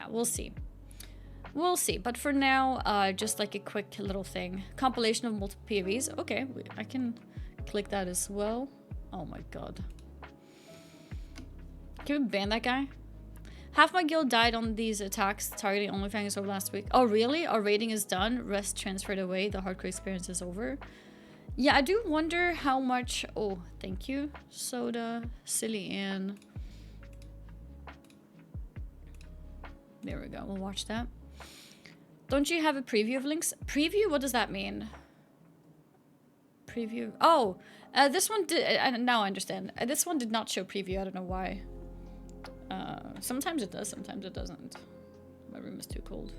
yeah, we'll see. We'll see. But for now, just like a quick little thing. Compilation of multiple POVs. Okay, I can click that as well. Oh my god. Can we ban that guy? Half my guild died on these attacks targeting OnlyFangs over last week. Oh really? Our rating is done. Rest transferred away. The hardcore experience is over. Yeah, I do wonder how much... Oh, thank you. Soda. Silly Ann. There we go. We'll watch that. Don't you have a preview of links? Preview? What does that mean? Preview? Oh! This one did... now I understand. This one did not show preview. I don't know why. Sometimes it does. Sometimes it doesn't. My room is too cold.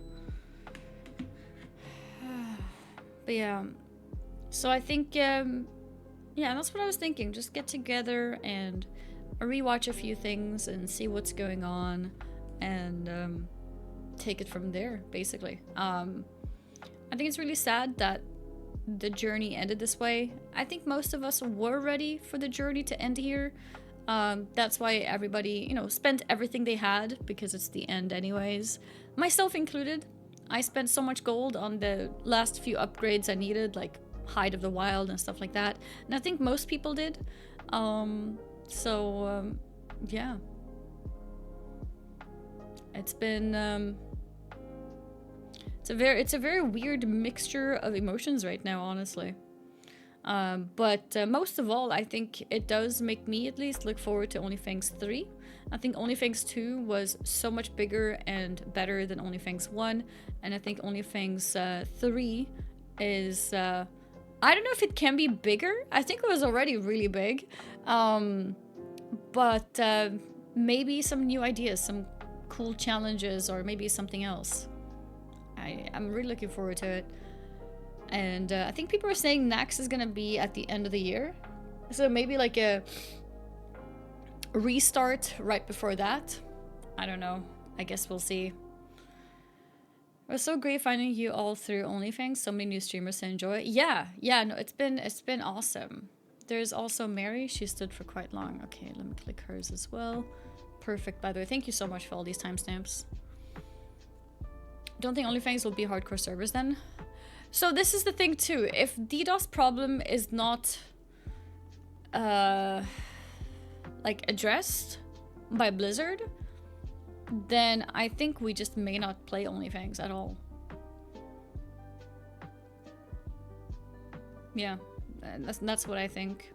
But yeah... So I think, yeah, that's what I was thinking. Just get together and rewatch a few things and see what's going on and take it from there, basically. I think it's really sad that the journey ended this way. I think most of us were ready for the journey to end here. That's why everybody, you know, spent everything they had because it's the end anyways. Myself included. I spent so much gold on the last few upgrades I needed, like Hide of the Wild and stuff like that, and I think most people did. Yeah, it's been it's a very weird mixture of emotions right now, honestly. But most of all, I think it does make me at least look forward to OnlyFangs 3. I think OnlyFangs 2 was so much bigger and better than OnlyFangs 1, and I think OnlyFangs 3 is I don't know if it can be bigger. I think it was already really big. But maybe some new ideas, some cool challenges, or maybe something else. I'm really looking forward to it. And I think people are saying next is gonna be at the end of the year. So maybe like a restart right before that. I don't know. I guess we'll see. It was so great finding you all through OnlyFangs. So many new streamers to enjoy. Yeah, no, it's been awesome. There's also Mary. She stood for quite long. Okay, let me click hers as well. Perfect, by the way. Thank you so much for all these timestamps. Don't think OnlyFangs will be hardcore servers then? So this is the thing too. If DDoS problem is not like addressed by Blizzard, then I think we just may not play OnlyFangs at all. Yeah, that's what I think.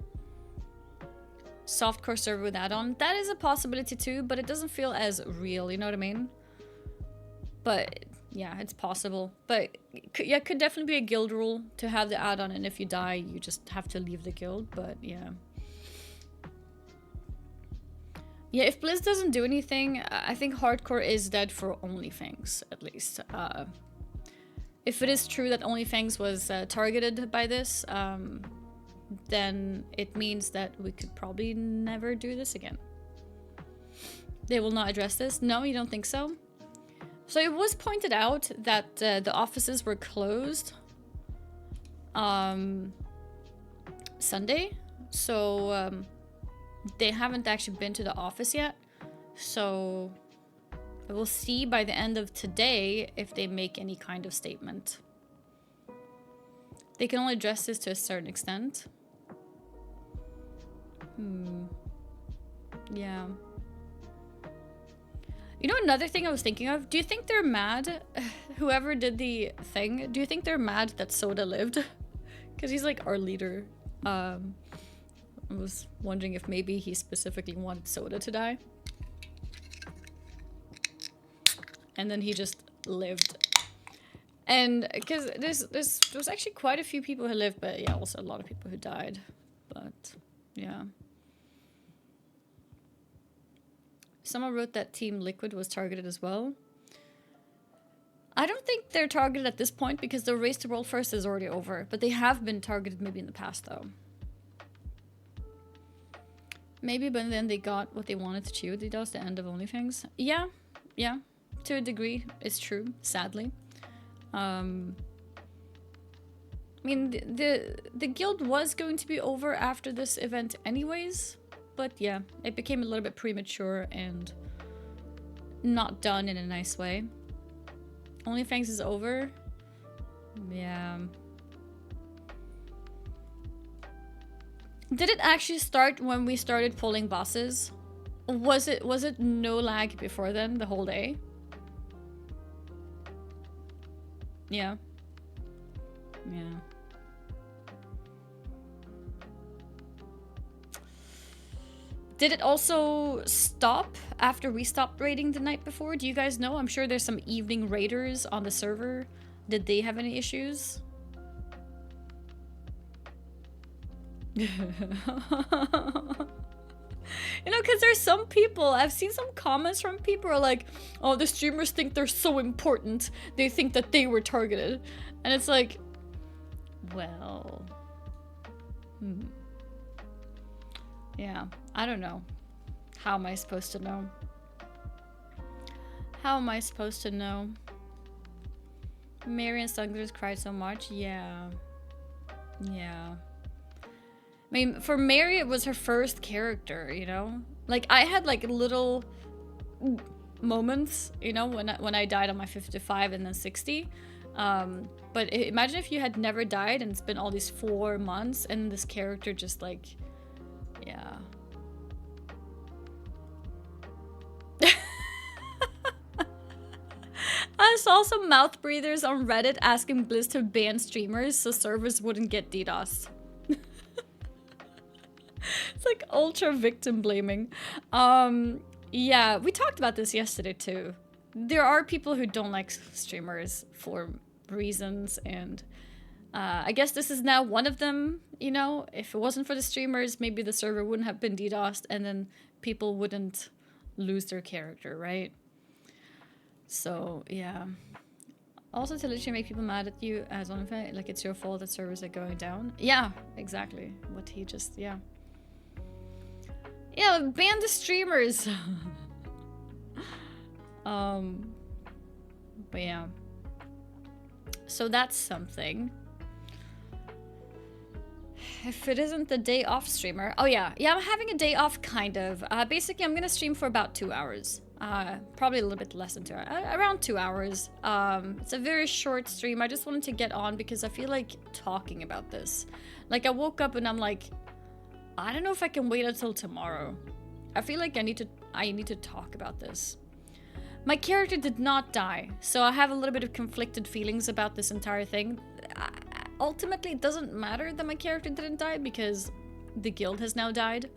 Softcore server with add-on, that is a possibility too, but it doesn't feel as real, you know what I mean? But yeah, it's possible. But yeah, it could definitely be a guild rule to have the add-on, and if you die, you just have to leave the guild, but yeah. Yeah, if Blizz doesn't do anything, I think hardcore is dead for OnlyFangs, at least. If it is true that OnlyFangs was targeted by this, then it means that we could probably never do this again. They will not address this? No, you don't think so? So it was pointed out that the offices were closed Sunday, so they haven't actually been to the office yet. So we'll see by the end of today if they make any kind of statement. They can only address this to a certain extent. Yeah. You know, another thing I was thinking of, do you think they're mad, whoever did the thing, do you think they're mad that Soda lived? Because he's like our leader. I was wondering if maybe he specifically wanted Soda to die. And then he just lived. And because there was actually quite a few people who lived, but yeah, also a lot of people who died. But yeah. Someone wrote that Team Liquid was targeted as well. I don't think they're targeted at this point because the Race to World First is already over. But they have been targeted maybe in the past though. Maybe, but then they got what they wanted to achieve. That was the end of OnlyFangs. Yeah. To a degree, it's true, sadly. I mean, the guild was going to be over after this event anyways. But yeah, it became a little bit premature and not done in a nice way. OnlyFangs is over. Yeah. Did it actually start when we started pulling bosses? Was it no lag before then, the whole day? Yeah. Yeah. Did it also stop after we stopped raiding the night before? Do you guys know? I'm sure there's some evening raiders on the server. Did they have any issues? You know, because there's some people, I've seen some comments from people who are like, oh, the streamers think they're so important. They think that they were targeted. And it's like, well, yeah, I don't know. How am I supposed to know? How am I supposed to know? Mary and Sungers cried so much. Yeah. Yeah. I mean, for Mary, it was her first character, you know? Like, I had, like, little moments, you know, when I died on my 55 and then 60. But imagine if you had never died and it's been all these 4 months and this character just, like, yeah. I saw some mouth breathers on Reddit asking Blizz to ban streamers so servers wouldn't get DDoS. It's like ultra victim blaming. Yeah, we talked about this yesterday too. There are people who don't like streamers for reasons, and I guess this is now one of them, you know? If it wasn't for the streamers, maybe the server wouldn't have been DDoSed and then people wouldn't lose their character, right? So, yeah. Also to literally make people mad at you as OnlyFans, like it's your fault that servers are going down. Yeah, exactly. What he just, yeah. Yeah, ban the streamers. But yeah. So that's something. If it isn't the day off streamer. Oh yeah, yeah, I'm having a day off kind of. Basically I'm gonna stream for about 2 hours. Probably a little bit less than 2 hours, around 2 hours. It's a very short stream. I just wanted to get on because I feel like talking about this. Like I woke up and I'm like, I don't know if I can wait until tomorrow. I feel like I need to talk about this. My character did not die, so I have a little bit of conflicted feelings about this entire thing. Ultimately, it doesn't matter that my character didn't die because the guild has now died.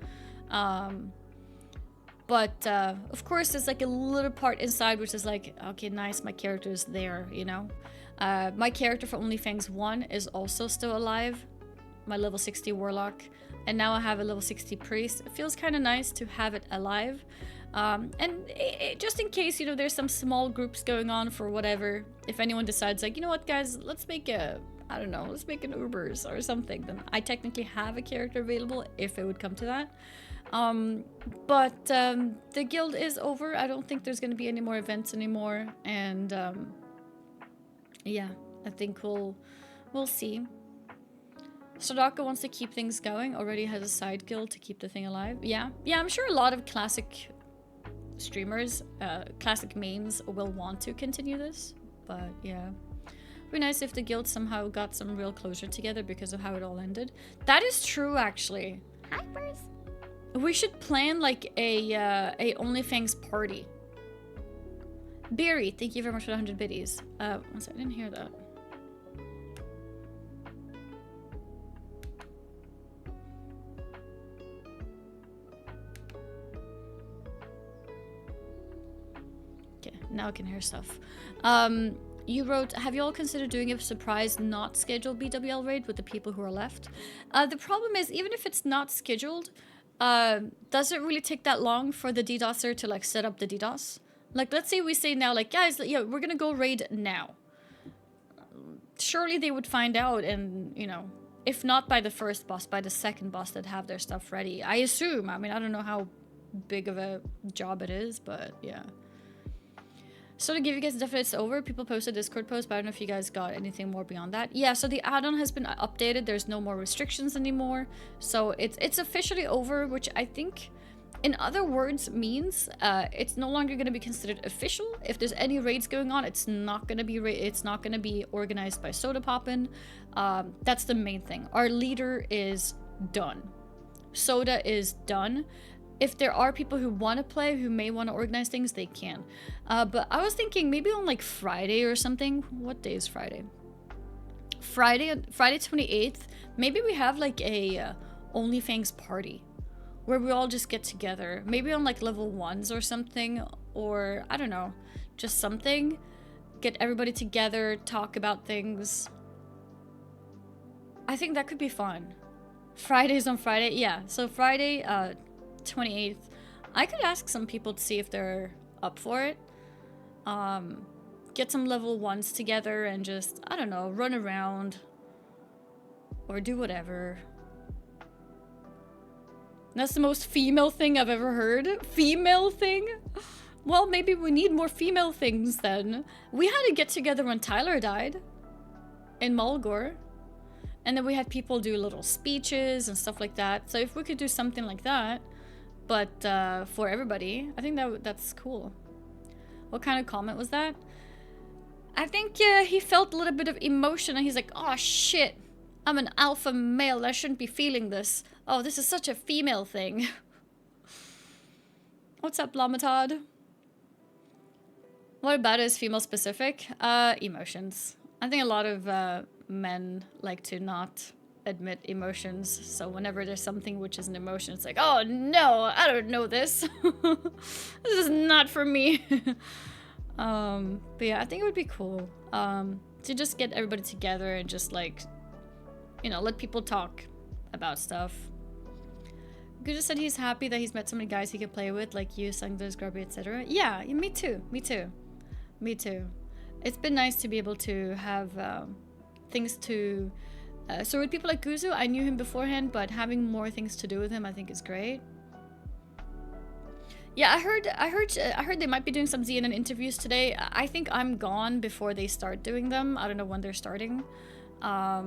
But of course, there's like a little part inside which is like, okay, nice, my character's there, you know? My character for OnlyFangs 1 is also still alive. My level 60 warlock. And now I have a level 60 priest. It feels kind of nice to have it alive. Just in case, you know, there's some small groups going on for whatever. If anyone decides like, you know what, guys, let's make a, I don't know, let's make an Ubers or something. Then I technically have a character available if it would come to that. But the guild is over. I don't think there's going to be any more events anymore. And yeah, I think we'll see. Sodaka wants to keep things going, already has a side guild to keep the thing alive. Yeah, I'm sure a lot of classic streamers, classic mains will want to continue this, but yeah. It'd be nice if the guild somehow got some real closure together because of how it all ended. That is true, actually. Hypers. We should plan like a OnlyFangs party. Barry, thank you very much for the 100 biddies. One second, I didn't hear that. Now I can hear stuff. You wrote, have you all considered doing a surprise not scheduled BWL raid with the people who are left? The problem is, even if it's not scheduled, does it really take that long for the DDoSer to like set up the DDoS? Like, let's say we say now, like, guys, yeah, we're gonna go raid now. Surely they would find out and, you know, if not by the first boss, by the second boss that have their stuff ready. I assume. I mean, I don't know how big of a job it is, but yeah. So to give you guys a definite it's over, people posted Discord post, but I don't know if you guys got anything more beyond that. Yeah, so the add-on has been updated. There's no more restrictions anymore. So it's officially over, which I think in other words, means it's no longer going to be considered official. If there's any raids going on, it's not going to be organized by Soda Poppin'. That's the main thing. Our leader is done. Soda is done. If there are people who want to play, who may want to organize things, they can. But I was thinking maybe on like Friday or something. What day is Friday? Friday 28th. Maybe we have like a OnlyFangs party where we all just get together. Maybe on like level 1s or something. Or I don't know. Just something. Get everybody together. Talk about things. I think that could be fun. Fridays on Friday. Yeah. So Friday 28th. I could ask some people to see if they're up for it. Get some level 1s together and just, I don't know, run around. Or do whatever. That's the most female thing I've ever heard. Female thing? Well, maybe we need more female things then. We had a get together when Tyler died. In Mulgore. And then we had people do little speeches and stuff like that. So if we could do something like that, but for everybody, I think that's cool. What kind of comment was that? I think he felt a little bit of emotion and he's like, oh shit, I'm an alpha male, I shouldn't be feeling this. Oh, this is such a female thing. What's up, Lamatod? What about it is female specific? Emotions. I think a lot of men like to not admit emotions, so whenever there's something which is an emotion, it's like, oh no, I don't know this. This is not for me. But yeah, I think it would be cool to just get everybody together and just like, you know, let people talk about stuff. Guja said he's happy that he's met so many guys he can play with, like you, Sangdos, Grubby, etc. Yeah, me too. It's been nice to be able to have things to... so with people like Guzu, I knew him beforehand, but having more things to do with him I think is great. Yeah, I heard they might be doing some ZNN interviews today. I think I'm gone before they start doing them. I don't know when they're starting. I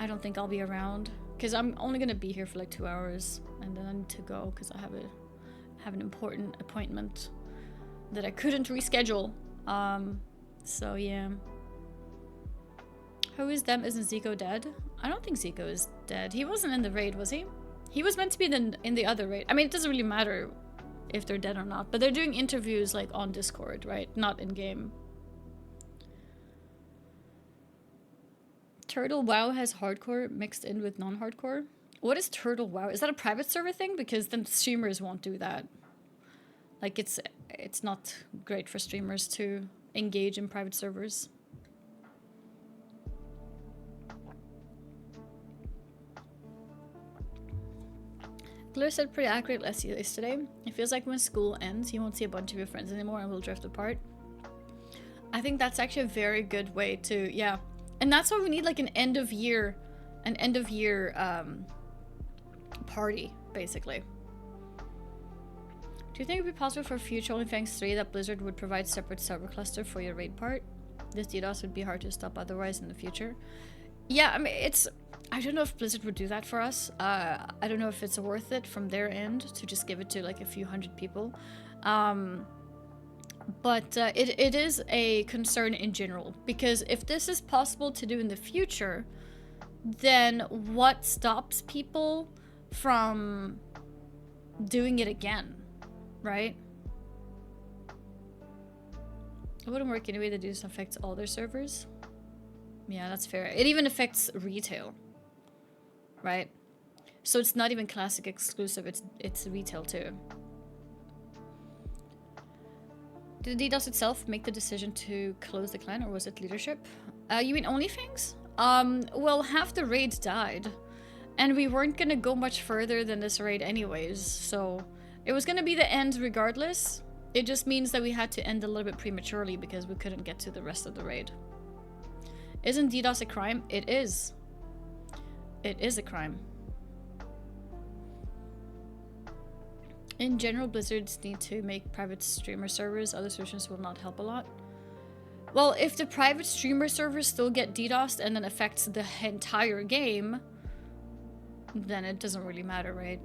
don't think I'll be around because I'm only gonna be here for like 2 hours and then I need to go because I have an important appointment that I couldn't reschedule. So yeah. Who is them? Isn't Zico dead? I don't think Zico is dead. He wasn't in the raid, was he? He was meant to be in the other raid. I mean, it doesn't really matter if they're dead or not, but they're doing interviews like on Discord, right? Not in game. Turtle WoW has hardcore mixed in with non-hardcore. What is Turtle WoW? Is that a private server thing? Because then streamers won't do that. Like it's not great for streamers to engage in private servers. Claire said pretty accurate yesterday. It feels like when school ends, you won't see a bunch of your friends anymore and will drift apart. I think that's actually a very good way to, yeah. And that's why we need like an end of year party, basically. Do you think it would be possible for future OnlyFangs 3 that Blizzard would provide separate server cluster for your raid part? This DDoS would be hard to stop otherwise in the future. Yeah, I mean, I don't know if Blizzard would do that for us. I don't know if it's worth it from their end to just give it to like a few hundred people. But it is a concern in general, because if this is possible to do in the future, then what stops people from doing it again, right? It wouldn't work anyway. That this affects all their servers. Yeah, that's fair. It even affects retail, right? So it's not even classic exclusive, it's retail too. Did DDoS itself make the decision to close the clan, or was it leadership? You mean OnlyFangs? Well, half the raids died, and we weren't gonna go much further than this raid anyways, so it was gonna be the end regardless. It just means that we had to end a little bit prematurely because we couldn't get to the rest of the raid. Isn't DDoS a crime? It is. It is a crime. In general, Blizzards need to make private streamer servers. Other solutions will not help a lot. Well, if the private streamer servers still get DDoSed and then affects the entire game, then it doesn't really matter, right?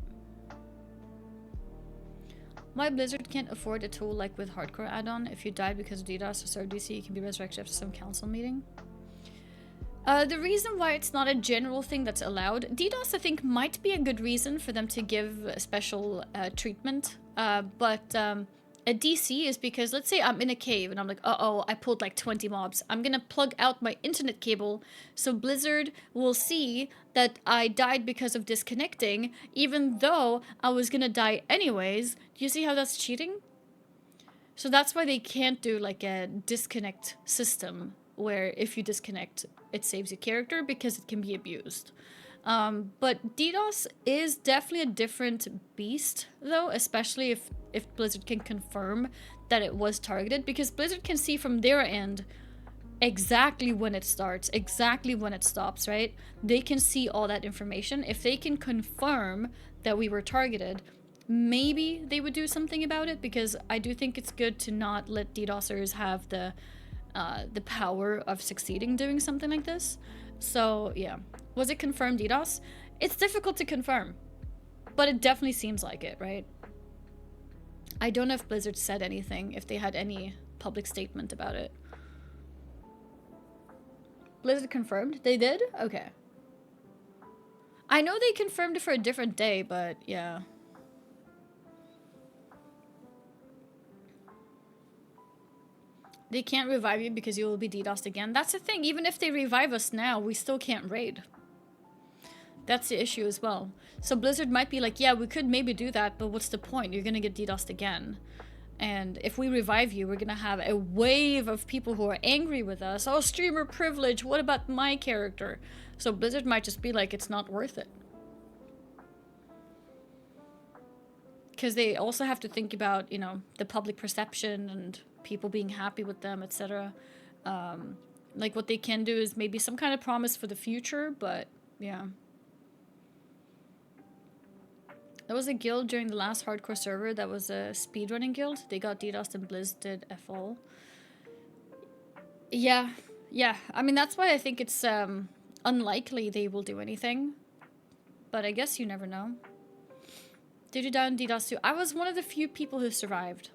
Why Blizzard can't afford a tool like with Hardcore add-on? If you died because of DDoS or server DC, you can be resurrected after some council meeting. The reason why it's not a general thing that's allowed, DDoS I think might be a good reason for them to give a special treatment, but a DC is because, let's say I'm in a cave and I'm like, uh-oh, I pulled like 20 mobs. I'm gonna plug out my internet cable so Blizzard will see that I died because of disconnecting, even though I was gonna die anyways. Do you see how that's cheating? So that's why they can't do like a disconnect system where if you disconnect, it saves your character because it can be abused. But DDoS is definitely a different beast, though, especially if Blizzard can confirm that it was targeted, because Blizzard can see from their end exactly when it starts, exactly when it stops, right? They can see all that information. If they can confirm that we were targeted, maybe they would do something about it, because I do think it's good to not let DDoSers have the power of succeeding doing something like this. So yeah, was it confirmed DDoS? It's difficult to confirm, but it definitely seems like it, right? I don't know if Blizzard said anything, if they had any public statement about it. Blizzard confirmed? They did? Okay. I know they confirmed it for a different day, but yeah. They can't revive you because you will be DDoSed again. That's the thing. Even if they revive us now, we still can't raid. That's the issue as well. So Blizzard might be like, yeah, we could maybe do that, but what's the point? You're gonna get DDoSed again. And if we revive you, we're gonna have a wave of people who are angry with us. Oh, streamer privilege, what about my character? So Blizzard might just be like, it's not worth it. Because they also have to think about, you know, the public perception and people being happy with them, etc. Like, what they can do is maybe some kind of promise for the future, but yeah. There was a guild during the last hardcore server that was a speedrunning guild. They got DDoSed and Blizz did FL. Yeah, yeah. I mean, that's why I think it's unlikely they will do anything. But I guess you never know. Did you die on DDoS too? I was one of the few people who survived.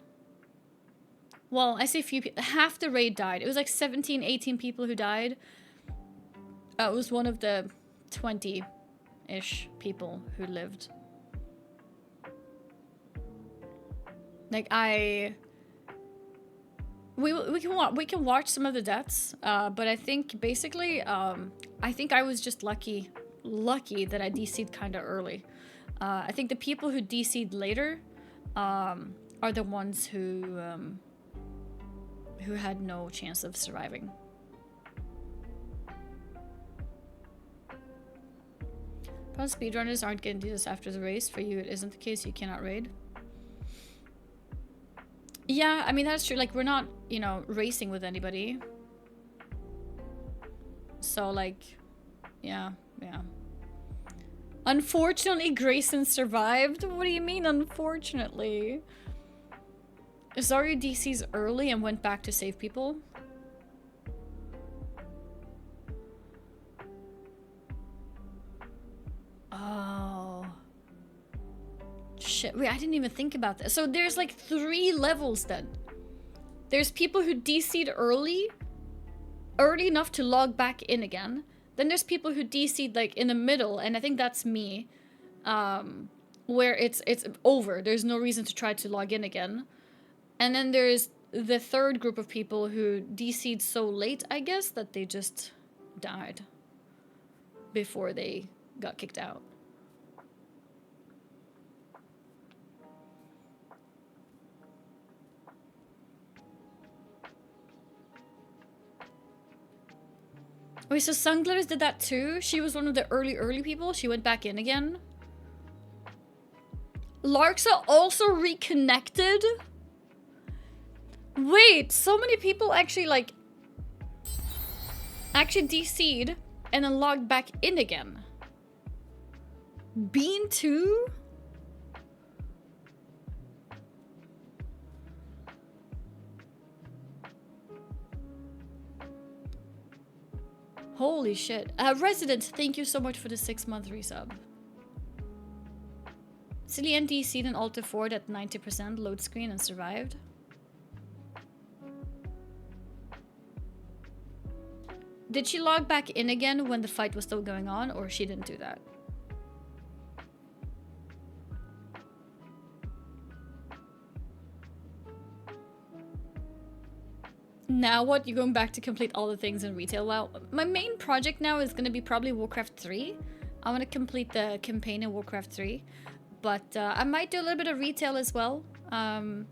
Well, I say few people. Half the raid died. It was like 17, 18 people who died. I was one of the 20-ish people who lived. Like, we can watch some of the deaths, but I think basically, I think I was just lucky that I DC'd kind of early. I think the people who DC'd later, are the ones who had no chance of surviving. Probably speedrunners aren't getting to this after the race. For you, it isn't the case. You cannot raid. Yeah, I mean, that's true. Like, we're not, you know, racing with anybody. So, like, yeah. Unfortunately, Grayson survived? What do you mean, unfortunately? Zarya DC's early and went back to save people? Oh. Shit, wait, I didn't even think about that. So there's like 3 levels then. There's people who DC'd early enough to log back in again. Then there's people who DC'd like in the middle, and I think that's me. Where it's over. There's no reason to try to log in again. And then there's the third group of people who DC'd so late, I guess, that they just died before they got kicked out. Wait, so Sunglitters did that too? She was one of the early people? She went back in again? Larksa also reconnected? Wait, so many people actually, like, actually DC'd and then logged back in again. Bean too? Holy shit. Resident, thank you so much for the 6-month resub. Cillian DC'd an Alta Ford at 90% load screen and survived. Did she log back in again when the fight was still going on, or she didn't do that? Now what? You're going back to complete all the things in retail? Well, my main project now is going to be probably Warcraft 3. I want to complete the campaign in Warcraft 3. But I might do a little bit of retail as well. I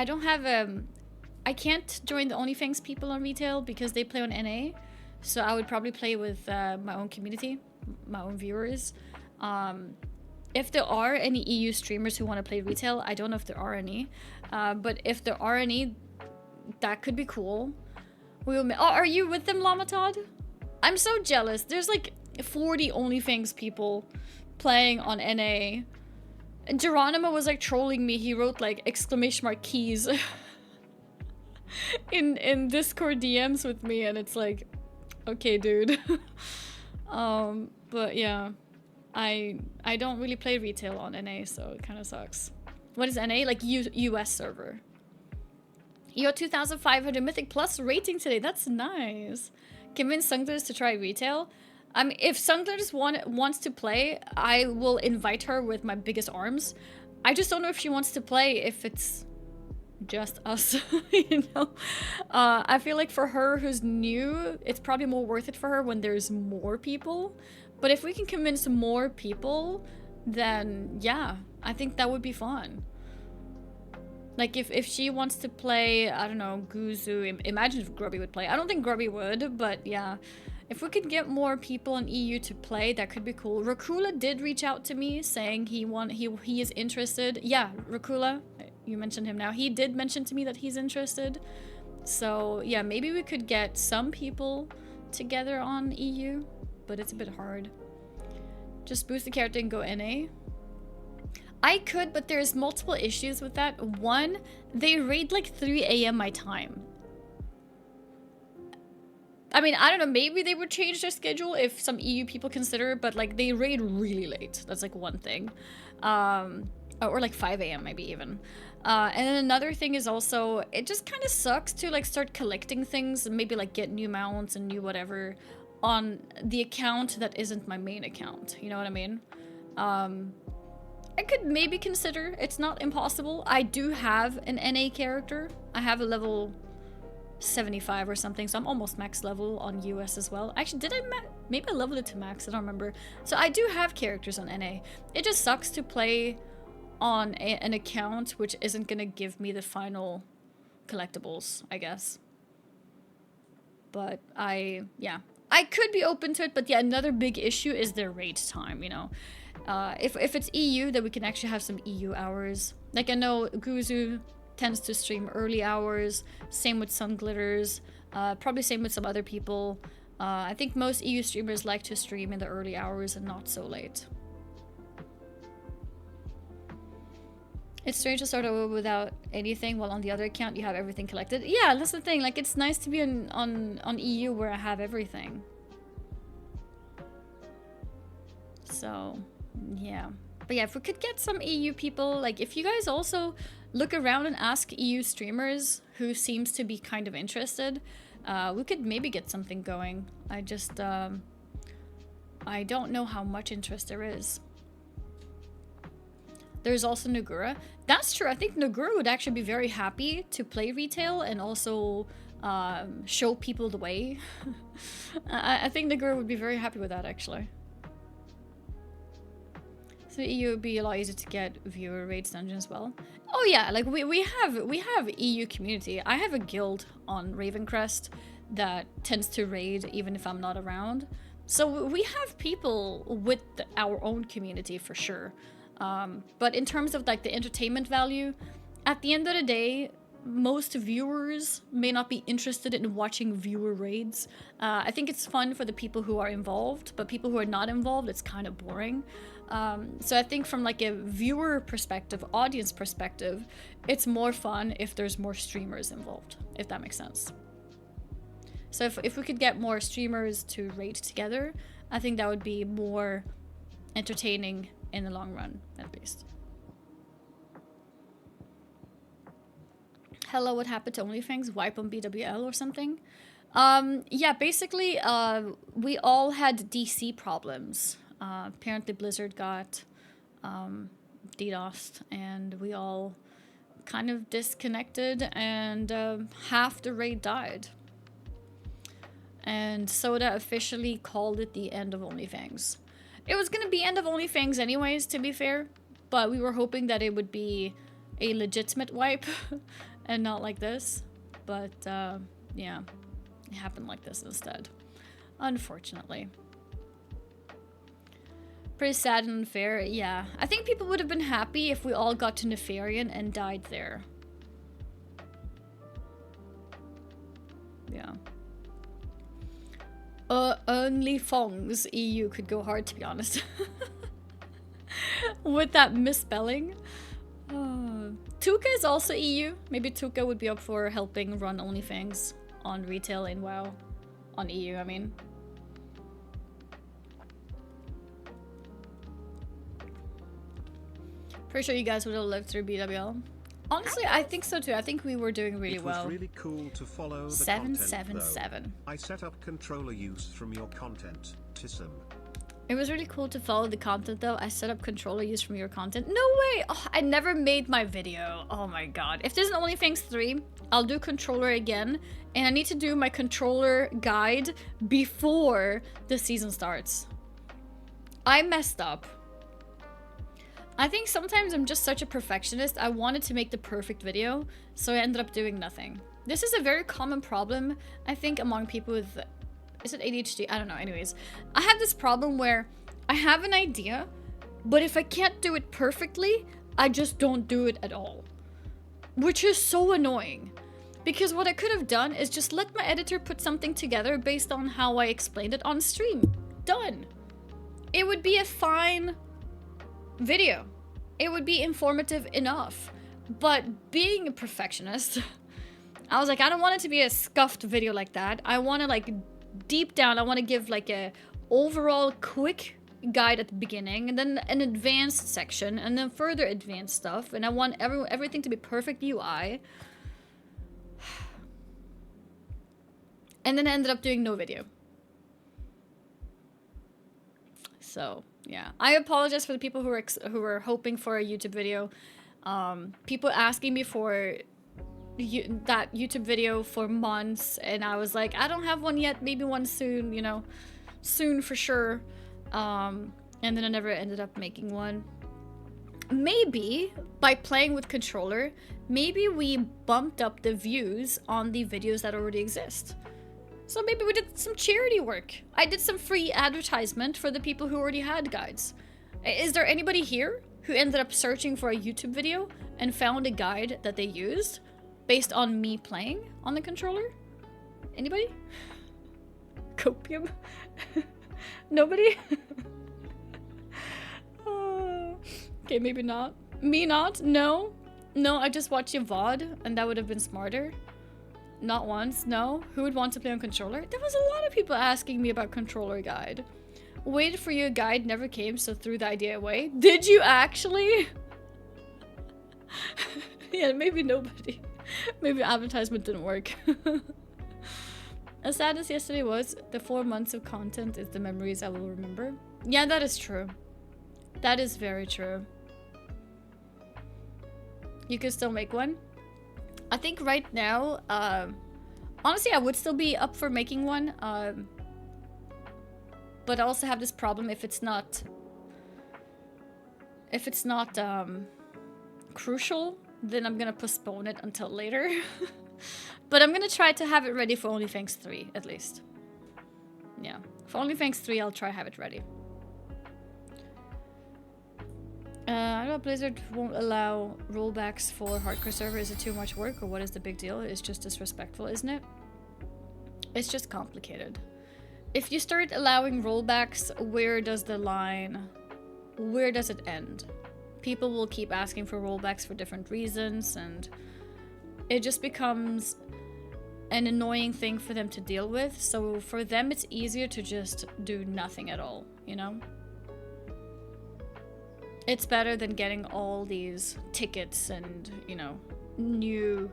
don't have I can't join the OnlyFangs people on retail because they play on NA. So I would probably play with my own community, my own viewers. If there are any EU streamers who want to play retail, I don't know if there are any. But if there are any, that could be cool. Oh, are you with them, Lamatod? I'm so jealous. There's like 40 OnlyFangs people playing on NA. And Geronimo was like trolling me. He wrote like !keys in Discord DMs with me, and it's like, okay, dude. But yeah, I don't really play retail on NA, so it kind of sucks. What is NA? Like US server. You got 2,500 Mythic Plus rating today. That's nice. Convince Sunglers to try retail. If Sunglers wants to play, I will invite her with my biggest arms. I just don't know if she wants to play if it's just us, you know? I feel like for her who's new, it's probably more worth it for her when there's more people. But if we can convince more people, then yeah, I think that would be fun. Like, if she wants to play, I don't know, Guzu, imagine if Grubby would play. I don't think Grubby would, but yeah. If we could get more people in EU to play, that could be cool. Rakula did reach out to me saying he is interested. Yeah, Rakula, you mentioned him now. He did mention to me that he's interested. So yeah, maybe we could get some people together on EU, but it's a bit hard. Just boost the character and go NA. I could, but there's multiple issues with that. One, they raid like 3 AM my time. I mean, I don't know, maybe they would change their schedule if some EU people consider it, but like they raid really late. That's like one thing. Or like 5 AM maybe even. And then another thing is also, it just kind of sucks to like start collecting things and maybe like get new mounts and new whatever on the account that isn't my main account. You know what I mean? I could maybe consider, it's not impossible. I do have an NA character. I have a level 75 or something, so I'm almost max level on US as well. Actually, did I maybe I leveled it to max, I don't remember. So I do have characters on NA. It just sucks to play on an account which isn't gonna give me the final collectibles, I guess. But yeah, I could be open to it, but yeah, another big issue is their raid time, you know. If it's EU, then we can actually have some EU hours. Like, I know Guzu tends to stream early hours, same with Sunglitters, probably same with some other people. I think most EU streamers like to stream in the early hours and not so late. It's strange to start over without anything while on the other account you have everything collected. Yeah, that's the thing, like it's nice to be on EU where I have everything. So, yeah. But yeah, if we could get some EU people, like if you guys also look around and ask EU streamers who seems to be kind of interested, we could maybe get something going. I just, I don't know how much interest there is. There's also Nagura. That's true. I think Nagura would actually be very happy to play retail and also show people the way. I think Nagura would be very happy with that, actually. So EU would be a lot easier to get viewer raids dungeon as well. Oh yeah, like we have EU community. I have a guild on Ravencrest that tends to raid even if I'm not around. So we have people with our own community for sure. But in terms of like the entertainment value, at the end of the day, most viewers may not be interested in watching viewer raids. I think it's fun for the people who are involved, but people who are not involved, it's kind of boring. So I think from like a viewer perspective, audience perspective, it's more fun if there's more streamers involved, if that makes sense. So if we could get more streamers to raid together, I think that would be more entertaining in the long run, at least. Hello, what happened to OnlyFangs? Wipe on BWL or something? Yeah, basically, we all had DC problems. Apparently Blizzard got DDoSed, and we all kind of disconnected, and half the raid died. And Soda officially called it the end of OnlyFangs. It was gonna be end of OnlyFangs anyways, to be fair, but we were hoping that it would be a legitimate wipe and not like this. But yeah, it happened like this instead, unfortunately. Pretty sad and unfair, yeah. I think people would have been happy if we all got to Nefarian and died there. Yeah. OnlyFangs EU could go hard, to be honest. With that misspelling. Tuka is also EU. Maybe Tuka would be up for helping run OnlyFangs on retail in WoW. On EU, I mean. Pretty sure you guys would have lived through BWL. Honestly, I think so too. I think we were doing really well. It was really cool to follow the 777. content, I set up controller use from your content, Tissam. It was really cool to follow the content though. I set up controller use from your content. No way! Oh, I never made my video. Oh my god. If there's an OnlyFangs 3, I'll do controller again. And I need to do my controller guide before the season starts. I messed up. I think sometimes I'm just such a perfectionist. I wanted to make the perfect video, so I ended up doing nothing. This is a very common problem, I think, among people with... Is it ADHD? I don't know. Anyways, I have this problem where I have an idea, but if I can't do it perfectly, I just don't do it at all. Which is so annoying. Because what I could have done is just let my editor put something together based on how I explained it on stream. Done. It would be a fine video. It would be informative enough. But being a perfectionist, I was like, I don't want it to be a scuffed video like that. I want to, like, deep down, I want to give like a overall quick guide at the beginning, and then an advanced section, and then further advanced stuff, and I want everything to be perfect UI. And then I ended up doing no video. So yeah, I apologize for the people who were hoping for a YouTube video. People asking me for that YouTube video for months, and I was like, I don't have one yet, maybe one soon, you know, soon for sure. And then I never ended up making one. Maybe by playing with controller, maybe we bumped up the views on the videos that already exist. So maybe we did some charity work. I did some free advertisement for the people who already had guides. Is there anybody here who ended up searching for a YouTube video and found a guide that they used based on me playing on the controller? Anybody? Copium? Nobody? Okay, maybe not. Me not? No. No, I just watched your VOD, and that would have been smarter. Not once, no. Who would want to play on controller? There was a lot of people asking me about controller guide. Waited for your guide, never came, so threw the idea away. Did you actually? Yeah, maybe nobody. Maybe advertisement didn't work. As sad as yesterday was, the 4 months of content is the memories I will remember. Yeah, that is true. That is very true. You can still make one. I think right now, honestly, I would still be up for making one. But I also have this problem if it's not crucial, then I'm gonna postpone it until later. But I'm gonna try to have it ready for OnlyFangs 3, at least. Yeah, for OnlyFangs 3, I'll try have it ready. I don't know, Blizzard won't allow rollbacks for hardcore server. Is it too much work, or what is the big deal? It's just disrespectful, isn't it? It's just complicated. If you start allowing rollbacks, where does the line... where does it end? People will keep asking for rollbacks for different reasons, and it just becomes an annoying thing for them to deal with. So for them, it's easier to just do nothing at all, you know? It's better than getting all these tickets and, you know, new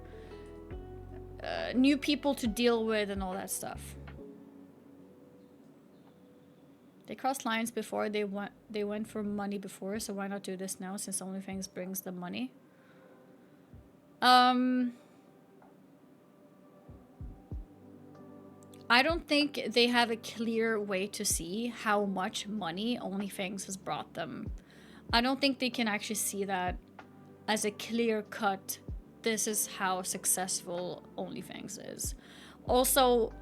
people to deal with and all that stuff. They crossed lines before. They went for money before, so why not do this now since OnlyFangs brings them money? I don't think they have a clear way to see how much money OnlyFangs has brought them. I don't think they can actually see that as a clear cut, this is how successful OnlyFangs is. Also,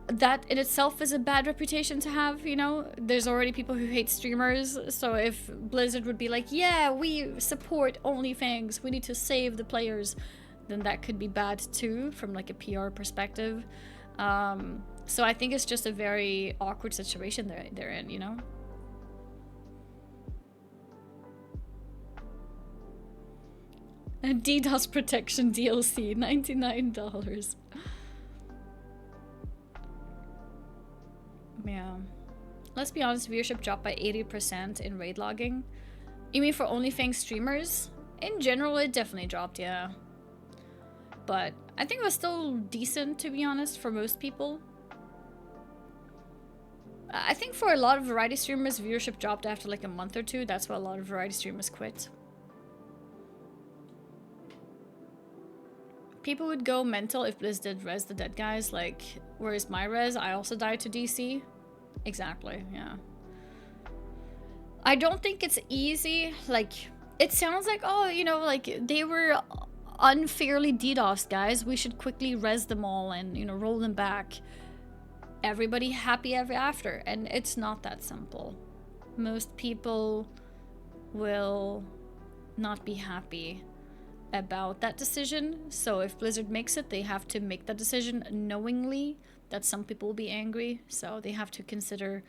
that in itself is a bad reputation to have, you know? There's already people who hate streamers, so if Blizzard would be like, yeah, we support OnlyFangs, we need to save the players, then that could be bad too, from like a PR perspective. So I think it's just a very awkward situation they're in, you know? A DDoS protection DLC, $99. Yeah. Let's be honest, viewership dropped by 80% in raid logging. You mean for OnlyFangs streamers? In general, it definitely dropped, yeah. But I think it was still decent, to be honest, for most people. I think for a lot of variety streamers, viewership dropped after like a month or two. That's why a lot of variety streamers quit. People would go mental if Blizz did res the dead guys, like, where's my res? I also died to DC. Exactly, yeah. I don't think it's easy. Like, it sounds like, oh, you know, like, they were unfairly DDoSed, guys. We should quickly res them all and, you know, roll them back. Everybody happy ever after. And it's not that simple. Most people will not be happy about that decision. So if Blizzard makes it, they have to make that decision knowingly that some people will be angry. So they have to consider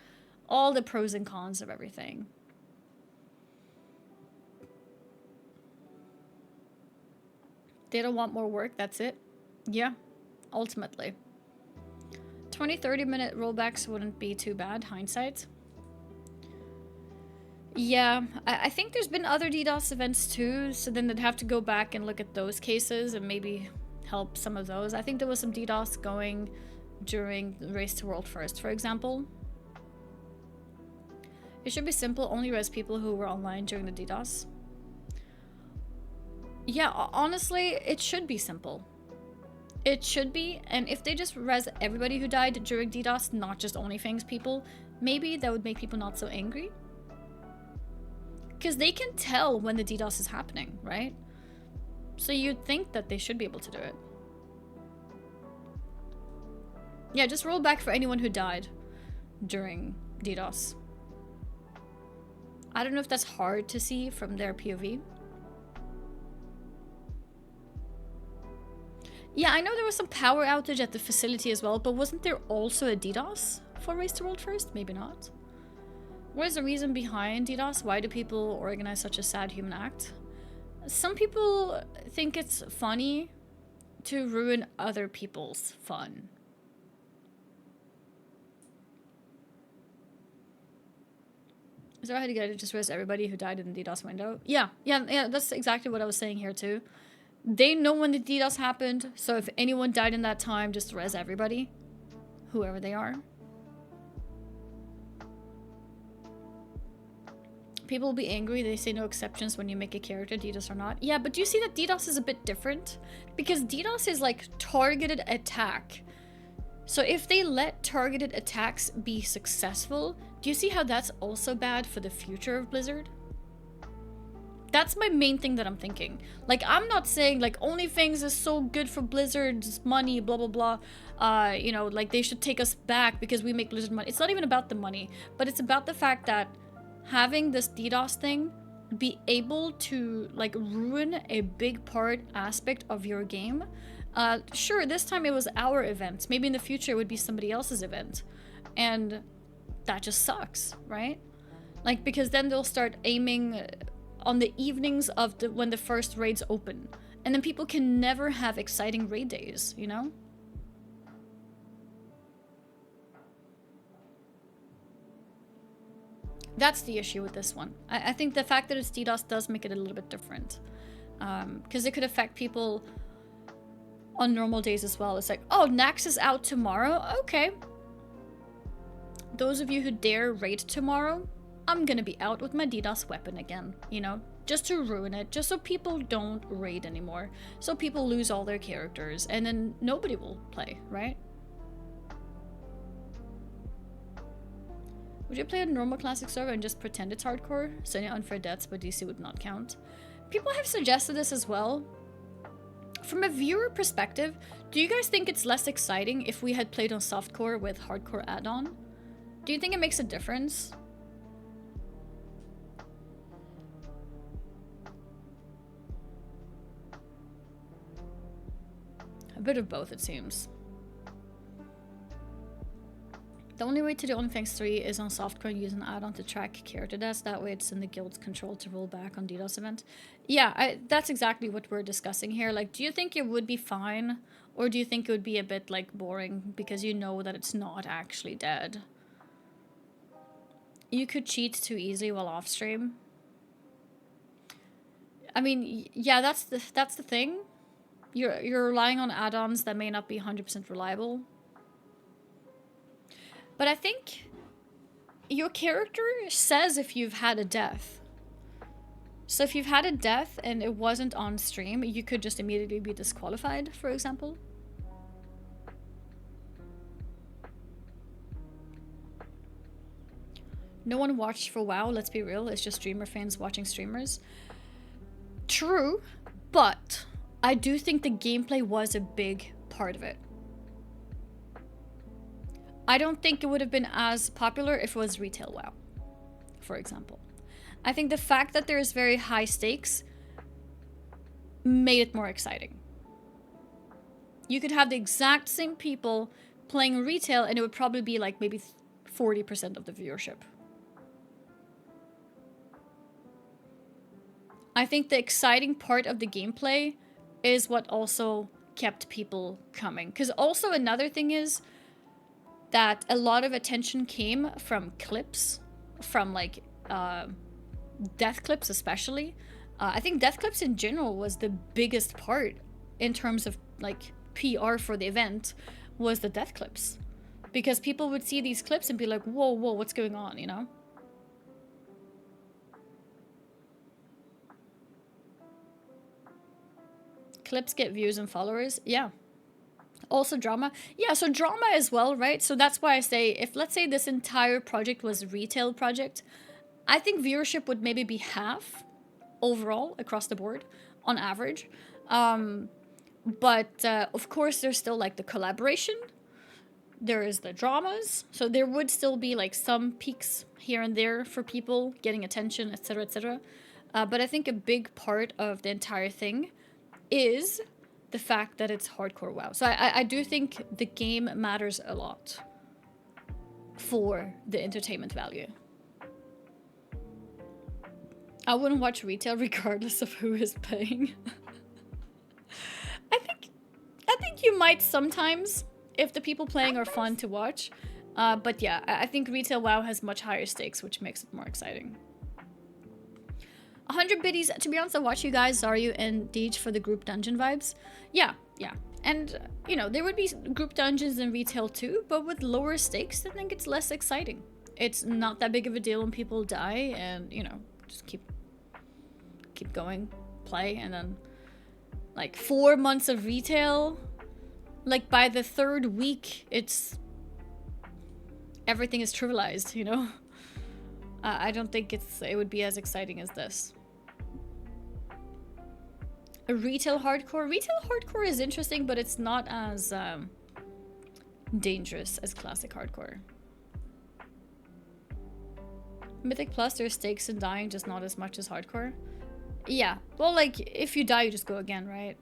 all the pros and cons of everything. They don't want more work, that's it. Yeah, ultimately. 20-30 minute rollbacks wouldn't be too bad, hindsight. Yeah, I think there's been other DDoS events too, so then they'd have to go back and look at those cases and maybe help some of those. I think there was some DDoS going during the Race to World First, for example. It should be simple, only res people who were online during the DDoS. Yeah, honestly, it should be simple. It should be, and if they just res everybody who died during DDoS, not just OnlyFangs people, maybe that would make people not so angry. Because they can tell when the DDoS is happening, right? So you'd think that they should be able to do it. Yeah, just roll back for anyone who died during DDoS. I don't know if that's hard to see from their POV. Yeah, I know there was some power outage at the facility as well, but wasn't there also a DDoS for Race to World First? Maybe not. What is the reason behind DDoS? Why do people organize such a sad human act? Some people think it's funny to ruin other people's fun. Is there a way to get it just res everybody who died in the DDoS window? Yeah, that's exactly what I was saying here too. They know when the DDoS happened, so if anyone died in that time, just res everybody, whoever they are. People will be angry, they say no exceptions when you make a character, DDoS or not. Yeah, but do you see that DDoS is a bit different? Because DDoS is like targeted attack. So if they let targeted attacks be successful, do you see how that's also bad for the future of Blizzard? That's my main thing that I'm thinking. Like, I'm not saying, like, OnlyFangs is so good for Blizzard's money, blah, blah, blah. You know, like, they should take us back because we make Blizzard money. It's not even about the money, but it's about the fact that having this DDoS thing be able to, like, ruin a big aspect of your game. Sure, this time it was our event. Maybe in the future it would be somebody else's event. And that just sucks, right? Like, because then they'll start aiming on the evenings of when the first raids open. And then people can never have exciting raid days, you know? That's the issue with this one. I think the fact that it's DDoS does make it a little bit different. Because it could affect people on normal days as well. It's like, oh, Nax is out tomorrow? Okay. Those of you who dare raid tomorrow, I'm gonna be out with my DDoS weapon again, you know? Just to ruin it, just so people don't raid anymore. So people lose all their characters, and then nobody will play, right? Would you play a normal classic server and just pretend it's hardcore? Send unfair deaths, but DC would not count. People have suggested this as well. From a viewer perspective, do you guys think it's less exciting if we had played on softcore with hardcore add-on? Do you think it makes a difference? A bit of both, it seems. The only way to do OnlyFangs 3 is on softcore and use an add-on to track character deaths. That way it's in the guild's control to roll back on DDoS event. Yeah, that's exactly what we're discussing here. Like, do you think it would be fine? Or do you think it would be a bit, like, boring because you know that it's not actually dead? You could cheat too easily while off stream. I mean, yeah, that's the thing. You're relying on add-ons that may not be 100% reliable. But I think your character says if you've had a death. So if you've had a death and it wasn't on stream, you could just immediately be disqualified, for example. No one watched for WoW, let's be real. It's just streamer fans watching streamers. True, but I do think the gameplay was a big part of it. I don't think it would have been as popular if it was retail WoW, for example. I think the fact that there is very high stakes made it more exciting. You could have the exact same people playing retail and it would probably be like maybe 40% of the viewership. I think the exciting part of the gameplay is what also kept people coming. Because also another thing is that a lot of attention came from clips, from like death clips especially. I think death clips in general was the biggest part in terms of like PR for the event, was the death clips. Because people would see these clips and be like, whoa, what's going on, you know? Clips get views and followers, yeah. Also drama. Yeah, so drama as well, right? So that's why I say, if let's say this entire project was a retail project, I think viewership would maybe be half overall across the board on average. But of course there's still like the collaboration. There is the dramas. So there would still be like some peaks here and there for people getting attention, etc., etc. But I think a big part of the entire thing is the fact that it's hardcore WoW. So I do think the game matters a lot for the entertainment value. I wouldn't watch retail regardless of who is paying. I think you might sometimes if the people playing are fun to watch. But yeah, I think retail WoW has much higher stakes, which makes it more exciting. 100 biddies. To be honest, I watch you guys, Zaryu and Deej, for the group dungeon vibes. Yeah. And, you know, there would be group dungeons in retail too, but with lower stakes, I think it's less exciting. It's not that big of a deal when people die, and, you know, just keep going, play, and then, like, 4 months of retail, like, by the third week, everything is trivialized, you know? I don't think it would be as exciting as this. A retail hardcore is interesting, but it's not as dangerous as classic hardcore. Mythic Plus, there's stakes in dying, just not as much as hardcore. Yeah, well, like, if you die, you just go again, right?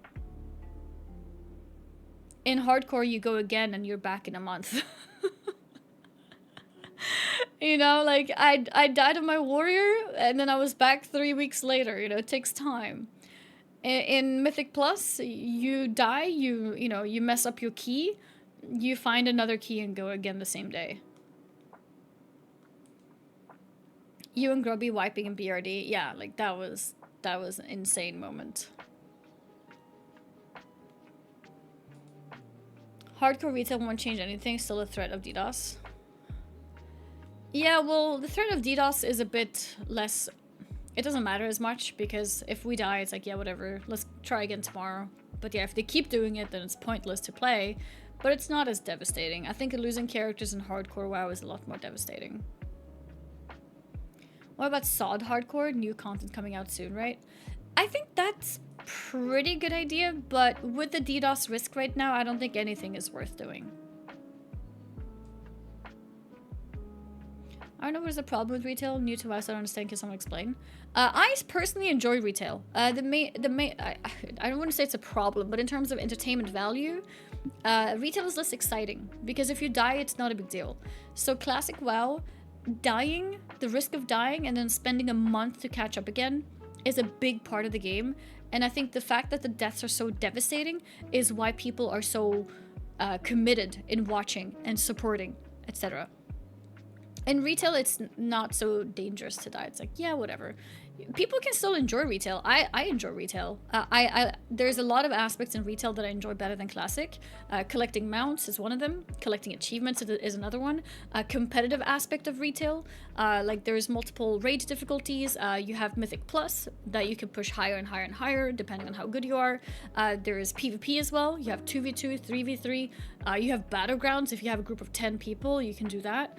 In hardcore, you go again and you're back in a month. You know, like, I died of my warrior, and then I was back 3 weeks later. You know, it takes time. In Mythic Plus, you die, you know, you mess up your key, you find another key and go again the same day. You and Grubby wiping in BRD. Yeah, like that was an insane moment. Hardcore retail won't change anything, still a threat of DDoS. Yeah, well, the threat of DDoS is a bit less... It doesn't matter as much, because if we die, it's like, yeah, whatever, let's try again tomorrow. But yeah, if they keep doing it, then it's pointless to play. But it's not as devastating. I think losing characters in hardcore WoW is a lot more devastating. What about SOD hardcore? New content coming out soon, right? I think that's pretty good idea, but with the DDoS risk right now, I don't think anything is worth doing. I don't know what's the problem with retail. New to us, I don't understand. Can someone explain? I personally enjoy retail. I don't want to say it's a problem, but in terms of entertainment value, retail is less exciting because if you die, it's not a big deal. So classic WoW, dying, the risk of dying and then spending a month to catch up again is a big part of the game. And I think the fact that the deaths are so devastating is why people are so committed in watching and supporting, etc. In retail, it's not so dangerous to die. It's like, yeah, whatever. People can still enjoy retail. I enjoy retail. There's a lot of aspects in retail that I enjoy better than classic. Collecting mounts is one of them. Collecting achievements is another one. Competitive aspect of retail, like there's multiple raid difficulties. You have Mythic Plus that you can push higher and higher and higher depending on how good you are. There is PvP as well. You have 2v2, 3v3. You have battlegrounds. If you have a group of 10 people, you can do that.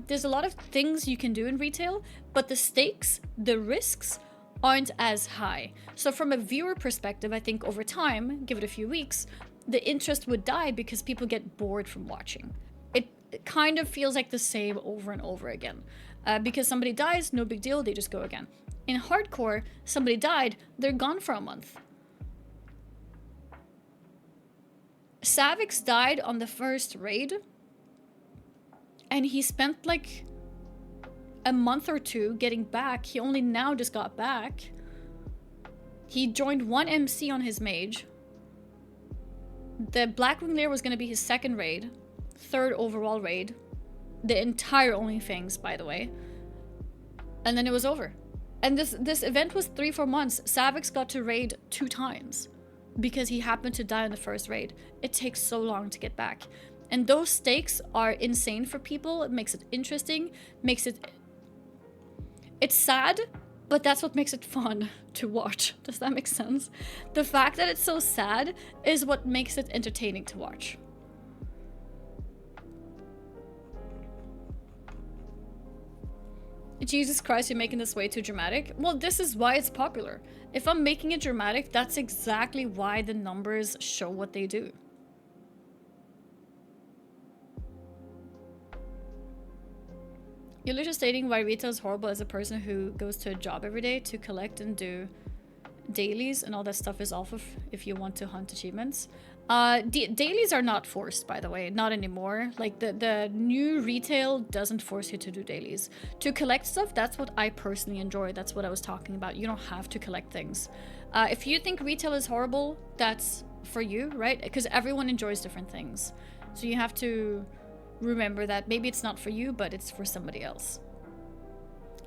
There's a lot of things you can do in retail, but the stakes, the risks, aren't as high. So from a viewer perspective, I think over time, give it a few weeks, the interest would die because people get bored from watching. It kind of feels like the same over and over again. Because somebody dies, no big deal, they just go again. In hardcore, somebody died, they're gone for a month. Savix died on the first raid, and he spent like a month or two getting back. He only now just got back. He joined one MC on his mage. The Blackwing Lair was going to be his second raid. Third overall raid. The entire OnlyFangs, by the way. And then it was over. And this event was 3-4 months. Savix got to raid 2 times. Because he happened to die in the first raid. It takes so long to get back. And those stakes are insane for people. It makes it interesting, it's sad, but that's what makes it fun to watch. Does that make sense? The fact that it's so sad is what makes it entertaining to watch. Jesus Christ, you're making this way too dramatic. Well, this is why it's popular. If I'm making it dramatic, that's exactly why the numbers show what they do. You're literally stating why retail is horrible as a person who goes to a job every day to collect and do dailies and all that stuff is off of if you want to hunt achievements. Dailies are not forced, by the way, not anymore. Like the new retail doesn't force you to do dailies. To collect stuff, that's what I personally enjoy. That's what I was talking about. You don't have to collect things. If you think retail is horrible, that's for you, right? Because everyone enjoys different things. So you have to remember that maybe it's not for you, but it's for somebody else.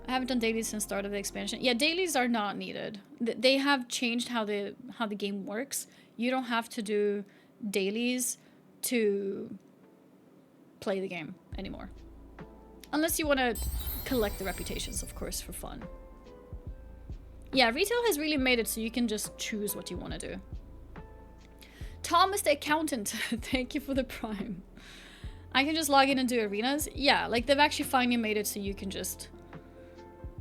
I haven't done dailies since start of the expansion. Yeah, dailies are not needed. They have changed how the game works. You don't have to do dailies to play the game anymore. Unless you want to collect the reputations, of course, for fun. Yeah, retail has really made it so you can just choose what you want to do. Thomas the accountant, thank you for the prime. I can just log in and do arenas. Yeah, like they've actually finally made it so you can just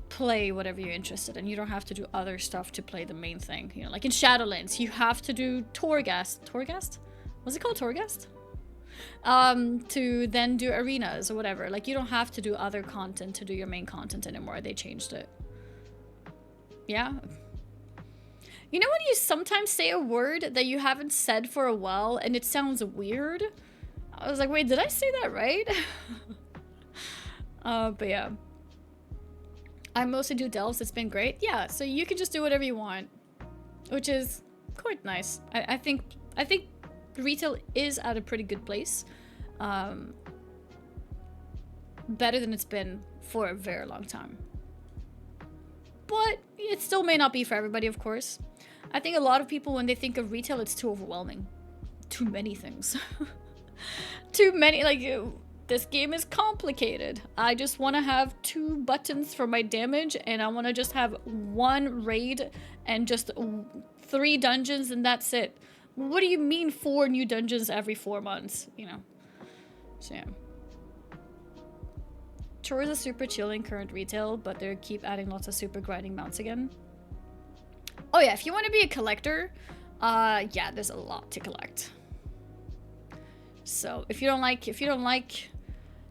play whatever you're interested in. You don't have to do other stuff to play the main thing. You know, like in Shadowlands, you have to do Torghast. Torghast? Was it called Torghast? To then do arenas or whatever. Like you don't have to do other content to do your main content anymore. They changed it. Yeah. You know when you sometimes say a word that you haven't said for a while and it sounds weird? I was like, wait, did I say that right? But yeah. I mostly do delves. It's been great. Yeah, so you can just do whatever you want, which is quite nice. I think retail is at a pretty good place. Better than it's been for a very long time. but it still may not be for everybody, of course. I think a lot of people, when they think of retail, it's too overwhelming. Too many things. Too many, like, this game is complicated. I just want to have 2 buttons for my damage, and I want to just have 1 raid and just 3 dungeons, and that's it. What do you mean 4 new dungeons every 4 months? You know. So yeah. Chores is super chill in current retail, but they keep adding lots of super grinding mounts again. Oh yeah, if you want to be a collector, yeah, there's a lot to collect. So if you don't like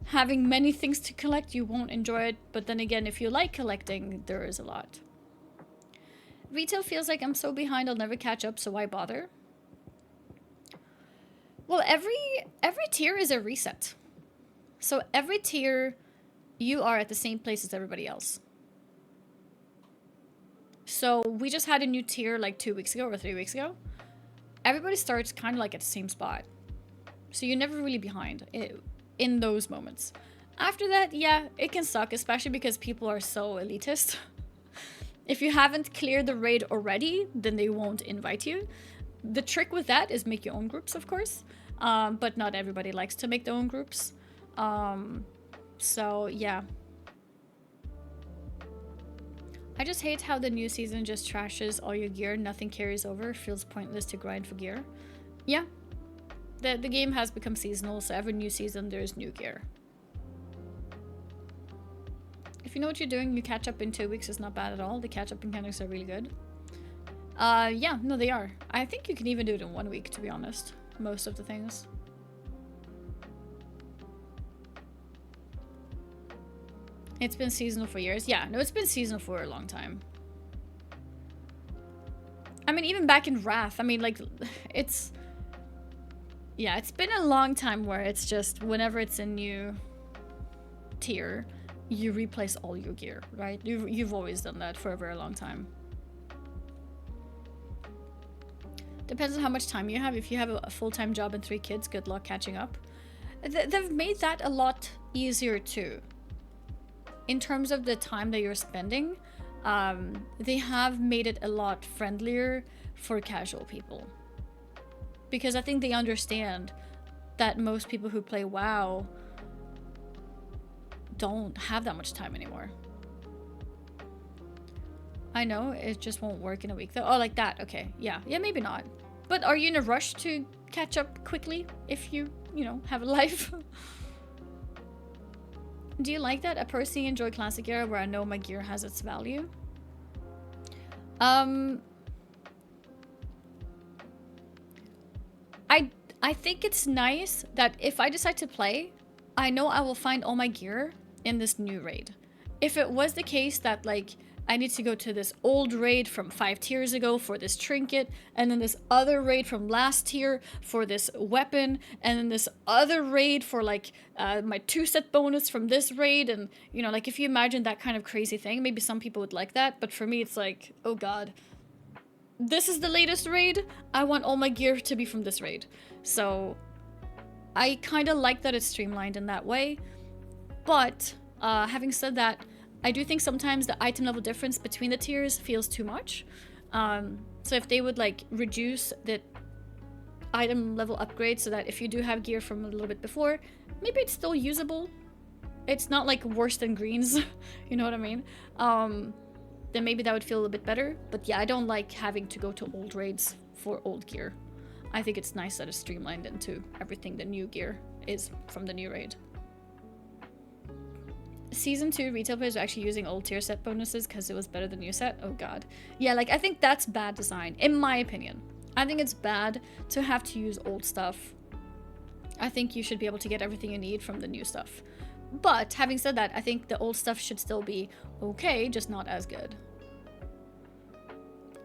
having many things to collect, you won't enjoy it. But then again, if you like collecting, there is a lot. Retail feels like I'm so behind I'll never catch up, so why bother? Well, every tier is a reset. So every tier, you are at the same place as everybody else. So we just had a new tier like 2 weeks ago or 3 weeks ago. Everybody starts kind of like at the same spot. So you're never really behind in those moments. After that, yeah, it can suck, especially because people are so elitist. If you haven't cleared the raid already, then they won't invite you. The trick with that is make your own groups, of course. But not everybody likes to make their own groups. So, yeah. I just hate how the new season just trashes all your gear. Nothing carries over. Feels pointless to grind for gear. Yeah. The game has become seasonal, so every new season there's new gear. If you know what you're doing, you catch up in 2 weeks is not bad at all. The catch-up mechanics are really good. Yeah, no, they are. I think you can even do it in 1 week, to be honest. Most of the things. It's been seasonal for years. Yeah, no, it's been seasonal for a long time. I mean, even back in Wrath, I mean, like, it's... Yeah, it's been a long time where it's just, whenever it's a new tier, you replace all your gear, right? You've always done that for a very long time. Depends on how much time you have. If you have a full-time job and 3 kids, good luck catching up. They've made that a lot easier too. In terms of the time that you're spending, they have made it a lot friendlier for casual people. Because I think they understand that most people who play WoW don't have that much time anymore. I know, it just won't work in a week though. Oh, like that, okay. Yeah, maybe not. But are you in a rush to catch up quickly if you know, have a life? Do you like that? I personally enjoy classic era where I know my gear has its value. I think it's nice that if I decide to play, I know I will find all my gear in this new raid. If it was the case that, like, I need to go to this old raid from 5 tiers ago for this trinket, and then this other raid from last tier for this weapon, and then this other raid for, like, my 2-set bonus from this raid, and, you know, like, if you imagine that kind of crazy thing, maybe some people would like that, but for me it's like, oh god. This is the latest raid, I want all my gear to be from this raid. So, I kind of like that it's streamlined in that way, but, having said that, I do think sometimes the item level difference between the tiers feels too much. So if they would, like, reduce the item level upgrade so that if you do have gear from a little bit before, maybe it's still usable. It's not, like, worse than greens, you know what I mean? Then maybe that would feel a little bit better. But yeah, I don't like having to go to old raids for old gear. I think it's nice that it's streamlined into everything the new gear is from the new raid. Season 2 retail players are actually using old tier set bonuses because it was better than new set. Oh god. Yeah, like, I think that's bad design, in my opinion. I think it's bad to have to use old stuff. I think you should be able to get everything you need from the new stuff. But, having said that, I think the old stuff should still be okay, just not as good.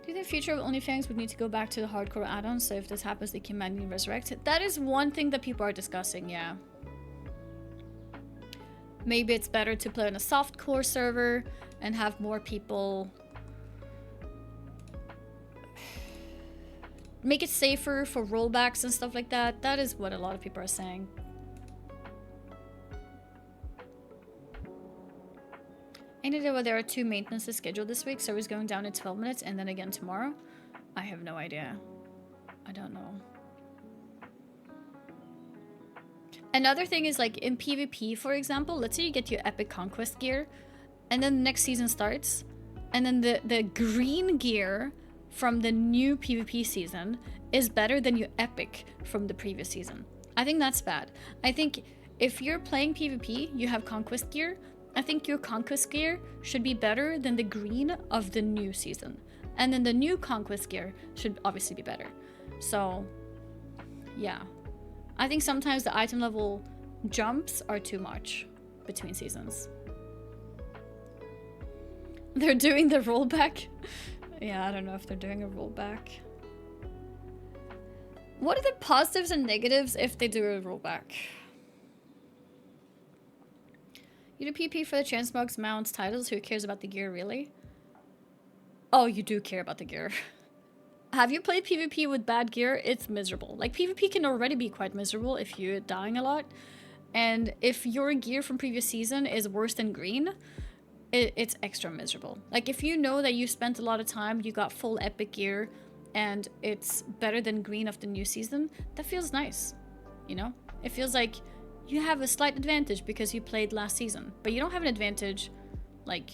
Do you think the future of OnlyFangs would need to go back to the hardcore add-ons, so if this happens they can manually resurrect it? That is one thing that people are discussing, yeah. Maybe it's better to play on a softcore server and have more people... Make it safer for rollbacks and stuff like that. That is what a lot of people are saying. Any day where there are 2 maintenances scheduled this week, servers going down in 12 minutes and then again tomorrow? I have no idea. I don't know. Another thing is like in PvP, for example, let's say you get your epic conquest gear and then the next season starts and then the green gear from the new PvP season is better than your epic from the previous season. I think that's bad. I think if you're playing PvP, you have conquest gear. I think your conquest gear should be better than the green of the new season. And then the new conquest gear should obviously be better. So, yeah. I think sometimes the item level jumps are too much between seasons. They're doing the rollback. Yeah, I don't know if they're doing a rollback. What are the positives and negatives if they do a rollback? You do PP for the transmogs, mounts, titles. Who cares about the gear, really? Oh, you do care about the gear. Have you played PvP with bad gear? It's miserable. Like, PvP can already be quite miserable if you're dying a lot. And if your gear from previous season is worse than green, it's extra miserable. Like, if you know that you spent a lot of time, you got full epic gear, and it's better than green of the new season, that feels nice, you know? It feels like you have a slight advantage because you played last season, but you don't have an advantage, like...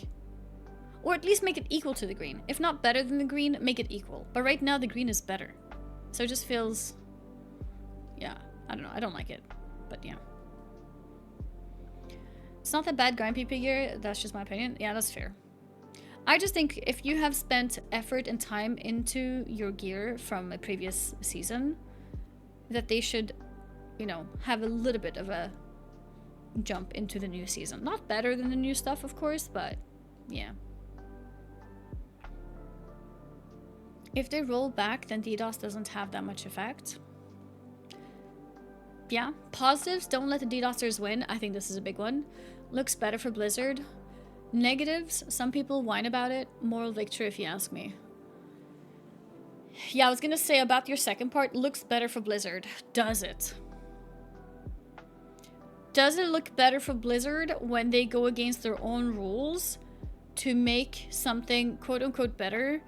Or at least make it equal to the green. If not better than the green, make it equal. But right now, the green is better. So it just feels... Yeah, I don't know. I don't like it. But yeah. It's not that bad grind PP gear. That's just my opinion. Yeah, that's fair. I just think if you have spent effort and time into your gear from a previous season, that they should, you know, have a little bit of a jump into the new season. Not better than the new stuff, of course, but yeah. If they roll back, then DDoS doesn't have that much effect. Yeah. Positives, don't let the DDoSers win. I think this is a big one. Looks better for Blizzard. Negatives, some people whine about it. Moral victory, if you ask me. Yeah, I was gonna say about your second part, looks better for Blizzard. Does it? Does it look better for Blizzard when they go against their own rules to make something quote-unquote better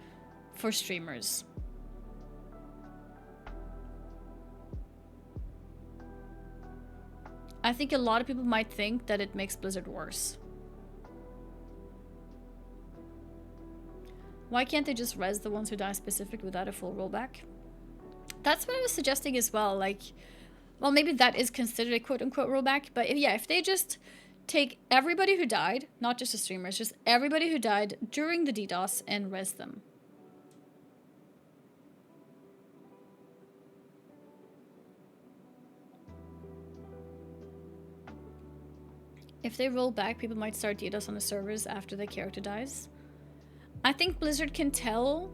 for streamers? I think a lot of people might think that it makes Blizzard worse. Why can't they just res the ones who die specific without a full rollback? That's what I was suggesting as well. Like, well, maybe that is considered a quote-unquote rollback, but if they just take everybody who died, not just the streamers, just everybody who died during the DDoS and res them. If they roll back, people might start DDoS on the servers after the character dies. I think Blizzard can tell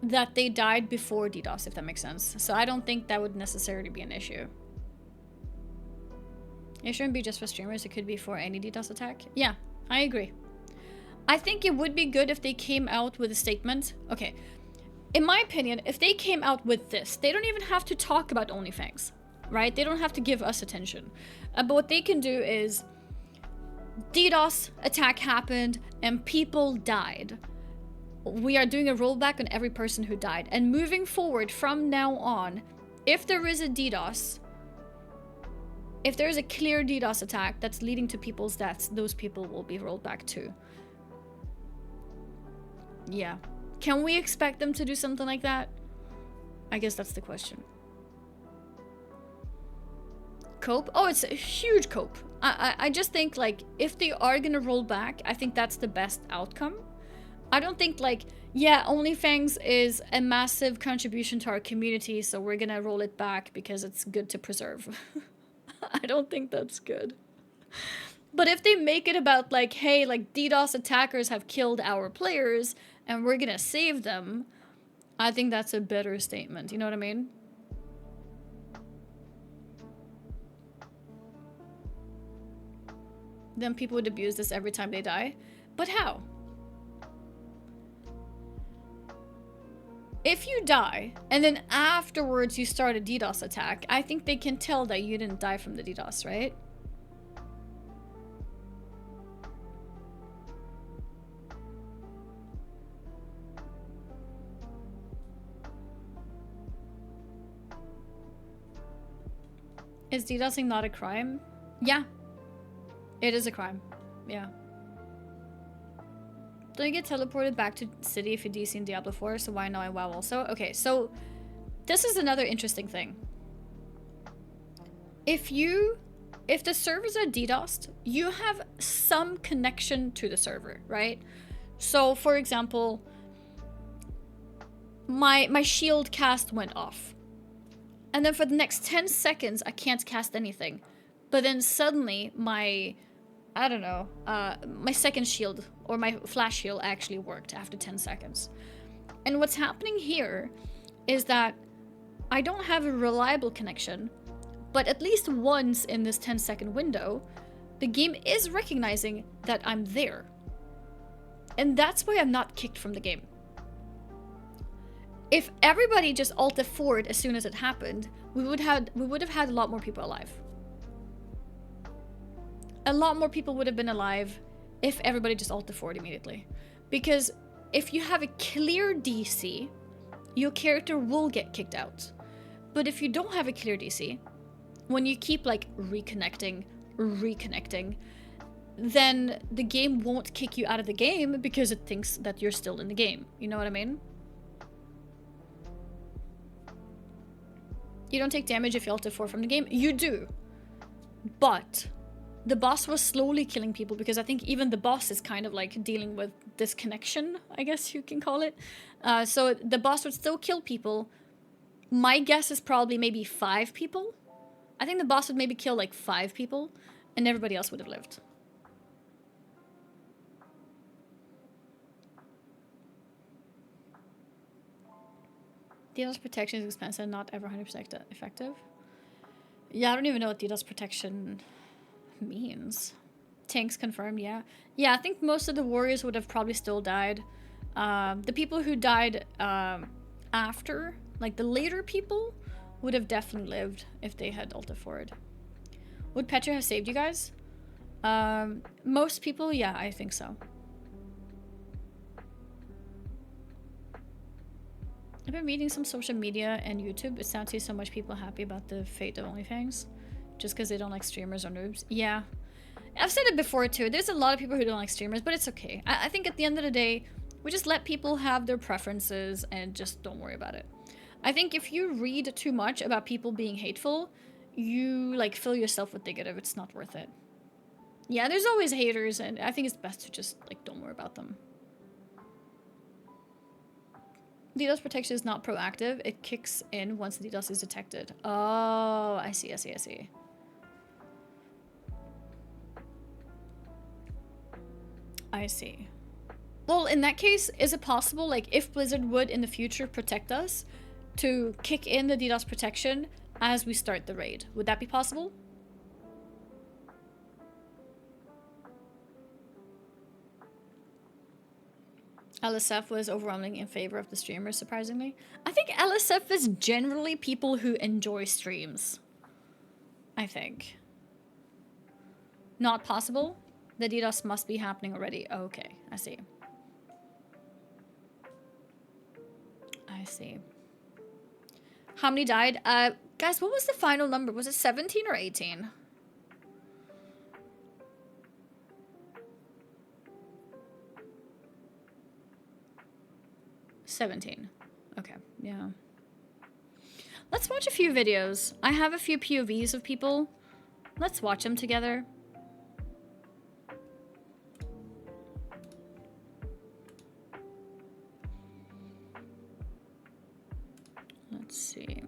that they died before DDoS, if that makes sense. So I don't think that would necessarily be an issue. It shouldn't be just for streamers, it could be for any DDoS attack. Yeah, I agree. I think it would be good if they came out with a statement. Okay, in my opinion, if they came out with this, they don't even have to talk about OnlyFangs, right? They don't have to give us attention. But what they can do is, DDoS attack happened and people died. We are doing a rollback on every person who died. And moving forward from now on, if there is a DDoS, if there is a clear DDoS attack that's leading to people's deaths, those people will be rolled back too. Yeah. Can we expect them to do something like that? I guess that's the question. Cope? Oh, it's a huge cope. I just think, like, if they are gonna roll back, I think that's the best outcome. I don't think, like, yeah, OnlyFangs is a massive contribution to our community, so we're gonna roll it back because it's good to preserve. I don't think that's good. But if they make it about, like, hey, like, DDoS attackers have killed our players, and we're gonna save them, I think that's a better statement. You know what I mean? Then people would abuse this every time they die. But how? If you die, and then afterwards you start a DDoS attack, I think they can tell that you didn't die from the DDoS, right? Is DDoSing not a crime? Yeah. It is a crime. Yeah. Don't you get teleported back to city if you DC in Diablo 4? So why not in WoW also? Okay, so this is another interesting thing. If the servers are DDoSed, you have some connection to the server, right? So for example, my shield cast went off. And then for the next 10 seconds, I can't cast anything. But then suddenly my, I don't know, my second shield or my flash shield actually worked after 10 seconds. And what's happening here is that I don't have a reliable connection, but at least once in this 10-second window, the game is recognizing that I'm there. And that's why I'm not kicked from the game. If everybody just Alt F4'd as soon as it happened, we would have had a lot more people alive. A lot more people would have been alive if everybody just Alt F4'd immediately. Because if you have a clear DC, your character will get kicked out. But if you don't have a clear DC, when you keep like reconnecting, then the game won't kick you out of the game because it thinks that you're still in the game. You know what I mean? You don't take damage if you Alt F4 from the game. You do. But the boss was slowly killing people because I think even the boss is kind of like dealing with disconnection, I guess you can call it. So the boss would still kill people. My guess is probably maybe 5 people. I think the boss would maybe kill like 5 people and everybody else would have lived. DDoS protection is expensive, not ever 100% effective. Yeah, I don't even know what DDoS protection means. Tanks confirmed, yeah. Yeah, I think most of the warriors would have probably still died. The people who died after, like the later people, would have definitely lived if they had Alt F4'd. Would Petra have saved you guys? Most people, yeah, I think so. I've been reading some social media and YouTube. It sounds to so much people happy about the fate of OnlyFangs. Just because they don't like streamers or noobs. Yeah. I've said it before too. There's a lot of people who don't like streamers, but it's okay. I think at the end of the day, we just let people have their preferences and just don't worry about it. I think if you read too much about people being hateful, you like fill yourself with negative. It's not worth it. Yeah, there's always haters, and I think it's best to just like don't worry about them. DDoS protection is not proactive. It kicks in once the DDoS is detected. Oh, I see. I see. Well, in that case, is it possible, like, if Blizzard would in the future protect us, to kick in the DDoS protection as we start the raid? Would that be possible? LSF was overwhelmingly in favor of the streamers, surprisingly. I think LSF is generally people who enjoy streams. I think. Not possible? The DDoS must be happening already. Okay, I see. I see. How many died? Guys, what was the final number? Was it 17 or 18? Okay, yeah. Let's watch a few videos. I have a few POVs of people. Let's watch them together. Let's see.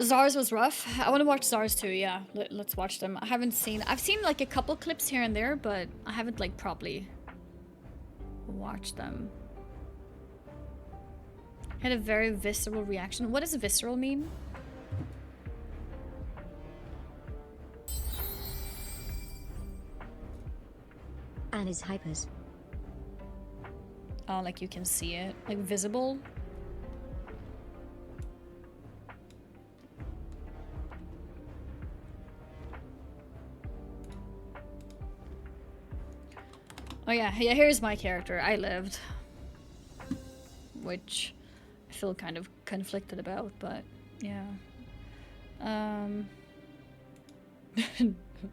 Zars was rough. I want to watch Zars too, yeah. Let's watch them. I've seen like a couple clips here and there, but I haven't like properly watched them. Had a very visceral reaction. What does visceral mean? Annie's hypers. Oh, like you can see it, like visible. Oh yeah, here's my character. I lived. Which I feel kind of conflicted about, but yeah.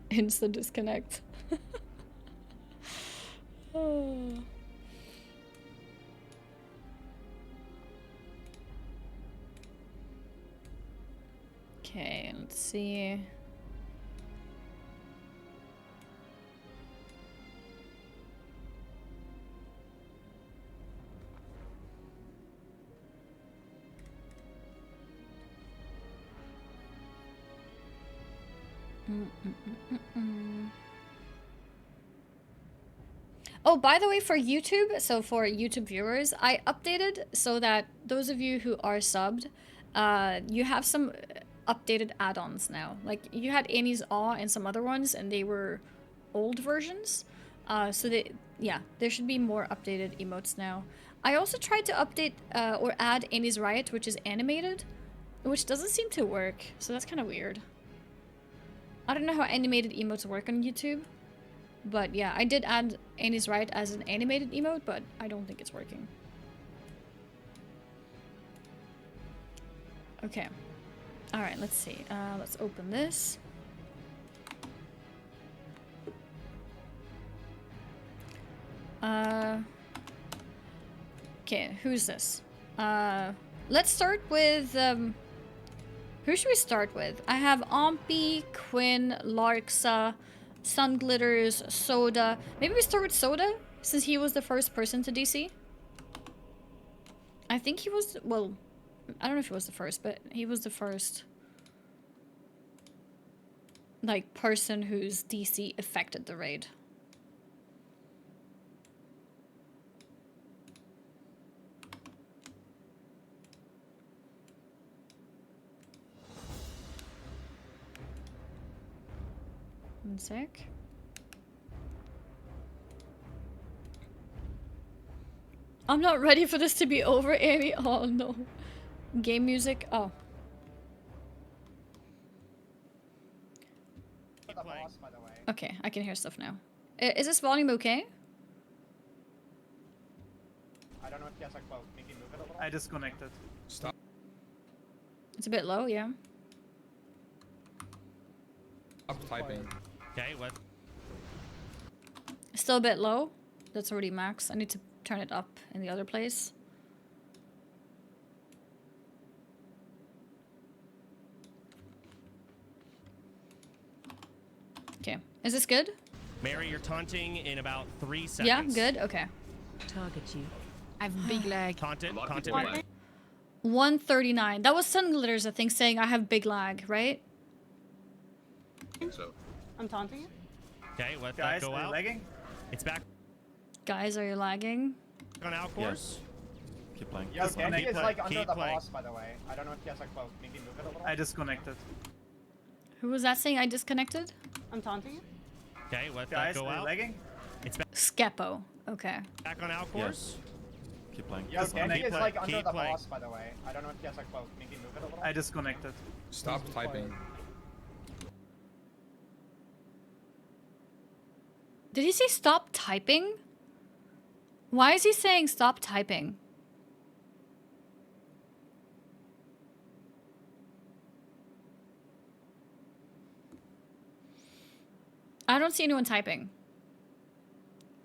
Instant disconnect. Oh. Okay, let's see. Oh, by the way, for YouTube, so for YouTube viewers, I updated so that those of you who are subbed, you have some updated add-ons now. Like, you had Annie's Awe and some other ones, and they were old versions. So yeah, there should be more updated emotes now. I also tried to update or add Annie's Riot, which is animated, which doesn't seem to work, so that's kind of weird. I don't know how animated emotes work on YouTube, but yeah, I did add Annie's Riot as an animated emote, but I don't think it's working. Okay. Alright, let's see. Let's open this. Okay, who's this? Let's start with, who should we start with? I have Ompy, Quinn, Larksa, Sunglitters, Soda. Maybe we start with Soda, since he was the first person to DC. I think he was, well, I don't know if he was the first, but he was the first, like, person whose DC affected the raid. One sec. I'm not ready for this to be over, Annie. Oh no. Game music. Oh. Okay, I can hear stuff now. Is this volume okay? I don't know if you guys like both. Maybe move it a little. I disconnected. Stop. It's a bit low, yeah. Stop typing. Okay, what? Still a bit low. That's already max. I need to turn it up in the other place. Okay. Is this good? Mary, you're taunting in about 3 seconds. Yeah, good? Okay. Target you. I have big lag. Taunted, taunted. people lag. 139. That was Sunglitters, I think, saying I have big lag, right? I think so. I'm taunting you. Okay, let Guys, that go are you out. lagging? It's back Guys, are you lagging? on out course. Keep playing. Yo, Kenny Kenny is like under keep the playing. boss, by the way. I don't know if you guys like both. Maybe move it a little. I disconnected. Who was that saying I disconnected? I'm taunting you. Okay, let Guys, that go are you out. lagging? It's back Skepo. Okay. on out course. Keep playing. Yo, Kenny Kenny is like under keep the playing. boss, by the way. I don't know if you guys like both. Maybe move it a little. I disconnected. Stop typing. Did he say stop typing? Why is he saying stop typing? I don't see anyone typing.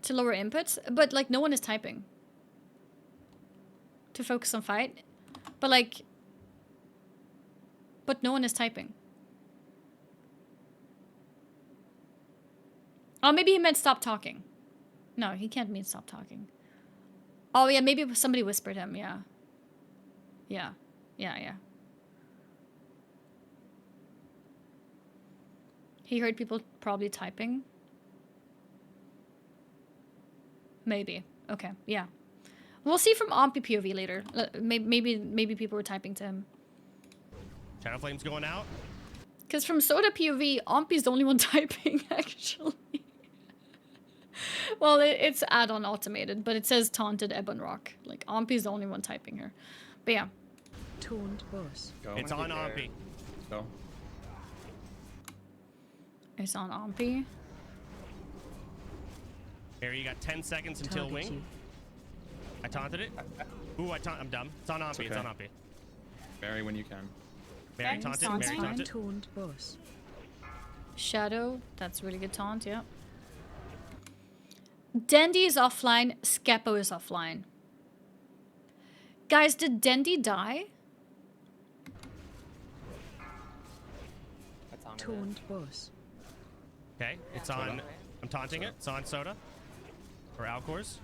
To lower inputs, but like no one is typing. To focus on fight. But like... But no one is typing. Oh, maybe he meant stop talking. No, he can't mean stop talking. Oh, yeah, maybe somebody whispered him, yeah. Yeah. Yeah, yeah. He heard people probably typing. Maybe. Okay, yeah. We'll see from Ompy POV later. Maybe people were typing to him. Channel Flame's going out. Because from Soda POV, Ompy's the only one typing, actually. Well, it's add-on automated, but it says taunted Ebon Rock. Like, Ompy's the only one typing here. But yeah. Taunt boss. Go. It's on There. Ompy. Go. It's on Ompy. Mary, you got 10 seconds until Target wing. you. I taunted it. Ooh, I'm dumb. It's on Ompy. It's okay. on Ompy. Mary, when you can. Mary Okay, taunted. sounds Mary fine. taunted. Taunt boss. Shadow, that's really good taunt, yeah. Dendy is offline, Skepo is offline. Guys, did Dendy die? That's on it. Taunt boss. Okay, it's on. I'm taunting it. It's on Soda. Or Alcors.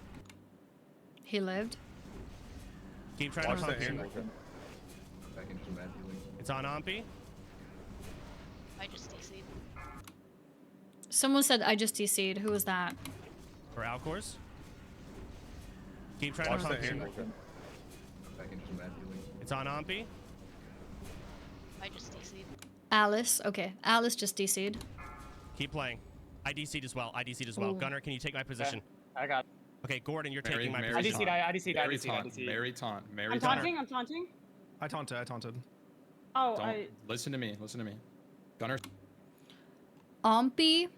He lived. Keep trying Watch to pump that here. hand. Back into mad healing. It's on Ompi. I just DC'd. Someone said I just DC'd. Who was that? Or Alcors. Keep trying Watch to pump that here. hand. Back into mad healing. It's on Ompi. I just DC'd. Alice. Okay, Alice just DC'd. Keep playing. I DC'd as well. I DC'd as well. Ooh. Gunner, can you take my position? I got. Okay, Gordon, you're Mary- taking my Mary I position. DC'd. I DC'd. I Mary DC'd. I taunt. DC'd. Mary taunt. Mary I'm taunt. taunting. I'm taunting. I taunted. Oh, Don't listen to me. Listen to me. Gunner. Ompi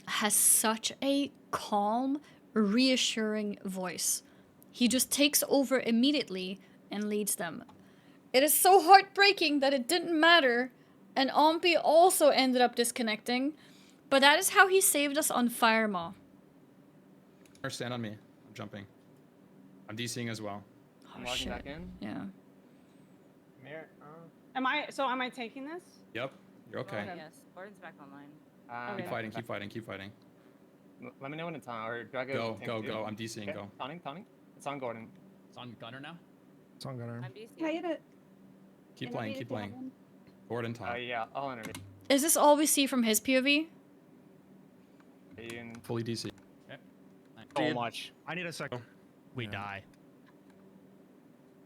has such a calm, reassuring voice. He just takes over immediately and leads them. It is so heartbreaking that it didn't matter, and Ompi also ended up disconnecting, but that is how he saved us on Firemaw. Gunner, stand on me. I'm jumping. I'm DCing as well. I'm Oh, logging shit. back in. Yeah. Mir- am I taking this? Yep. You're okay. Yes. Gordon's back online. Keep Okay. fighting. Keep fighting. Keep fighting. Let me know when it's on, or do I go? Go. tank Go. two? Go. I'm DCing. Okay, Go. Taunting. It's on Gordon. It's on Gunner now. It's on Gunner. I'm DC'd. Can I get it? Keep playing. Keep playing. Gordon taunt. Yeah, I'll enter Is this all we see from his POV? it. Fully DC. So much. I need a second. We Yeah. die.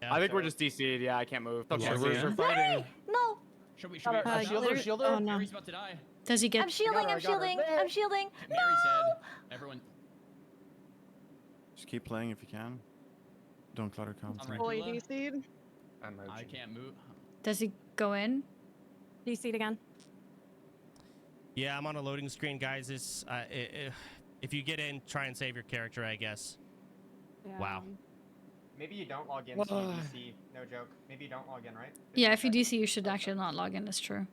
I think we're just DC'd. Yeah, I can't move. Yeah, Servers yeah. are fighting. No. Should we Shielder, rush out? shielder. Oh no. Mary's about to die. Does he get... I'm shielding. I'm shielding. I'm shielding. Mary's dead. Everyone. Just keep playing if you can. Don't clutter I'm comms. right. Fully Kula. DC'd. I'm I can't move. Does he go in? DC'd again. Yeah, I'm on a loading screen, guys. If you get in, try and save your character, I guess. Yeah. Wow. Maybe you don't log in, so you DC. No joke. Maybe you don't log in, right? Yeah, if you DC, you should actually not log in. That's true.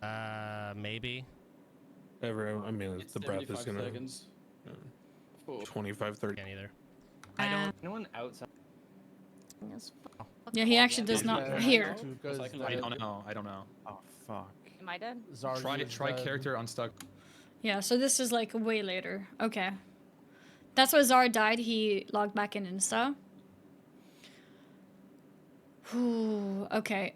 Maybe. I mean, It's the breath is 75 gonna seconds. 25, 30. Can't either. I don't. No one outside. Yeah, he actually does not... Here. I don't know. I don't know. Oh fuck. Am I dead? Try character unstuck. Yeah, so this is like way later. Okay. That's why Zara died. He logged back in Insta. Whew, okay.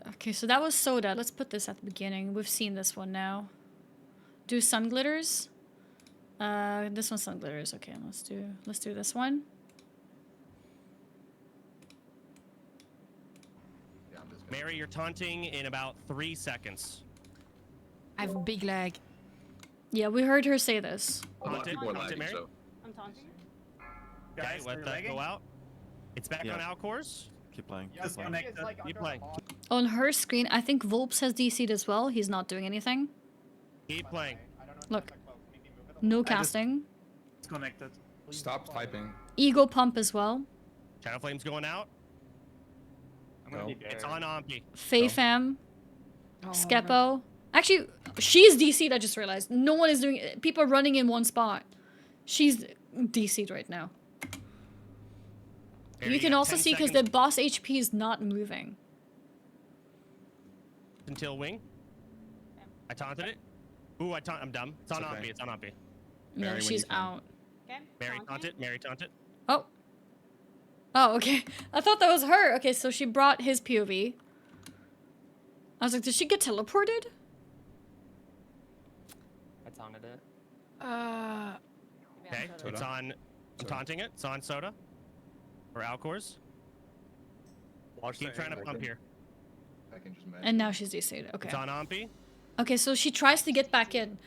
Okay, so that was Soda. Let's put this at the beginning. We've seen this one now. Do sun glitters. This one's sun glitters. Okay, let's do this one. Yeah, I'm just Mary, you're taunting in about 3 seconds. I have a big leg. Yeah, we heard her say this. Taunted, people are taunted, lagging, Mary. so. I'm taunting. Okay, let that go out. It's back on Alcors. Keep playing. Keep playing. On her screen, I think Volps has DC'd as well. He's not doing anything. Keep playing. Look. No casting. It's connected. Stop typing. Ego pump as well. Shadow Flame's going out. No. It's on Ompi. Faye Fam. Skepo. Actually, she's DC'd, I just realized. No one is doing it. People are running in one spot. She's DC'd right now. Mary, You can got also 10 see because the seconds boss HP is not moving. until wing. I taunted it. Ooh, I'm dumb. It's on It's okay. Ompi. It's on Ompi. Yeah, Mary, when she's you can. out. Okay. Mary taunting. taunted. Mary taunted. Oh. Oh, okay. I thought that was her. Okay, so she brought his POV. I was like, did she get teleported? I taunted it. Okay, Soda. it's on. I'm Soda. taunting it. It's on Soda. Or Alcors. Keep trying to pump here. I can just imagine. And now she's DC'd. Okay. It's on Ompi. Okay, so she tries to get back in.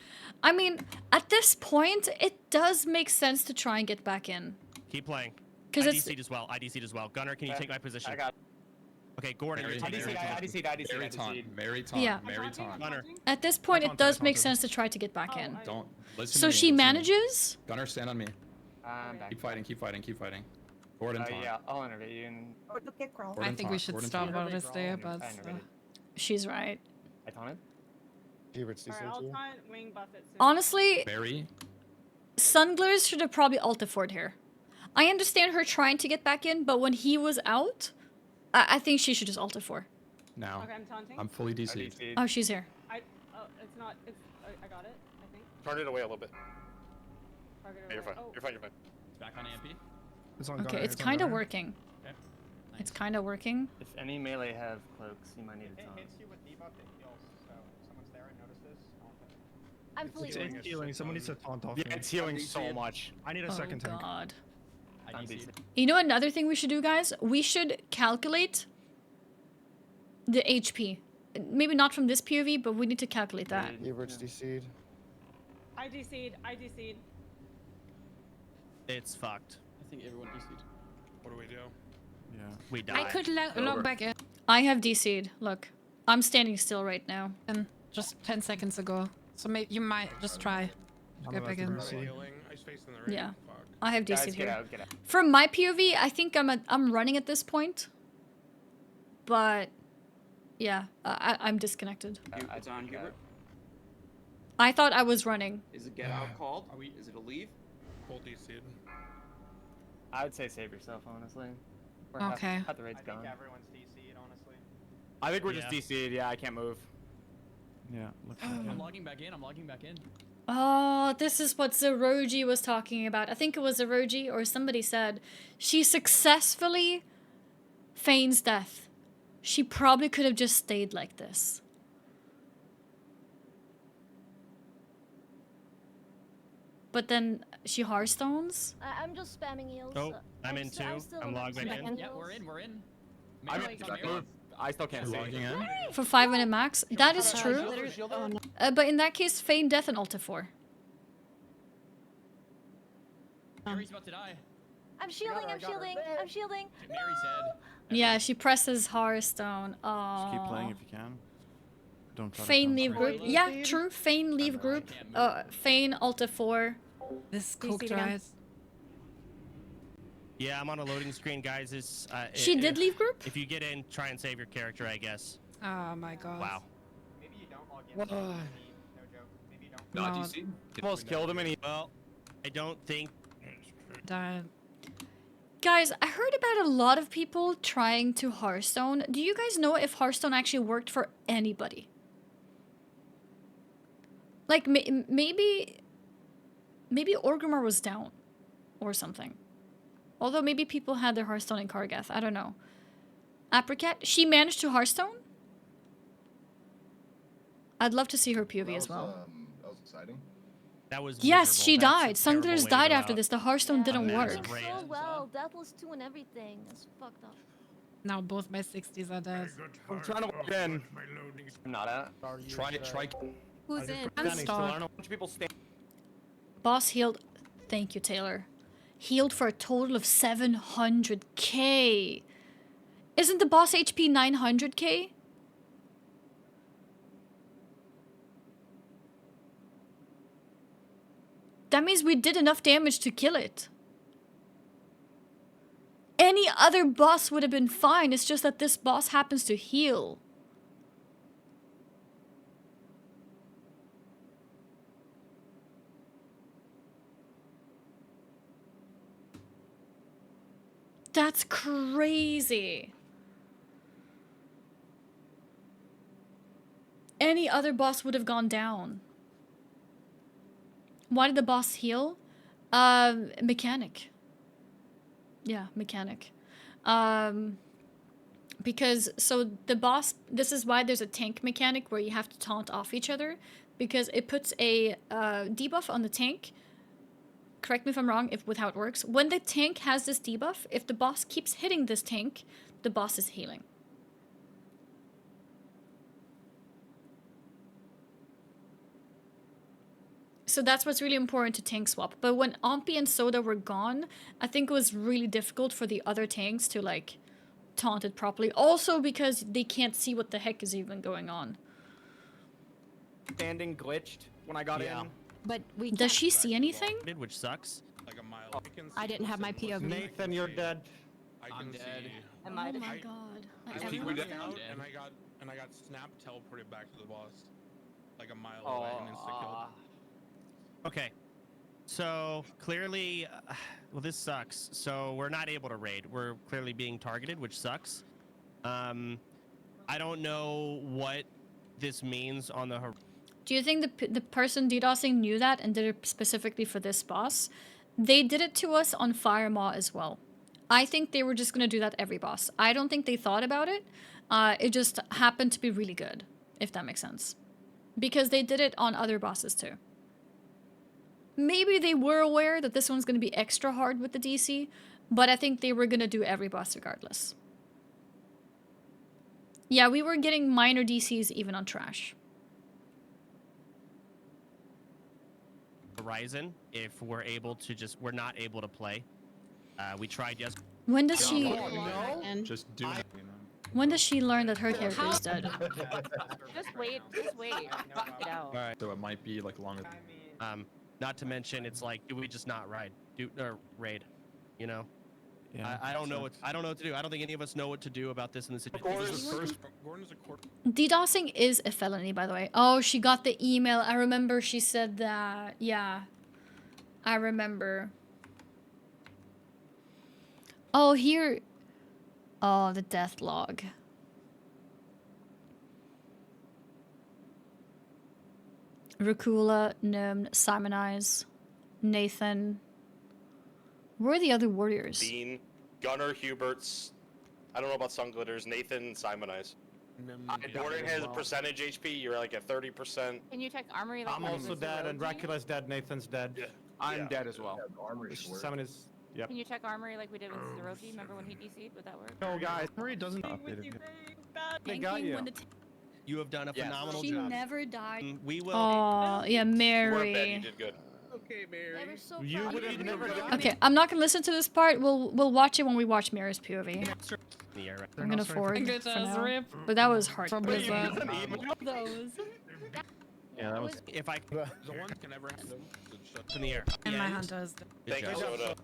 I mean, at this point, it does make sense to try and get back in. Keep playing. Because I it's... DC'd as well. I DC'd as well. Gunner, can you take my position? I got. Okay, Gordon, Mary, you're taking Mary my I position. DC'd. I DC'd. I Mary DC'd. taunt. Mary taunt. Yeah. Mary I'm taunt. Gunner. taunting. At this point, I it does taunted, make I sense to try to get back Oh, in. Don't listen So to me. she listen to me. manages? Gunner, stand on me. I'm back. Keep fighting. Keep fighting. Keep fighting. Forward and taunt. Yeah, I'll interview you. And... Forward I and think we taunt, should forward and stop taunt. while this there, but I interviewed. She's right. I taunted. Alright, I'll try and wing buff it soon. Honestly, Very. Sunglares should have probably ulted for here. I understand her trying to get back in, but when he was out, I think she should just ulted for. Now. Okay, I'm taunting. I'm fully DC'd. Oh, she's here. It's not. It's. I got it. I think. Turn it away a little bit. Target You're away. fine. Oh. You're fine. You're fine. It's back on AMP. It's on Okay, it's kind of working. Okay. It's kind of working. If any melee have cloaks, you might need a It taunt. hits you with debuff, it heals. So if someone's there and notice this, I'm fully It's healed. healing. Someone needs to taunt off. Yeah, it's healing so much. I need a second Oh tank. god. I I'm DC'd. DC. You know another thing we should do, guys? We should calculate the HP. Maybe not from this POV, but we need to calculate that. Everett's DC'd. I DC'd. I DC'd. It's fucked. I think everyone DC'd. What do we do? Yeah. We died. I could log back in. I have DC'd. Look, I'm standing still right now. And just 10 seconds ago. So maybe you might just try to get back in. Yeah, I have DC'd Guys, here. get out, get out. From my POV, I think I'm running at this point. But yeah, I'm disconnected. It's on Hubert. I thought I was running. Is it get out called? Are we? Is it a leave? Full DC'd. I would say save yourself, honestly. Or Okay. Have the raid's I gone. think everyone's DC'd, honestly. I think we're Yeah. just DC'd. Yeah, I can't move. Yeah. I'm logging back in. I'm logging back in. Oh, this is what Zeroji was talking about. I think it was Zeroji or somebody said she successfully feigns death. She probably could have just stayed like this. But then she Hearthstones? I'm just spamming heals. Oh, I'm in still- too. still I'm logged back spamming in. Yeah, heals. we're in. We're in. I'm Melee, come here. moved. I still can't You're see. logging in? For 5 minute max? That is true. Oh, no. But in that case, feign death and ulti for. Mary's about to die. I'm shielding. I'm shielding. I'm shielding. Mary's dead. Yeah, she presses Hearthstone. Oh. Keep playing if you can. Don't try Feign to leave concentrate. group. Yeah, true. Feign leave group. Feign ulti for. This DC cooked again. right. Yeah, I'm on a loading screen, guys. It's, She did leave group? If you get in, try and save your character, I guess. Oh my god. Wow. Maybe you don't log in. No joke. Maybe you don't. Not No. DC. Almost killed him and he. Well, I don't think. Died. Guys, I heard about a lot of people trying to Hearthstone. Do you guys know if Hearthstone actually worked for anybody? Like, maybe Orgrimmar was down or something. Although maybe people had their Hearthstone in Kargath. I don't know. Apricot, she managed to Hearthstone? I'd love to see her POV as well. That was exciting. That was. Yes, miserable. she That's a died. terrible way Sunglares to died go after out. this. The Hearthstone didn't Yeah. work. Great. So well. Deathless 2 and everything. It's fucked up. Now both my 60s are dead. I'm trying to walk in. I'm not at. Try. Who's in? Standing still. I Unstock. don't know. A bunch of people stand. Boss healed. Thank you, Taylor. Healed for a total of 700k. Isn't the boss HP 900k? That means we did enough damage to kill it. Any other boss would have been fine. It's just that this boss happens to heal. That's crazy. Any other boss would have gone down. Why did the boss heal? Mechanic. Yeah, mechanic. Because, so the boss, this is why there's a tank mechanic where you have to taunt off each other. Because it puts a debuff on the tank. Correct me if I'm wrong with how it works. When the tank has this debuff, if the boss keeps hitting this tank, the boss is healing. So that's what's really important to tank swap. But when Ompi and Soda were gone, I think it was really difficult for the other tanks to like taunt it properly. Also because they can't see what the heck is even going on. Standing glitched when I got in. But we Does she see anything? Which sucks. Like a mile mile. I didn't have my POV. Nathan, you're dead. I'm dead. Oh my god. I Everyone's figured it dead? out, and I got snapped, teleported back to the boss, like a mile away, and insta killed. Okay. So clearly, well, this sucks. So we're not able to raid. We're clearly being targeted, which sucks. I don't know what this means on the. Do you think the person DDoSing knew that and did it specifically for this boss? They did it to us on Firemaw as well. I think they were just gonna do that every boss. I don't think they thought about it. It just happened to be really good, if that makes sense. Because they did it on other bosses too. Maybe they were aware that this one's gonna be extra hard with the DC, but I think they were gonna do every boss regardless. Yeah, we were getting minor DCs even on trash. Horizon, if we're able to we're not able to play. We tried yesterday. When does she? Just do it. When does she learn that her character is dead? Just wait. Just wait. Get out. Alright, so it might be like longer. Not to mention, it's like, do we just not raid? Raid, you know? Yeah. I don't know what to do. I don't think any of us know what to do about this in the situation. Gordon's a court. DDoSing is a felony, by the way. Oh, she got the email. I remember she said that. Yeah, I remember. Oh, here. Oh, the death log. Racula, Gnome, Simonize, Nathan. Where are the other warriors? Dean, Gunnar, Huberts. I don't know about Sunglitters, Nathan, Simonize. Gordon has a percentage HP. You're like at 30%. Can you check armory? Like I'm also dead, and Dracula's dead. Nathan's dead. Yeah. I'm dead as well. Summon is. Yep. Can you check armory like we did with Zeroji? Remember when he DC'd? Would that work? No, guys. Hurry doesn't. They got you. You have done a phenomenal She job. never died. We will. Oh, yeah, We're bad. You Mary. did good. Okay, Mary. They were so You proud would of have you. never done. Okay, I'm not gonna listen to this part. We'll watch it when we watch Mary's POV. Yeah, right. I'm gonna forward Good for as now. rip. But that was hard. From Wait, you Blizzard. got an email? Those. Yeah, that was. If I The one can never have them. in the air. And my Yeah, hunters. Thank you, Soda.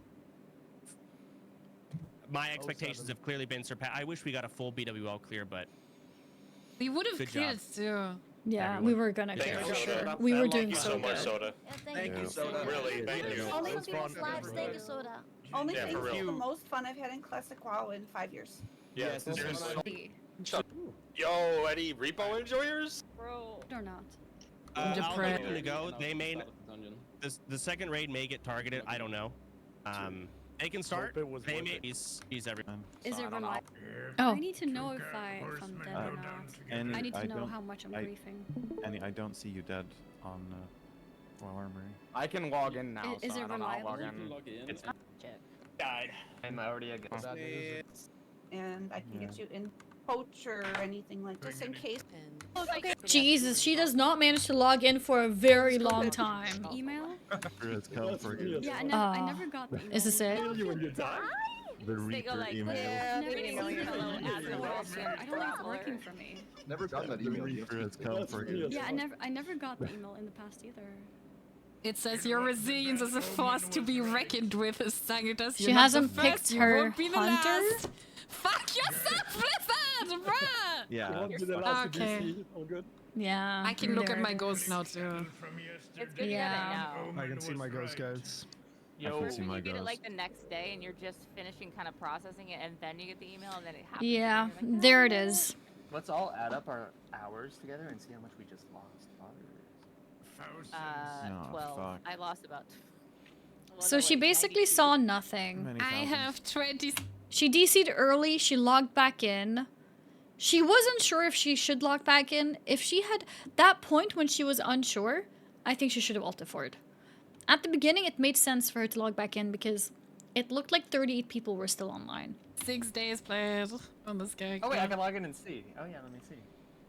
my expectations have clearly been surpassed. I wish we got a full BWL clear, but We would have Good cleared job. too. Yeah, Everyone. we were gonna Thank clear you, for Soda. sure. We were Thank doing you so so much, good. Soda. Yeah, Thank you, Soda. Really, thank you. Only It was for people's fun. lives. Thank you, Soda. Yeah, for OnlyFangs is real. the most fun I've had in Classic WoW in 5 years. Yes, Yes, seriously. Yo, any repo enjoyers? Bro. Or not. I'll depressed. let them to go. They may. The second raid may get targeted. I don't know. They can start. Hope it was They worth may. it. He's everyone. Is So, I it don't know. reliable? Oh. I need to know if I'm dead or not. And I need to know don't, how much I'm I- griefing. I don't see you dead on WoW Armory. I can log in now. Is so it I don't know. I'll log reliable? in. It's Check. died. I'm already against that. And I can get you in coach or anything like this in case. Jesus, she does not manage to log in for a very long time. Email? It's come for you. Yeah, I never got the email. Is this it? The They go Reaper like, email. yeah, Never they email email you. you hello as a Russian. I don't think it's working for me. Never got that The email. Reaper has come for you. Yeah, I never got the email in the past either. It says your resilience is a force to be reckoned with, Sagittarius. She hasn't picked her hunter? Fuck yourself, Blizzard, bruh! Yeah. Okay. Yeah. I can look there at my it ghost is. now too. It's good Yeah. to get it now. I can see my ghost guys. I Or can see when my you get it ghost. like the next day and you're just finishing kind of processing it and then you get the email and then it happens. Yeah, and you're like, there it "Ah." is. Let's all add up our hours together and see how much we just lost. Oh, 12. fuck. I lost about. So she basically saw nothing. Many I thousands. have 20. She DC'd early, she logged back in. She wasn't sure if she should log back in. If she had that point when she was unsure, I think she should have ulted for it. At the beginning, it made sense for her to log back in because it looked like 38 people were still online. 6 days played on this character. Oh wait, I can log in and see. Oh yeah, let me see.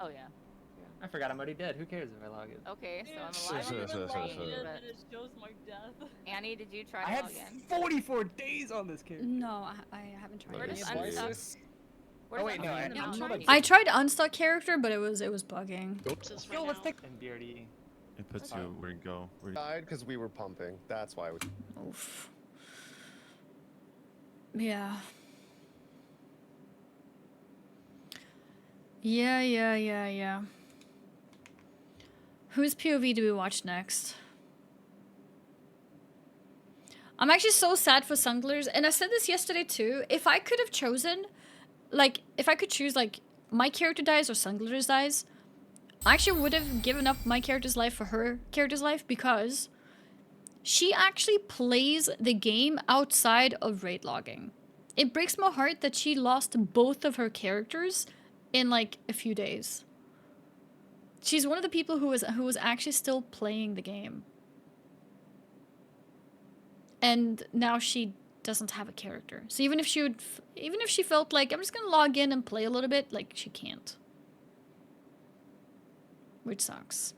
Oh yeah. I forgot I'm already dead. Who cares if I log in? Okay, so I'm alive. on the screen, but it shows my death. Annie, did you try I to had log in? 44 days on this character. No, I haven't tried Where it. does unstuck? Where Oh does wait, no, unstuck I'm not not show? I tried unstuck character, but it was bugging. Yo, let's take and BRD. It puts you where you go. Where you... Died because we were pumping. That's why we. Oof. Yeah. Yeah. Whose POV do we watch next? I'm actually so sad for Sunglers, and I said this yesterday too. If I could have chosen, like, if I could choose, like, my character dies or Sunglers dies, I actually would have given up my character's life for her character's life, because she actually plays the game outside of raid logging. It breaks my heart that she lost both of her characters in like a few days. She's one of the people who was actually still playing the game. And now she doesn't have a character. So even if she felt like I'm just going to log in and play a little bit, like she can't. Which sucks.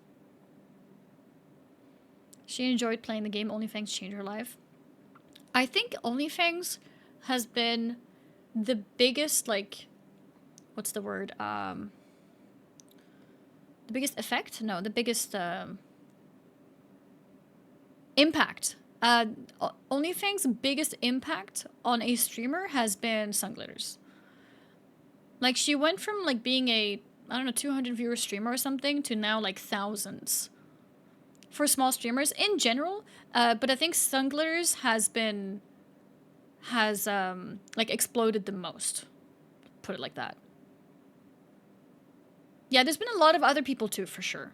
She enjoyed playing the game. OnlyFangs changed her life. I think OnlyFangs has been the biggest, like, what's the word? The biggest effect? No, the biggest impact. OnlyFangs' biggest impact on a streamer has been Sunglitters. Like, she went from, like, being a, I don't know, 200 viewer streamer or something to now, like, thousands. For small streamers in general, but I think Sunglitters has like exploded the most. Put it like that. Yeah, there's been a lot of other people too, for sure.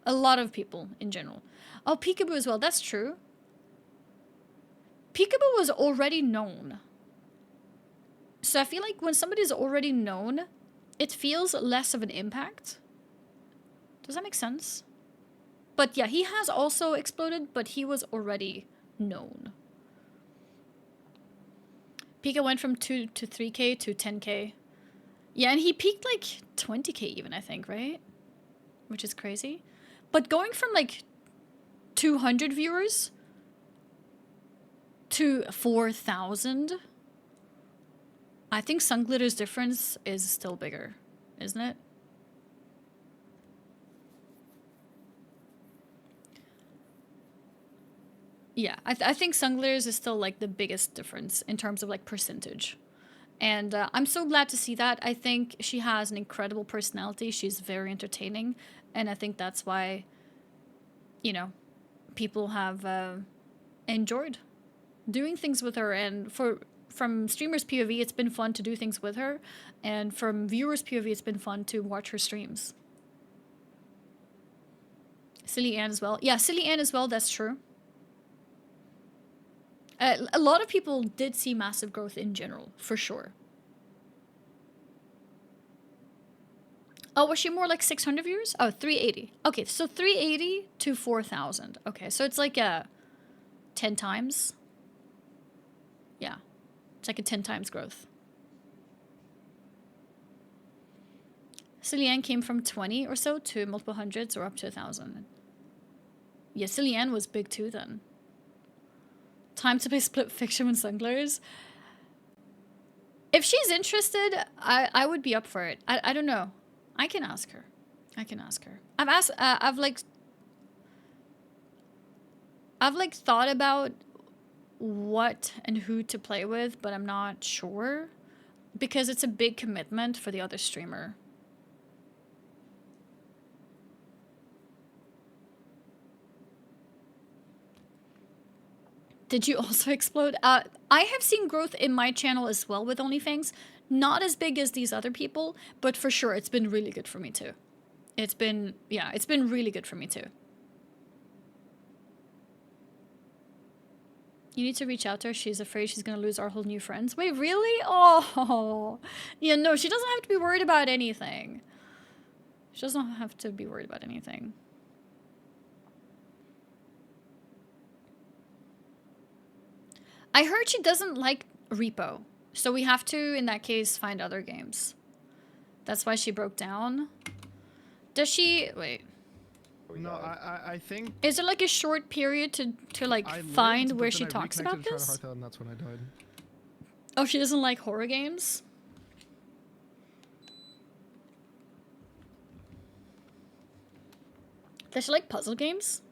A lot of people in general. Oh, Peekaboo as well, that's true. Peekaboo was already known. So I feel like when somebody's already known, it feels less of an impact. Does that make sense? But yeah, he has also exploded, but he was already known. Pika went from 2 to 3k to 10k. Yeah, and he peaked like 20k even, I think, right? Which is crazy. But going from like 200 viewers to 4,000, I think Sunglitter's difference is still bigger, isn't it? Yeah, I think Sunglers is still like the biggest difference in terms of like percentage. And I'm so glad to see that. I think she has an incredible personality. She's very entertaining. And I think that's why, you know, people have enjoyed doing things with her. And from streamers' POV, it's been fun to do things with her. And from viewers' POV, it's been fun to watch her streams. Silly Ann as well. Yeah, Silly Ann as well, that's true. A lot of people did see massive growth in general, for sure. Oh, was she more like 600 viewers? Oh, 380. Okay, so 380 to 4,000. Okay, so it's like a 10 times. Yeah, it's like a 10 times growth. Cillian came from 20 or so to multiple hundreds or up to 1,000. Yeah, Cillian was big too then. Time to play Split Fiction with Sunglers. If she's interested, I would be up for it. I don't know. I can ask her. I've asked. I've thought about what and who to play with, but I'm not sure because it's a big commitment for the other streamer. Did you also explode? I have seen growth in my channel as well with OnlyFangs. Not as big as these other people, but for sure it's been really good for me too. It's been really good for me too. You need to reach out to her. She's afraid she's gonna lose our whole new friends. Wait, really? Oh, yeah, no, she doesn't have to be worried about anything. She doesn't have to be worried about anything. I heard she doesn't like Repo, so we have to, in that case, find other games. That's why she broke down. Does she... Wait. No, I think... Is there like a short period to like find where she talks about this? And that's when I died. Oh, she doesn't like horror games? Does she like puzzle games?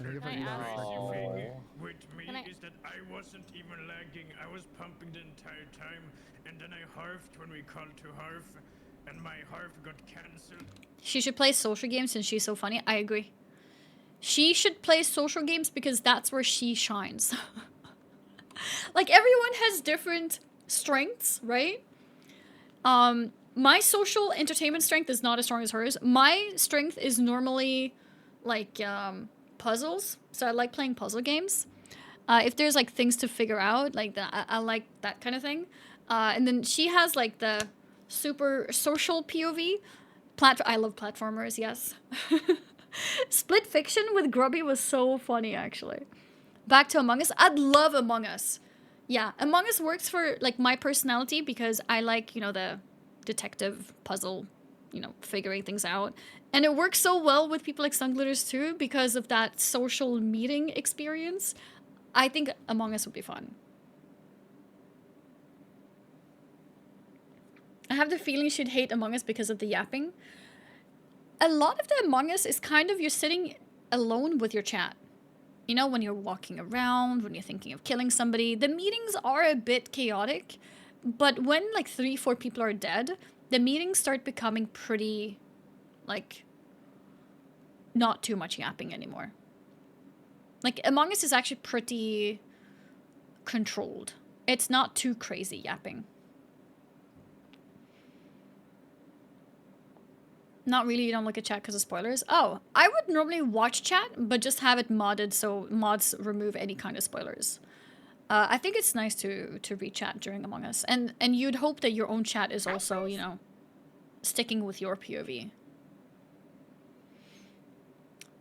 think if Can I I do that ask- second one- With me Can I- is that I wasn't even lagging. I was pumping the entire time, and then I harfed when we called to harf, and my harf got cancelled. She should play social games since she's so funny. I agree. She should play social games because that's where she shines. Like, everyone has different strengths, right? My social entertainment strength is not as strong as hers. My strength is normally, like, puzzles. So I like playing puzzle games. If there's, like, things to figure out, like, I like that kind of thing. And then she has, like, the super social POV. I love platformers, yes. Split Fiction with Grubby was so funny, actually. Back to Among Us. I'd love Among Us. Yeah, Among Us works for, like, my personality because I like, you know, the detective puzzle, you know, figuring things out. And it works so well with people like Sunglitters too because of that social meeting experience. I think Among Us would be fun. I have the feeling she'd hate Among Us because of the yapping. A lot of the Among Us is kind of you're sitting alone with your chat. You know, when you're walking around, when you're thinking of killing somebody. The meetings are a bit chaotic, but when like 3-4 people are dead, the meetings start becoming pretty, like, not too much yapping anymore. Like, Among Us is actually pretty controlled. It's not too crazy yapping. Not really, you don't look at chat because of spoilers. Oh, I would normally watch chat, but just have it modded so mods remove any kind of spoilers. I think it's nice to read chat during Among Us. And you'd hope that your own chat is also, you know, sticking with your POV.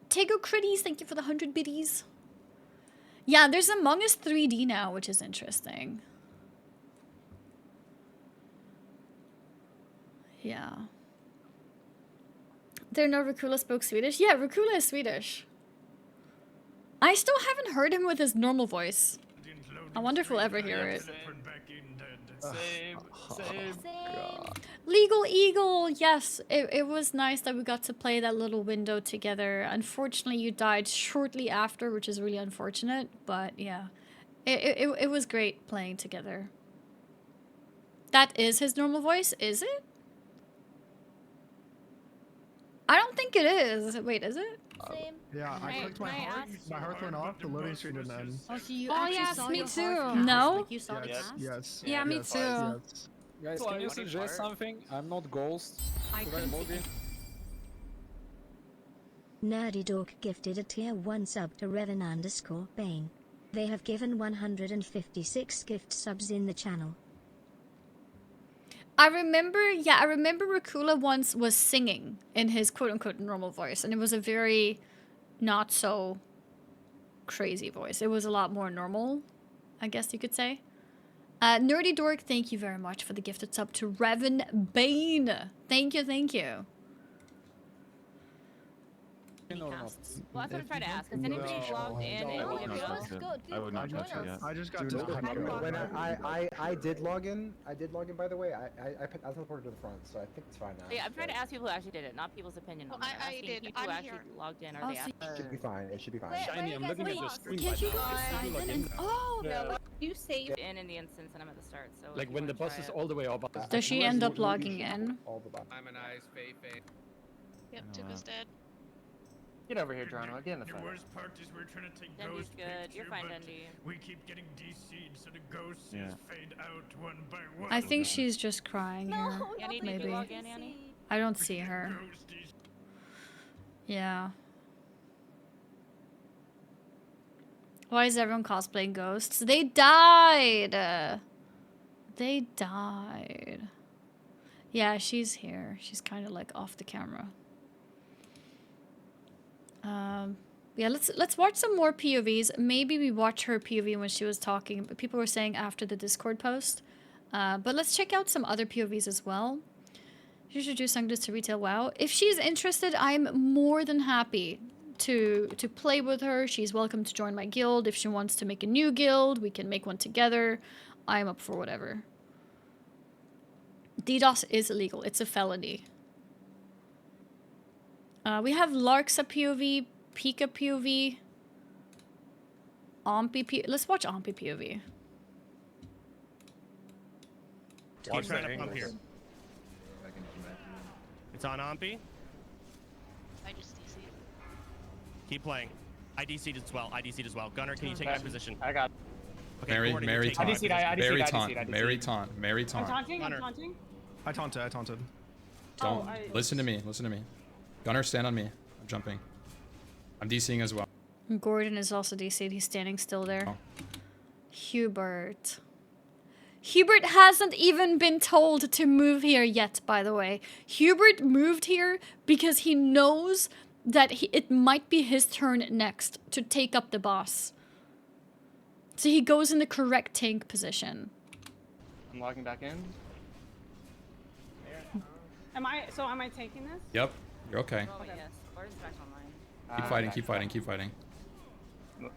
Tego Critties, thank you for the 100 biddies. Yeah, there's Among Us 3D now, which is interesting. Yeah. Didn't know Rukula spoke Swedish? Yeah, Rukula is Swedish. I still haven't heard him with his normal voice. I wonder if we'll ever hear it. Same. Legal Eagle, yes. It was nice that we got to play that little window together. Unfortunately, you died shortly after, which is really unfortunate. But yeah, it was great playing together. That is his normal voice, is it? I don't think it is. Wait, is it? Same. Yeah, I clicked my heart. My heart went off. The loading screen didn't end. Oh, so you actually saw your heart pass? No? Like you saw the Yes. pass? Yes. Yeah, me yes, too. Yes. Guys, can you suggest something? I'm not Ghost. I Should I couldn't log see- in? Nerdy Dork gifted a tier 1 sub to Revan_Bane. They have given 156 gift subs in the channel. I remember Rukula once was singing in his quote-unquote normal voice, and it was a very not so crazy voice. It was a lot more normal, I guess you could say. Nerdy Dork, thank you very much for the gifted sub to Revan Bane. Thank you, thank you. Well, that's what I'm trying to ask. Has anybody logged in No, and I would not touch it yet. I just got Dude, to when I did log in, by the way, I teleported to the front, so I think it's fine now. Yeah, I'm trying to ask people who actually did it, not people's opinion on it. I'm asking people who actually logged in. Are they It should be fine. It should be fine. Shiny, I'm looking at your screen. Can't you go inside then and... Oh! No, you saved in the instance and I'm at the start, so Like when the bus is all the way up. Does she end up logging in? I'm an ice, Faye. Yep, Tuka's dead. Get over here, Drano. Get in the The front. worst part is we're trying to take Dendy's ghost good. picture, You're fine, but Dendy. we keep getting DC'd, so the ghosts Yeah. fade out one by one. I think she's just crying here. Annie, did you log in, Annie? I don't see her. Yeah. Why is everyone cosplaying ghosts? They died! They died. Yeah, she's here. She's kind of like off the camera. Yeah, let's watch some more POVs. Maybe we watch her POV when she was talking. But people were saying after the Discord post. But let's check out some other POVs as well. She should do something to retail WoW. If she's interested, I'm more than happy to play with her. She's welcome to join my guild. If she wants to make a new guild, we can make one together. I'm up for whatever. DDoS is illegal. It's a felony. We have Larksa POV, Pika POV. Let's watch Ompi POV. Keep trying to pump here. It's on Ompi. I just DC'd. Keep playing. I DC'd as well. I DC'd as well. Gunner, can you take my position? I got. Okay, Mary, Gordon, Mary you take my taunt. position. Mary taunt. Mary taunt. Mary I'm taunt. taunting. I'm Gunner. taunting. I taunted. Don't listen to me. Listen to me. Gunner, stand on me. I'm jumping. I'm DCing as well. Gordon is also DC'd. He's standing still there. Oh. Hubert. Hubert hasn't even been told to move here yet, by the way. Hubert moved here because he knows that it might be his turn next to take up the boss. So he goes in the correct tank position. I'm logging back in. Am I taking this? Yep. You're okay. Oh, yes. Gordon's back online. Keep fighting. Keep fighting. Keep fighting.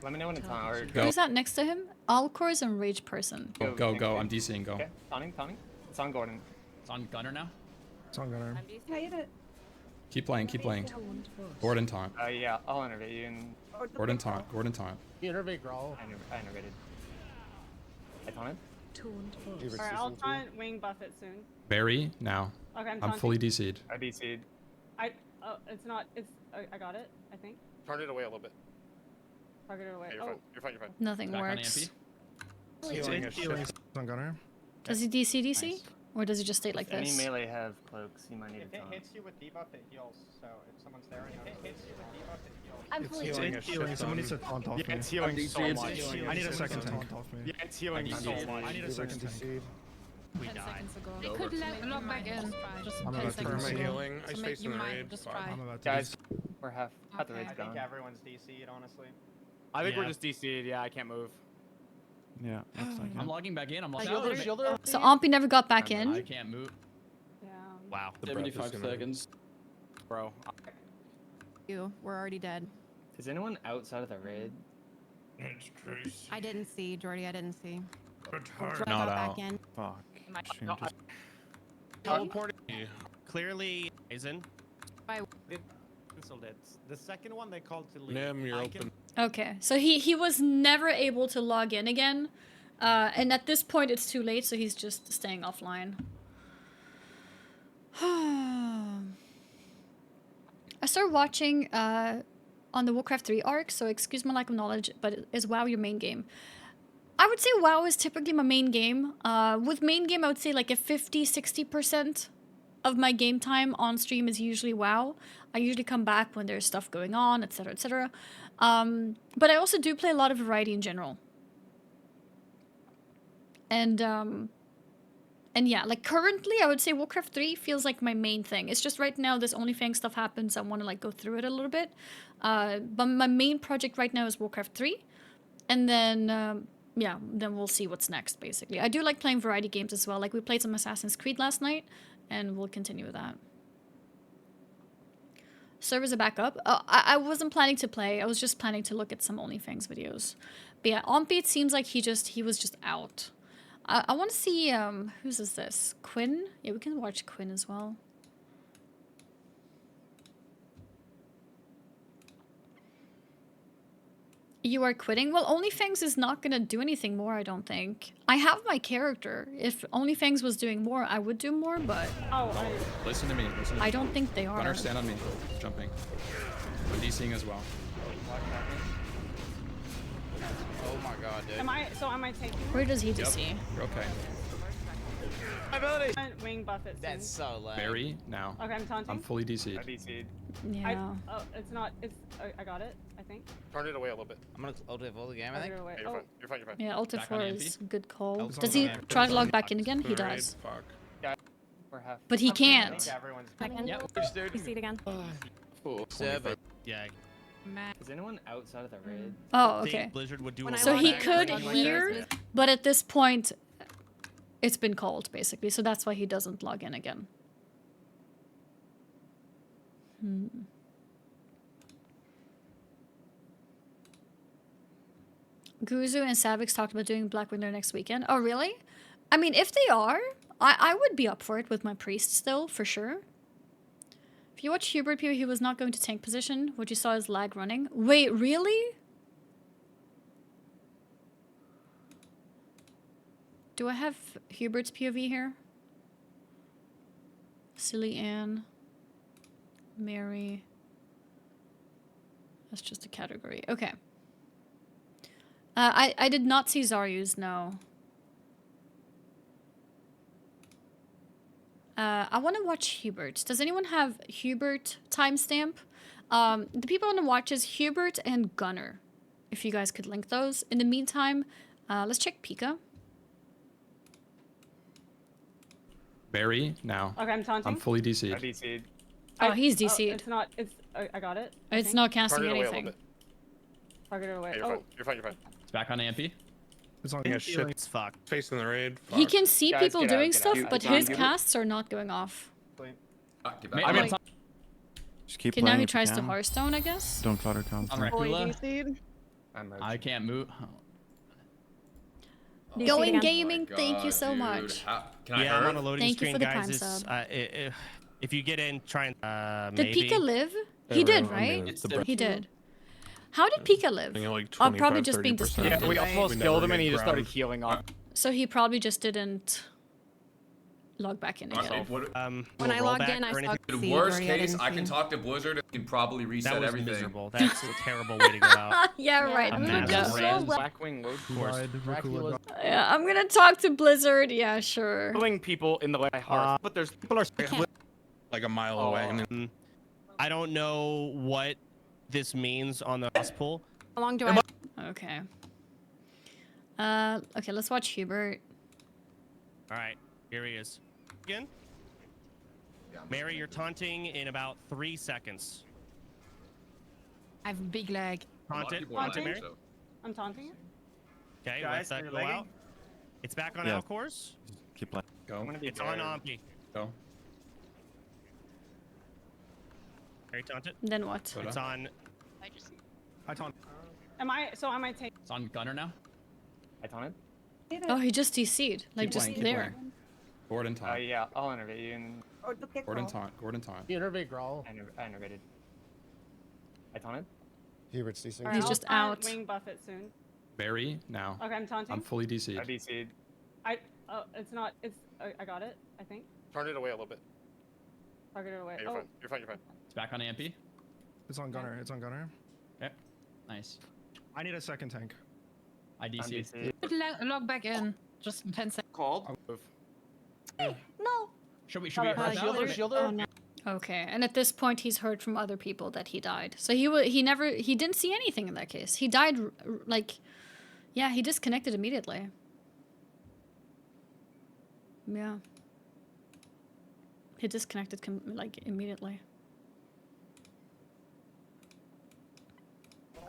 Let me know when it's on. Or Go. Who's that next to him? Alcor's and Rage Person. Go. Go. Go. I'm DCing. Go. Okay, taunting. It's on Gordon. It's on Gunner now? It's on Gunner. Can I hit it? Keep playing. Keep playing. Gordon taunt. Yeah, I'll innervate you and. Gordon taunt. Gordon taunt. Innervate, Grawl. I innervated. I taunted. Alright, I'll taunt wing buff it soon. Barry now. Okay, I'm I'm taunting. fully DC'd. I DC'd. It's not. I got it. I think. Turn it away a little bit. Targeted away. Okay, you're fine. You're fine. You're fine. Nothing Back on works. Healing on Gunner. Does he DC? Or does he just stay like If any this? melee have cloaks, you might need If a it taunt. hits you with debuff, it heals. So if someone's there and it hits you with debuff, it heals. I'm It's fully healing. Someone needs to taunt off me. Yeah, it's healing so much. I need a second tank. Yeah, it's healing so much. I need a second tank. We 10 died. seconds ago. They could log back in. Just I'm 10 about to seconds do ago. healing. I So spaced you in the might raid. just Fuck. try. I'm about to Guys, we're half the Okay. raid's I think gone. everyone's DC'd, honestly. I think Yeah. we're just DC'd. Yeah, I can't move. Yeah, looks like I'm it. logging back in. I'm Like, logging shielder? So Ompi never got back I in. can't move. Yeah. Wow. 75 seconds. Bro, We're already dead. is anyone outside of the raid? It's crazy. I didn't see, Jordy. I didn't see. But hard. Drop Not back out. in. Fuck. Shame No, just- Teleporting. Clearly, Aizen. Cancelled it. The second one they called to leave. Nim, you're open. Okay, so he was never able to log in again. And at this point it's too late, so he's just staying offline. I started watching on the Warcraft 3 arc, so excuse my lack of knowledge, but is WoW your main game? I would say WoW is typically my main game. With main game, I would say like a 50-60% of my game time on stream is usually WoW. I usually come back when there's stuff going on, etc., etc. But I also do play a lot of variety in general. And yeah, like currently I would say Warcraft 3 feels like my main thing. It's just right now this OnlyFangs stuff happens. I want to like go through it a little bit. But my main project right now is Warcraft 3. And then, yeah, then we'll see what's next, basically. I do like playing variety games as well. Like we played some Assassin's Creed last night, and we'll continue with that. Servers are back up. I wasn't planning to play. I was just planning to look at some OnlyFangs videos. But yeah, Ompi, it seems like he was just out. I want to see, whose is this? Quinn? Yeah, we can watch Quinn as well. You are quitting? Well, OnlyFangs is not going to do anything more, I don't think. I have my character. If OnlyFangs was doing more, I would do more, but... Listen to me. Listen to me. I don't think they are. Gunner, stand on me. Jumping. I'm DCing as well. Oh my god, dude. Am I taking? Where does he DC? Yep. You're okay. Ability. Wing buff it soon. That's so loud. Barry now. Okay, I'm taunting. I'm fully DC'd. I DC'd. Yeah. It's not. I got it. I think. Turn it away a little bit. I'm gonna ult all the game, I think. Yeah, you're fine. You're fine. You're fine. Yeah, Ulti Back on 4 AMP? is a good call. Ulti's Does on he the try to log back in again? He Raid, does. Fuck. We're half. But he I can't. think everyone's. You see it again. Yeah. Is anyone outside of the raid? Oh, Think okay. Blizzard would do When a I So lot he of could that. hear, but at this point, it's been called, basically. So that's why he doesn't log in again. Guzu and Savix talked about doing Black Winter next weekend. Oh, really? I mean, if they are, I would be up for it with my priest still, for sure. If you watch Hubert here, he was not going to tank position. What you saw is lag running. Wait, really? Do I have Hubert's POV here? Silly Ann. Mary. That's just a category. Okay. I did not see Zaryu's, no. I want to watch Hubert. Does anyone have Hubert timestamp? The people I want to watch is Hubert and Gunner. If you guys could link those. In the meantime, let's check Pika. Barry, now. Okay, I'm taunting. I'm fully DC'd. I DC'd. Oh, he's DC'd. It's not. It's. I got it. I It's think. not casting Target away a anything. little bit. Target it away. Yeah, you're fine. You're fine. You're fine. It's back on Ampy. It's on shit. It's fucked. Facing the raid. He Fuck. can see Guys, people get out, doing get stuff, out. but John, his give it- casts are not going off. I mean, Just keep Okay, playing now he if you tries to can. Hearthstone, I guess. Don't clutter comms. on Recula. I can't move. Going gaming, thank you so much. Can I Yeah, I'm hurt? on a loading Thank you screen, for the guys. prime It's, sub. if you get in, try and Did maybe. Pika live? He did, right? He did. How did Pika live? Like Oh, probably just being 25-30%. distracted. Yeah, we right? almost killed him and he just ground. started healing up. So he probably just didn't log back in again. When I logged in, I saw In Siege worst already, I case, didn't I can see. talk to Blizzard and can probably reset That was everything. miserable. That's a terrible way to go out. Yeah, right. A I'm gonna massive go. raid. Blackwing load course. Dracula's Yeah, I'm gonna talk to Blizzard. Yeah, sure. killing people in the way I heart, but there's people are Like a mile Oh, away. Um, I don't know what this means on the pool. How long do I? Okay. Okay, let's watch Hubert. All right, here he is. Again. Mary, you're taunting in about 3 seconds. I have a big leg. Taunt it, Mary. I'm taunting it. Okay, Guys, let that you're go lagging? out. It's back on Yeah. Alcors. Keep playing. Go. It's on Ompi. Go. Mary, taunt it. Then what? It's on. I taunt. Am I taking? It's on Gunner now. I taunted. Oh, he just DC'd. Like, Keep just playing, keep there. playing. Gordon taunt. Yeah, I'll innervate you and Oh, the kick Gordon roll. taunt. Gordon taunt. innervate Grawl. I innervated. I taunted. Hubert's DC. Alright, He's I'll just taunt out. Wing buff it soon. Barry, now. Okay, I'm taunting. I'm fully I DC'd. DC'd. Oh, it's not. It's. I got it. I think. Turn it away a little bit. Target it away. Yeah, you're Oh, fine. You're fine. You're fine. It's back on Ampy. It's on Gunner. It's on Gunner. Okay. Nice. I need a second tank. I DC. Log back in. Just 10 seconds. Called. No. Should we Shielder, hurt shielder. Oh, no. Okay, and at this point, he's heard from other people that he died. So he didn't see anything in that case. He died, like, yeah, he disconnected immediately. Yeah. He disconnected, like, immediately.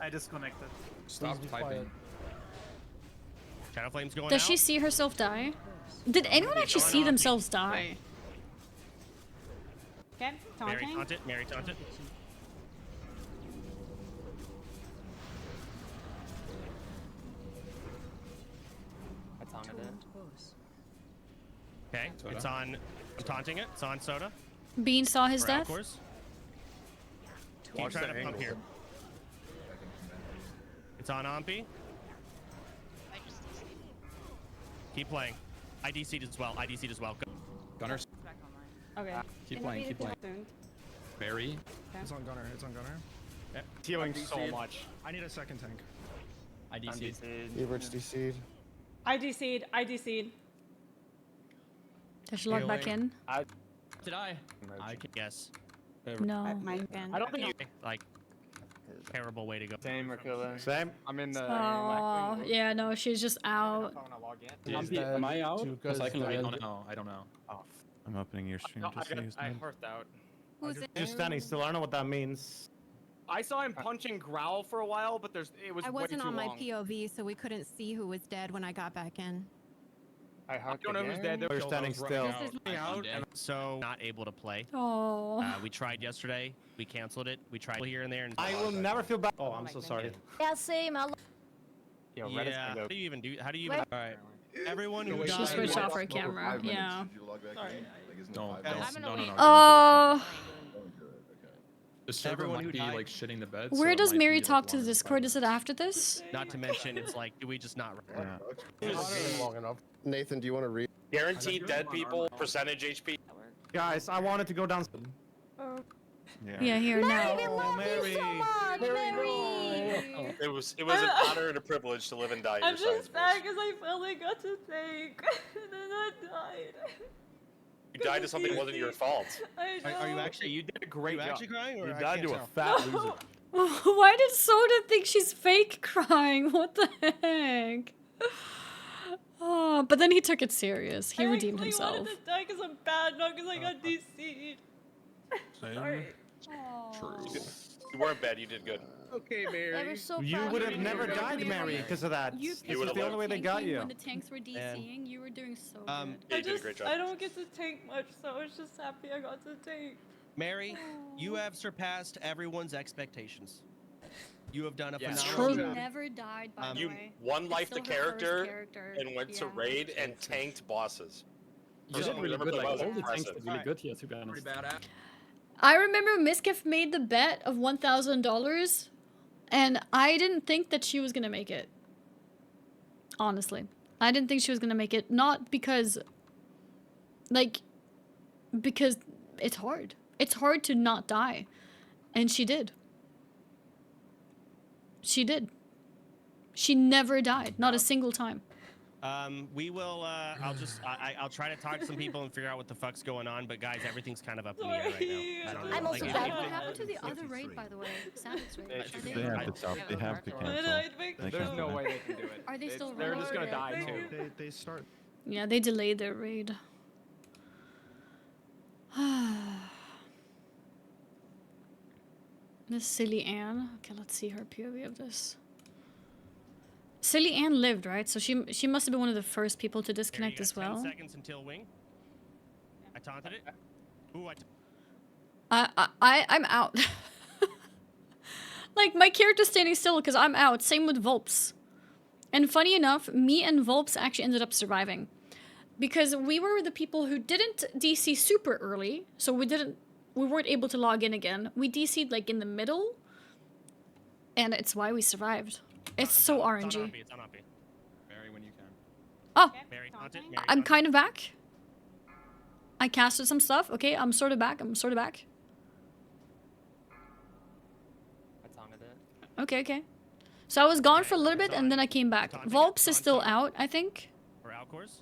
I disconnected. Stop typing. Shadow Flame's going Does out. she see herself die? Did anyone actually see themselves die? okay. Mary, Taunting. taunt it. Mary, taunt it. I taunted it. Okay, Soda. it's on. I'm taunting it. It's on Soda. Bean saw his For death? Alcors. Keep Watch trying the to pump angle. here. It's on Ompi. I just DC'd. Keep playing. I DC'd as well. I DC'd as well. Go. Gunner, It's back online. Okay. keep playing. Keep playing. Soon. Barry. It's on Gunner. It's on Gunner. Healing so much. I need a second tank. I DC. Hubert's DC'd. I DC'd. I DC'd. Does she log back in? Did I? Yes. No. Mine. I don't think you. Like, terrible way to go. Same, Recula. Same. I'm in the. Oh, yeah, no, she's just out. I want to log in. Am I out? Because I can I log in. don't know. I don't know. I'm opening your stream to see who's I dead. hearthed out. Who's it? Just standing still. I don't know what that means. I saw him punching Growl for a while, but it was I way wasn't too on my long. POV, so we couldn't see who was dead when I got back in. I don't know who's dead. They're standing still. So not able to play. Oh. We tried yesterday. We canceled it. We tried here and there. And I will never feel bad. Oh, I'm so sorry. Yeah, same. Yo, yeah. How do you even do? How do you even? All right. Everyone who She died. switched off her camera. Yeah. No. Oh. The server Everyone might who be died. like shitting the bed. Where so it does might Mary be, talk like, to the longer than Discord? 5 Is it after this? Not to mention, it's like, do we just not? Long enough. Nathan, do you want to read? Guaranteed dead people, percentage HP. Guys, I wanted to go down. Yeah, here now. Mary. It was an honor and a privilege to live and die. I'm just sad because I finally got to think, and then I died. You died of something that wasn't your fault. I know. Are you actually? You did a great job. Actually crying, or You I died can't to a tell? fat loser. Why did Soda think she's fake crying? What the heck? Oh, but then he took it serious. He redeemed I himself. wanted to die because I'm bad, not because I got DC'd. Sorry. True. You weren't bad. You did good. Okay, They were so You proud would of have me. never They were died, really Mary, nice. because of that. You This You is would've the only way they got Tanking you. When the tanks were DCing, you were doing so good. Yeah, you did a great job. I don't get to tank much, so I was just happy I got to tank. Mary, you have surpassed everyone's expectations. You have done a It's phenomenal true. job. Never died, by the You way. one It's life the still her first character and went to yeah. raid and tanked bosses. You did really Remember good. that Like, was all the tanks impressive. did really good here, to be honest. Pretty badass. I remember Miskiff made the bet of $1,000, and I didn't think that she was gonna make it. Honestly, I didn't think she was gonna make it. Not because, because it's hard. It's hard to not die, and she did. She did. She never died, not a single time. We will. I'll try to talk to some people and figure out what the fuck's going on. But guys, everything's kind of up in the air right now. I don't know. I'm also Like, bad. if- What happened to the other raid, by the way? Savage raid. Are They have to stop. They have to cancel. They There's can't no do way that. they can do it. Are they still They're just gonna running? die too. They start. Yeah, they delayed their raid. This silly Anne. Okay, let's see her POV of this. Silly Anne lived, right? So she must have been one of the first people to There you disconnect go, as 10 well. seconds until wing. I taunted it. Ooh, I'm out. Like, my character's standing still because I'm out. Same with Volps. And funny enough, me and Volps actually ended up surviving. Because we were the people who didn't DC super early, so we weren't able to log in again. We DC'd like in the middle, and it's why we survived. It's so RNG. It's on OP. Mary, when you can. Oh, Mary, taunt it. Mary, I'm taunt kind of back. I casted some stuff. Okay, I'm sort of back. I taunted it. Okay. So I was gone for a little bit, and then I came back. Volps is still out, I think. Or Alcors.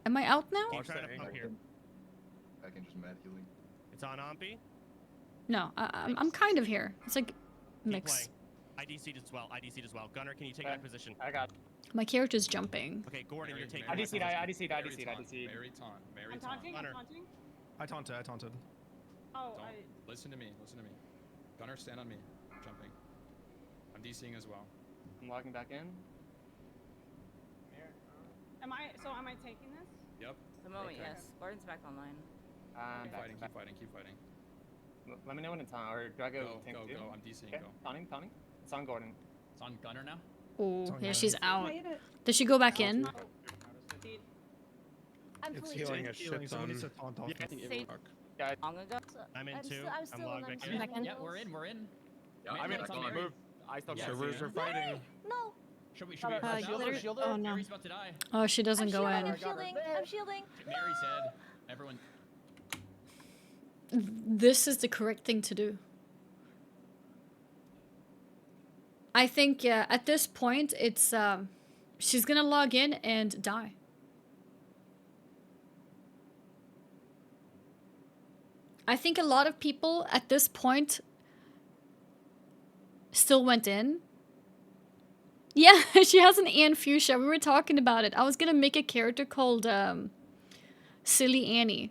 Am I out now? Keep trying to pump here. I can just mad healing. It's on Ompi. No, I'm kind of here. It's like mix. I DC'd as well. Gunner, can you take that position? I got. My character's jumping. Okay, Gordon, you're taking. I that DC'd. position. I DC'd. Mary taunt. Mary I'm taunt. taunting. Gunner. I taunted. Oh, Don't listen to me. Listen to me. Gunner, stand on me. I'm jumping. I'm DCing as well. I'm logging back in. Am I taking this? Yep. At the moment, yes. Gordon's back online. Keep fighting. Let me know when it's on, or do I go? tank too? Go. I'm DCing. Okay. Go. Taunting. It's on Gordon. It's on Gunner now. Oh, yeah, she's out. Made it. Does she go back in? I'm It's fully healing a shit Someone ton. needs to taunt off. Long ago. I'm in too. I'm I'm still logged back in. in. Yeah, we're in. Yeah, Mary, I'm in. it's on Move. Mary. I still Yeah, got Servers are fighting. No. Should we Shielder? Oh, no. Mary's about to die. Oh, she doesn't go in. I'm shielding. Mary's dead. Everyone. This is the correct thing to do. I think at this point it's she's gonna log in and die. I think a lot of people at this point still went in. Yeah, she has an AnnieFuchsia. We were talking about it. I was gonna make a character called Silly Annie.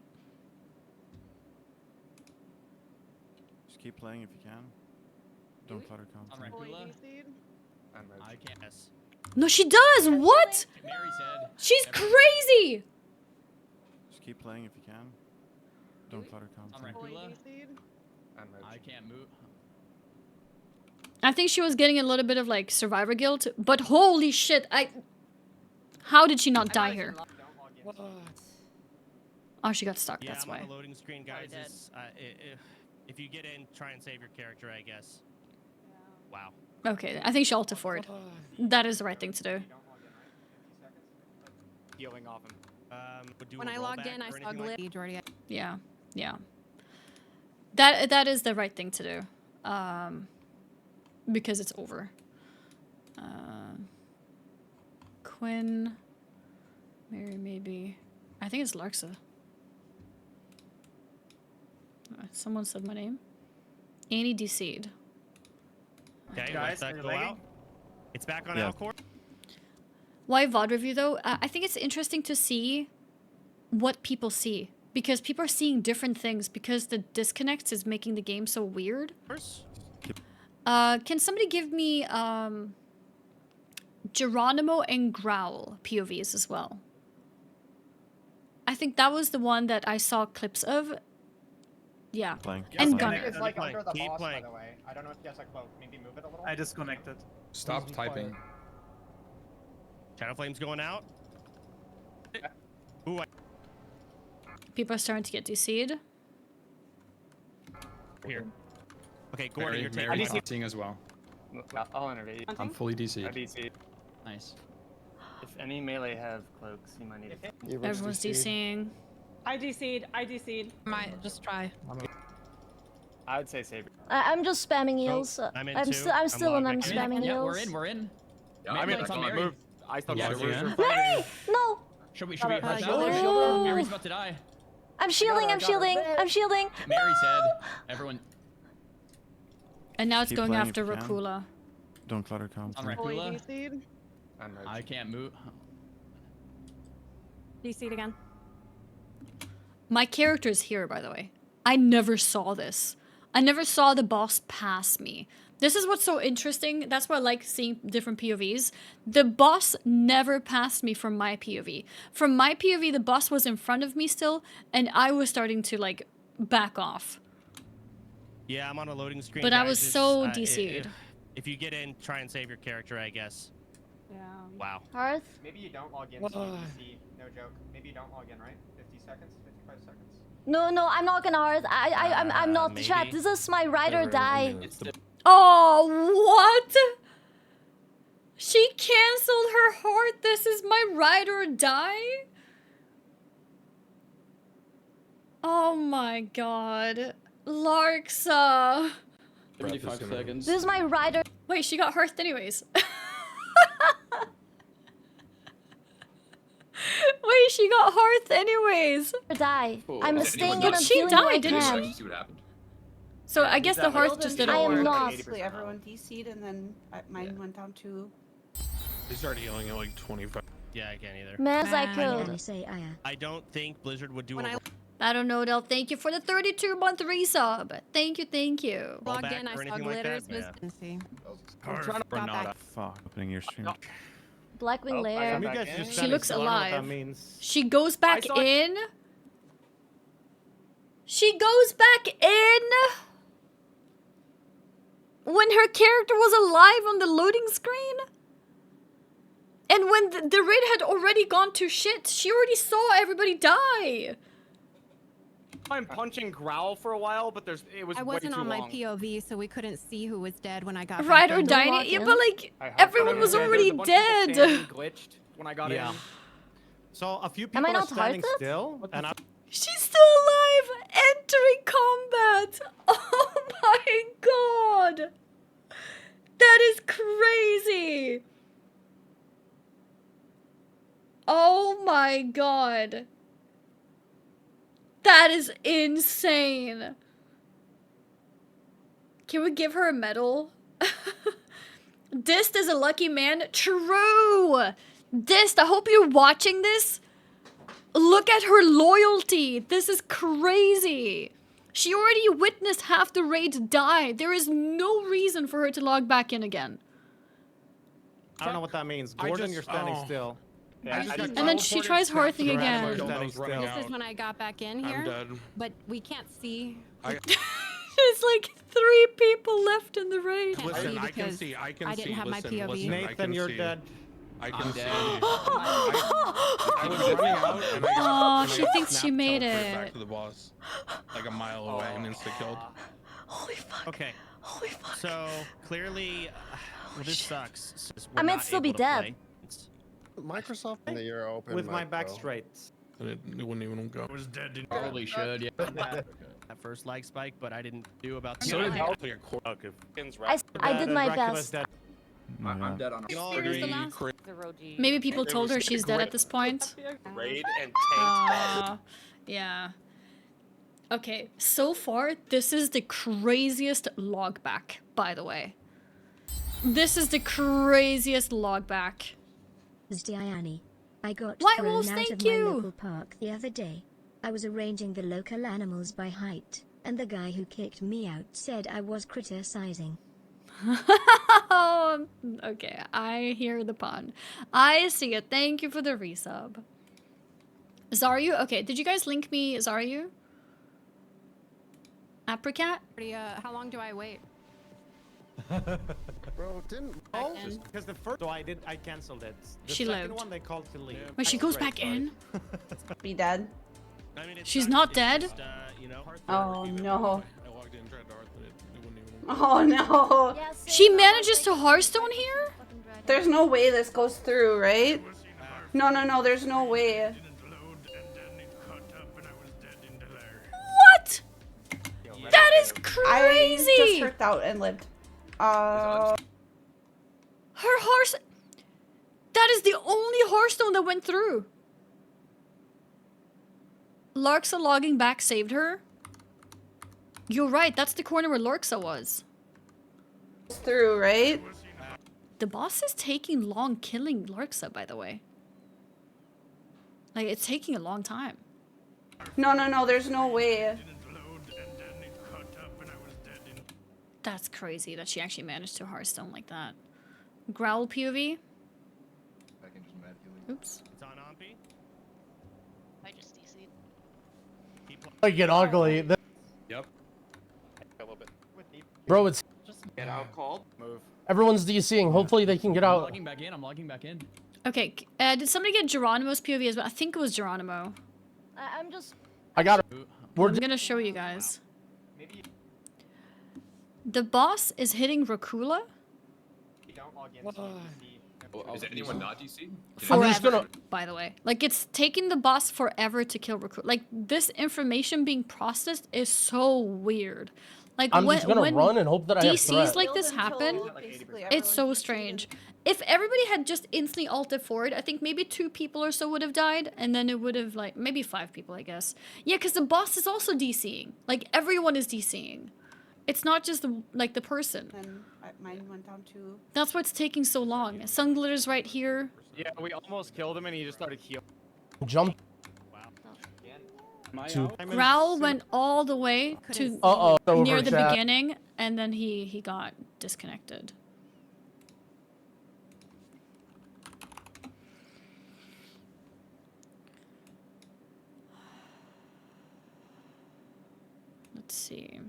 Just keep playing if you can. Don't clutter content. I can't. Yes. No, she does. What? Mary's dead. She's crazy. Just keep playing if you can. Don't clutter content. I can't move. I think she was getting a little bit of like survivor guilt, but holy shit, how did she not die here? Oh, she got stuck. Yeah, That's I'm why. on the loading screen, guys. If you get in, try and save your character, I guess. Wow. Okay, I think she ulted for it. That is the right thing to do. Healing off him. When I logged in, I saw glitch already. Yeah, yeah. That is the right thing to do. Because it's over. Quinn, Mary, maybe. I think it's Larxa. Someone said my name. Annie DC'd. Okay, Guys, let's go out. It's back on Alcor. Why VOD review though? I think it's interesting to see what people see. Because people are seeing different things because the disconnect is making the game so weird. Can somebody give me Geronimo and Growl POVs as well? I think that was the one that I saw clips of. Yeah. And Gunner. It's like under the boss, by the way. I don't know if he has a cloak. Maybe move it a little. I disconnected. Stop typing. Shadow Flame's going out. Ooh, People are starting to get DC'd. Here. Okay, Gordon, you're taking Mary's DCing as well. I'll intervene. I'm fully DC'd. I DC'd. Nice. If any melee have cloaks, you might need it. Everyone's DCing. I DC'd. Might just try. I would say save. I'm just spamming heals. I'm in I'm too. still I'm still when I'm logged back spamming Yeah, heals. we're in. Yeah, I mean, Mary's on I Mary. moved. I still Yeah, got we're in. Mary! No! Should we rush out? no. Mary's about to die. I'm shielding, I'm shielding, I'm shielding! Mary's dead. Everyone And now it's Keep going playing after if you can. Rakula. Don't clutter comms. on Rakula. I can't move. DC'd again. My character's here, by the way. I never saw this. I never saw the boss pass me. This is what's so interesting. That's why I like seeing different POVs. The boss never passed me from my POV. From my POV, the boss was in front of me still, and I was starting to, like, back off. Yeah, I'm on a loading screen. But I guys. was It's, so DC'd. If you get in, try and save your character, I guess. Yeah. Wow. Hearth? Maybe you don't log in. So you can see. No joke. Maybe you don't log in, right? 50 seconds, 55 seconds. No, I'm not gonna Hearth. I'm not maybe. chat. This is my ride or die. Oh, what? She canceled her heart. This is my ride or die? Oh my god. Larxa. 75 seconds. This is my ride or Wait, she got hearthed anyways. Wait, she got hearthed anyways. die. I'm staying in But and she healing where I died, didn't can. she? So I guess the hearth just didn't I am work. not. Basically, everyone DC'd, and then mine went down to. They started healing at like 25. Yeah, I can't either. Maz, I Can I could. say I don't think Blizzard would do When a I don't know, Del. Thank you for the 32-month resub. Thank you, thank you. Logged back in, I or saw anything like glitters, that? but didn't see. I'm trying to Got back. Fuck, opening your stream. Blackwing Lair. You guys just She standing looks still, I don't know what alive. That means. She goes back saw- in. She goes back in. When her character was alive on the loading screen. And when the raid had already gone to shit, she already saw everybody die. I'm punching Growl for a while, but it was I way wasn't too on my long. POV, so we couldn't see who was dead when I got back Ride or in. die. Yeah, but like, everyone was already dead. Glitched when I got in. So a few Am people I are not standing heartless? still, and I'm She's still alive, entering combat. Oh my god. That is crazy. Oh my god. That is insane. Can we give her a medal? Dist is a lucky man. True. Dist, I hope you're watching this. Look at her loyalty. This is crazy. She already witnessed half the raid die. There is no reason for her to log back in again. I don't know what that means. Gordon, you're standing still. And then she tries hearthing again. This is when I got back in here, dead. but we can't see. There's like 3 people left in the raid. Can't Listen, see I can because see. I can I didn't see. have my Listen, POV. listen, I Nathan, can you're see. dead. I can see. I was running out and Oh, she got thinks she snap made teleported it. back to the boss, like a mile away and insta-killed. Holy fuck. Okay. Holy fuck. So clearly, well, this sucks. So I we're might not still be able to dead. play. Microsoft in the year open. With my mic, back though. straight. It wouldn't even go. I was dead in Probably should, yeah. That first lag spike, but I didn't do about So did I did my best. I'm dead on Maybe people told her she's dead at this point. Raid and tanked. Yeah. Okay, so far, this is the craziest log back, by the way. This is the craziest log back. Annie. I got White thrown Wolves, out thank of you. my local park the other day. I was arranging the local animals by height, and the guy who kicked me out said I was criticizing. Okay, I hear the pun. I see it. Thank you for the resub. Zaryu? Okay, did you guys link me Zaryu? Apricot? How long do I wait? Bro, didn't. Oh, because the first I canceled it. The She second lived. one they called to leave. When she goes back in. Be dead. I mean, She's not dead? Just, you know, Oh no. I logged in, tried to hearth, but it wouldn't even. Oh no. She manages to Hearthstone here? There's no way this goes through, right? No, there's no way. What? That is I just crazy! tricked out and lived. Her horse... That is the only Hearthstone that went through. Larksa logging back saved her. You're right, that's the corner where Larksa was. Through, right? The boss is taking long killing Larksa, by the way. Like, it's taking a long time. No, there's no way. That's crazy that she actually managed to Hearthstone like that. Growl POV. Oops. It's on Ompi. I just DC'd. I get ugly. Yep. A little bit. Bro, it's Get out called. Move. everyone's DCing. Hopefully they can get I'm out. logging back in. I'm logging back in. Okay, did somebody get Geronimo's POV as well? I think it was Geronimo. I'm just. I got it. We're I'm gonna show you guys. The boss is hitting Rakula Is anyone not DC? forever, by the way. Like, it's taking the boss forever to kill Rakula. Like, this information being processed is so weird. Like, I'm when, just gonna when run and hope that I have DCs threat. like this happen, it's so strange. If everybody had just instantly ulted forward, I think maybe 2 people or so would have died, and then it would have, like, maybe 5 people, I guess. Yeah, because the boss is also DCing. Like, everyone is DCing. It's not just, the person. And mine went down too. That's why it's taking so long. Sunglitter's right here. Yeah, we almost killed him and he just started healing. Jump. To Growl went all the way to near the beginning, and then he got disconnected. Let's see.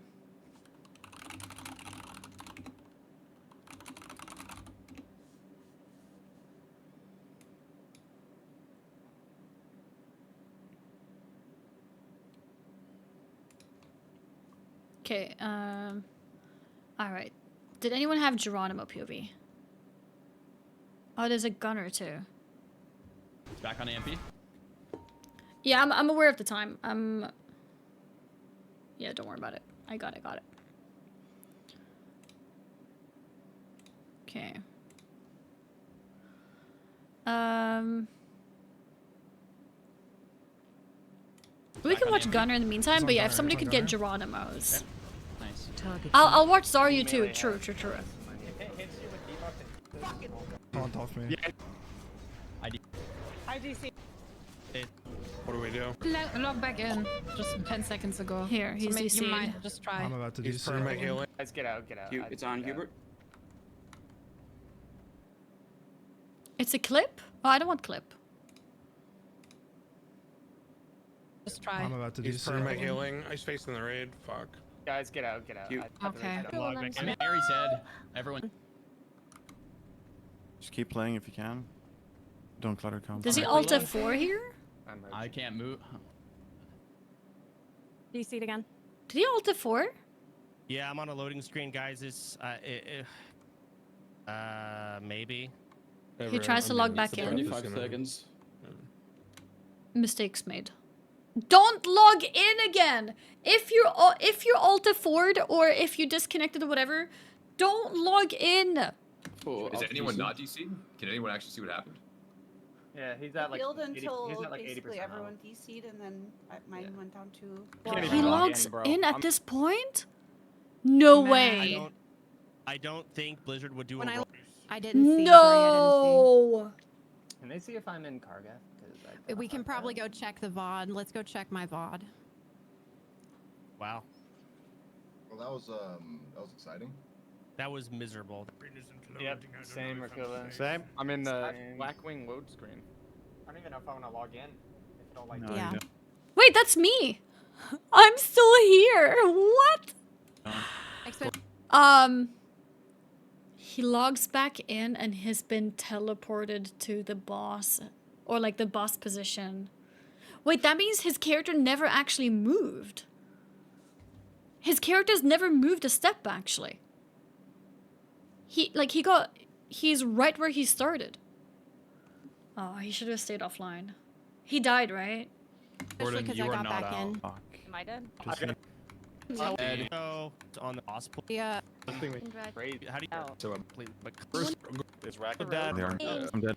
Okay, alright. Did anyone have Geronimo POV? Oh, there's a gunner too. It's back on AMP. Yeah, I'm aware of the time. Yeah, don't worry about it. I got it. Okay. We can watch Gunner in the meantime, but yeah, if somebody could get Geronimo's. Nice. I'll watch Zaryu too. True. Taunt off me. I DC. What do we do? Log back in. Just 10 seconds ago. Here, he's so you DC'd. might just try. I'm about to do He's so. perma healing. Guys, get out. It's on Hubert. It's a clip? Oh, I don't want clip. Just try. I'm about to do He's so. perma healing. Ice facing the raid. Fuck. Guys, get out. Okay. I'm Mary's head. Everyone. Just keep playing if you can. Don't clutter comp. Does he alt F4 here? I can't move. Do you see it again? Did he alt F4? Yeah, I'm on a loading screen, guys. It's maybe. He tries to log back in. 25 seconds. Mistakes made. Don't log in again. If you're alt F4'd or if you disconnected or whatever, don't log in. Is anyone not DC? Can anyone actually see what happened? Yeah, he's at like Healed 80, until he's at like 80% basically now. everyone DC'd, and then mine went down to. He logs in at this point? No way. I don't think Blizzard would do When a I didn't see. No. Can they see if I'm in Kargath? We can probably go check the VOD. Let's go check my VOD. Wow. Well, that was exciting. That was miserable. Yep, same Rakula. Same. I'm in the Blackwing load screen. I don't even know if I want to log in. If it'll like. Yeah. Wait, that's me. I'm still here. What? He logs back in and has been teleported to the boss, or like the boss position. Wait, that means his character never actually moved. His character's never moved a step, actually. He's right where he started. Oh, he should have stayed offline. He died, right? Gordon, you are not out. Am I dead? So on the boss pool. Yeah. How do you? So please, but first, is Rack They are. I'm dead.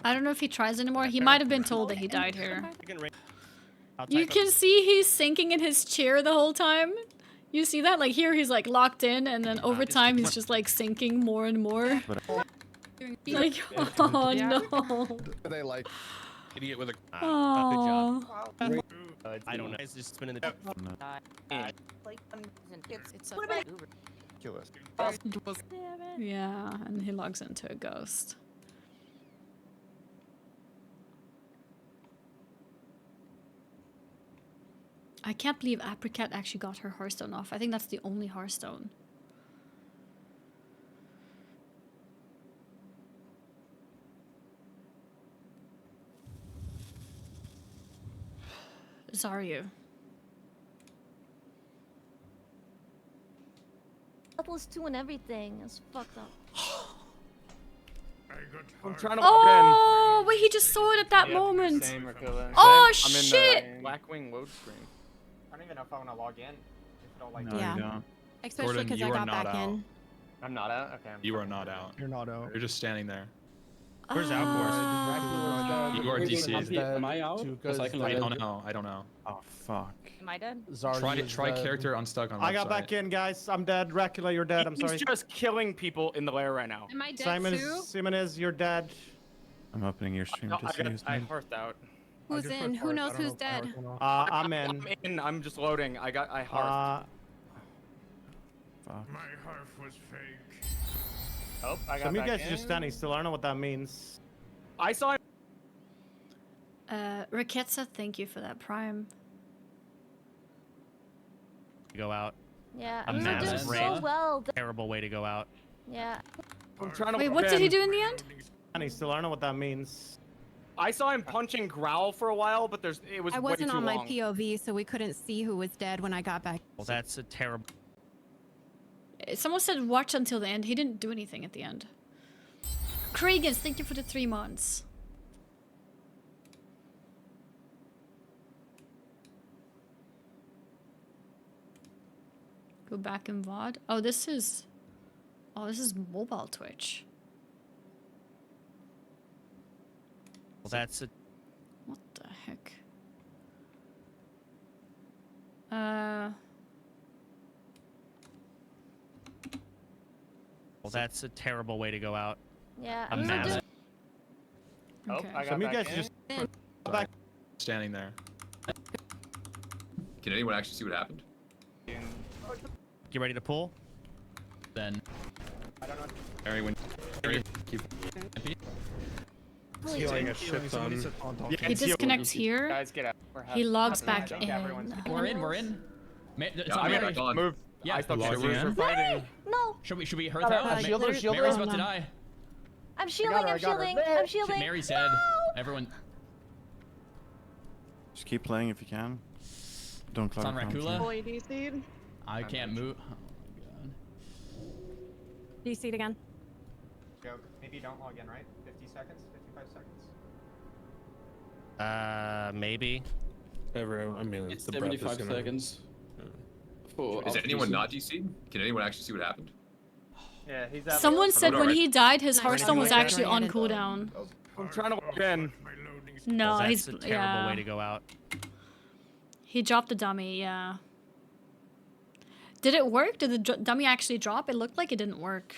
I don't know if he tries anymore. He might have been told that he died here. You can see he's sinking in his chair the whole time. You see that? Like here he's like locked in, and then over time he's just like sinking more and more. Like, oh no. They like idiot with a. Oh. Good job. I don't know. It's just been in the. It's ridiculous. Yeah, and he logs into a ghost. I can't believe Apricot actually got her Hearthstone off. I think that's the only Hearthstone. Zaryu. Atlas 2 and everything. It's fucked up. I'm trying to Oh, wait, he just saw it at that moment. Same Rakula. Oh, I'm in shit. the Blackwing load screen. I don't even know if I want to log in. If it'll like. No, you don't. Especially because I got back in. I'm not out. Okay. You are not out. You're not out. You're just standing there. Where's Outcourse? You are DC. Am I out? I don't know. I don't know. Oh fuck. Am I dead? Try character unstuck on. I got website. back in, guys. I'm dead. Rakula, you're dead. I'm sorry. He's just killing people in the lair right now. Am I dead too? Simon, you're dead. I'm opening your stream to see who's I dead. hearthed out. Who's in? Who knows who's dead? I'm in. I'm in. I'm just loading. I hearthed. Fuck. My hearth was fake. Oh, I got Some of you guys are just standing still. I don't know what that means. I saw him. Raketsa, thank you for that prime. Go out. Yeah, A we were doing massive so raid. well. Terrible way to go out. Yeah. I'm trying to. Wait, what did he do in the end? Standing still. I don't know what that means. I saw him punching Growl for a while, but it was I way wasn't too on my long. POV, so we couldn't see who was dead when I got back. Well, that's a terrible. Someone said watch until the end. He didn't do anything at the end. Kragans, thank you for the 3 months. Go back in VOD. Oh, this is mobile Twitch. Well, that's a. What the heck? Well, that's a terrible way to go out. Yeah. A massive. Okay. I got Some of you guys just back. Standing there. Can anyone actually see what happened? Get ready to pull. Then. I don't know. Keep. Healing a shit ton. He disconnects here. Guys, get out. He logs back in. We're in. It's Yeah, on I'm Mary. back on. Move. Yeah. I thought Logging we were in. fighting. No. Should we hearth Got her. out? Shield her, shield her. Mary's about to die. I'm shielding, I'm shielding, I'm shielding. Mary's dead. Everyone. Just keep playing if you can. Don't It's on clutter. Rakula. Fully DC'd. I can't move. Oh DC'd again. Joke. Maybe don't log in, right? 50 seconds? 55 seconds? Maybe. I mean, It's the breath is 75 gonna- seconds. Oh, Is anyone not DC'd? Can anyone actually see what happened? Yeah, he's out. Someone said when he died, his Hearthstone was actually on Right. cooldown. I'm trying to log in. No, That's he's a terrible yeah. way to go out. He dropped the dummy. Yeah. Did it work? Did the dummy actually drop? It looked like it didn't work.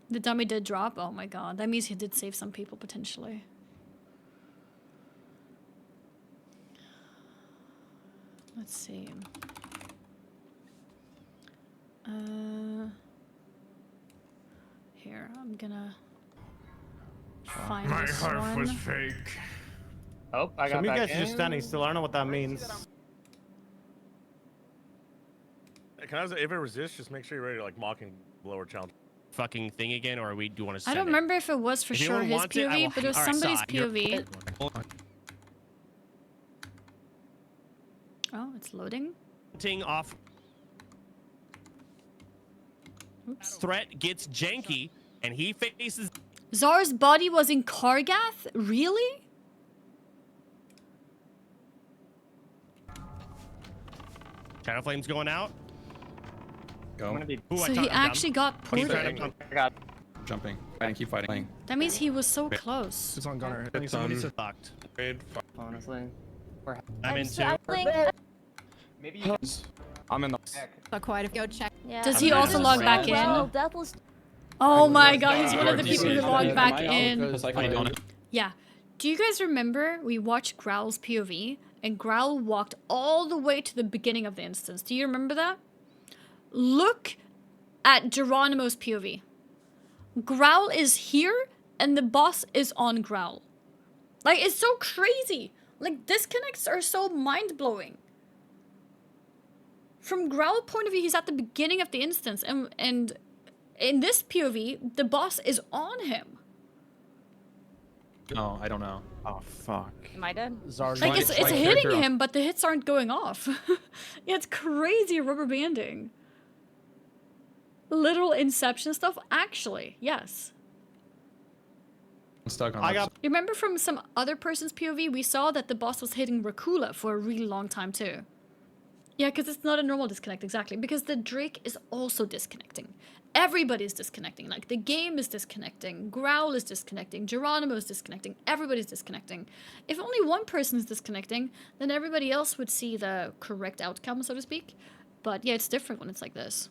The dummy did drop? Oh my god. That means he did save some people potentially. Let's see. Here, I'm gonna find My this harp one. was fake. Oh, I got Some of you back guys are just in. standing still. I don't know what that means. Can I, if it resists, just make sure you're ready to like mock and blow or challenge. Fucking thing again, or do you want to? I don't remember if it was for If sure anyone his wants it, I POV, will- but it was Alright, somebody's Sai, you're- POV. Oh, it's loading. Ting off. Oops. Threat gets janky, and he faces. Zar's body was in Kargath? Really? Shadow Flame's going out. Go. So he actually got He's ported. trying to- Jumping. Fighting, keep fighting. That means he was so close. It's on Gunner. It's on. Fucked. Honestly. I'm in too. Maybe you I'm in the So quite if go check. Yeah. Does he also log back Well, in? Deathless. Oh my god, he's one of the Yeah, people who yeah, logged yeah. back Am I out? in. Because I don't. Yeah. Do you guys remember we watched Growl's POV and Growl walked all the way to the beginning of the instance? Do you remember that? Look at Geronimo's POV. Growl is here and the boss is on Growl. Like, it's so crazy. Like, disconnects are so mind-blowing. From Growl point of view, he's at the beginning of the instance, and in this POV, the boss is on him. Oh, I don't know. Oh fuck. Am I dead? Like, it's hitting him, but the hits aren't going off. Yeah, it's crazy rubber banding. Literal Inception stuff, actually, yes. I'm stuck on I this. You remember from some other person's POV, we saw that the boss was hitting Rakula for a really long time too. Yeah, because it's not a normal disconnect, exactly. Because the Drake is also disconnecting. Everybody's disconnecting. Like, the game is disconnecting. Growl is disconnecting. Geronimo is disconnecting. Everybody's disconnecting. If only one person is disconnecting, then everybody else would see the correct outcome, so to speak. But yeah, it's different when it's like this.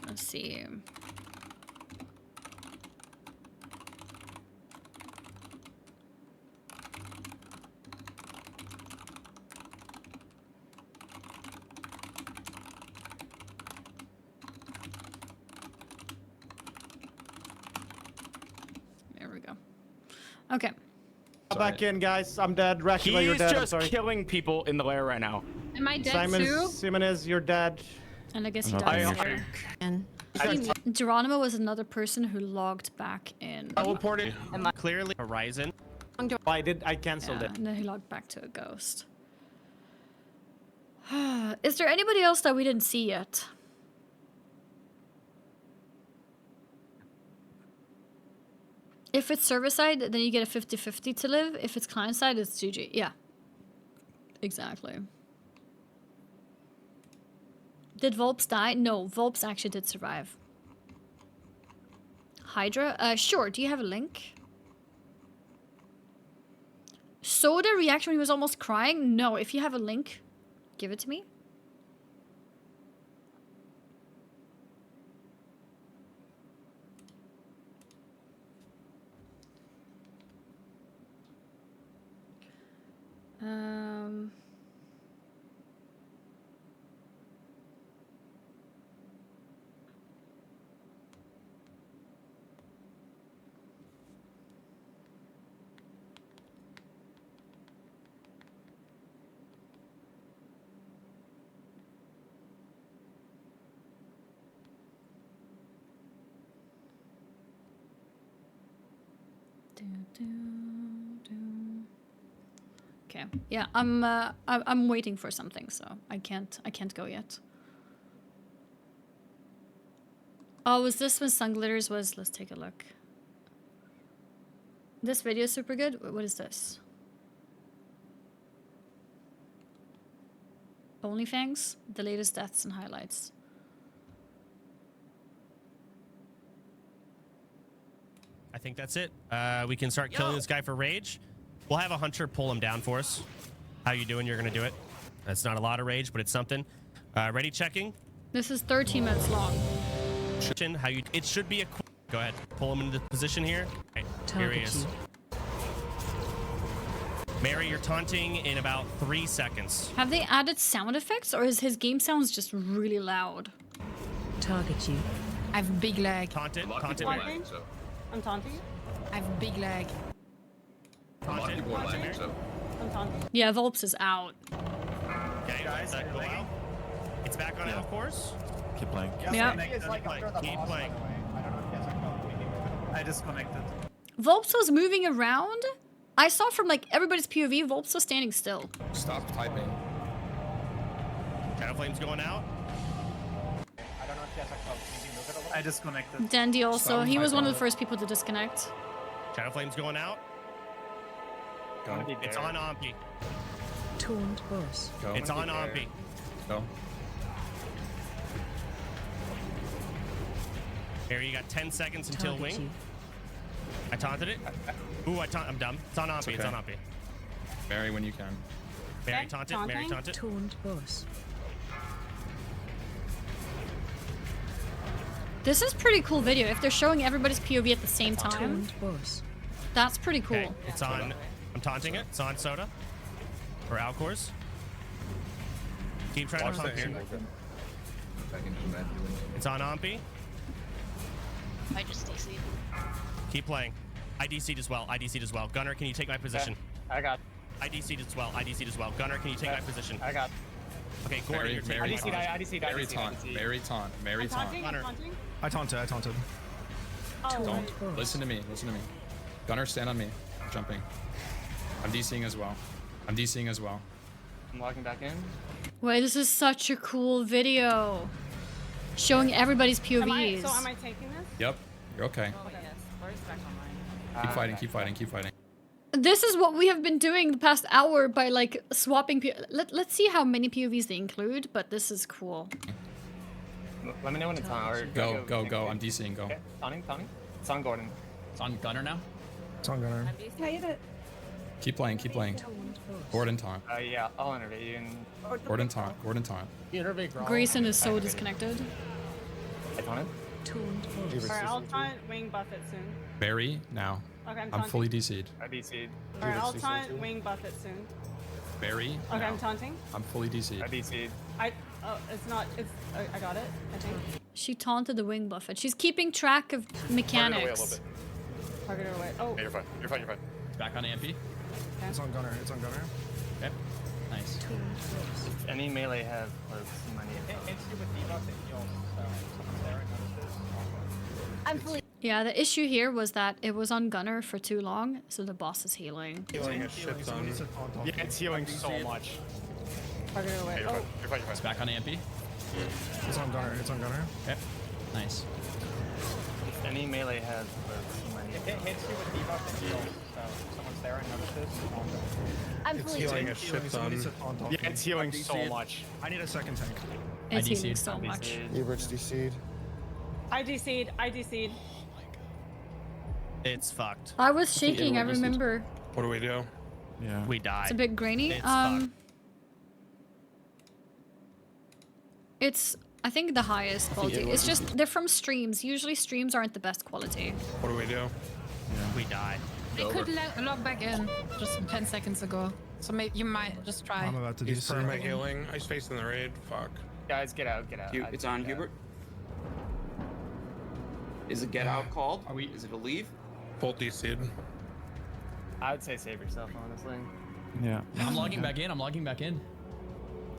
Let's see. There we go. Okay. Back in, guys. I'm dead. Rakula, you're He's dead. I'm just sorry. killing people in the lair right now. Am I dead Simon, too? Simonez, you're dead. And I guess he I'm died not there. And Geronimo was another person who logged back in. Teleported. Clearly, Horizon. I canceled Yeah, it. and then he logged back to a ghost. Is there anybody else that we didn't see yet? If it's server side, then you get a 50-50 to live. If it's client side, it's GG. Yeah. Exactly. Did Volps die? No, Volps actually did survive. Hydra? Sure. Do you have a link? Soda reaction when he was almost crying? No, if you have a link, give it to me. Okay. Yeah, I'm waiting for something, so I can't go yet. Oh, was this when Sun Glitters was? Let's take a look. This video is super good. What is this? OnlyFangs, the latest deaths and highlights. I think that's it. We can start killing this guy for rage. We'll have a hunter pull him down for us. How you doing? You're gonna do it. That's not a lot of rage, but it's something. Ready checking? This is 13 minutes long. How you? It should be a. Go ahead. Pull him into the position here. Okay, here he is. Mary, you're taunting in about 3 seconds. Have they added sound effects, or is his game sounds just really loud? Target you. I have big lag. Taunt it. Taunt it. I'm taunting you. I have big lag. Taunt it. I'm taunting. Yeah, Volps is out. Okay, guys, go out. It's back on of course. Keep playing. Yeah. Keep playing. I disconnected. Volps was moving around. I saw from like everybody's POV, Volps was standing still. Stop typing. Shadow Flame's going out. I don't know if he has a cloak. Maybe move it a little. I disconnected. Dandy also, Stop he was one of the typing. first people to disconnect. Shadow Flame's going out. Go. It's on Ompi. Taunt boss. Go. It's on Ompi. Go. Here, you got 10 seconds until Target wing. you. I taunted it. Ooh, I'm dumb. It's on Ompi. It's on Ompi. Mary, when you can. Mary taunt it. Mary taunt it. Taunt boss. This is pretty cool video. If they're showing everybody's POV at the same time, Taunt boss. that's pretty cool. Okay, it's on. I'm taunting it. It's on Soda. Or Alcors. Keep trying to taunt here. It's on Ompi. I just DC'd. Keep playing. I DC'd as well. I DC'd as well. Gunner, can you take my position? I got. I DC'd as well. I DC'd as well. Gunner, can you take my position? I got. Okay, Gordon, you're taking my position. I DC'd. Mary taunt. Mary taunt. Mary taunt. Gunner. I taunted. Don't. Listen to me. Listen to me. Gunner, stand on me. I'm jumping. I'm DCing as well. I'm DCing as well. I'm logging back in. Wait, this is such a cool video. Showing everybody's POVs. Am I taking this? Yep. You're okay. Oh, yes. Where's back online? Keep fighting. Keep fighting. Keep fighting. This is what we have been doing the past hour by like swapping. Let's see how many POVs they include, but this is cool. Let me know when it's on. Or Go. I'm DCing. Go. Okay. Taunting. It's on Gordon. It's on Gunner now? It's on Gunner. Can I hit it? Keep playing. Keep playing. Gordon taunt. Yeah, I'll innervate you. Gordon taunt. Gordon taunt. Grayson is so disconnected. I taunted. Alright, I'll taunt wing Buffett soon. Mary, now. Okay, I'm I'm taunting. fully DC'd. I DC'd. Alright, I'll taunt wing Buffett soon. Mary, Okay, now. I'm taunting. I'm fully DC'd. I DC'd. It's not, I got it, I think. She taunted the wing buffet. She's keeping track of mechanics. Target her away. Oh. Hey, you're fine. You're fine. You're fine. Back on Ampy. It's on Gunner. Okay. Nice. If any melee have cloaks, you might need it. Hits you with debuff and heals. So someone's there and notices. I'm fully. Yeah, the issue here was that it was on Gunner for too long, so the boss is healing. Healing a shit ton. Yeah, it's healing so much. Target her away. Hey, you're fine. You're fine. You're fine. It's back on Ampy. It's on Gunner. Okay. Nice. If any melee has cloaks, you might need it. Hits you with debuff and heals. So someone's there and notices. I'm It's fully. healing a shit ton. Yeah, it's healing so much. I need a second tank. It's I healing DC'd. so much. Everett's DC'd. I DC'd. It's fucked. I was shaking, I remember. What do we do? Yeah. We die. It's a bit grainy. It's fucked. It's, I think, the highest quality. It's just, they're from streams. Usually streams aren't the best quality. What do we do? We die. They could log back in just 10 seconds ago. So maybe you might just try. I'm about to do He's for my something. healing. He's facing the raid. Fuck. Guys, get out. It's on Hubert. Is it get out called? Is it a leave? Full DC'd. I would say save yourself, honestly. Yeah. I'm logging back in.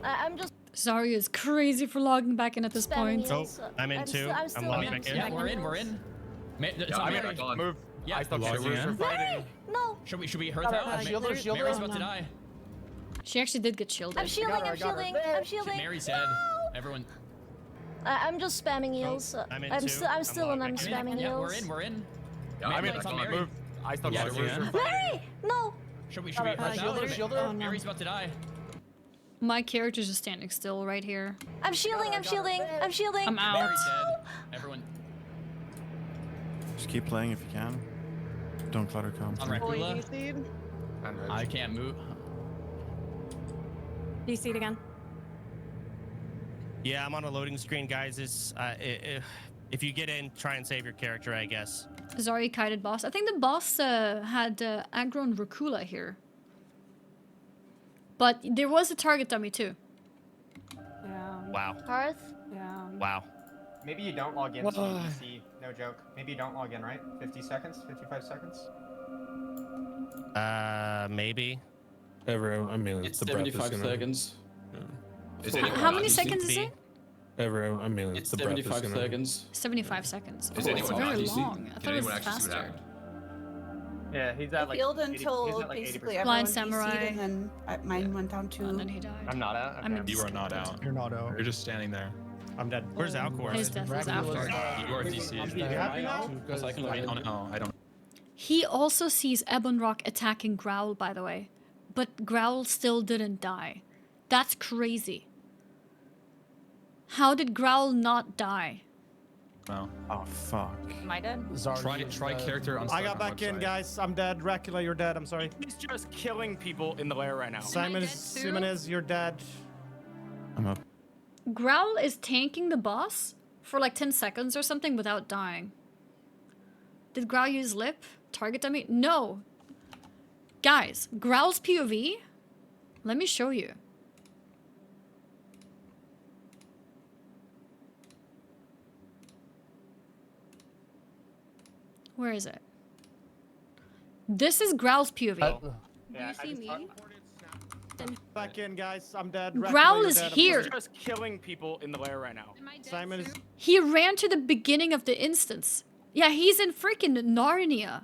I'm just. Zarya is crazy for logging back in at this point. Oh, I'm in too. I'm logging back in. Yeah, we're in. It's on I'm Mary. back on. Yeah, I thought logging shielders were in. fighting. No. Should we hurt Got it, out? got it. Mary's Shielder. about to die. She actually did get shielded. I'm shielding. I'm shielding. I'm shielding. Mary's dead. Everyone. I'm just spamming heals. I'm in I'm too. still. I'm still and I'm spamming Yeah, heals. we're in. Yeah, I mean, It's on I Mary. moved. I thought Yeah, shielders yeah. were fighting. Mary, no. Should we hurt out? shielder? Oh, no. Mary's about to die. My character's just standing still right here. I'm shielding. I'm shielding. I'm shielding. I'm out. Mary's dead. Everyone. Just keep playing if you can. Don't clutter comms. I'm Rakula. I can't move. DC'd again. Yeah, I'm on a loading screen, guys. It's if you get in, try and save your character, I guess. Zari kited boss. I think the boss had aggro and Rakula here. But there was a target dummy too. Yeah. Wow. Hearth? Yeah. Wow. Maybe you don't log in so you can see. No joke. Maybe you don't log in, right? 50 seconds? 55 seconds? Maybe. Everyone, I mean, It's the breath is 75 gonna... seconds. Is How many seconds is it? Everyone, I mean, It's the breath is 75 gonna... seconds. 75 seconds. Is Oh, anyone it's very not DC? long. I thought Can it was anyone actually see what faster. happened? Yeah, he's at like. Healed 80 until he's at, like, basically 80%. everyone Blind Samurai. DC'd and then mine went down too. And then he died. I'm not out. I'm Okay. in You are not out. You're not out. You're just standing there. I'm dead. Where's Alcor? His death was after. You are DC. You happy now? I don't know. I don't. He also sees Ebon Rock attacking Growl, by the way. But Growl still didn't die. That's crazy. How did Growl not die? No. Oh fuck. Am I dead? Try character on. I got back in, guys. I'm dead. Dracula, you're dead. I'm sorry. He's just killing people in the lair right now. Simon is, you're dead. I'm up. Growl is tanking the boss for like 10 seconds or something without dying. Did Growl use lip? Target dummy? No. Guys, Growl's POV? Let me show you. Where is it? This is Growl's POV. Yeah, Do you see me? Back in, guys. I'm dead. Growl is here. He's just killing people in the lair right now. Simon is. He ran to the beginning of the instance. Yeah, he's in freaking Narnia.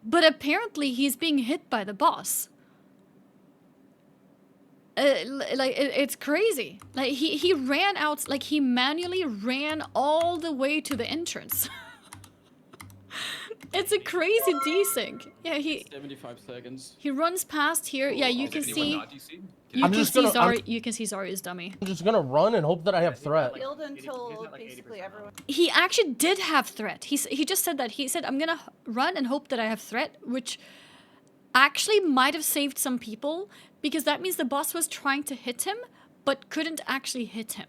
But apparently he's being hit by the boss. It's crazy. Like, he ran out, like, he manually ran all the way to the entrance. It's a crazy desync. Yeah, 75 seconds. he runs past here. Yeah, you can see. I'm just gonna- You can see Zari's dummy. I'm just gonna run and hope that I have threat. Healed until basically everyone. He actually did have threat. He just said that. He said, I'm gonna run and hope that I have threat, which actually might have saved some people, because that means the boss was trying to hit him, but couldn't actually hit him.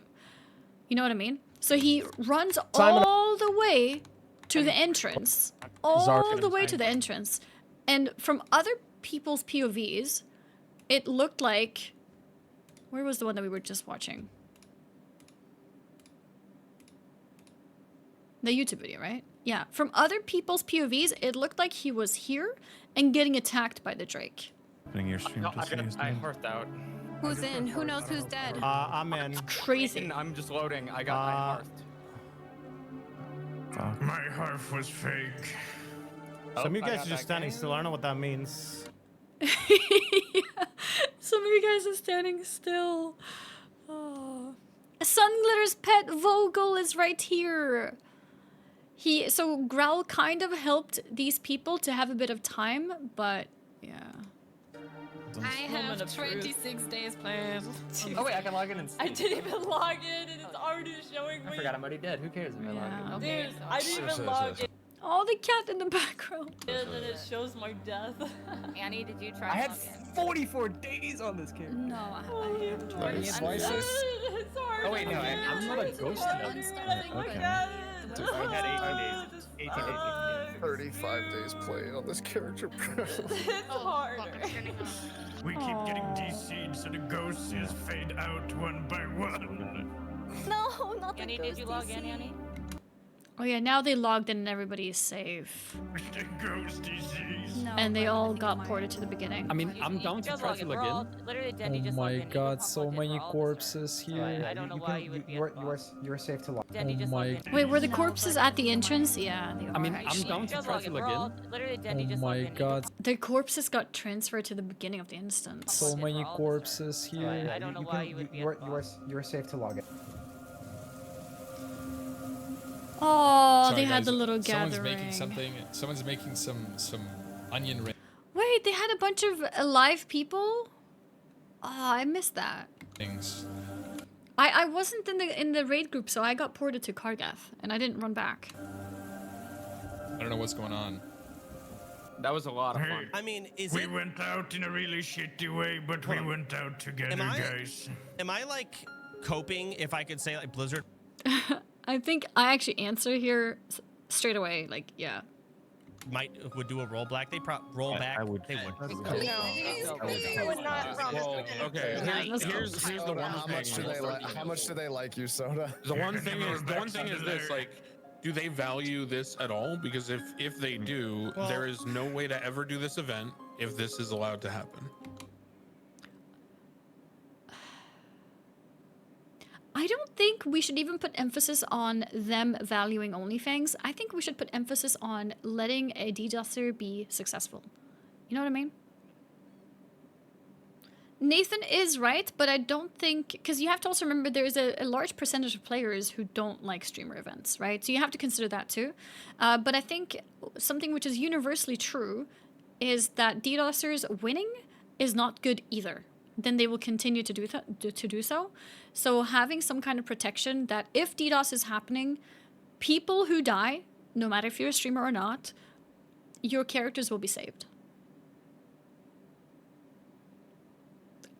You know what I mean? So he runs all the way to the entrance. All the way to the entrance. And from other people's POVs, it looked like... Where was the one that we were just watching? The YouTube video, right? Yeah. From other people's POVs, it looked like he was here and getting attacked by the Drake. Opening your stream to see his I name. hearthed out. Who's in? Who knows who's dead? I'm in. Crazy. I'm just loading. I got my hearthed. Fuck. My hearth was fake. Some of you guys are just standing still. I don't know what that means. Some of you guys are standing still. Oh. Sunglitter's pet Vogel is right here. So Growl kind of helped these people to have a bit of time, but yeah. I have 26 days played. Oh wait, I can log in and see. I didn't even log in and it's already showing me. I forgot I'm already dead. Who cares if I log in? Dude, I didn't even log in Oh, the cat in the background. and it shows my death. Annie, did you try I had to log in? 44 days on this character. No, I haven't tried. It's hard. Oh wait, no, I'm not a ghost now. Okay. I had 18 days. 18 days. 35 days playing on this character. It's harder. We keep getting DC'd so the ghosts just fade out one by one. No, not the Annie, did you log in, DC. Annie? Oh yeah, now they logged in and everybody is safe. The ghost disease. No, and they all got ported to the beginning. I mean, I'm down to try to log in. Literally, Denny Oh just my logged in. god, so many corpses here. I don't know why you would be at the boss. You're safe to log. Denny Oh just my logged in. Wait, were the corpses at the entrance? Yeah, they I mean, are, I'm actually. down to try to log in. Literally, Denny Oh just my logged in. god, The corpses got transferred to the beginning of the instance. so many corpses here. I don't know why you would be at the boss. You're safe to log in. Oh, Sorry, they had guys, the little someone's gathering. making something. Someone's making some onion rings. Wait, they had a bunch of alive people? Oh, I missed that. I wasn't in the raid group, so I got ported to Kargath, and I didn't run back. I don't know what's going on. That was a lot of fun. I mean, we went out in a really shitty way, but we went out together, guys. Am I like coping, if I could say, like Blizzard? I think I actually answer here straight away. Like, yeah. Would do a rollback. They roll back. I would. They would. Well, okay. Here's the one thing. How much do they like you, Soda? The one thing is this, like, do they value this at all? Because if they do, there is no way to ever do this event if this is allowed to happen. I don't think we should even put emphasis on them valuing OnlyFangs. I think we should put emphasis on letting a DDoSer be successful. You know what I mean? Nathan is right, but I don't think... Because you have to also remember there's a large percentage of players who don't like streamer events, right? So you have to consider that too. But I think something which is universally true is that DDoSers winning is not good either. Then they will continue to do so. So having some kind of protection that if DDoS is happening, people who die, no matter if you're a streamer or not, your characters will be saved.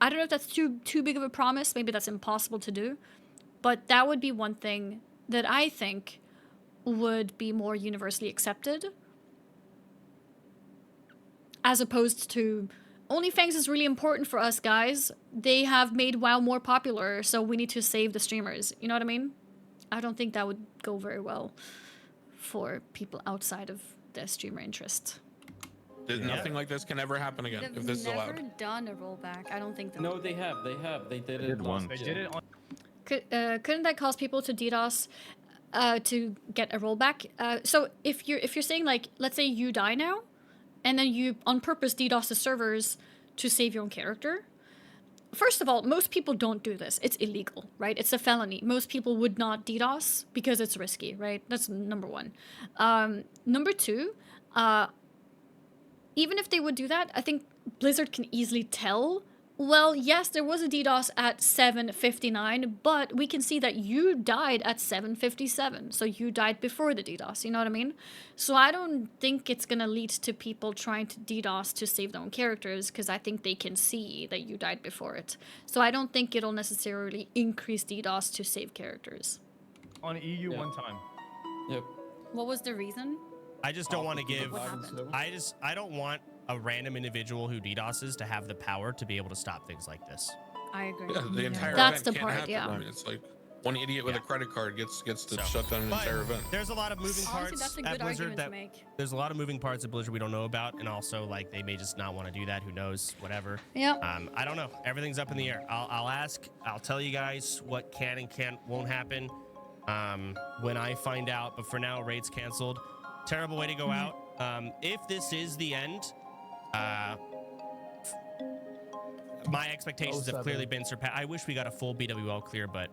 I don't know if that's too big of a promise. Maybe that's impossible to do. But that would be one thing that I think would be more universally accepted. As opposed to... OnlyFangs is really important for us, guys. They have made WoW more popular, so we need to save the streamers. You know what I mean? I don't think that would go very well for people outside of the streamer interest. Nothing like this can ever happen again if this is allowed. They've never done a rollback. I don't think that. No, they have. They did it once. They did it on. Couldn't that cause people to DDoS to get a rollback? So if you're saying, like, let's say you die now, and then you on purpose DDoS the servers to save your own character. First of all, most people don't do this. It's illegal, right? It's a felony. Most people would not DDoS because it's risky, right? That's number one. Number two, even if they would do that, I think Blizzard can easily tell, well, yes, there was a DDoS at 7:59, but we can see that you died at 7:57. So you died before the DDoS, you know what I mean? So I don't think it's going to lead to people trying to DDoS to save their own characters, because I think they can see that you died before it. So I don't think it'll necessarily increase DDoS to save characters. On EU one time. Yep. What was the reason? I just don't want to give... What happened? I don't want a random individual who DDoSes to have the power to be able to stop things like this. I agree. Yeah, the entire That's event the can't part, happen. yeah. I mean, it's like one idiot with a credit card gets to shut down an But entire event. There's a lot of moving Honestly, parts that's a at good Blizzard argument to make. There's a lot of moving parts at Blizzard we don't know about, and also like they may just not want to do that. Who knows? Whatever. Yep. I don't know. Everything's up in the air. I'll ask. I'll tell you guys what can and won't happen when I find out. But for now, raid's canceled. Terrible way to go out. If this is the end, my expectations have clearly been surpassed. I wish we got a full BWL clear, but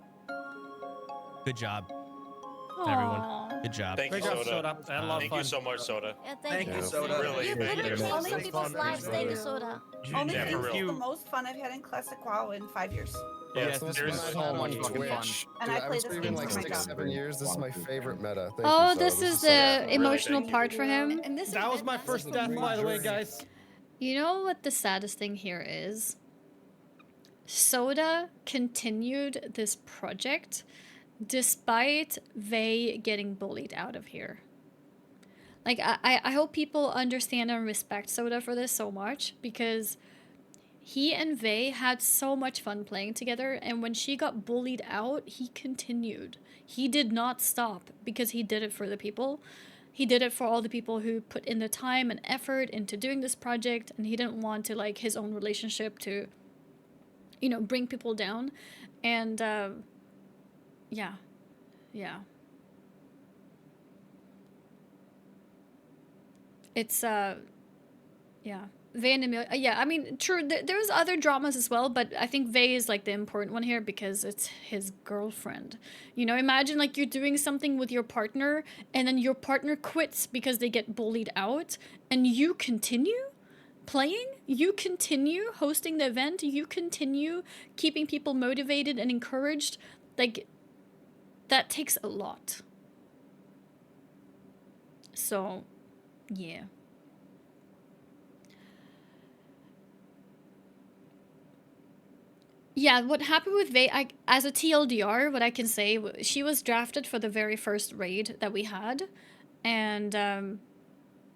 good job, everyone. Good job. Thank you, Soda. Thank you so much, Soda. Yeah, thank you. Soda. Really, thank you. Only some people's lives, thank you, Soda. Only Yeah, for things real. the most fun I've had in Classic WoW in 5 years. Yes, This there's is so on much fucking fun. Twitch. And Dude, I I play was this streaming game like for my 6, job. 7 years. This is my favorite meta. Thank Oh, you, Soda. this is so the fun. emotional Really, part for him. And this That was my first death, by the way, guys. You know what the saddest thing here is? Soda continued this project despite Vey getting bullied out of here. Like, I hope people understand and respect Soda for this so much, because he and Vey had so much fun playing together, and when she got bullied out, he continued. He did not stop because he did it for the people. He did it for all the people who put in the time and effort into doing this project, and he didn't want to, like, his own relationship to, you know, bring people down. And, yeah. Yeah. It's, yeah. Vey and Amelia, yeah, I mean, true, there's other dramas as well, but I think Vey is, like, the important one here because it's his girlfriend. You know, imagine, like, you're doing something with your partner, and then your partner quits because they get bullied out, and you continue playing? You continue hosting the event? You continue keeping people motivated and encouraged? Like, that takes a lot. So, yeah. Yeah, what happened with Vey, as a TLDR, what I can say, she was drafted for the very first raid that we had, and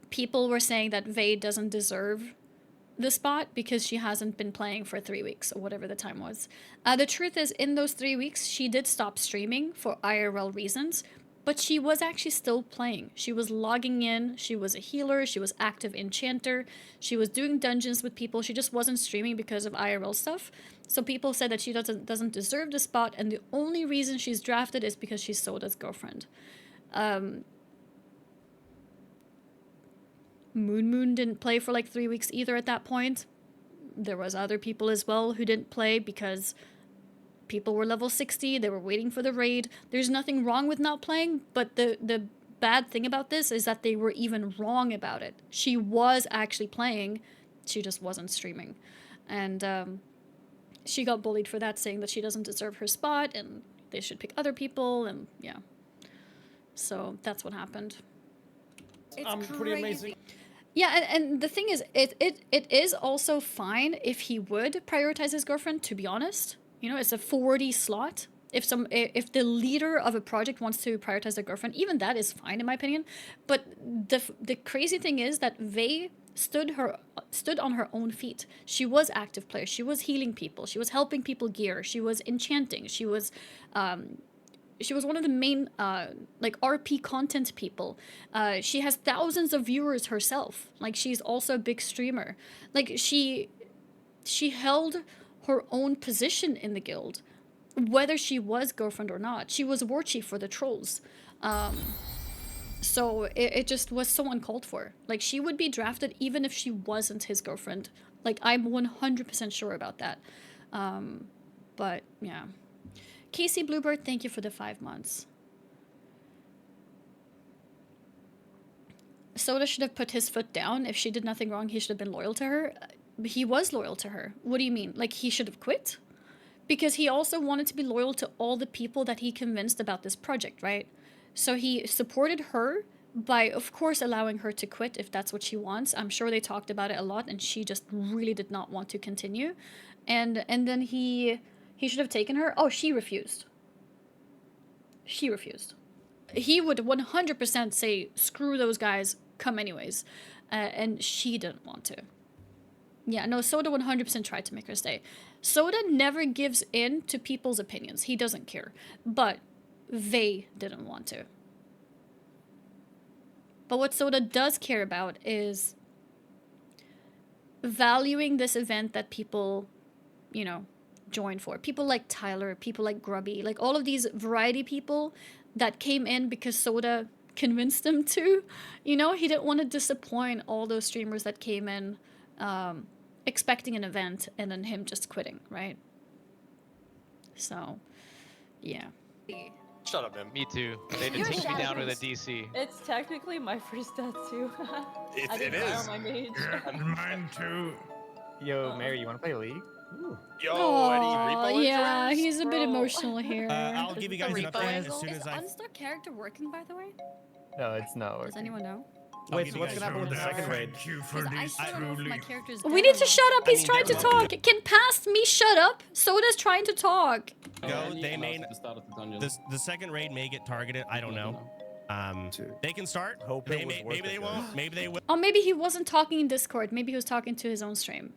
people were saying that Vey doesn't deserve the spot because she hasn't been playing for 3 weeks, or whatever the time was. The truth is, in those 3 weeks, she did stop streaming for IRL reasons, but she was actually still playing. She was logging in, she was a healer, she was active enchanter, she was doing dungeons with people, she just wasn't streaming because of IRL stuff. So people said that she doesn't deserve the spot, and the only reason she's drafted is because she's Soda's girlfriend. Moon didn't play for like 3 weeks either at that point. There was other people as well who didn't play because people were level 60, they were waiting for the raid. There's nothing wrong with not playing, but the bad thing about this is that they were even wrong about it. She was actually playing, she just wasn't streaming. And she got bullied for that, saying that she doesn't deserve her spot and they should pick other people, and yeah. So that's what happened. It's pretty amazing. Yeah, and the thing is, it is also fine if he would prioritize his girlfriend, to be honest. You know, it's a 40 slot. If the leader of a project wants to prioritize their girlfriend, even that is fine in my opinion. But the crazy thing is that Vey stood on her own feet. She was active player. She was healing people. She was helping people gear. She was enchanting. She was one of the main like RP content people. She has thousands of viewers herself. Like, she's also a big streamer. Like, she held her own position in the guild, whether she was girlfriend or not. She was war chief for the trolls. So it just was so uncalled for. Like, she would be drafted even if she wasn't his girlfriend. Like, I'm 100% sure about that. But yeah. Casey Bluebird, thank you for the 5 months. Soda should have put his foot down. If she did nothing wrong, he should have been loyal to her. He was loyal to her. What do you mean? Like, he should have quit? Because he also wanted to be loyal to all the people that he convinced about this project, right? So he supported her by, of course, allowing her to quit if that's what she wants. I'm sure they talked about it a lot, and she just really did not want to continue. And then he should have taken her. Oh, she refused. She refused. He would 100% say, screw those guys, come anyways. And she didn't want to. Yeah, no, Soda 100% tried to make her stay. Soda never gives in to people's opinions. He doesn't care. But they didn't want to. But what Soda does care about is valuing this event that people, you know, join for. People like Tyler, people like Grubby, like all of these variety people that came in because Soda convinced them to. You know, he didn't want to disappoint all those streamers that came in expecting an event and then him just quitting, right? So, yeah. Shut up, man. Me too. They did take me down with a DC. It's technically my first death too. It is. My mage. Mine too. Yo, Mary, you want to play League? Yo, Aww, Eddie, yeah, he's a bit emotional here. I'll give you guys an update as soon Is as I... Unstuck character working, by the way? No, it's not. Does anyone know? Wait, so what's gonna happen with the second raid? We need to shut up. He's trying to talk. Can past me shut up? Soda's trying to talk. Go. They may. The second raid may get targeted. I don't know. They can start. Maybe they won't. Maybe they will. Oh, maybe he wasn't talking in Discord. Maybe he was talking to his own stream.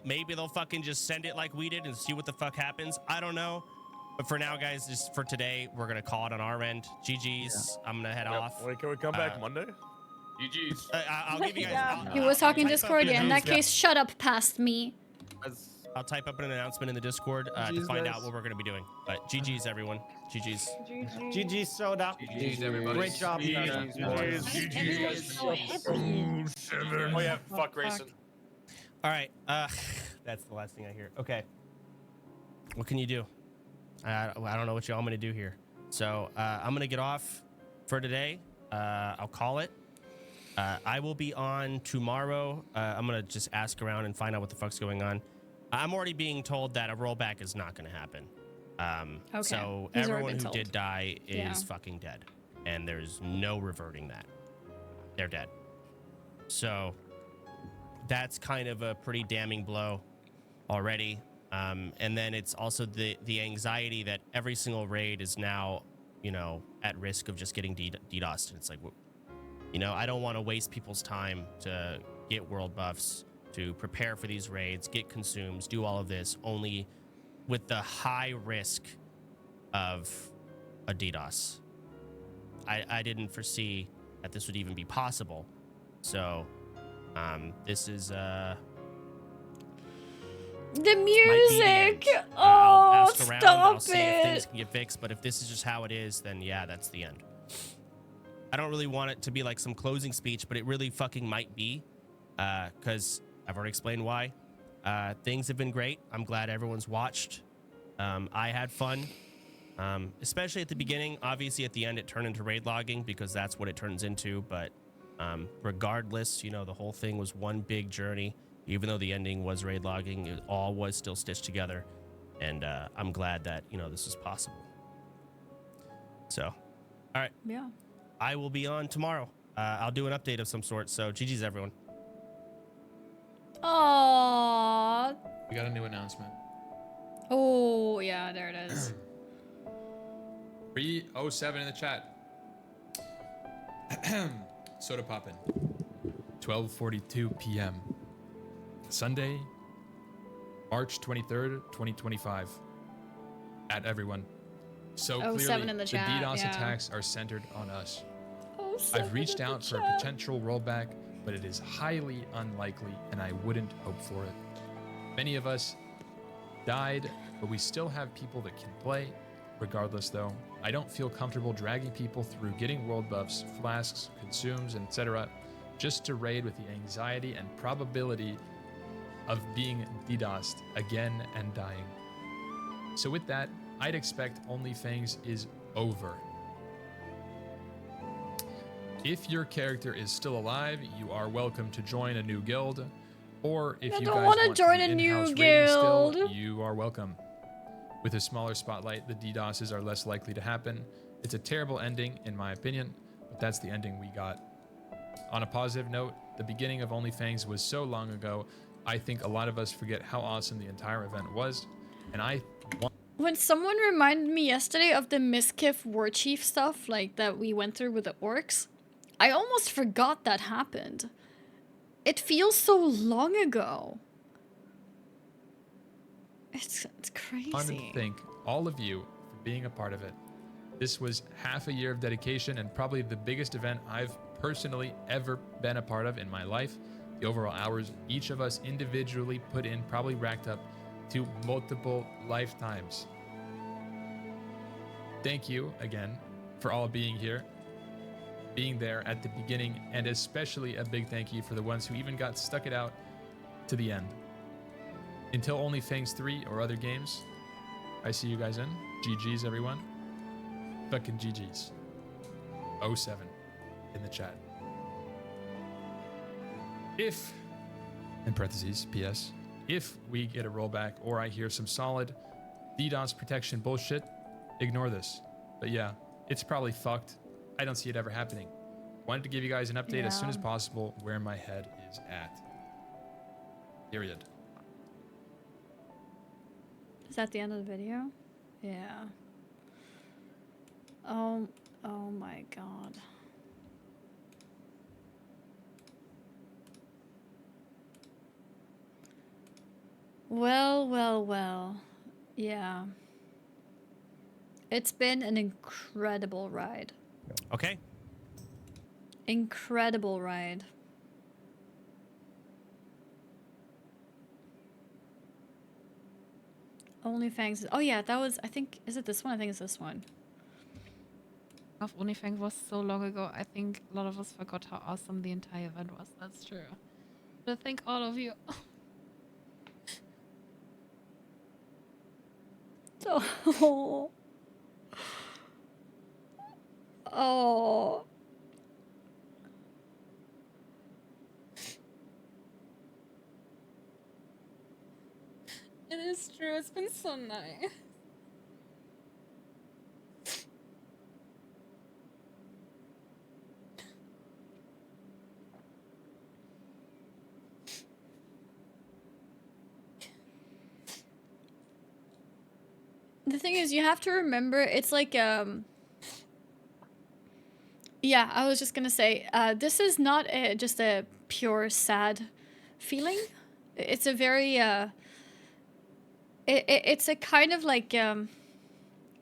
Maybe they'll fucking just send it like we did and see what the fuck happens. I don't know. But for now, guys, just for today, we're going to call it on our end. GG's. Yeah. I'm going to head off. Wait, can we come back Monday? GG's. I'll give you guys... He was talking Discord, yeah. In that case, shut up past me. I'll type up an announcement in the Discord to find out what we're going to be doing. But GG's, everyone. GG's. GG's, Soda. GG's, everybody. Great job. GG's. Oh, yeah. Fuck Grayson. All right. That's the last thing I hear. Okay. What can you do? I don't know what y'all going to do here. So I'm going to get off for today. I'll call it. I will be on tomorrow. I'm going to just ask around and find out what the fuck's going on. I'm already being told that a rollback is not going to happen. Okay. So everyone who did die is fucking dead. And there's no reverting that. They're dead. So that's kind of a pretty damning blow already. And then it's also the anxiety that every single raid is now, you know, at risk of just getting DDoSed. And it's like, you know, I don't want to waste people's time to get world buffs, to prepare for these raids, get consumes, do all of this, only with the high risk of a DDoS. I didn't foresee that this would even be possible. So this is the music. Oh, ask around, stop I'll see if it. things can get fixed, but if this is just how it is, then yeah, that's the end. I don't really want it to be like some closing speech, but it really fucking might be, because I've already explained why. Things have been great. I'm glad everyone's watched. I had fun, especially at the beginning. Obviously, at the end, it turned into raid logging because that's what it turns into. But regardless, you know, the whole thing was one big journey. Even though the ending was raid logging, it all was still stitched together. And I'm glad that, you know, this is possible. So, all right. Yeah. I will be on tomorrow. I'll do an update of some sort. So GG's, everyone. Aww. We got a new announcement. Oh, yeah, there it is. 307 in the chat. Soda poppin'. 12:42 p.m. Sunday, March 23rd, 2025. At everyone. So clearly, in the the chat, DDoS yeah. attacks are centered on us. Oh, I've reached out for a potential rollback, but it is highly unlikely, and I wouldn't hope for it. Many of us died, but we still have people that can play. Regardless, though, I don't feel comfortable dragging people through getting world buffs, flasks, consumes, etc., just to raid with the anxiety and probability of being DDoSed again and dying. So with that, I'd expect OnlyFangs is over. If your character is still alive, you are welcome to join a new guild, or if you guys want to join be a new in-house raiding still, guild. you are welcome. With a smaller spotlight, the DDoSes are less likely to happen. It's a terrible ending, in my opinion, but that's the ending we got. On a positive note, the beginning of OnlyFangs was so long ago, I think a lot of us forget how awesome the entire event was, and When someone reminded me yesterday of the Miskiff War Chief stuff, like that we went through with the orcs, I almost forgot that happened. It feels so long ago. It's crazy. wanted to thank all of you for being a part of it. This was half a year of dedication and probably the biggest event I've personally ever been a part of in my life. The overall hours each of us individually put in probably racked up to multiple lifetimes. Thank you again for all being here, being there at the beginning, and especially a big thank you for the ones who even got stuck it out to the end. Until OnlyFangs 3 or other games, I see you guys in. GG's, everyone. Fucking GG's. 07 in the chat. If, in parentheses, PS, if we get a rollback or I hear some solid DDoS protection bullshit, ignore this. But yeah, it's probably fucked. I don't see it ever happening. Wanted to give you guys an update as soon as possible where my head is at. Period. Is that the end of the video? Yeah. Oh my god. Well, well, well. Yeah. It's been an incredible ride. Okay. Incredible ride. OnlyFangs. Oh yeah, that was, I think, is it this one? I think it's this one. Of OnlyFangs was so long ago, I think a lot of us forgot how awesome the entire event was. That's true. But thank all of you. Oh. Oh. It is true. It's been so nice. The thing is, you have to remember, it's like, yeah, I was just gonna say, this is not just a pure sad feeling. It's a very, it's a kind of like,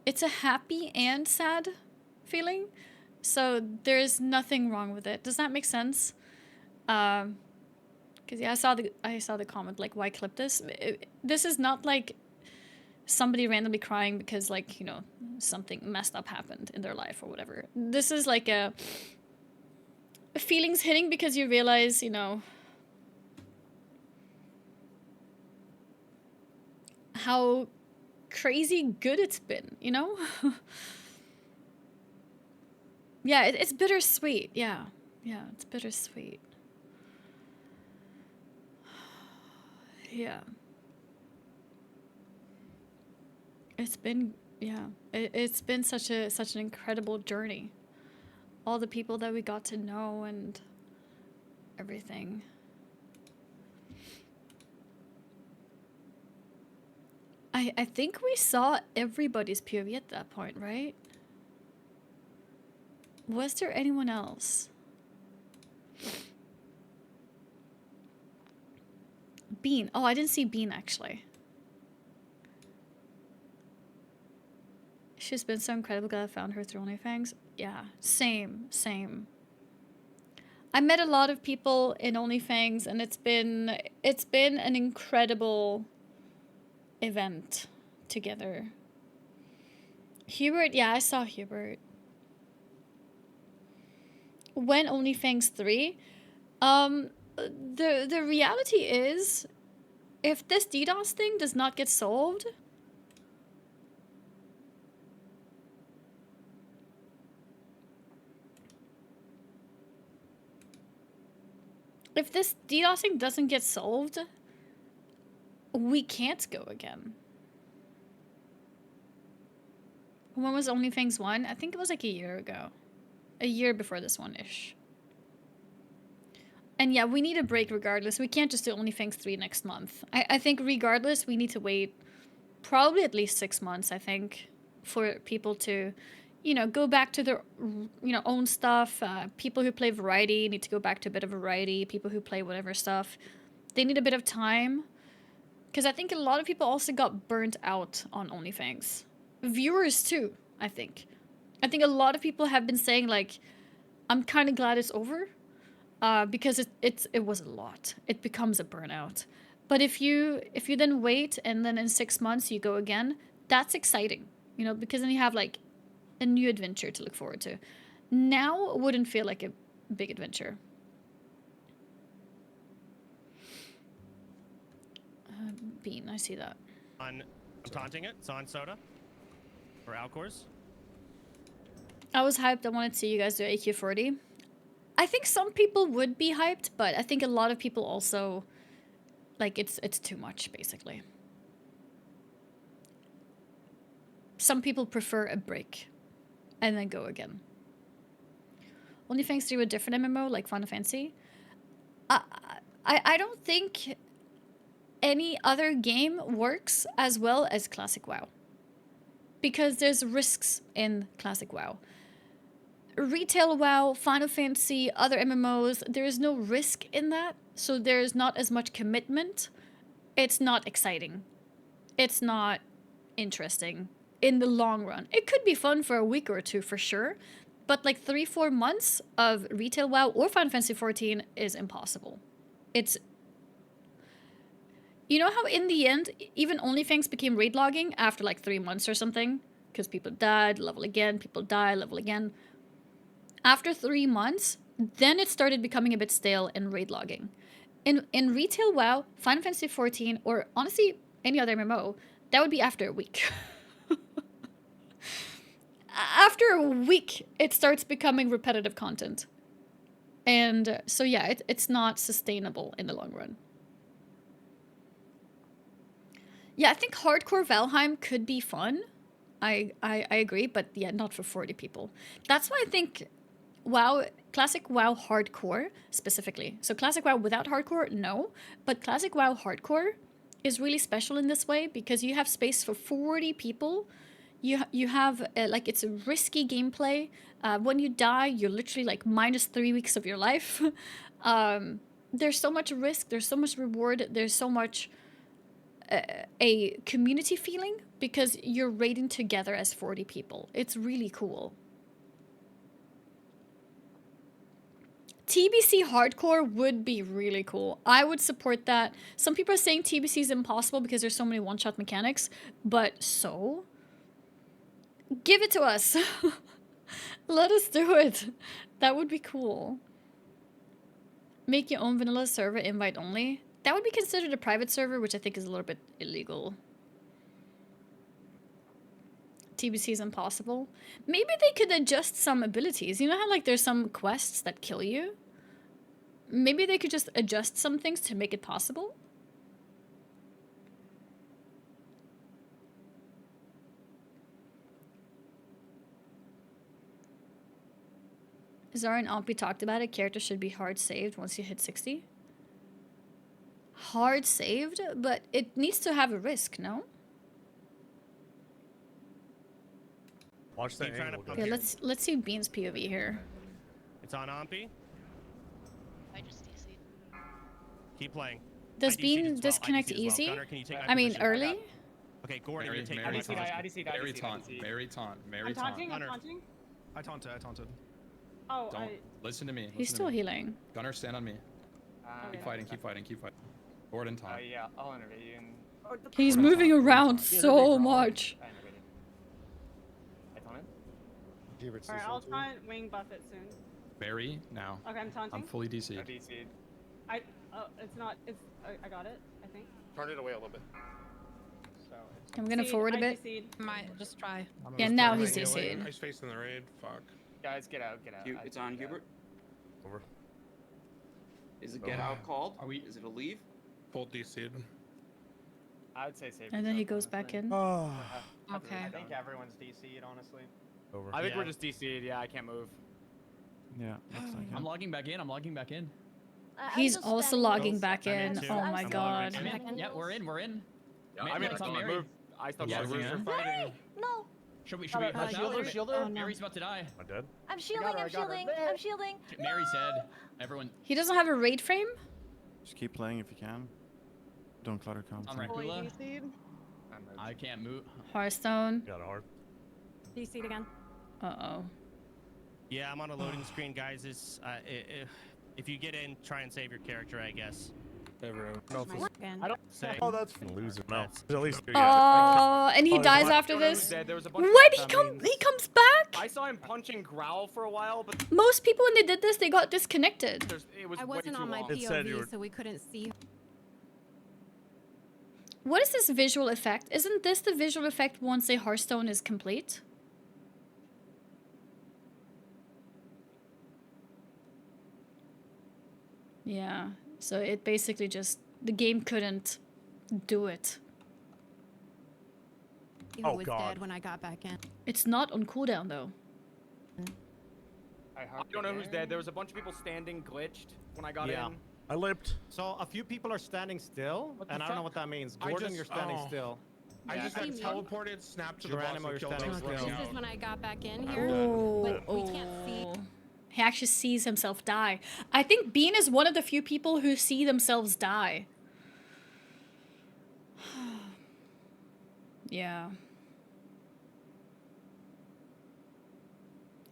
it's a happy and sad feeling. So there's nothing wrong with it. Does that make sense? Because yeah, I saw the comment, like, why clip this? This is not like somebody randomly crying because, like, you know, something messed up happened in their life or whatever. This is like a feelings hitting because you realize, you know, how crazy good it's been, you know? Yeah, it's bittersweet. Yeah. Yeah, it's bittersweet. Yeah. It's been, yeah, it's been such an incredible journey. All the people that we got to know and everything. I think we saw everybody's POV at that point, right? Was there anyone else? Bean. Oh, I didn't see Bean actually. She's been so incredible. Glad I found her through OnlyFangs. Yeah, same. I met a lot of people in OnlyFangs, and it's been an incredible event together. Hubert, yeah, I saw Hubert. When OnlyFangs 3, the reality is, if this DDoS thing does not get solved, if this DDoSing doesn't get solved, we can't go again. When was OnlyFangs 1? I think it was like a year ago. A year before this one-ish. And yeah, we need a break regardless. We can't just do OnlyFangs 3 next month. I think regardless, we need to wait probably at least 6 months, I think, for people to, you know, go back to their, you know, own stuff. People who play variety need to go back to a bit of variety. People who play whatever stuff, they need a bit of time. Because I think a lot of people also got burnt out on OnlyFangs. Viewers too, I think. I think a lot of people have been saying, like, I'm kind of glad it's over. Because it was a lot. It becomes a burnout. But if you then wait and then in 6 months you go again, that's exciting. You know, because then you have, like, a new adventure to look forward to. Now wouldn't feel like a big adventure. Bean, I see that. I'm taunting it. It's on Soda. For Alcors. I was hyped. I wanted to see you guys do AQ40. I think some people would be hyped, but I think a lot of people also, like, it's too much, basically. Some people prefer a break and then go again. OnlyFangs do a different MMO, like Final Fantasy. I don't think any other game works as well as Classic WoW. Because there's risks in Classic WoW. Retail WoW, Final Fantasy, other MMOs, there is no risk in that. So there's not as much commitment. it's not exciting. It's not interesting in the long run. It could be fun for a week or two for sure, but like 3-4 months of retail WoW or Final Fantasy 14 is impossible. It's, you know how in the end even OnlyFangs became raid logging after like 3 months or something, because people died, level again, people die, level again. After 3 months, then it started becoming a bit stale and raid logging. In retail WoW, Final Fantasy 14, or honestly any other MMO, that would be after a week. After a week, it starts becoming repetitive content. And so yeah, it's not sustainable in the long run. Yeah, I think hardcore Valheim could be fun. I agree, but yeah, not for 40 people. That's why I think WoW, classic WoW hardcore specifically. So classic WoW without hardcore, no. But classic WoW hardcore is really special in this way because you have space for 40 people. You have, like, it's a risky gameplay. When you die, you're literally, like, minus 3 weeks of your life. There's so much risk. There's so much reward. There's so much a community feeling because you're raiding together as 40 people. It's really cool. TBC hardcore would be really cool. I would support that. Some people are saying TBC is impossible because there's so many one-shot mechanics, but so... give it to us. Let us do it. That would be cool. Make your own vanilla server invite only. That would be considered a private server, which I think is a little bit illegal. TBC is impossible. Maybe they could adjust some abilities. You know how like there's some quests that kill you? Maybe they could just adjust some things to make it possible? Zara and Ampi talked about it. Character should be hard saved once you hit 60. Hard saved? But it needs to have a risk, no? Watch that angle. Yeah, let's see Bean's POV here. It's on Ampi. I just DC'd. Keep playing. Does Bean disconnect easy? Gunnar, can you take my I mean, position? early? Okay, Gordon, Mary, you take Mary my taunt. position. Mary taunt. Mary taunt. Mary I'm taunt. taunting, I'm taunting. I taunted. Oh, Don't listen to me. He's listen still to me. healing. Gunnar, stand on me. Keep fighting. Keep fighting. Keep fighting. Gordon taunt. Yeah, I'll innovate you. He's moving around so much. I taunted. Alright, I'll taunt Wing Buffett soon. Mary, now. Okay, I'm taunting. I'm fully DC'd. It's not, I got it, I think. Turn it away a little bit. So I'm gonna forward a bit. Might just try. Yeah, now he's DC'd. He's facing the raid. Fuck. Guys, get out. It's on Hubert. Over. Is it get out called? Is it a leave? Full DC'd. I would say save. And then he goes back in. Okay. Okay. I think everyone's DC'd, honestly. Over. I think we're just DC'd. Yeah, I can't move. Yeah, looks like I'm logging back in. He's also logging back in. too. Oh my god. I'm in. Yeah, we're in. I mean, it's on I Mary. moved. I still Yeah, got we're it. fighting. No, Should we Shielder, rush out? shielder. Oh, no. Mary's about to die. I'm dead. I'm shielding, I got her. I'm shielding. Mary's dead. Everyone. He doesn't have a raid frame? Just keep playing if you can. Don't clutter comms. I'm Rakula. I can't move. Hearthstone. Got a hard. DC'd again. Uh-oh. Yeah, I'm on a loading screen, guys. It's if you get in, try and save your character, I guess. Everyone. I don't say. Oh, that's loser. No. There's at least two. Oh, and he dies after this. What? He comes back? I saw him punch and growl for a while, but Most people when they did this, they got disconnected. it I wasn't on my POV, so we couldn't see. What is this visual effect? Isn't this the visual effect once a Hearthstone is complete? Yeah, so it basically just, the game couldn't do it. He was dead when I got back in. It's not on cooldown though. I don't know who's dead. There was a bunch of people standing glitched when I got in. I lipped. So a few people are standing still, and I don't know what that means. Gordon, you're standing still. I just got teleported, snapped to the Geronimo, boss, you're and killed standing him. still. This is when I got back in I'm here, done. but we can't see. He actually sees himself die. I think Bean is one of the few people who see themselves die. Yeah.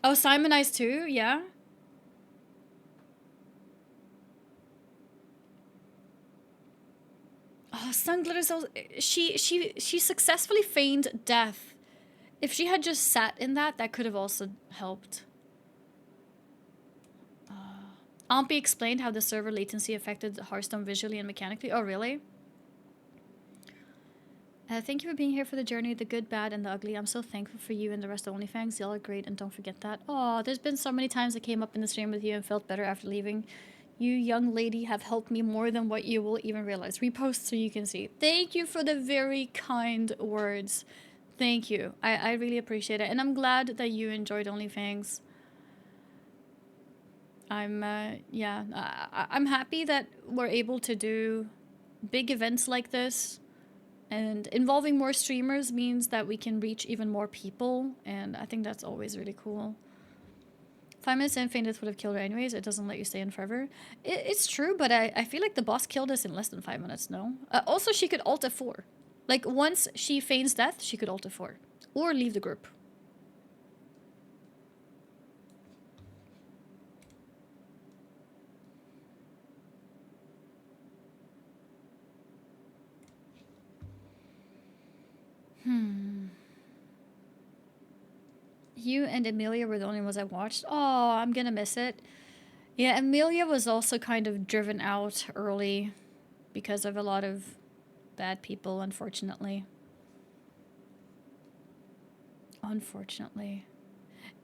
Oh, Simonized too? Yeah. Oh, Sunglitter's also, she successfully feigned death. If she had just sat in that, that could have also helped. Ampy explained how the server latency affected Hearthstone visually and mechanically. Oh, really? Thank you for being here for the journey, the good, bad, and the ugly. I'm so thankful for you and the rest of OnlyFangs. Y'all are great, and don't forget that. Oh, there's been so many times I came up in the stream with you and felt better after leaving. You, young lady, have helped me more than what you will even realize. Repost so you can see. Thank you for the very kind words. Thank you. I really appreciate it. And I'm glad that you enjoyed OnlyFangs. I'm happy that we're able to do big events like this. And involving more streamers means that we can reach even more people. And I think that's always really cool. 5 minutes in, Fainteth would have killed her anyways. It doesn't let you stay in forever. It's true, but I feel like the boss killed us in less than 5 minutes, no? Also, she could ult F4. Like, once she feigns death, she could ult F4. Or leave the group. You and Amelia were the only ones I watched. Oh, I'm gonna miss it. Yeah, Amelia was also kind of driven out early because of a lot of bad people, unfortunately. Unfortunately.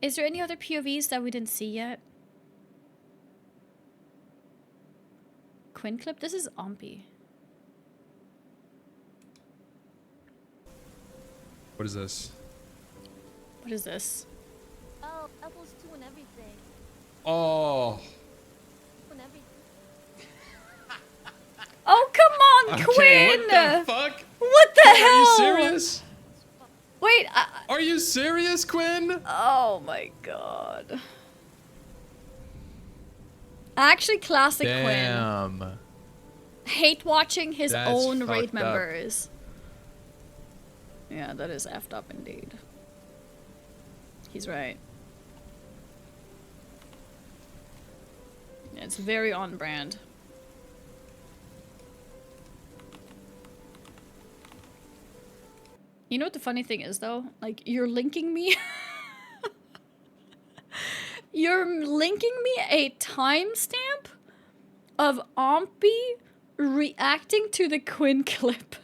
Is there any other POVs that we didn't see yet? Quinn clip? This is Ompy. What is this? What is this? Oh, Apple's 2 and everything. Oh. And everything. Oh, come on, Okay, Quinn! what the fuck? What the Quinn, hell? Are you serious? Wait, Are you serious, Quinn? Oh my god. Actually, classic Damn. Quinn. Hate watching his That's own raid fucked up. members. Yeah, that is effed up indeed. He's right. Yeah, it's very on brand. You know what the funny thing is though? Like, you're linking me. You're linking me a timestamp of Ompy reacting to the Quinn clip.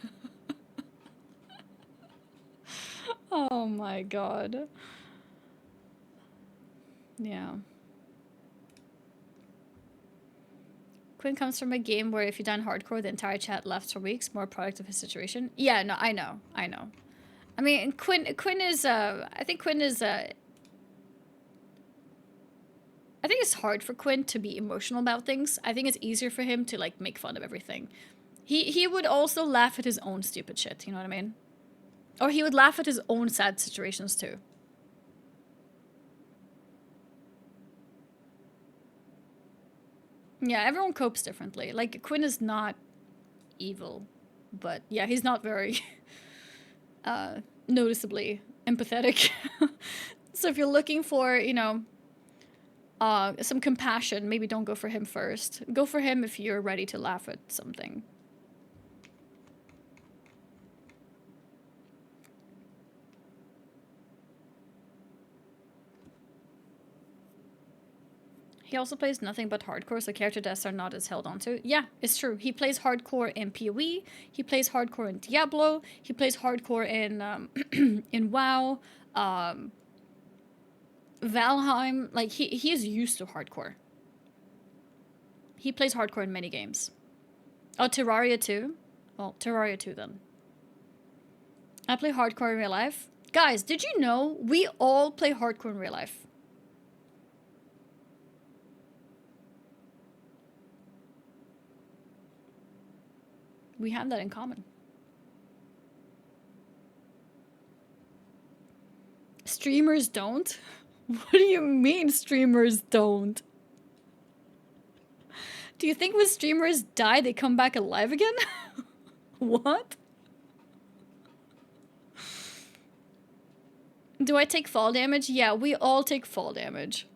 Oh my god. Yeah. Quinn comes from a game where if you done hardcore, the entire chat left for weeks. More product of his situation. Yeah, no, I know. I mean, Quinn is, I think Quinn is, I think it's hard for Quinn to be emotional about things. I think it's easier for him to, like, make fun of everything. He would also laugh at his own stupid shit, you know what I mean? Or he would laugh at his own sad situations, too. Yeah, everyone copes differently. Like, Quinn is not evil, but yeah, he's not very noticeably empathetic. So if you're looking for, you know, some compassion, maybe don't go for him first. Go for him if you're ready to laugh at something. He also plays nothing but hardcore, so character deaths are not as held onto. Yeah, it's true. He plays hardcore in PoE. He plays hardcore in Diablo. He plays hardcore in in WoW. Valheim. Like, he is used to hardcore. He plays hardcore in many games. Oh, Terraria 2? Well, Terraria 2 then. I play hardcore in real life. Guys, did you know we all play hardcore in real life? We have that in common. Streamers don't? What do you mean streamers don't? Do you think when streamers die, they come back alive again? What? Do I take fall damage? Yeah, we all take fall damage.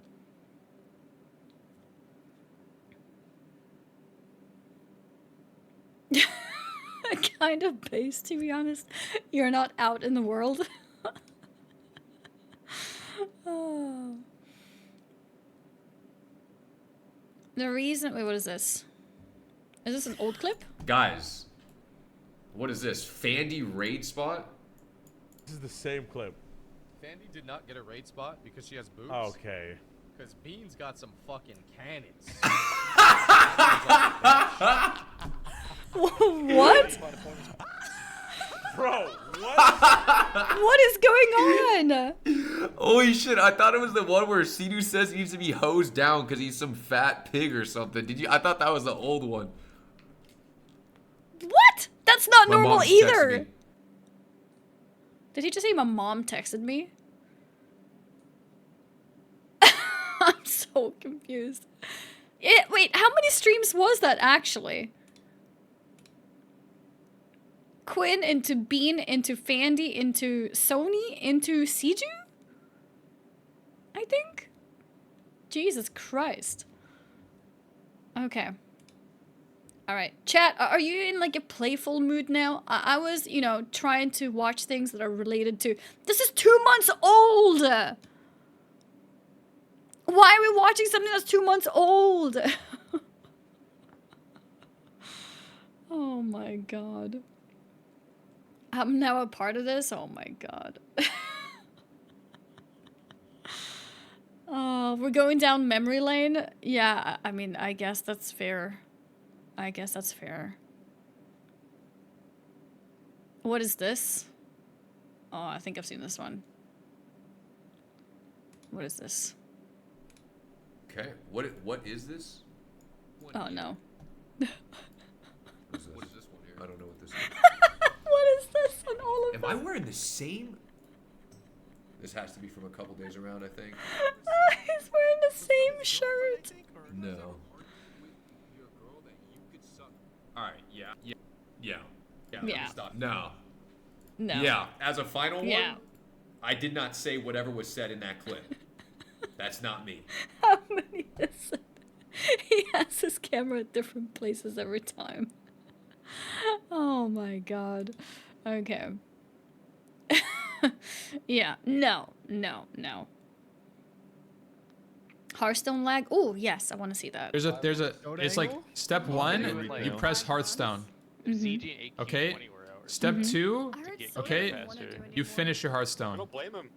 Kind of base, to be honest. You're not out in the world. Oh. The reason... Wait, what is this? Is this an old clip? Guys, what is this? Fandy raid spot? This is the same clip. Fandy did not get a raid spot because she has boobs. Okay. Because Bean's got some fucking cannons. What? Bro, what? What is going on? Holy shit, I thought it was the one where Sidu says he needs to be hosed down because he's some fat pig or something. Did you? I thought that was the old one. What? That's not My normal mom texted either. me. Did he just say my mom texted me? I'm so confused. Wait, how many streams was that actually? Quinn into Bean into Fandy into Sony into Siju? I think? Jesus Christ. Okay. Alright. Chat, are you in like a playful mood now? I was, you know, trying to watch things that are related to... This is 2 months old! Why are we watching something that's 2 months old? Oh my god. I'm now a part of this? Oh my god. Oh, we're going down memory lane? Yeah, I mean, I guess that's fair. I guess that's fair. What is this? Oh, I think I've seen this one. What is this? Okay, what is this? Oh no. What is this one here? I don't know what this is. What is this on all of Am I wearing the same? This has to be from a couple days around, I think. He's wearing the same shirt. No. Alright, yeah. Yeah. Stop. No. No. Yeah, as a final Yeah. one, I did not say whatever was said in that clip. That's not me. How many is it? He has his camera at different places every time. Oh my god. Okay. Yeah. No. Hearthstone lag? Oh, yes, I want to see that. It's like step 1, you press Hearthstone. Okay? Step 2, okay, you finish your Hearthstone. I don't blame him.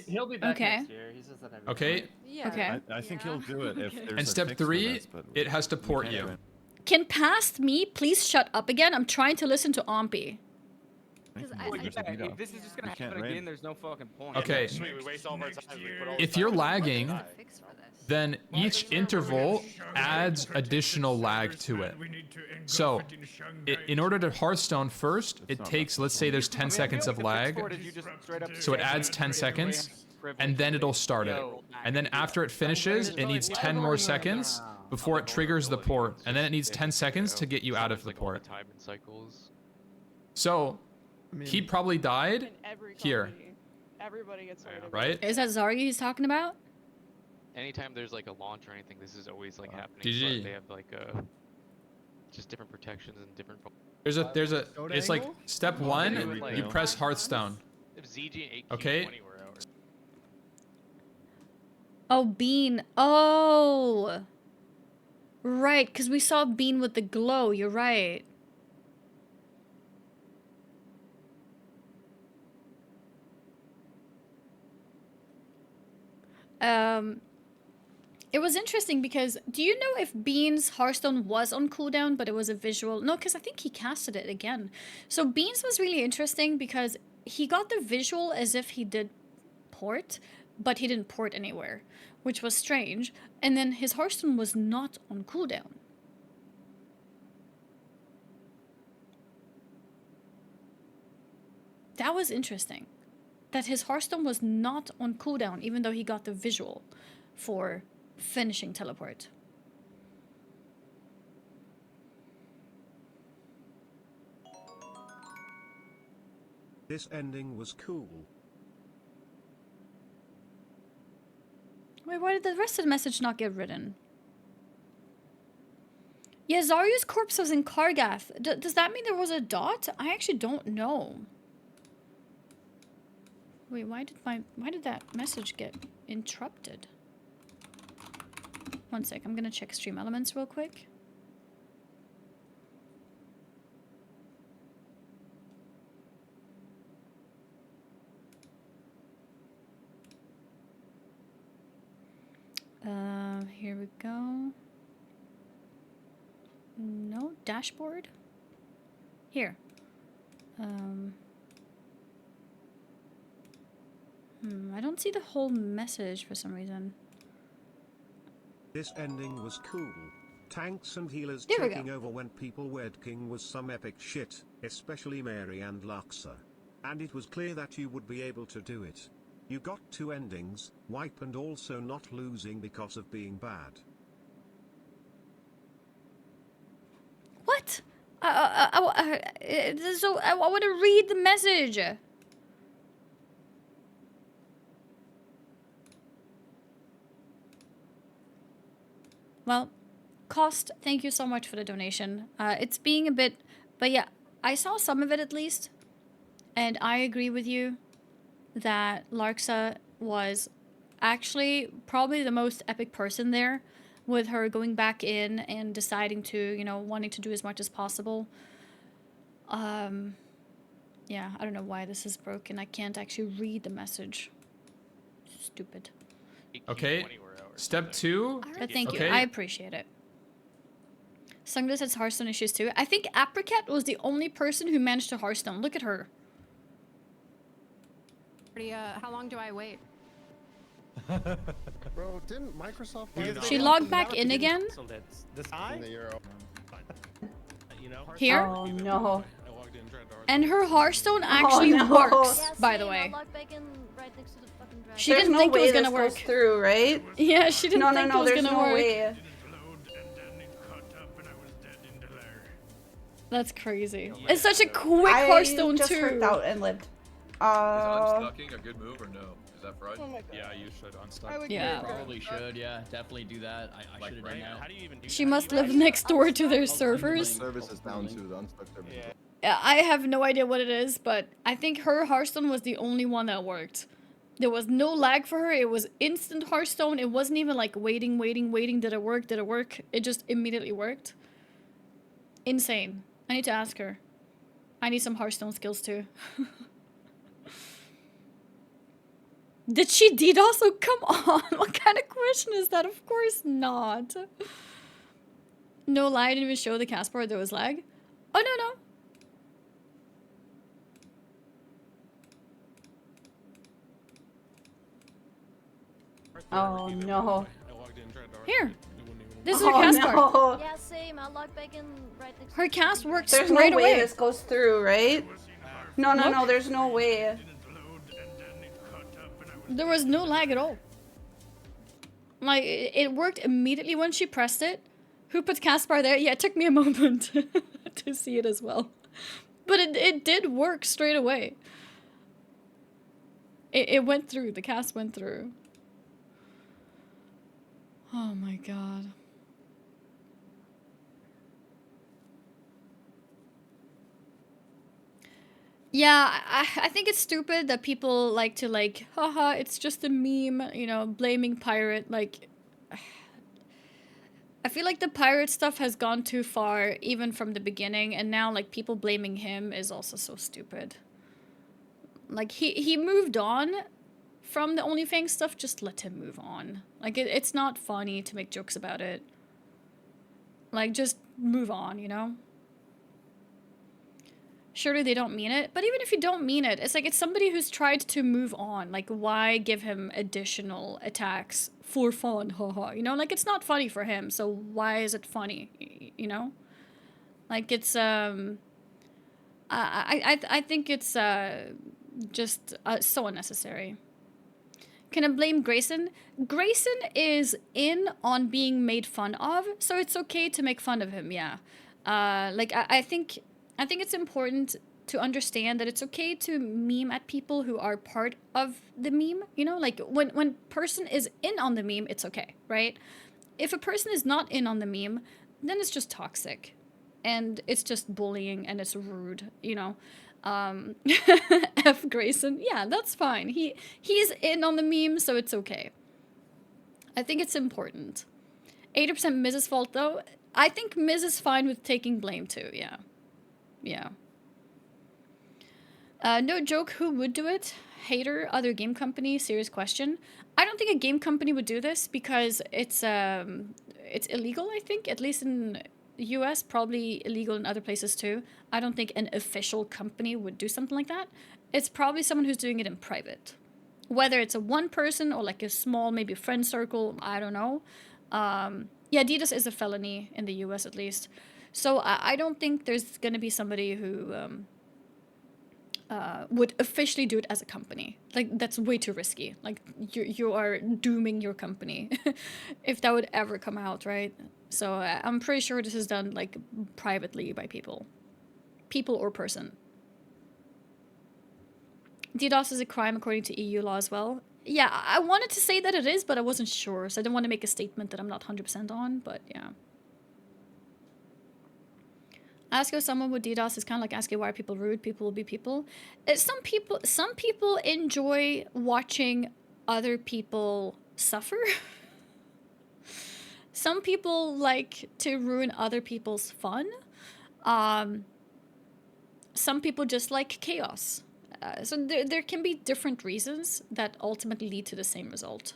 He'll be back Okay. next year. He says that every Okay? year. Okay. I think he'll do it if there's And a step fix for 3, this, but it has to we port can't you. do it. Can past me please shut up again? I'm trying to listen to Ompy. If this is just gonna happen again, there's no fucking point. Okay. We waste all of our time. We put all If the you're time. lagging, then each interval adds additional lag to it. So, in order to Hearthstone first, it takes, let's say there's 10 seconds of lag, so it adds 10 seconds, and then it'll start it. And then after it finishes, it needs 10 more seconds before it triggers the port, and then it needs 10 seconds to get you out of the port. So, he probably died here, Everybody gets right? Is that Zarya he's talking about? Anytime there's like a launch or anything, this is always like happening. GG. But they have like just different protections and different. It's like step 1, you press Hearthstone. If ZG and 8Q Okay. 20 were out. Oh, Bean. Oh. Right, because we saw Bean with the glow. You're right. It was interesting because do you know if Bean's Hearthstone was on cooldown, but it was a visual? No, because I think he casted it again. So Bean's was really interesting because he got the visual as if he did port, but he didn't port anywhere, which was strange. And then his Hearthstone was not on cooldown. That was interesting. That his Hearthstone was not on cooldown, even though he got the visual for finishing teleport. This ending was cool. Wait, why did the rest of the message not get written? Yeah, Zaryu's corpse was in Kargath. Does that mean there was a dot? I actually don't know. Wait, why did that message get interrupted? One sec, I'm gonna check stream elements real quick. Here we go. No, dashboard. Here. I don't see the whole message for some reason. This ending was cool. Tanks and healers There we taking go. over when people wed king was some epic shit, especially Mary and Luxa. And it was clear that you would be able to do it. You got 2 endings, wipe and also not losing because of being bad. What? So I want to read the message. Well, Cost, thank you so much for the donation. It's being a bit, but yeah, I saw some of it at least, and I agree with you that Larxa was actually probably the most epic person there, with her going back in and deciding to, you know, wanting to do as much as possible. Yeah, I don't know why this is broken. I can't actually read the message. Stupid. Okay. Step 2. But thank you. Okay. I appreciate it. Sunglass has Hearthstone issues too. I think Apricot was the only person who managed to Hearthstone. Look at her. How long do I wait? Bro, didn't Microsoft... She logged back in again. This time? Here? Oh no. And her Hearthstone actually no. works, Yeah, by the same, way. I logged back in right next to the fucking dragon. She There's didn't no think it way was gonna this work. goes through, right? Yeah, she didn't think it was there's gonna no work. way. That's crazy. It's such a quick Hearthstone I just too. freaked out and lived. Is unstucking a good move or no? Is that fried? Yeah, you should unstuck. Yeah. Probably should. Yeah, definitely do that. I should have done that. How do you even do She that? must live next door to their servers. Service is down to the unstuck service. Yeah, I have no idea what it is, but I think her Hearthstone was the only one that worked. There was no lag for her. It was instant Hearthstone. It wasn't even like waiting. Did it work? Did it work? It just immediately worked. Insane. I need to ask her. I need some Hearthstone skills too. Did she DDoS? Oh, come on. What kind of question is that? Of course not. No lie, I didn't even show the cast part there was lag. Oh, no. Oh no. Here. This is her cast part. No. Yeah, same. I logged back in right next Her cast worked There's straight no way away. this goes through, right? No, Look. there's no way. There was no lag at all. Like, it worked immediately when she pressed it. Who put Caspar there? Yeah, it took me a moment to see it as well. But it did work straight away. It went through. The cast went through. Oh my god. Yeah, I think it's stupid that people like to like, haha, it's just a meme, you know, blaming Pirate, like... I feel like the Pirate stuff has gone too far, even from the beginning, and now, like, people blaming him is also so stupid. Like, he moved on from the OnlyFangs stuff, just let him move on. Like, it's not funny to make jokes about it. Like, just move on, you know? Surely they don't mean it, but even if you don't mean it, it's like it's somebody who's tried to move on. Like, why give him additional attacks for fun? Haha, you know, like it's not funny for him. So why is it funny? You know, like it's I think it's just so unnecessary. Can I blame Grayson? Grayson is in on being made fun of, so it's okay to make fun of him. Yeah, like I think it's important to understand that it's okay to meme at people who are part of the meme. You know, like when person is in on the meme, it's okay, right? If a person is not in on the meme, then it's just toxic, and it's just bullying, and it's rude. You know, F Grayson, yeah, that's fine. He's in on the meme, so it's okay. I think it's important. 80% Miz's fault though. I think Miz is fine with taking blame too. Yeah, yeah. No joke. Who would do it? Hater, other game company. Serious question. I don't think a game company would do this because it's illegal. I think, at least in the US, probably illegal in other places too. I don't think an official company would do something like that. It's probably someone who's doing it in private. Whether it's a one person or like a small, maybe friend circle, I don't know. Yeah, Adidas is a felony in the US at least. So I don't think there's going to be somebody who would officially do it as a company. Like, that's way too risky. Like, you are dooming your company if that would ever come out, right? So I'm pretty sure this is done like privately by people. People or person. DDoS is a crime according to EU law as well. Yeah, I wanted to say that it is, but I wasn't sure, so I didn't want to make a statement that I'm not 100% on, but yeah. Asking someone with DDoS is kind of like asking why are people rude. People will be people. Some people enjoy watching other people suffer. Some people like to ruin other people's fun. Some people just like chaos. So there can be different reasons that ultimately lead to the same result.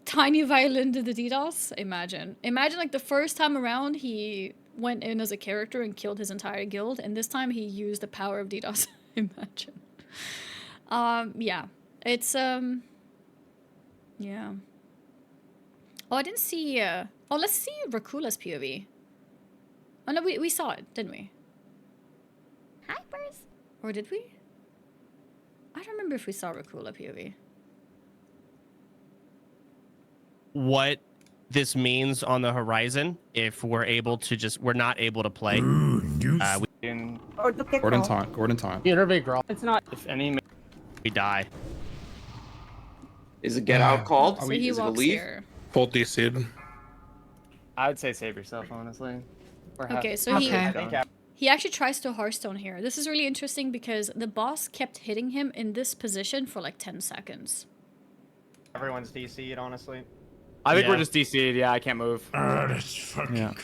Tiny violin to the DDoS? Imagine like the first time around he went in as a character and killed his entire guild, and this time he used the power of DDoS. Imagine. Yeah. It's yeah. Oh, I didn't see oh, let's see Rakula's POV. Oh no, we saw it, didn't we? Hypers? Or did we? I don't remember if we saw Rakula POV. What this means on the horizon, if we're not able to play. Gordon taunt. It's not. If any, we die. Is it get out called? So he Is it a walks leave? here. Full DC'd. I would say save yourself, honestly. Okay, so he actually tries to Hearthstone here. This is really interesting because the boss kept hitting him in this position for like 10 seconds. Everyone's DC'd, honestly. I think we're just DC'd. Yeah, I can't move. That's fucking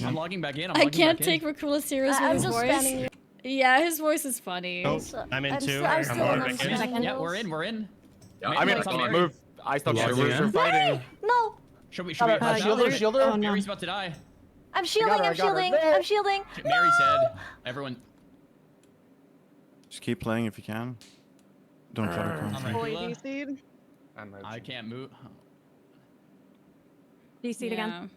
I'm logging back in. I can't take Rakula serious with his voice. Yeah, his voice is funny. Oh, I'm in too. Yeah, we're in. I mean, move. I still can't move. We're fighting. No. Should we shielder? Oh, no. Mary's about to die. I'm shielding. I'm shielding. Mary's dead. Everyone. Just keep playing if you can. Don't try to concentrate. I can't move. DC'd again.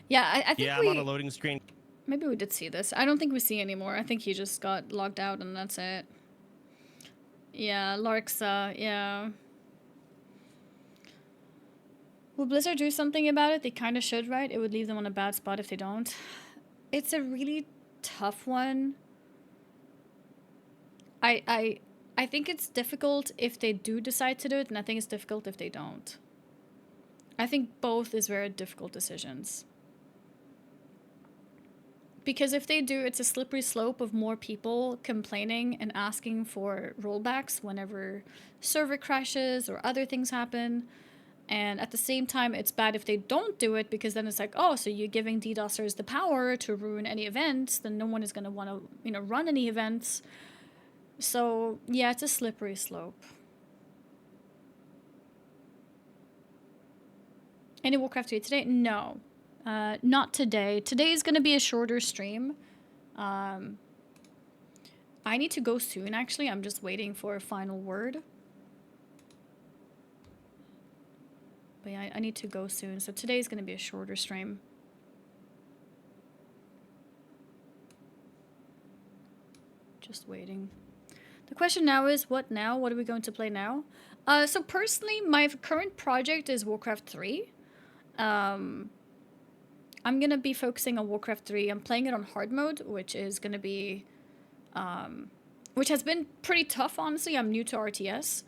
Yeah, I think I'm on a loading screen. Maybe we did see this. I don't think we see anymore. I think he just got logged out and that's it. Yeah, Larksa, yeah. Will Blizzard do something about it? They kind of should, right? It would leave them on a bad spot if they don't. It's a really tough one. I think it's difficult if they do decide to do it, and I think it's difficult if they don't. I think both is very difficult decisions. Because if they do, it's a slippery slope of more people complaining and asking for rollbacks whenever server crashes or other things happen. And at the same time, it's bad if they don't do it, because then it's like, oh, so you're giving DDoSers the power to ruin any events, then no one is going to want to, run any events. So, yeah, it's a slippery slope. Any Warcraft 3 today? No. Not today. Today is going to be a shorter stream. I need to go soon, actually. I'm just waiting for a final word. But yeah, I need to go soon. So today is going to be a shorter stream. Just waiting. The question now is, what now? What are we going to play now? So personally, my current project is Warcraft 3. I'm gonna be focusing on Warcraft 3. I'm playing it on hard mode, which is gonna be, which has been pretty tough, honestly. I'm new to RTS.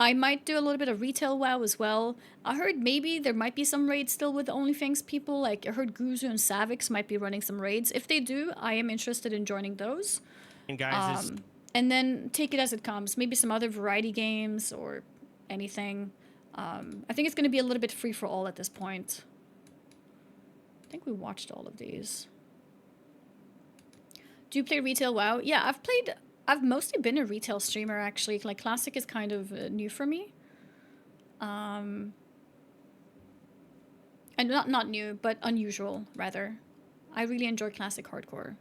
I might do a little bit of retail WoW as well. I heard maybe there might be some raids still with the OnlyFangs people. Like, I heard Guzu and Savix might be running some raids. If they do, I am interested in joining those. And guys, and then take it as it comes. Maybe some other variety games or anything. I think it's going to be a little bit free for all at this point. I think we watched all of these. Do you play retail WoW? Yeah, I've mostly been a retail streamer, actually. Like, Classic is kind of new for me. And not new, but unusual, rather. I really enjoy Classic Hardcore.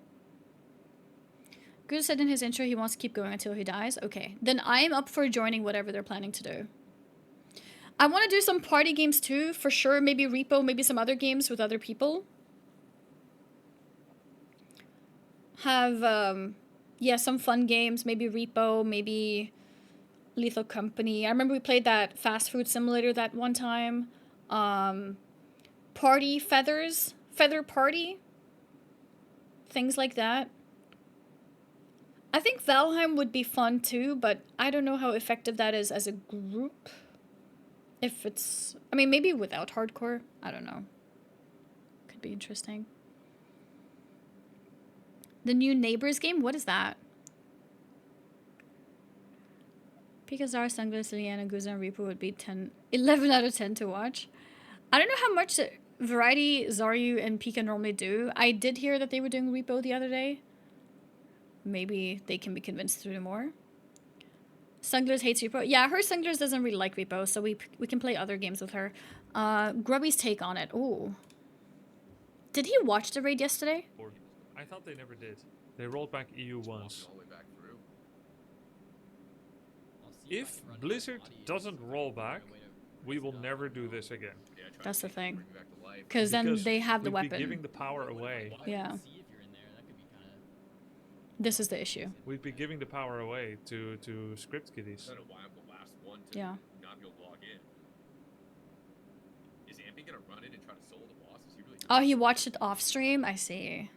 Goose said in his intro he wants to keep going until he dies. Okay, then I am up for joining whatever they're planning to do. I want to do some party games too, for sure. Maybe Repo, maybe some other games with other people. Have, yeah, some fun games. Maybe Repo, maybe Lethal Company. I remember we played that fast food simulator that one time. Party Feathers. Feather Party. Things like that. I think Valheim would be fun too, but I don't know how effective that is as a group. If it's... I mean, maybe without hardcore. I don't know. Could be interesting. The new Neighbors game? What is that? Pikazar, Sunglass, Liliana, Guza, and Reaper would be 11 out of 10 to watch. I don't know how much variety Zaryu and Pika normally do. I did hear that they were doing Repo the other day. Maybe they can be convinced to do more. Sunglass hates Repo. Yeah, her Sunglass doesn't really like Repo, so we can play other games with her. Grubby's take on it. Ooh. Did he watch the raid yesterday? I thought they never did. They rolled back EU once. If Blizzard doesn't roll back, we will never do this again. That's the thing. Because then they have the weapon. We'd be giving the power away. Yeah. This is the issue. We'd be giving the power away to script kiddies. Yeah. Oh, he watched it off stream? I see.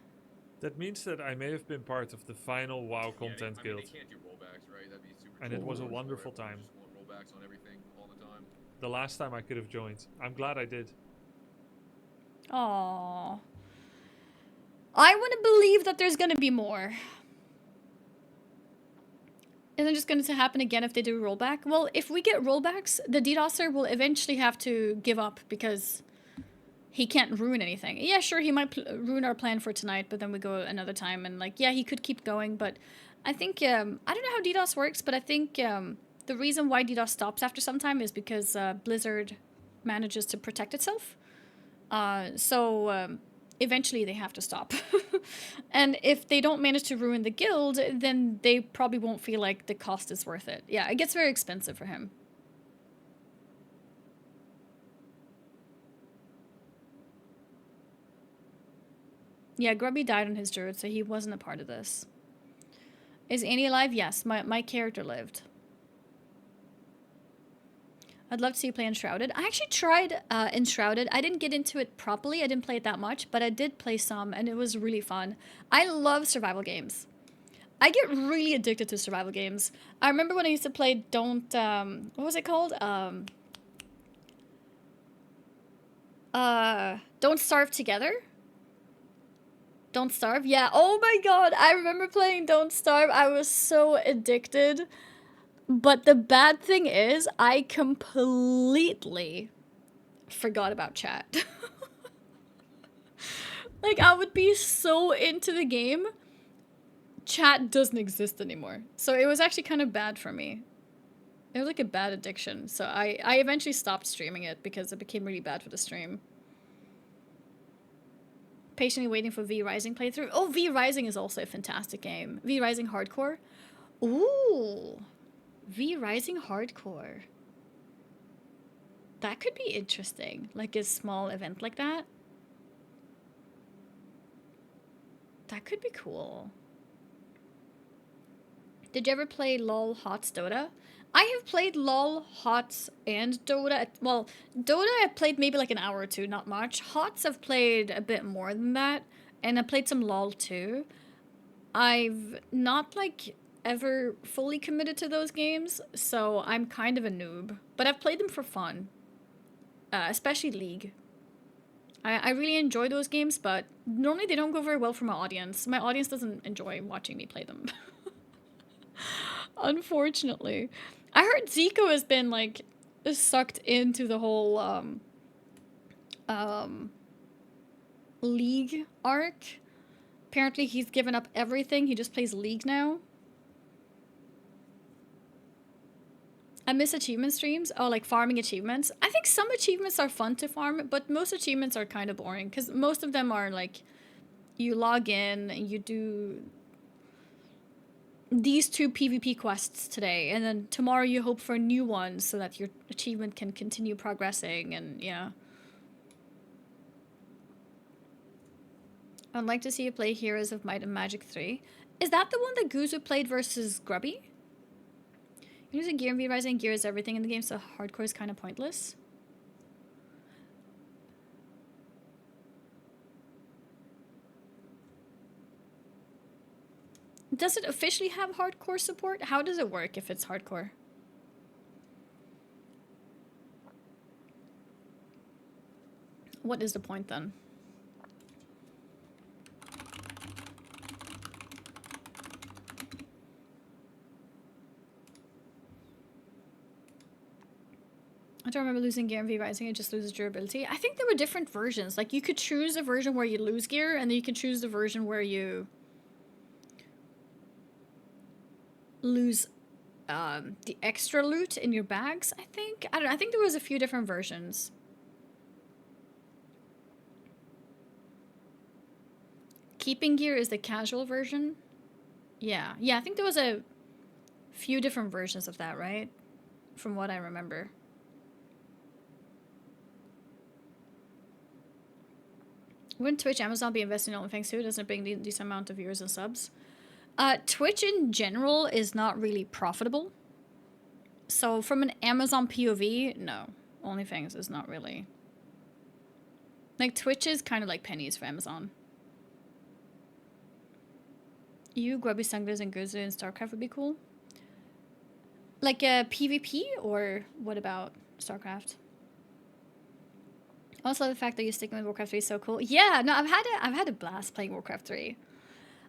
That means that I may have been part of the final WoW content guild. They can't do rollbacks, right? That'd be super and it was a wonderful time. Rollbacks on everything all the time. The last time I could have joined. I'm glad I did. Aww. I want to believe that there's going to be more. Isn't it just going to happen again if they do rollback? Well, if we get rollbacks, the DDoSer will eventually have to give up because he can't ruin anything. Yeah, sure, he might ruin our plan for tonight, but then we go another time and, like, yeah, he could keep going, but I think, I don't know how DDoS works, but I think the reason why DDoS stops after some time is because Blizzard manages to protect itself. So eventually they have to stop. And if they don't manage to ruin the guild, then they probably won't feel like the cost is worth it. Yeah, it gets very expensive for him. Yeah, Grubby died on his druid, so he wasn't a part of this. Is Annie alive? Yes, my character lived. I'd love to see you play Enshrouded. I actually tried Enshrouded. I didn't get into it properly. I didn't play it that much, but I did play some, and it was really fun. I love survival games. I get really addicted to survival games. I remember when I used to play what was it called? Don't Starve Together? Don't Starve? Yeah, oh my god, I remember playing Don't Starve. I was so addicted. But the bad thing is, I completely forgot about chat. Like, I would be so into the game, chat doesn't exist anymore. So it was actually kind of bad for me. It was like a bad addiction. So I eventually stopped streaming it because it became really bad for the stream. Patiently waiting for V Rising playthrough. Oh, V Rising is also a fantastic game. V Rising Hardcore. Ooh. V Rising Hardcore. That could be interesting. Like a small event like that. That could be cool. Did you ever play LOL HOTS Dota? I have played LOL, HOTS, and Dota. Well, Dota I played maybe like an hour or two, not much. HOTS I've played a bit more than that, and I played some LOL too. I've not like ever fully committed to those games, so I'm kind of a noob. But I've played them for fun, especially League. I really enjoy those games, but normally they don't go very well for my audience. My audience doesn't enjoy watching me play them. Unfortunately. I heard Zico has been like sucked into the whole League arc. Apparently he's given up everything. He just plays League now. I miss achievement streams. Oh, like farming achievements. I think some achievements are fun to farm, but most achievements are kind of boring because most of them are like you log in and you do these 2 PvP quests today, and then tomorrow you hope for a new one so that your achievement can continue progressing, and yeah. I'd like to see you play Heroes of Might and Magic 3. Is that the one that Guzu played versus Grubby? You're using gear and V-Rising. Gear is everything in the game, so hardcore is kind of pointless. Does it officially have hardcore support? How does it work if it's hardcore? What is the point then? I don't remember losing gear in V-Rising, it just loses durability. I think there were different versions. Like, you could choose a version where you lose gear, and then you can choose the version where you lose the extra loot in your bags, I think. I don't know, I think there was a few different versions. Keeping gear is the casual version. Yeah, I think there was a few different versions of that, right? From what I remember. Wouldn't Twitch, Amazon be investing in OnlyFangs too? Doesn't it bring these amount of viewers and subs? Twitch in general is not really profitable. So from an Amazon POV, no. OnlyFangs is not really. Like, Twitch is kind of like pennies for Amazon. You, Grubby Sunglers, and Guzu in StarCraft would be cool. Like a PvP, or what about StarCraft? Also, the fact that you're sticking with Warcraft 3 is so cool. Yeah, no, I've had a blast playing Warcraft 3.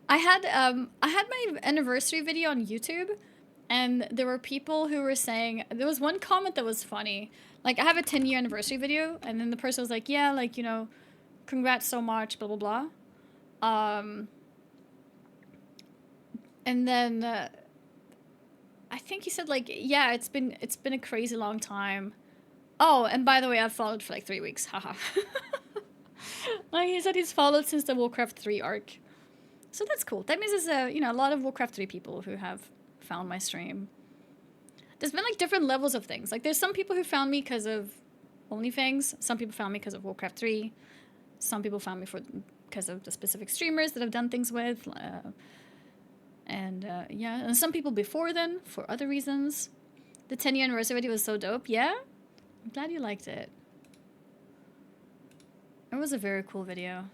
I had my anniversary video on YouTube, and there were people who were saying, there was one comment that was funny. Like, I have a 10-year anniversary video, and then the person was like, yeah, like, you know, congrats so much, blah, blah, blah. And then I think he said, like, yeah, it's been a crazy long time. Oh, and by the way, I've followed for like 3 weeks. Haha. Like, he said he's followed since the Warcraft 3 arc. So that's cool. That means there's a lot of Warcraft 3 people who have found my stream. There's been like different levels of things. Like, there's some people who found me because of OnlyFangs. Some people found me because of Warcraft 3. Some people found me because of the specific streamers that I've done things with. Yeah, and some people before then for other reasons. The 10-year anniversary video was so dope. Yeah? I'm glad you liked it. It was a very cool video.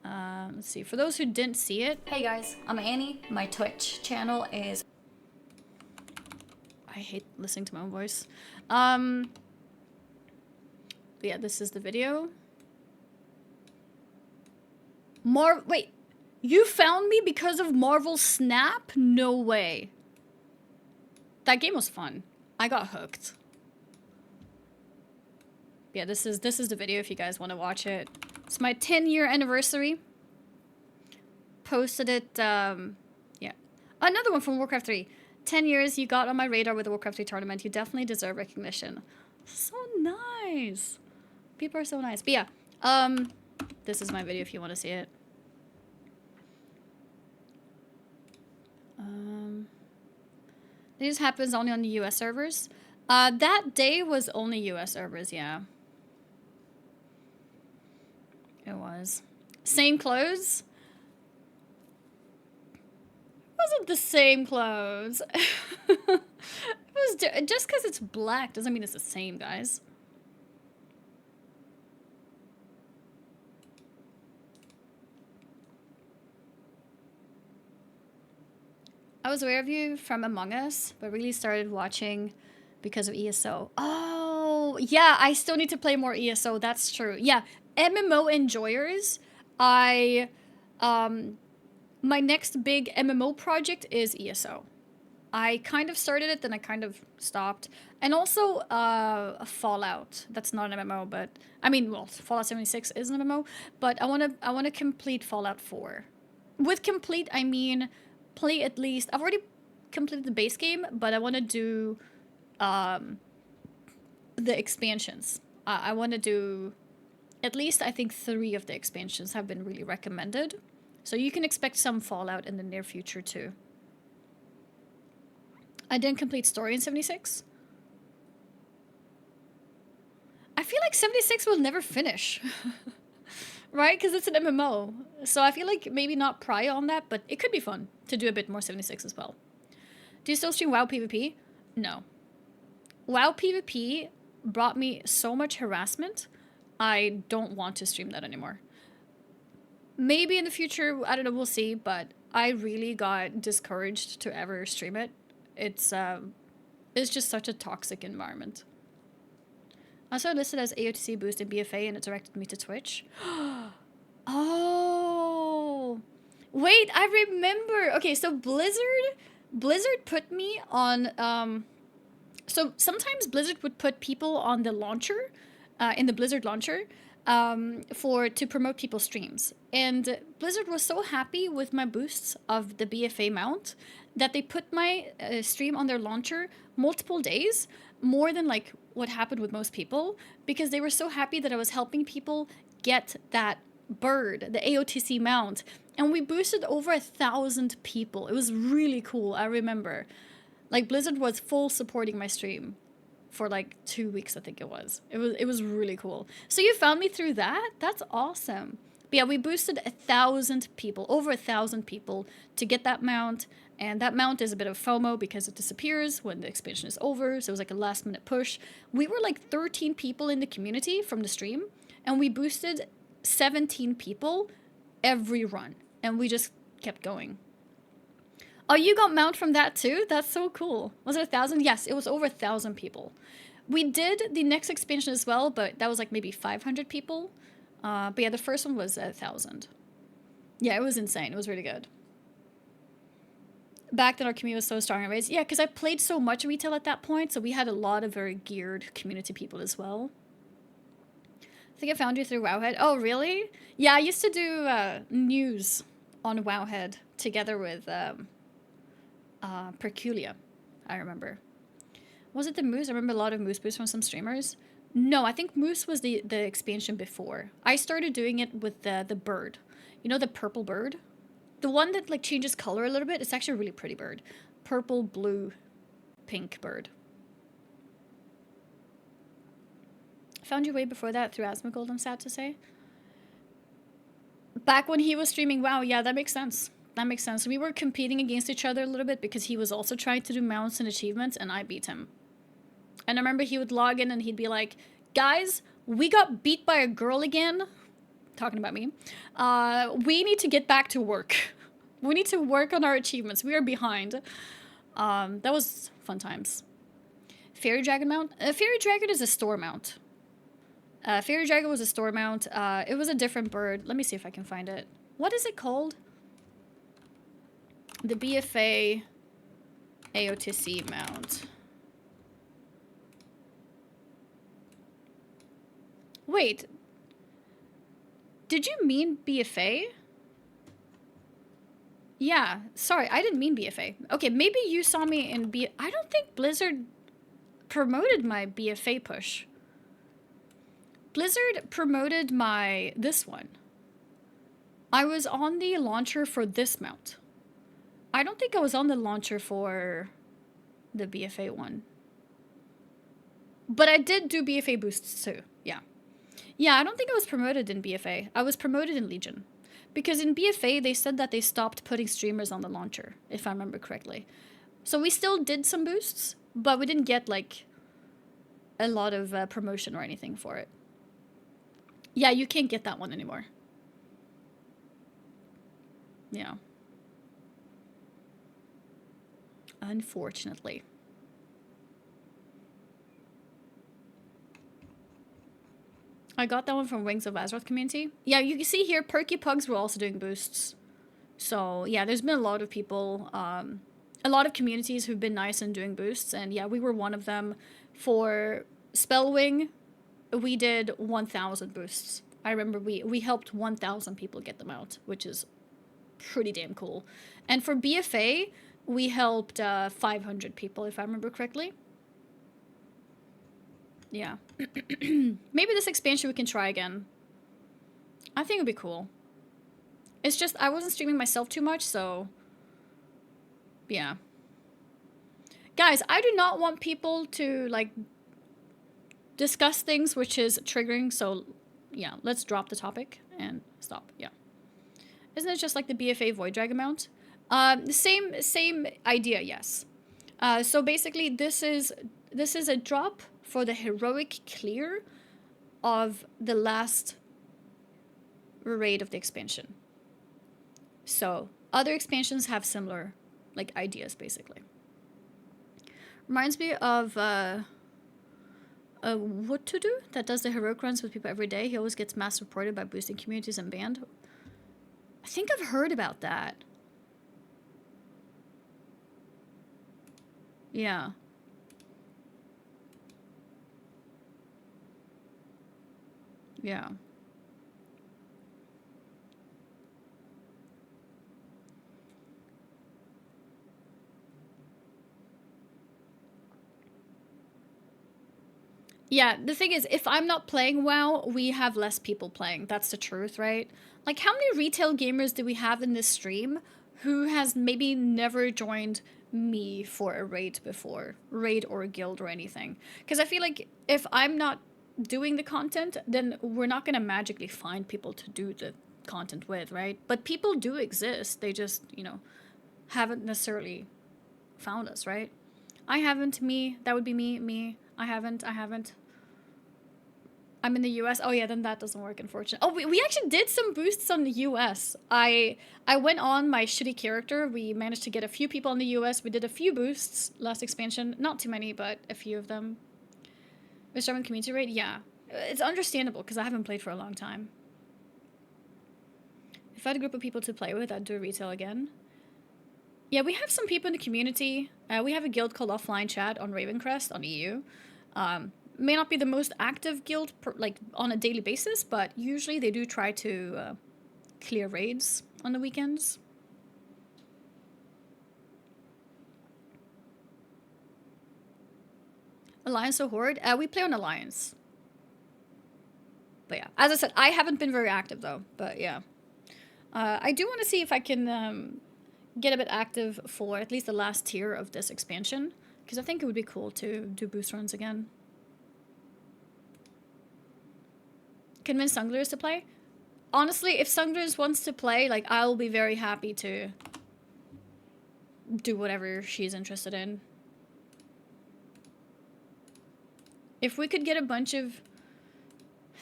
Let's see. For those who didn't see it. Hey guys, I'm Annie. My Twitch channel is... I hate listening to my own voice. Yeah, this is the video. Wait. You found me because of Marvel Snap? No way. That game was fun. I got hooked. Yeah, this is the video if you guys want to watch it. It's my 10-year anniversary. Posted it, yeah. Another one from Warcraft 3. 10 years, you got on my radar with the Warcraft 3 tournament. You definitely deserve recognition. So nice. People are so nice. But yeah, this is my video if you want to see it. This happens only on the US servers. That day was only US servers, yeah. It was. Same clothes? wasn't the same clothes. It was just because it's black doesn't mean it's the same, guys. I was aware of you from Among Us, but really started watching because of ESO. Oh, yeah, I still need to play more ESO. That's true. Yeah, MMO enjoyers. My next big MMO project is ESO. I kind of started it, then I kind of stopped. And also Fallout. That's not an MMO, but I mean, well, Fallout 76 is an MMO, but I want to complete Fallout 4. With complete, I mean play at least. I've already completed the base game, but I want to do the expansions. I want to do at least, I think 3 of the expansions have been really recommended. So you can expect some Fallout in the near future too. I didn't complete story in 76. I feel like 76 will never finish. Right? Because it's an MMO. So I feel like maybe not pry on that, but it could be fun to do a bit more 76 as well. Do you still stream WoW PvP? No. WoW PvP brought me so much harassment, I don't want to stream that anymore. Maybe in the future, I don't know, we'll see, but I really got discouraged to ever stream it. It's just such a toxic environment. I saw it listed as AOTC boost in BFA and it directed me to Twitch. Oh! Wait, I remember! Okay, so Blizzard put me on, so sometimes Blizzard would put people on the launcher, in the Blizzard launcher, to promote people's streams. And Blizzard was so happy with my boosts of the BFA mount that they put my stream on their launcher multiple days, more than like what happened with most people, because they were so happy that I was helping people get that bird, the AOTC mount. And we boosted over 1,000 people. It was really cool, I remember. Like, Blizzard was full supporting my stream for like 2 weeks, I think it was. It was really cool. So you found me through that? That's awesome. But yeah, we boosted 1,000 people, over 1,000 people to get that mount. And that mount is a bit of FOMO because it disappears when the expansion is over. So it was like a last minute push. We were like 13 people in the community from the stream. And we boosted 17 people every run. And we just kept going. Oh, you got mount from that too? That's so cool. Was it 1,000? Yes, it was over 1,000 people. We did the next expansion as well, but that was like maybe 500 people. But yeah, the first one was 1,000. Yeah, it was insane. It was really good. Back then our community was so strong and raised. Yeah, because I played so much retail at that point, so we had a lot of very geared community people as well. I think I found you through Wowhead. Oh, really? Yeah, I used to do news on Wowhead together with Perculia, I remember. Was it the Moose? I remember a lot of Moose boosts from some streamers. No, I think Moose was the expansion before. I started doing it with the bird. You know the purple bird? The one that like changes color a little bit. It's actually a really pretty bird. Purple, blue, pink bird. Found you way before that through Asmongold, I'm sad to say. Back when he was streaming WoW, yeah, that makes sense. That makes sense. We were competing against each other a little bit because he was also trying to do mounts and achievements, and I beat him. And I remember he would log in and he'd be like, guys, we got beat by a girl again. Talking about me. We need to get back to work. We need to work on our achievements. We are behind. That was fun times. Fairy Dragon mount? Fairy Dragon is a store mount. Fairy Dragon was a store mount. It was a different bird. Let me see if I can find it. What is it called? The BFA AOTC mount. Wait. Did you mean BFA? Yeah, sorry, I didn't mean BFA. Okay, maybe you saw me in I don't think Blizzard promoted my BFA push. Blizzard promoted this one. I was on the launcher for this mount. I don't think I was on the launcher for the BFA one. But I did do BFA boosts too, yeah. Yeah, I don't think I was promoted in BFA. I was promoted in Legion. Because in BFA, they said that they stopped putting streamers on the launcher, if I remember correctly. So we still did some boosts, but we didn't get, like, a lot of promotion or anything for it. Yeah, you can't get that one anymore. Yeah. Unfortunately. I got that one from Wings of Azeroth community. Yeah, you can see here, Perky Pugs were also doing boosts. So, yeah, there's been a lot of people, a lot of communities who've been nice in doing boosts. And, yeah, we were one of them. For Spellwing, we did 1,000 boosts. I remember we helped 1,000 people get them out, which is pretty damn cool. And for BFA, we helped 500 people, if I remember correctly. Yeah. Maybe this expansion we can try again. I think it'd be cool. It's just, I wasn't streaming myself too much, so... yeah. Guys, I do not want people to, like, discuss things which is triggering, so... yeah, let's drop the topic and stop. Yeah. Isn't it just like the BFA Void Drag amount? Same idea, yes. So basically, this is a drop for the heroic clear of the last raid of the expansion. So other expansions have similar, like, ideas basically. Reminds me of what to do that does the heroic runs with people every day. He always gets mass reported by boosting communities and banned. I think I've heard about that. Yeah. Yeah. Yeah, the thing is, if I'm not playing WoW, we have less people playing. That's the truth, right? Like, how many retail gamers do we have in this stream who has maybe never joined me for a raid before? Raid or a guild or anything. Because I feel like if I'm not doing the content, then we're not going to magically find people to do the content with, right? But people do exist. They just, you know, haven't necessarily found us, right? I haven't, me. That would be me. I haven't. I'm in the US. Oh yeah, then that doesn't work, unfortunately. Oh, we actually did some boosts on the US. I went on my shitty character. We managed to get a few people in the US. We did a few boosts last expansion. Not too many, but a few of them. We're starting community raid? Yeah. It's understandable, because I haven't played for a long time. If I had a group of people to play with, I'd do retail again. Yeah, we have some people in the community. We have a guild called Offline Chat on Ravencrest on EU. May not be the most active guild, like, on a daily basis, but usually they do try to clear raids on the weekends. Alliance or Horde? We play on Alliance. But yeah, as I said, I haven't been very active though, but yeah. I do want to see if I can get a bit active for at least the last tier of this expansion, because I think it would be cool to do boost runs again. Convince Sunglers to play? Honestly, if Sunglers wants to play, like, I'll be very happy to do whatever she's interested in. If we could get a bunch of...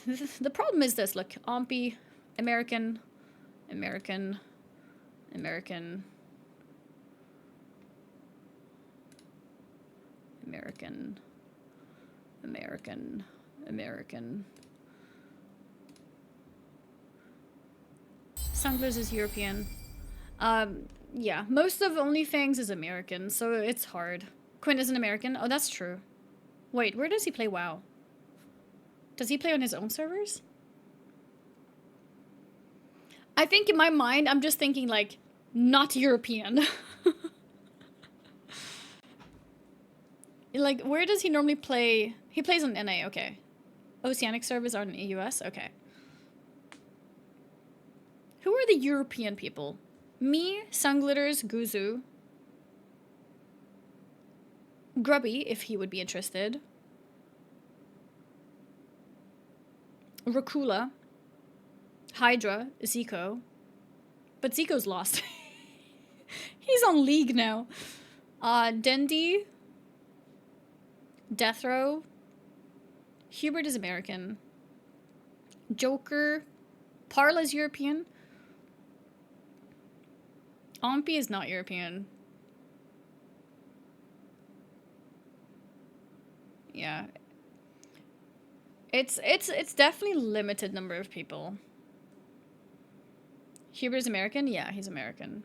The problem is this, look, Ompy, American, American, American, American, American, American. Sunglers is European. Yeah, most of OnlyFangs is American, so it's hard. Quinn is an American? Oh, that's true. Wait, where does he play WoW? Does he play on his own servers? I think in my mind, I'm just thinking, like, not European. Like, where does he normally play? He plays on NA, okay. Oceanic servers are in the US? Okay. Who are the European people? Me, Sunglitters, Guzu. Grubby, if he would be interested. Rakula. Hydra, Zico. But Zico's lost. He's on League now. Dendi. Death Row. Hubert is American. Joker. Parla's European. Ompi is not European. Yeah. It's definitely limited number of people. Hubert is American? Yeah, he's American.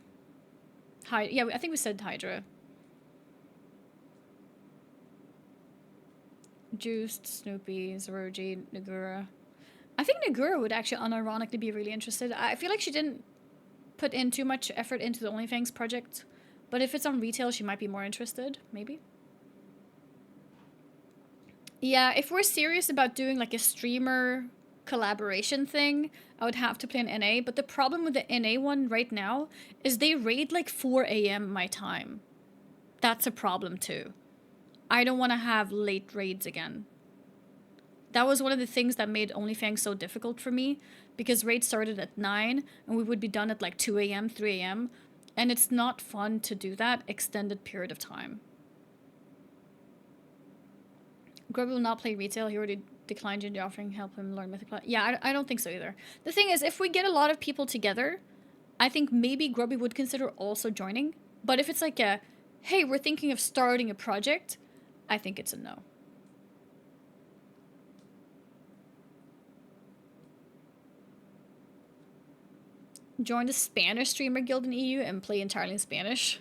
Yeah, I think we said Hydra. Juiced, Snoopy, Zeroji, Nagura. I think Nagura would actually unironically be really interested. I feel like she didn't put in too much effort into the OnlyFangs project, but if it's on retail, she might be more interested, maybe. Yeah, if we're serious about doing like a streamer collaboration thing, I would have to play an NA, but the problem with the NA one right now is they raid like 4 AM my time. That's a problem too. I don't want to have late raids again. That was one of the things that made OnlyFangs so difficult for me, because raids started at 9 and we would be done at like 2 AM, 3 AM, and it's not fun to do that extended period of time. Grubby will not play retail. He already declined you the offering. Help him learn Mythic. Yeah, I don't think so either. The thing is, if we get a lot of people together, I think maybe Grubby would consider also joining. But if it's like a, hey, we're thinking of starting a project, I think it's a no. Join the Spanish streamer guild in EU and play entirely in Spanish.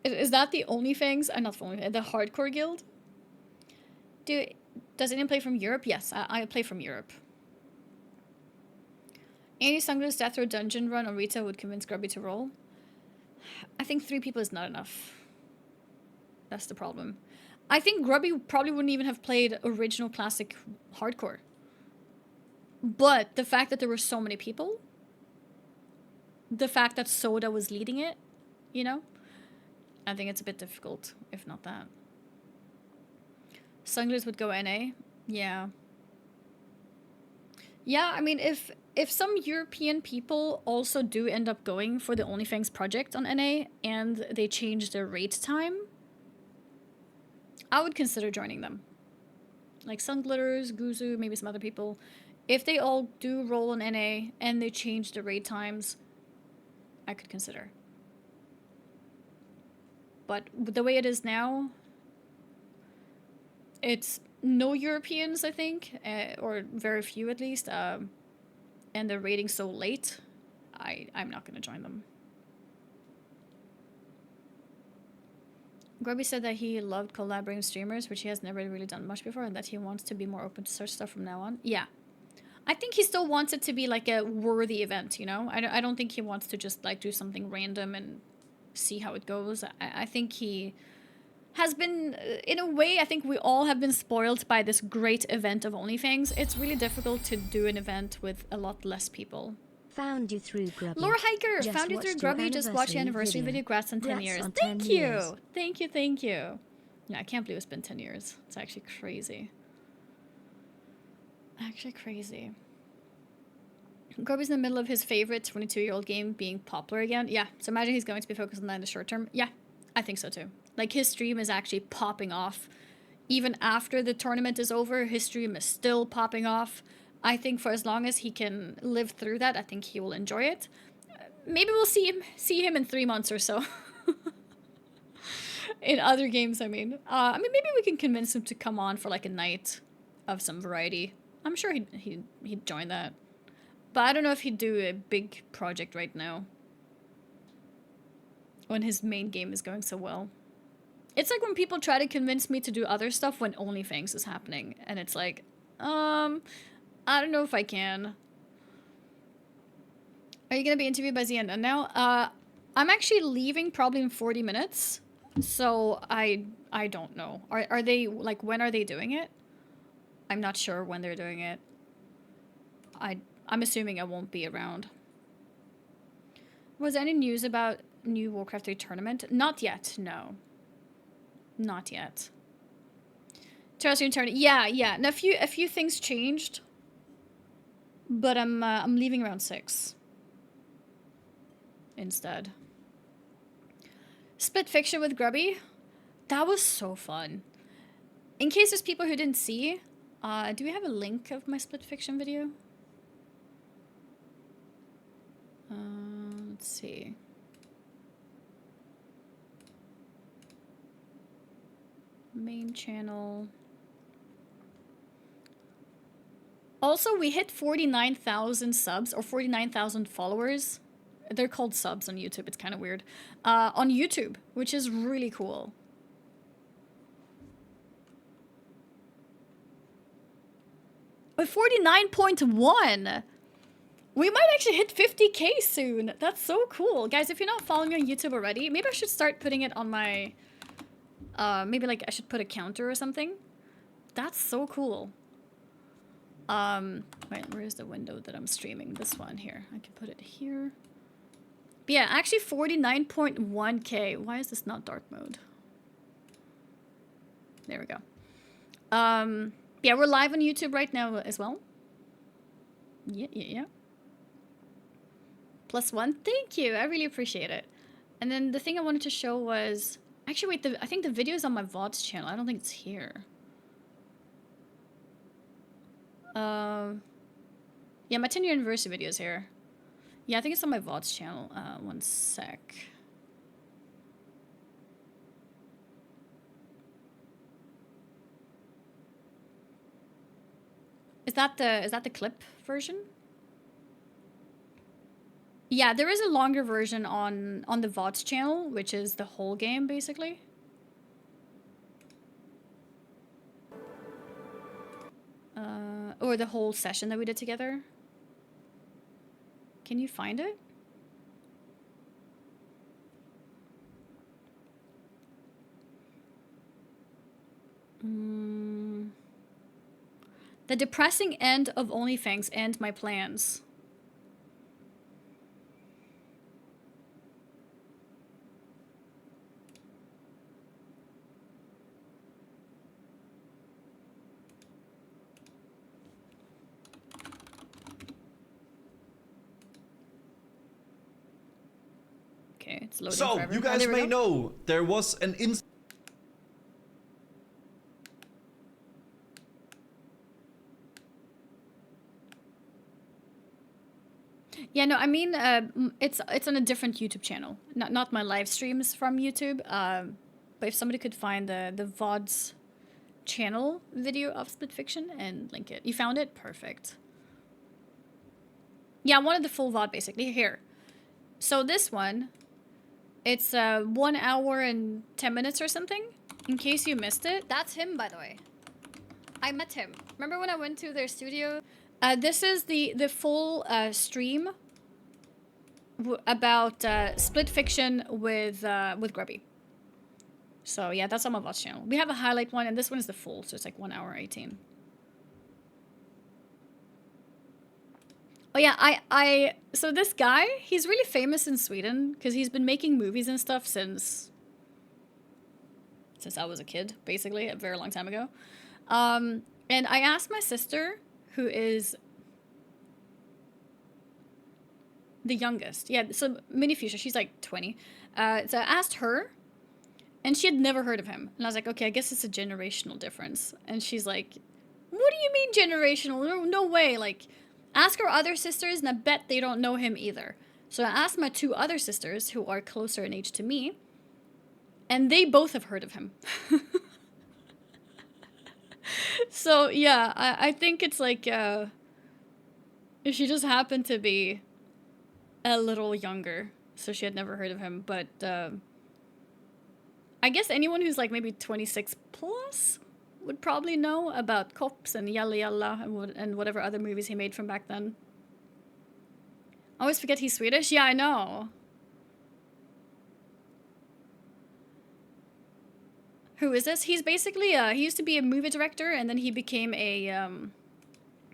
Is that the OnlyFangs? Not the OnlyFangs, the hardcore guild? Does anyone play from Europe? Yes, I play from Europe. Any Sunglass Death Row dungeon run on retail would convince Grubby to roll. I think 3 people is not enough. That's the problem. I think Grubby probably wouldn't even have played original classic hardcore. But the fact that there were so many people, the fact that Soda was leading it, you know, I think it's a bit difficult, if not that. Sunglass would go NA. Yeah. Yeah, I mean, if some European people also do end up going for the OnlyFangs project on NA and they change their rate time, I would consider joining them. Like Sunglitters, Guzu, maybe some other people. If they all do roll on NA and they change the raid times, I could consider. But the way it is now, it's no Europeans, I think, or very few at least, and they're raiding so late, I'm not going to join them. Grubby said that he loved collaborating with streamers, which he has never really done much before, and that he wants to be more open to such stuff from now on. Yeah. I think he still wants it to be like a worthy event, you know? I don't think he wants to just like do something random and see how it goes. I think he has been, in a way, I think we all have been spoiled by this great event of OnlyFangs. It's really difficult to do an event with a lot less people. Found you through Grubby. Lore Hiker, Just found you through watched Grubby, your just watched the anniversary video. Congrats on 10 years. Thank you! Thank you, thank you. Yeah, I can't believe it's been 10 years. It's actually crazy. Actually crazy. Grubby's in the middle of his favorite 22-year-old game being popular again. Yeah, so imagine he's going to be focused on that in the short term. Yeah, I think so too. Like, his stream is actually popping off. Even after the tournament is over, his stream is still popping off. I think for as long as he can live through that, I think he will enjoy it. Maybe we'll see him in 3 months or so. In other games, I mean. Maybe we can convince him to come on for like a night of some variety. I'm sure he'd join that. But I don't know if he'd do a big project right now, when his main game is going so well. It's like when people try to convince me to do other stuff when OnlyFangs is happening. And it's like, I don't know if I can. Are you going to be interviewed by ZNN now? I'm actually leaving probably in 40 minutes. So I don't know. Are they, like, when are they doing it? I'm not sure when they're doing it. I'm assuming I won't be around. Was there any news about new Warcraft 3 tournament? Not yet, no. Not yet. Terrestrial tournament. Yeah. Now, a few things changed, but I'm leaving around 6. instead. Split Fiction with Grubby. That was so fun. In case there's people who didn't see, do we have a link of my Split Fiction video? Let's see. Main channel. Also, we hit 49,000 subs or 49,000 followers. They're called subs on YouTube. It's kind of weird. On YouTube, which is really cool. But 49.1. We might actually hit 50k soon. That's so cool. Guys, if you're not following me on YouTube already, maybe I should start putting it on my... maybe like I should put a counter or something. That's so cool. Wait, where is the window that I'm streaming? This one here. I can put it here. But yeah, actually 49.1k. Why is this not dark mode? There we go. Yeah, we're live on YouTube right now as well. Yeah. +1. Thank you. I really appreciate it. And then the thing I wanted to show was... Actually, wait, I think the video is on my VOD's channel. I don't think it's here. Yeah, my 10-year anniversary video is here. Yeah, I think it's on my VOD's channel. One sec. Is that the clip version? Yeah, there is a longer version on the VOD's channel, which is the whole game basically. Or the whole session that we did together. Can you find it? The depressing end of OnlyFangs and my plans. Okay, it's loading So, forever. you guys there we may go. know there was an Yeah, no, I mean, it's on a different YouTube channel, not my live streams from YouTube. But if somebody could find the VOD's channel video of Split Fiction and link it, you found it, perfect. Yeah, I wanted the full VOD basically here. So this one, it's 1 hour and 10 minutes or something. In case you missed it, that's him, by the way. I met him. Remember when I went to their studio? This is the full stream about Split Fiction with Grubby. So yeah, that's on my VOD's channel. We have a highlight one, and this one is the full, so it's like 1 hour 18. Oh yeah, so this guy, he's really famous in Sweden because he's been making movies and stuff since I was a kid, basically, a very long time ago. And I asked my sister, who is the youngest. Yeah, so AnnieFuchsia, she's like 20. So I asked her, and she had never heard of him. And I was like, okay, I guess it's a generational difference. And she's like, what do you mean generational? No way. Like, ask our other sisters, and I bet they don't know him either. So I asked my 2 other sisters, who are closer in age to me, and they both have heard of him. So, yeah, I think it's like, she just happened to be a little younger, so she had never heard of him, but, I guess anyone who's like maybe 26 plus would probably know about Cops and Yalla Yalla and whatever other movies he made from back then. I always forget he's Swedish. Yeah, I know. Who is this? He's basically, he used to be a movie director, and then he became a,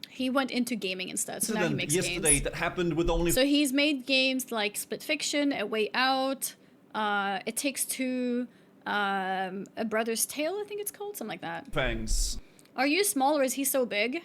he went into gaming instead, so now he makes yesterday games. that happened with only. So he's made games like Split Fiction, A Way Out, It Takes Two, A Brother's Tale, I think it's called, something like that. Thanks. Are you small or is he so big?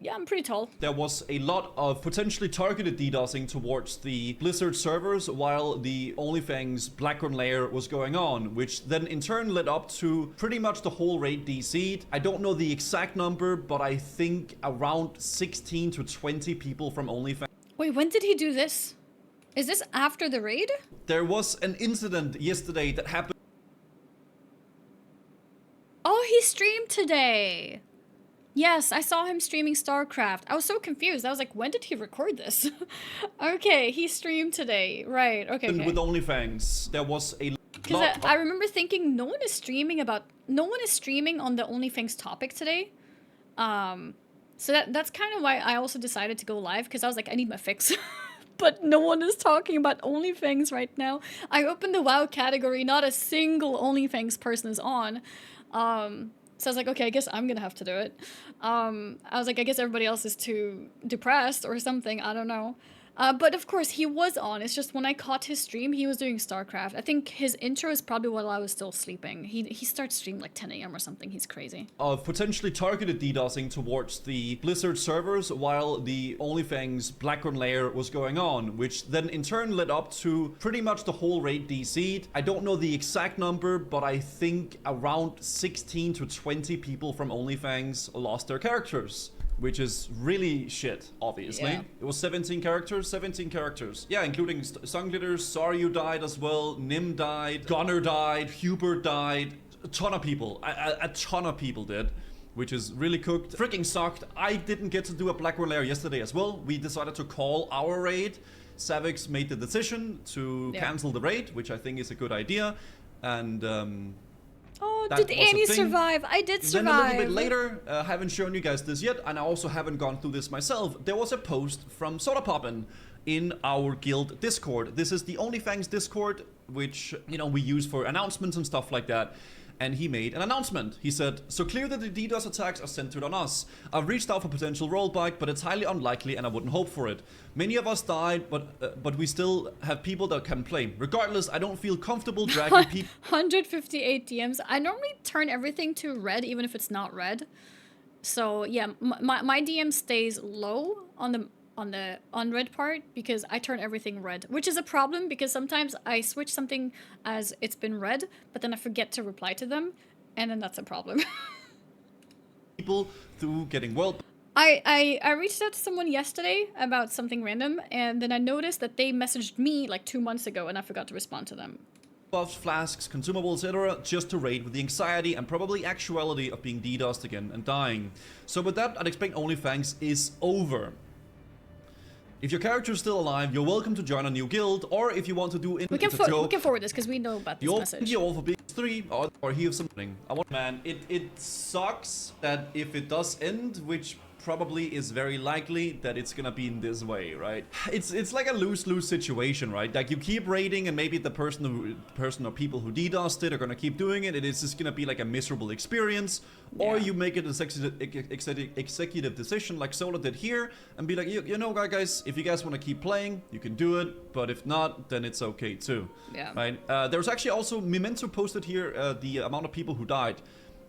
Yeah, I'm pretty tall. There was a lot of potentially targeted DDoSing towards the Blizzard servers while the OnlyFangs Blackburn layer was going on, which then in turn led up to pretty much the whole raid DC'd. I don't know the exact number, but I think around 16 to 20 people from OnlyFangs. Wait, when did he do this? Is this after the raid? There was an incident yesterday that happened. Oh, he streamed today. Yes, I saw him streaming StarCraft. I was so confused. I was like, when did he record this? Okay, he streamed today. Right, okay. With OnlyFangs, there was a Because I remember thinking no one is streaming on the OnlyFangs topic today. So that's kind of why I also decided to go live, because I was like, I need my fix. But no one is talking about OnlyFangs right now. I opened the WoW category, not a single OnlyFangs person is on. So I was like, okay, I guess I'm gonna have to do it. I was like, I guess everybody else is too depressed or something, I don't know. But of course, he was on. It's just when I caught his stream, he was doing StarCraft. I think his intro is probably while I was still sleeping. He starts streaming like 10 a.m. or something. He's crazy. Of potentially targeted DDoSing towards the Blizzard servers while the OnlyFangs Blackburn layer was going on, which then in turn led up to pretty much the whole raid DC'd. I don't know the exact number, but I think around 16 to 20 people from OnlyFangs lost their characters. Which is really shit, obviously. Yeah. It was 17 characters. Yeah, including Sunglitter, Soryu died as well, Nim died, Gunner died, Hubert died. A ton of people. A ton of people did. Which is really cooked. Freaking sucked. I didn't get to do a Blackburn layer yesterday as well. We decided to call our raid. Savix made the decision to cancel the raid, which I think is a good idea. And oh, did Annie survive? I did survive. Then a little bit later, haven't shown you guys this yet, and I also haven't gone through this myself. There was a post from Sodapoppin in our guild Discord. This is the OnlyFangs Discord, which, you know, we use for announcements and stuff like that. And he made an announcement. He said, so clear that the DDoS attacks are centered on us. I've reached out for potential rollback, but it's highly unlikely and I wouldn't hope for it. Many of us died, but we still have people that can play. Regardless, I don't feel comfortable dragging people. 158 DMs. I normally turn everything to red, even if it's not red. So yeah, my DM stays low on the unread part because I turn everything red, which is a problem because sometimes I switch something as it's been read, but then I forget to reply to them, and then that's a problem. People through getting world. I reached out to someone yesterday about something random, and then I noticed that they messaged me like 2 months ago, and I forgot to respond to them. Buffs, flasks, consumables, etc., just to raid with the anxiety and probably actuality of being DDoSed again and dying. So with that, I'd expect OnlyFangs is over. If your character is still alive, you're welcome to join a new guild, or if you want to do... We can forward this, because we know about this message. Thank you all for being 3, or he of something. Man, it sucks that if it does end, which probably is very likely that it's gonna be in this way, right? It's like a lose-lose situation, right? Like you keep raiding and maybe the person or people who DDoSed it are gonna keep doing it, and it's just gonna be like a miserable experience. Yeah. Or you make it an executive decision like Solar did here and be like, you know guys, if you guys want to keep playing, you can do it, but if not, then it's okay too. Yeah. Right? There's actually also Memento posted here the amount of people who died.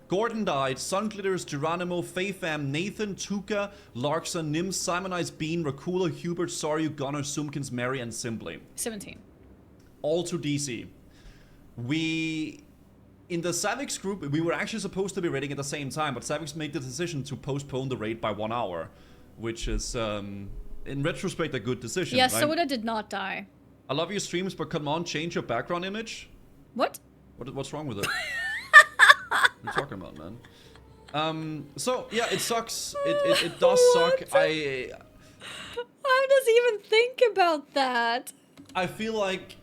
Gordon died, Sunglitters, Geronimo, Fayfam, Nathan, Tuka, Larkson, Nim, Simonize, Bean, Rakula, Hubert, Soryu, Gunner, Sumkins, Mary, and Simply. 17. All to DC. In the Savix group, we were actually supposed to be raiding at the same time, but Savix made the decision to postpone the raid by 1 hour, which is, in retrospect, a good decision. Yeah, right? Soda did not die. I love your streams, but come on, change your background image. What? What's wrong with it? What are you talking about, man? So yeah, it sucks. It does suck. How does he even think about that? I feel like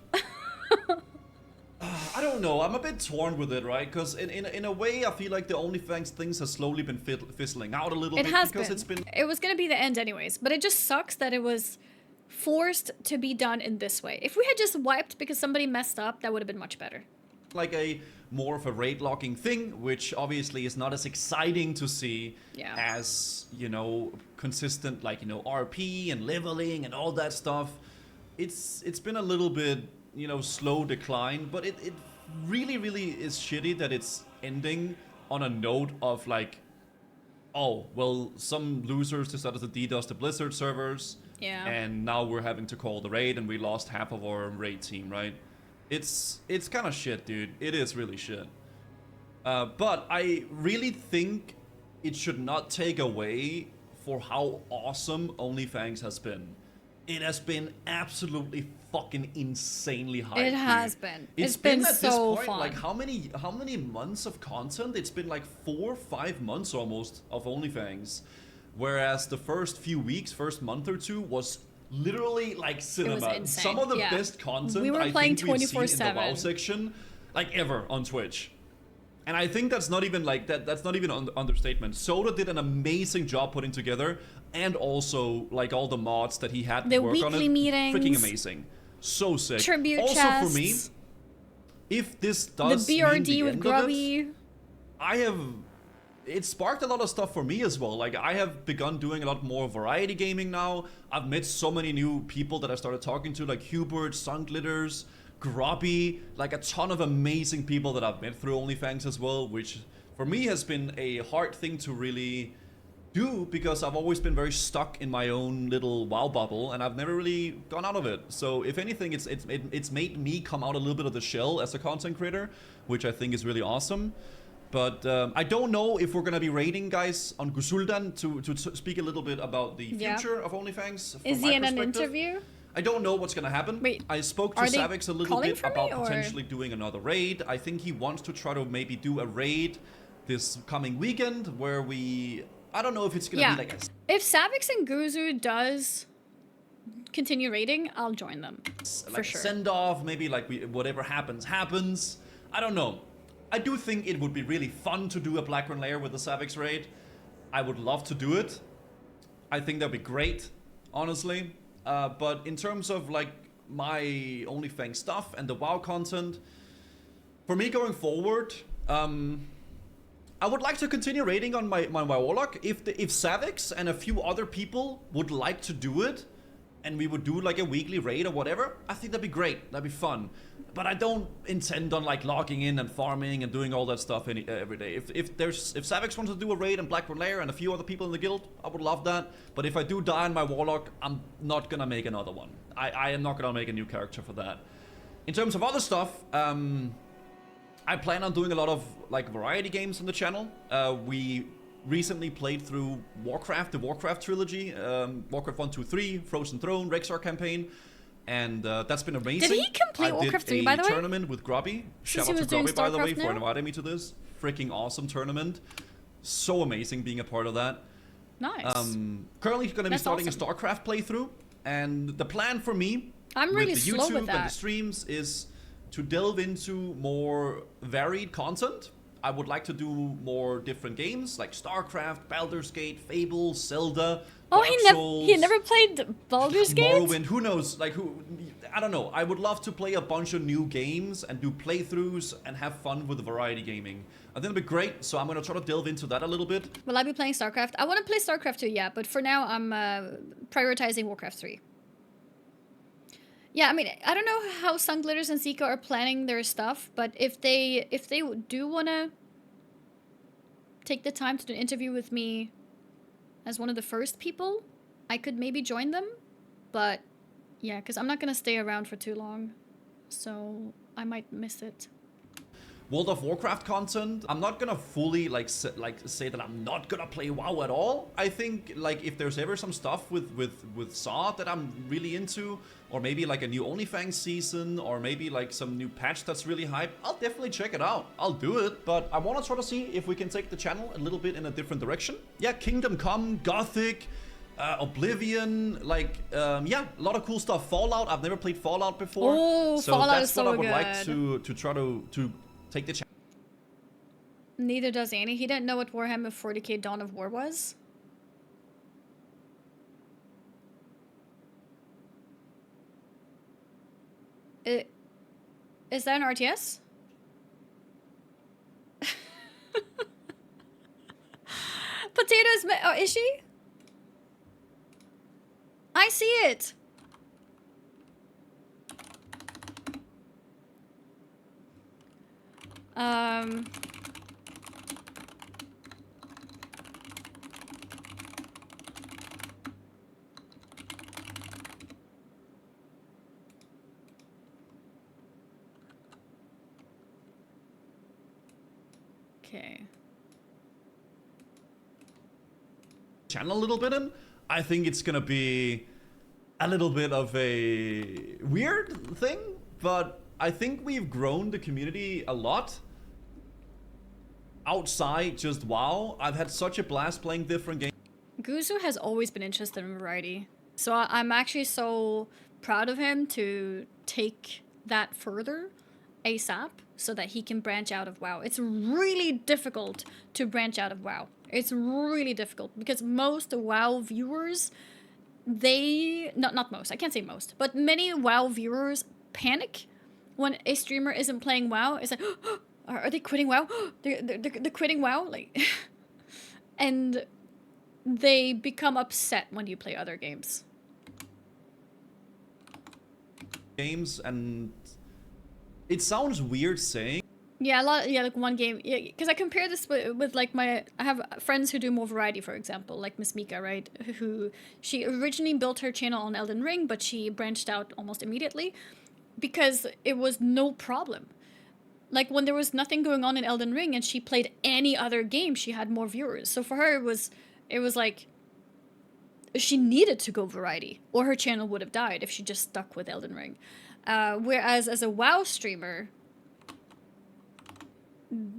I don't know. I'm a bit torn with it, right? Because in a way, I feel like the OnlyFangs things has slowly been fizzling out a little bit. It's been. It was gonna be the end anyways, but it just sucks that it was forced to be done in this way. If we had just wiped because somebody messed up, that would have been much better. Like a more of a raid locking thing, which obviously is not as exciting to see as, you know, consistent, like, you know, RP and leveling and all that stuff. It's been a little bit, you know, slow decline, but it really is shitty that it's ending on a note of like oh, well, some losers decided to DDoS the Blizzard servers. Yeah. And now we're having to call the raid, and we lost half of our raid team, right? It's kind of shit, dude. It is really shit. But I really think it should not take away for how awesome OnlyFangs has been. It has been absolutely fucking insanely hype. It has been. It's been at so this point, fun. like how many months of content? It's been like 4 or 5 months almost of OnlyFangs. Whereas the first few weeks, first month or two was literally like cinema. Some of the best content we were I playing think we've seen in 24/7. the WoW section, like ever on Twitch. And I think that's not even like that's not even an understatement. Soda did an amazing job putting together, and also like all the mods that he had The to work on it. weekly meetings. Freaking amazing. So sick. Tribute also chests. for me, if this does The mean BRD the with end of Grubby. it sparked a lot of stuff for me as well. Like, I have begun doing a lot more variety gaming now. I've met so many new people that I started talking to, like Hubert, Sunglitters, Grubby, like a ton of amazing people that I've met through OnlyFangs as well, which for me has been a hard thing to really do because I've always been very stuck in my own little WoW bubble, and I've never really gone out of it. So if anything, it's made me come out a little bit of the shell as a content creator, which I think is really awesome. But I don't know if we're gonna be raiding, guys, on Gusuldan to speak a little bit about the future of OnlyFangs. Is ZNN Interview? I don't know what's gonna happen. Wait, I spoke to are they Savix a little calling bit for about me, or- potentially doing another raid. I think he wants to try to maybe do a raid this coming weekend where I don't know if it's gonna be like a If Savix and Guzu does continue raiding, I'll join them. like a send off, maybe like whatever happens. I don't know. I do think it would be really fun to do a Blackburn layer with the Savix raid. I would love to do it. I think that'd be great, honestly. But in terms of like my OnlyFangs stuff and the WoW content, for me going forward, I would like to continue raiding on my Warlock. If Savix and a few other people would like to do it, and we would do like a weekly raid or whatever, I think that'd be great. That'd be fun. But I don't intend on like logging in and farming and doing all that stuff every day. If Savix wants to do a raid and Blackburn Lair and a few other people in the guild, I would love that. But if I do die on my Warlock, I'm not gonna make another one. I am not gonna make a new character for that. In terms of other stuff, I plan on doing a lot of like variety games on the channel. We recently played through Warcraft, the Warcraft trilogy, Warcraft 1, 2, 3, Frozen Throne, Rexar campaign. And that's been amazing. Did he complete Warcraft 3, by the way? I did a tournament with Grubby. Shout out to Grubby, by the way, for inviting me to this. Freaking awesome tournament. So amazing being a part of that. Nice. Currently going to be starting a StarCraft playthrough. And the plan for me with the YouTube and the streams is to delve into more varied content. I would like to do more different games like StarCraft, Baldur's Gate, Fable, Zelda. Oh, he never played Baldur's Gate? Morrowind, who knows? I don't know. I would love to play a bunch of new games and do playthroughs and have fun with the variety gaming. I think it'd be great, so I'm going to try to delve into that a little bit. Will I be playing StarCraft? I want to play StarCraft 2, yeah, but for now I'm prioritizing Warcraft 3. Yeah, I mean, I don't know how Sunglitters and Zika are planning their stuff, but if they do want to take the time to do an interview with me as one of the first people, I could maybe join them. But yeah, because I'm not going to stay around for too long, so I might miss it. World of Warcraft content, I'm not gonna fully say that I'm not gonna play WoW at all. I think like if there's ever some stuff with Saw that I'm really into, or maybe like a new OnlyFangs season, or maybe like some new patch that's really hype, I'll definitely check it out. I'll do it, but I want to try to see if we can take the channel a little bit in a different direction. Yeah, Kingdom Come, Gothic, Oblivion, yeah, a lot of cool stuff. Fallout, I've never played Fallout before. Oh, so Fallout that's is so what I would good. like to try to take the channel. Neither does Annie. He didn't know what Warhammer 40k Dawn of War was. Is that an RTS? Potatoes, oh, is she? I see it. channel a little bit in, I think it's gonna be a little bit of a weird thing, but I think we've grown the community a lot outside just WoW. I've had such a blast playing different games. Guzu has always been interested in variety. So I'm actually so proud of him to take that further ASAP so that he can branch out of WoW. It's really difficult to branch out of WoW. It's really difficult because most WoW viewers, not most, I can't say most, but many WoW viewers panic when a streamer isn't playing WoW. It's like, are they quitting WoW? They're quitting WoW? Like, and they become upset when you play other games. And it sounds weird saying. Yeah, like one game. Yeah, because I compare this with like I have friends who do more variety, for example, like Miss Mika, right? Who she originally built her channel on Elden Ring, but she branched out almost immediately because it was no problem. Like when there was nothing going on in Elden Ring and she played any other game, she had more viewers. So for her, it was like she needed to go variety, or her channel would have died if she just stuck with Elden Ring. Whereas as a WoW streamer,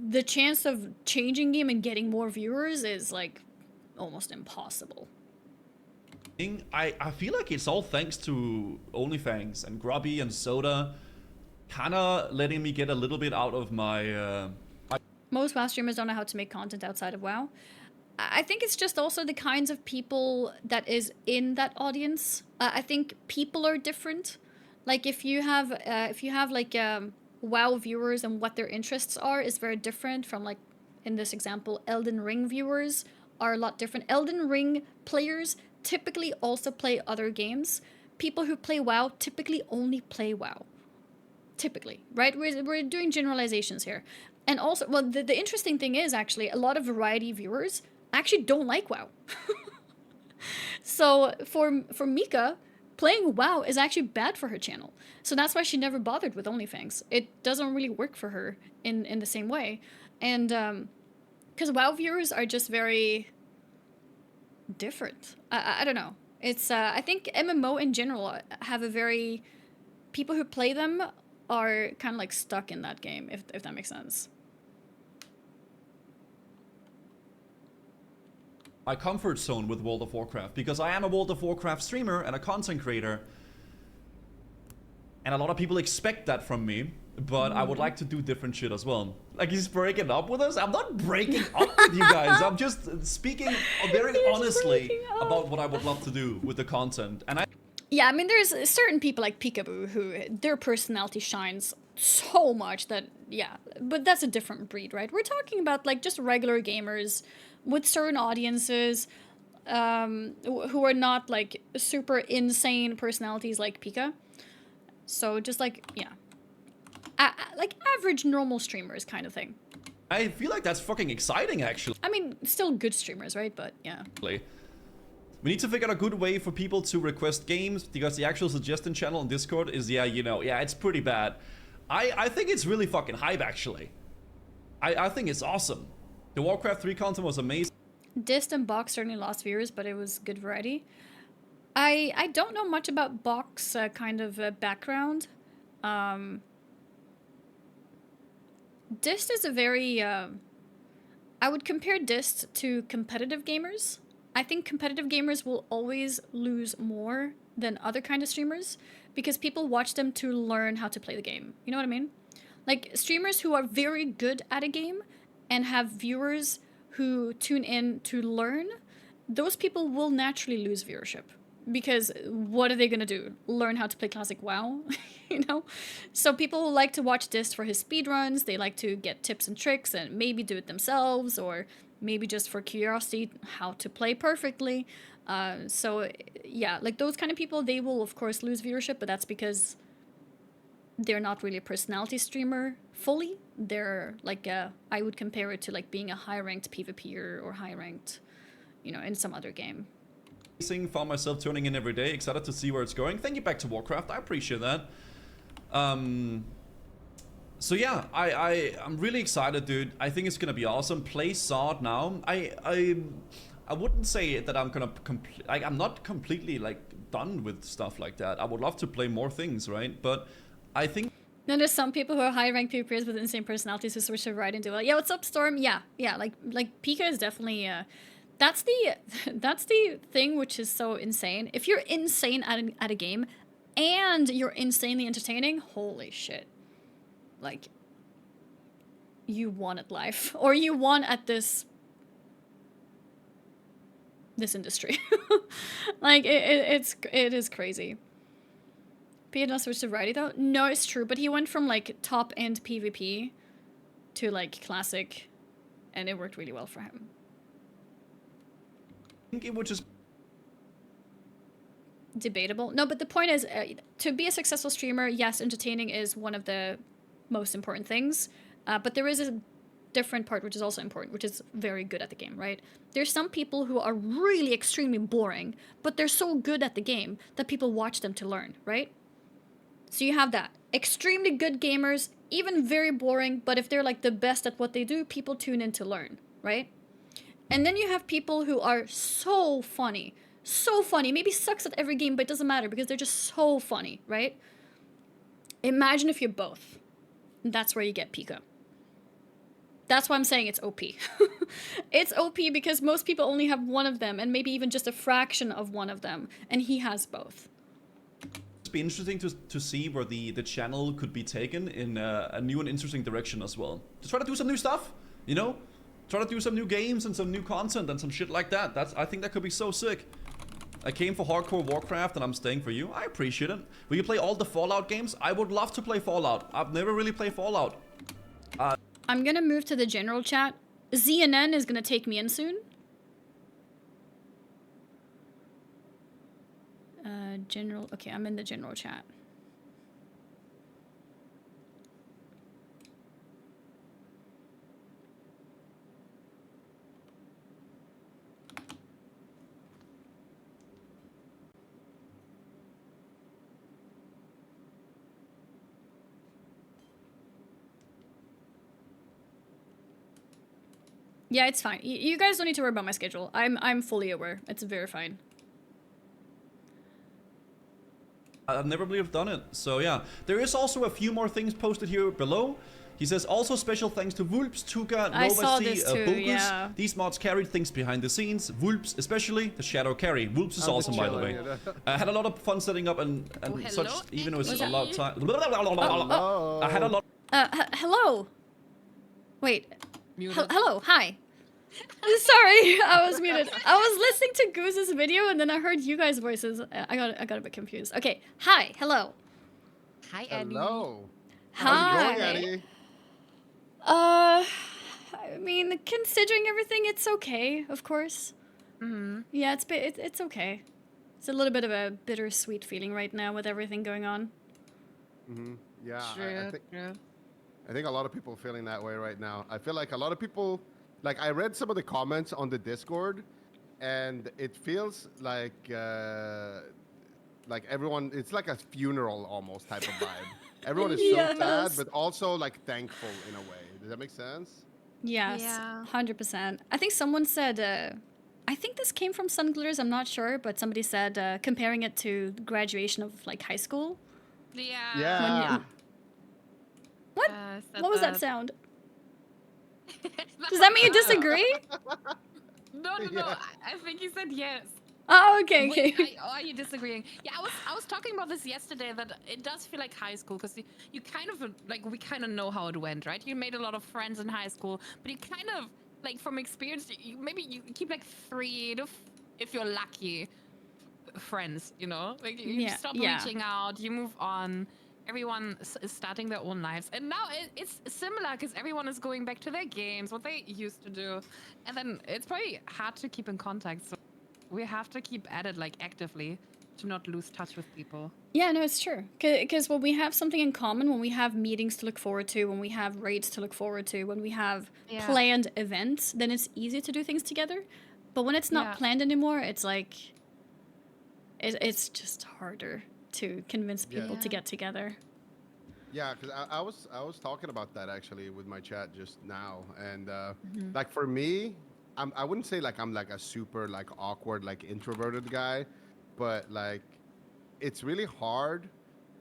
the chance of changing game and getting more viewers is like almost impossible. I feel like it's all thanks to OnlyFangs and Grubby and Soda kinda letting me get a little bit out of my Most WoW streamers don't know how to make content outside of WoW. I think it's just also the kinds of people that is in that audience. I think people are different. Like if you have like WoW viewers and what their interests are is very different from, like in this example, Elden Ring viewers are a lot different. Elden Ring players typically also play other games. People who play WoW typically only play WoW. Typically, right? We're doing generalizations here. And also, well, the interesting thing is actually a lot of variety viewers actually don't like WoW. So for Mika, playing WoW is actually bad for her channel. So that's why she never bothered with OnlyFangs. It doesn't really work for her in the same way. And because WoW viewers are just very different. I don't know. It's I think MMO in general have a very... People who play them are kind of like stuck in that game, if that makes sense. my comfort zone with World of Warcraft, because I am a World of Warcraft streamer and a content creator, and a lot of people expect that from me, but I would like to do different shit as well. Like, he's breaking up with us? I'm not breaking up with you guys. I'm just speaking very honestly about what I would love to do with the content. And yeah, I mean, there's certain people like Peekaboo who their personality shines so much that, yeah, but that's a different breed, right? We're talking about like just regular gamers with certain audiences who are not like super insane personalities like Pika. So just like, yeah, like average normal streamers kind of thing. I feel like that's fucking exciting, actually. I mean, still good streamers, right? But yeah. We need to figure out a good way for people to request games, because the actual suggestion channel on Discord is, yeah, you know, yeah, it's pretty bad. I think it's really fucking hype, actually. I think it's awesome. The Warcraft 3 content was amazing. Dist and Box certainly lost viewers, but it was good variety. I don't know much about Box kind of background. Dist is a very... I would compare Dist to competitive gamers. I think competitive gamers will always lose more than other kind of streamers because people watch them to learn how to play the game. You know what I mean? Like, streamers who are very good at a game and have viewers who tune in to learn, those people will naturally lose viewership. Because what are they gonna do? Learn how to play classic WoW? You know? So people like to watch Dist for his speedruns, they like to get tips and tricks and maybe do it themselves, or maybe just for curiosity, how to play perfectly. So yeah, like those kind of people, they will of course lose viewership, but that's because they're not really a personality streamer fully. They're like, I would compare it to like being a high-ranked PvPer or high-ranked, you know, in some other game. Found myself tuning in every day, excited to see where it's going. Thank you back to Warcraft, I appreciate that. So yeah, I'm really excited, dude. I think it's gonna be awesome. Play Sword now. I wouldn't say that I'm gonna I'm not completely like done with stuff like that. I would love to play more things, right? But I think. Then there's some people who are high-ranked PvPers with insane personalities who switch to right into it. Yeah, what's up, Storm? Yeah, like Pika is definitely that's the thing which is so insane. If you're insane at a game and you're insanely entertaining, holy shit. Like you won at life, or you won at this industry. Like it is crazy. Pia not switched to variety though? No, it's true, but he went from like top end PvP to like classic, and it worked really well for him. I think it would just Debatable. No, but the point is, to be a successful streamer, yes, entertaining is one of the most important things, but there is a different part which is also important, which is very good at the game, right? There's some people who are really extremely boring, but they're so good at the game that people watch them to learn, right? So you have that. Extremely good gamers, even very boring, but if they're like the best at what they do, people tune in to learn, right? And then you have people who are so funny, maybe sucks at every game, but it doesn't matter because they're just so funny, right? Imagine if you're both. That's where you get Pika. That's why I'm saying it's OP. It's OP because most people only have one of them, and maybe even just a fraction of one of them, and he has both. It'd be interesting to see where the channel could be taken in a new and interesting direction as well. Just try to do some new stuff, you know? Try to do some new games and some new content and some shit like that. I think that could be so sick. I came for hardcore Warcraft and I'm staying for you. I appreciate it. Will you play all the Fallout games? I would love to play Fallout. I've never really played Fallout. I'm gonna move to the general chat. ZNN is gonna take me in soon. General, okay, I'm in the general chat. Yeah, it's fine. You guys don't need to worry about my schedule. I'm fully aware. It's very fine. I've never really have done it, so yeah. There is also a few more things posted here below. He says, also special thanks to Wulps, Tuga, Nova C, Bogus. Yeah. These mods carried things behind the sscenes. Wulps, especially the shadow carry. Wulps is awesome, by the way. I had a lot of fun setting up and such, even though it's a lot of time. I had a lot. Hello. Wait. Hello. Hi. Sorry, I was muted. I was listening to Goose's video and then I heard you guys' voices. I got a bit confused. Okay. Hi. Hello. Hi, Annie. Hello. Hi. How's it going, Annie? I mean, considering everything, it's okay, of course. Yeah, it's okay. It's a little bit of a bittersweet feeling right now with everything going on. Yeah, I think a lot of people are feeling that way right now. I feel like a lot of people, like I read some of the comments on the Discord, and it feels like everyone, it's like a funeral almost type of vibe. Everyone is so sad, but also like thankful in a way. Does that make sense? Yes, 100%. I think someone said, I think this came from Sunglitters, I'm not sure, but somebody said comparing it to the graduation of like high school. Yeah. What? What was that sound? Does that mean you disagree? No. I think he said yes. Oh, okay. Wait, are you disagreeing? Yeah, I was talking about this yesterday, that it does feel like high school, because you kind of, like, we kind of know how it went, right? You made a lot of friends in high school, but you kind of, like, from experience, maybe you keep, like, 3 to, if you're lucky, friends, you know? Like, you stop reaching out, you move on. Everyone is starting their own lives, and now it's similar because everyone is going back to their games, what they used to do, and then it's probably hard to keep in contact, so we have to keep at it, like, actively to not lose touch with people. Yeah, no, it's true. Because when we have something in common, when we have meetings to look forward to, when we have raids to look forward to, when we have planned events, then it's easy to do things together. But when it's not planned anymore, it's like it's just harder to convince people to get together. Yeah, because I was talking about that actually with my chat just now, and like for me, I wouldn't say like I'm like a super like awkward like introverted guy, but like it's really hard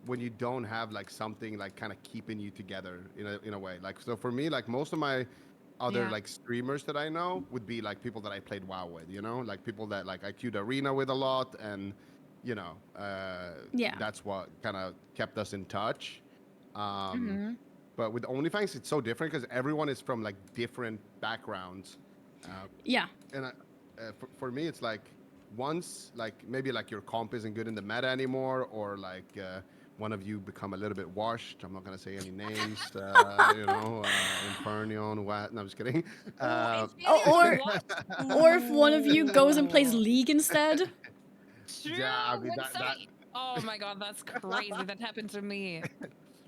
when you don't have like something like kind of keeping you together in a way. Like so for me, like most of my other like streamers that I know would be like people that I played WoW with, like people that like I queued arena with a lot, and that's what kind of kept us in touch. But with OnlyFangs, it's so different because everyone is from like different backgrounds. And for me, it's like once like maybe like your comp isn't good in the meta anymore, or like one of you become a little bit washed. I'm not gonna say any names, Infernion, what? No, I'm just kidding. Or if one of you goes and plays League instead. True. Yeah, I mean, oh my god, that's crazy. That happened to me.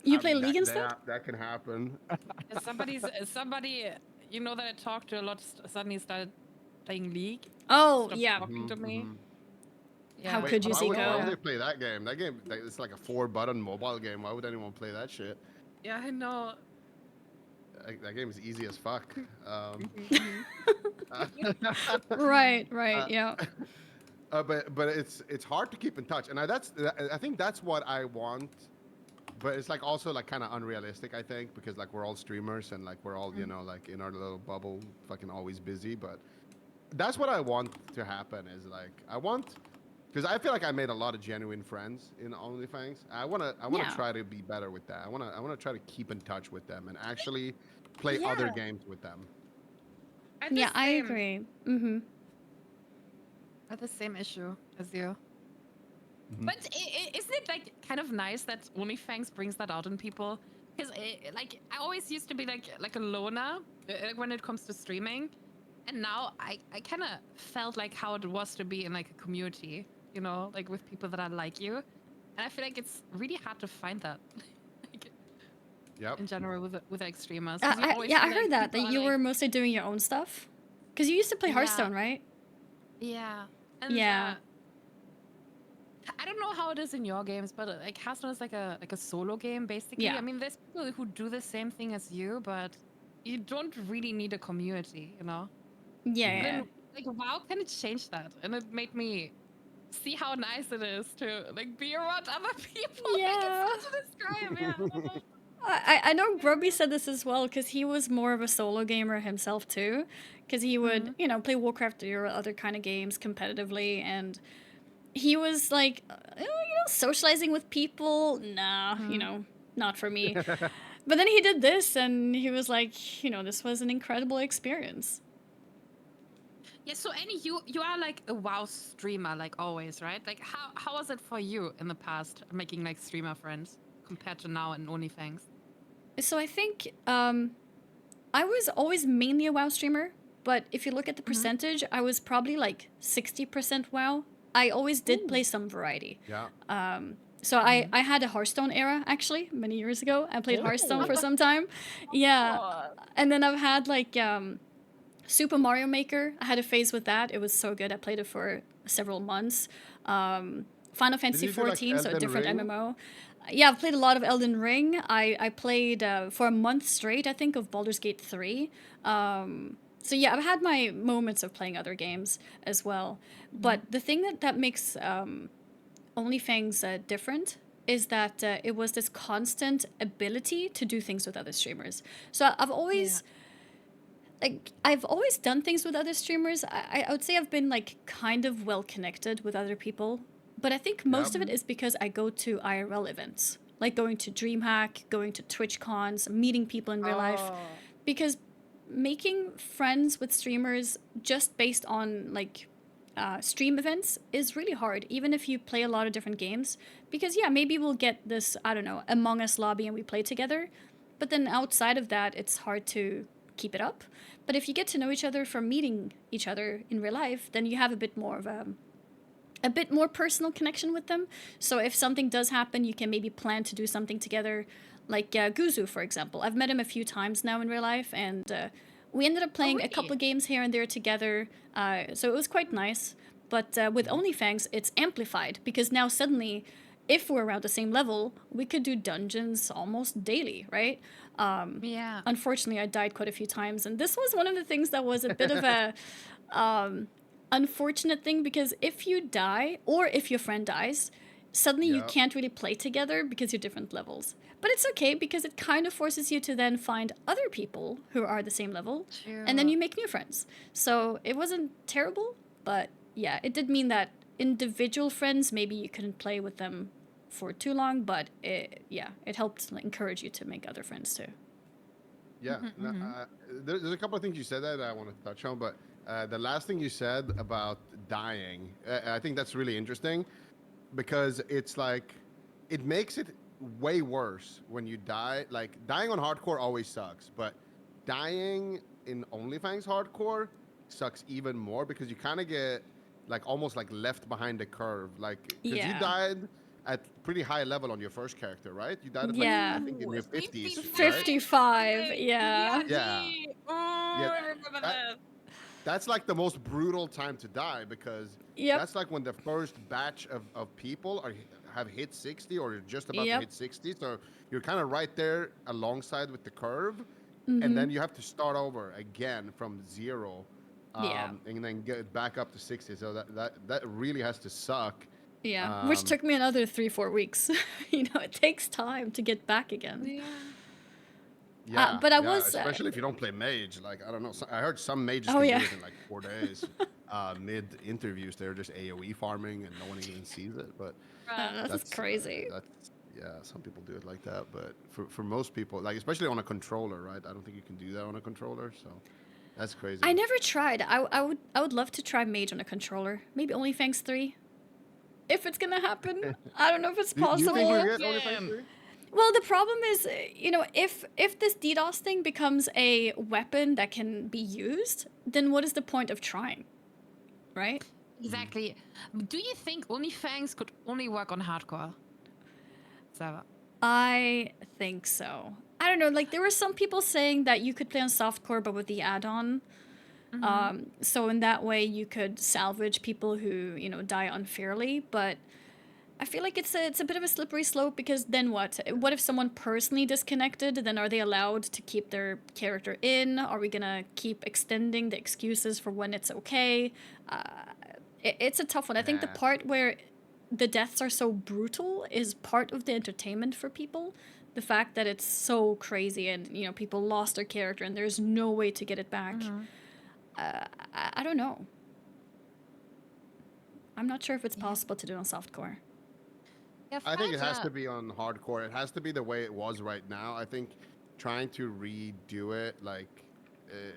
You play League instead? That can happen. Somebody that I talked to a lot suddenly started playing League. Oh, talking to me. Yeah. How could you, Zico? Why would they play that game? That game, it's like a 4-button mobile game. Why would anyone play that shit? Yeah, I know. That game is easy as fuck. Right, yeah. But it's hard to keep in touch, and I think that's what I want. But it's like also like kind of unrealistic, I think, because like we're all streamers and like we're all like in our little bubble, fucking always busy. But that's what I want to happen. Is like because I feel like I made a lot of genuine friends in OnlyFangs. I wanna try to be better with that. I wanna try to keep in touch with them and actually play other games with them. I agree. I had the same issue as you. But isn't it like kind of nice that OnlyFangs brings that out in people? Because like I always used to be like a loner when it comes to streaming, and now I kind of felt like how it was to be in like a community, like with people that are like you, and I feel like it's really hard to find that. In general with like streamers. I heard that you were mostly doing your own stuff, because you used to play Hearthstone, right? Yeah. And, I don't know how it is in your games, but like Hearthstone is like a solo game basically. Yeah. I mean, there's people who do the same thing as you, but you don't really need a community, Yeah. Then, like WoW kind of changed that, and it made me see how nice it is to like be around other people. Yeah. Like, it's hard to describe. Yeah. I know Grubby said this as well, because he was more of a solo gamer himself too, because he would play Warcraft or other kind of games competitively, and he was like, socializing with people, nah, not for me. But then he did this, and he was like, this was an incredible experience. Yeah, so Annie, you are like a WoW streamer, like always, right? Like how was it for you in the past, making like streamer friends compared to now in OnlyFangs? So I think I was always mainly a WoW streamer, but if you look at the percentage, I was probably like 60% WoW. I always did play some variety. Yeah. So I had a Hearthstone era, actually, many years ago. I played Hearthstone for some time. Yeah. And then I've had like Super Mario Maker. I had a phase with that. It was so good. I played it for several months. Final Fantasy 14, like so a different MMO. Yeah, I've played a lot of Elden Ring. I played for a month straight, I think, of Baldur's Gate 3. So yeah, I've had my moments of playing other games as well. But the thing that makes OnlyFangs different is that it was this constant ability to do things with other streamers. So I've always... I've always done things with other streamers. I would say I've been like kind of well connected with other people, but I think most of it is because I go to IRL events, like going to DreamHack, going to Twitch cons, meeting people in real life, because making friends with streamers just based on like stream events is really hard, even if you play a lot of different games, because maybe we'll get this, I don't know, Among Us lobby and we play together, but then outside of that, it's hard to keep it up. But if you get to know each other from meeting each other in real life, then you have a bit more of a bit more personal connection with them. So if something does happen, you can maybe plan to do something together, like Guzu, for example. I've met him a few times now in real life, and we ended up playing a couple of games here and there together, so it was quite nice. But with OnlyFangs, it's amplified, because now suddenly if we're around the same level, we could do dungeons almost daily, right? Yeah. Unfortunately, I died quite a few times, and this was one of the things that was a bit of a unfortunate thing, because if you die, or if your friend dies, suddenly you can't really play together because you're different levels. But it's okay, because it kind of forces you to then find other people who are the same level, and then you make new friends. So it wasn't terrible, but yeah, it did mean that individual friends, maybe you couldn't play with them for too long, but it helped encourage you to make other friends too. Yeah, there's a couple of things you said that I want to touch on, but the last thing you said about dying, I think that's really interesting, because it's like, it makes it way worse when you die. Like, dying on hardcore always sucks, but dying in OnlyFangs hardcore sucks even more, because you kind of get like almost like left behind the curve, like, because you died at pretty high level on your first character, right? You died at like, I think in your 50s, 55, right? yeah. Yeah. I remember that. That's like the most brutal time to die, because that's like when the first batch of people have hit 60, or you're just about to hit 60. So you're kind of right there alongside with the curve, and then you have to start over again from 0, and then get back up to 60. So that really has to suck. Yeah, which took me another 3-4 weeks. You know, it takes time to get back again. Yeah, but I was especially if you don't play mage. Like, I don't know. I heard some mages can do it in like 4 days. Mid interviews, they're just AOE farming and no one even sees it. But that's crazy. Some people do it like that. But for most people, like especially on a controller, right? I don't think you can do that on a controller. So that's crazy. I never tried. I would love to try mage on a controller. Maybe OnlyFangs 3. If it's gonna happen, I don't know if it's possible. Do you think we'll get OnlyFangs 3? Well, the problem is, you know, if this DDoS thing becomes a weapon that can be used, then what is the point of trying, right? Exactly. Do you think OnlyFangs could only work on hardcore? Sarah? I think so. I don't know. Like, there were some people saying that you could play on softcore, but with the add-on. So in that way, you could salvage people who, you know, die unfairly, but I feel like it's a bit of a slippery slope, because then what? What if someone personally disconnected? Then are they allowed to keep their character in? Are we gonna keep extending the excuses for when it's okay? It's a tough one. I think the part where the deaths are so brutal is part of the entertainment for people. The fact that it's so crazy and, you know, people lost their character and there's no way to get it back. I don't know. I'm not sure if it's possible to do on softcore. Yeah, I think it has to be on hardcore. It has to be the way it was right now. I think trying to redo it, like,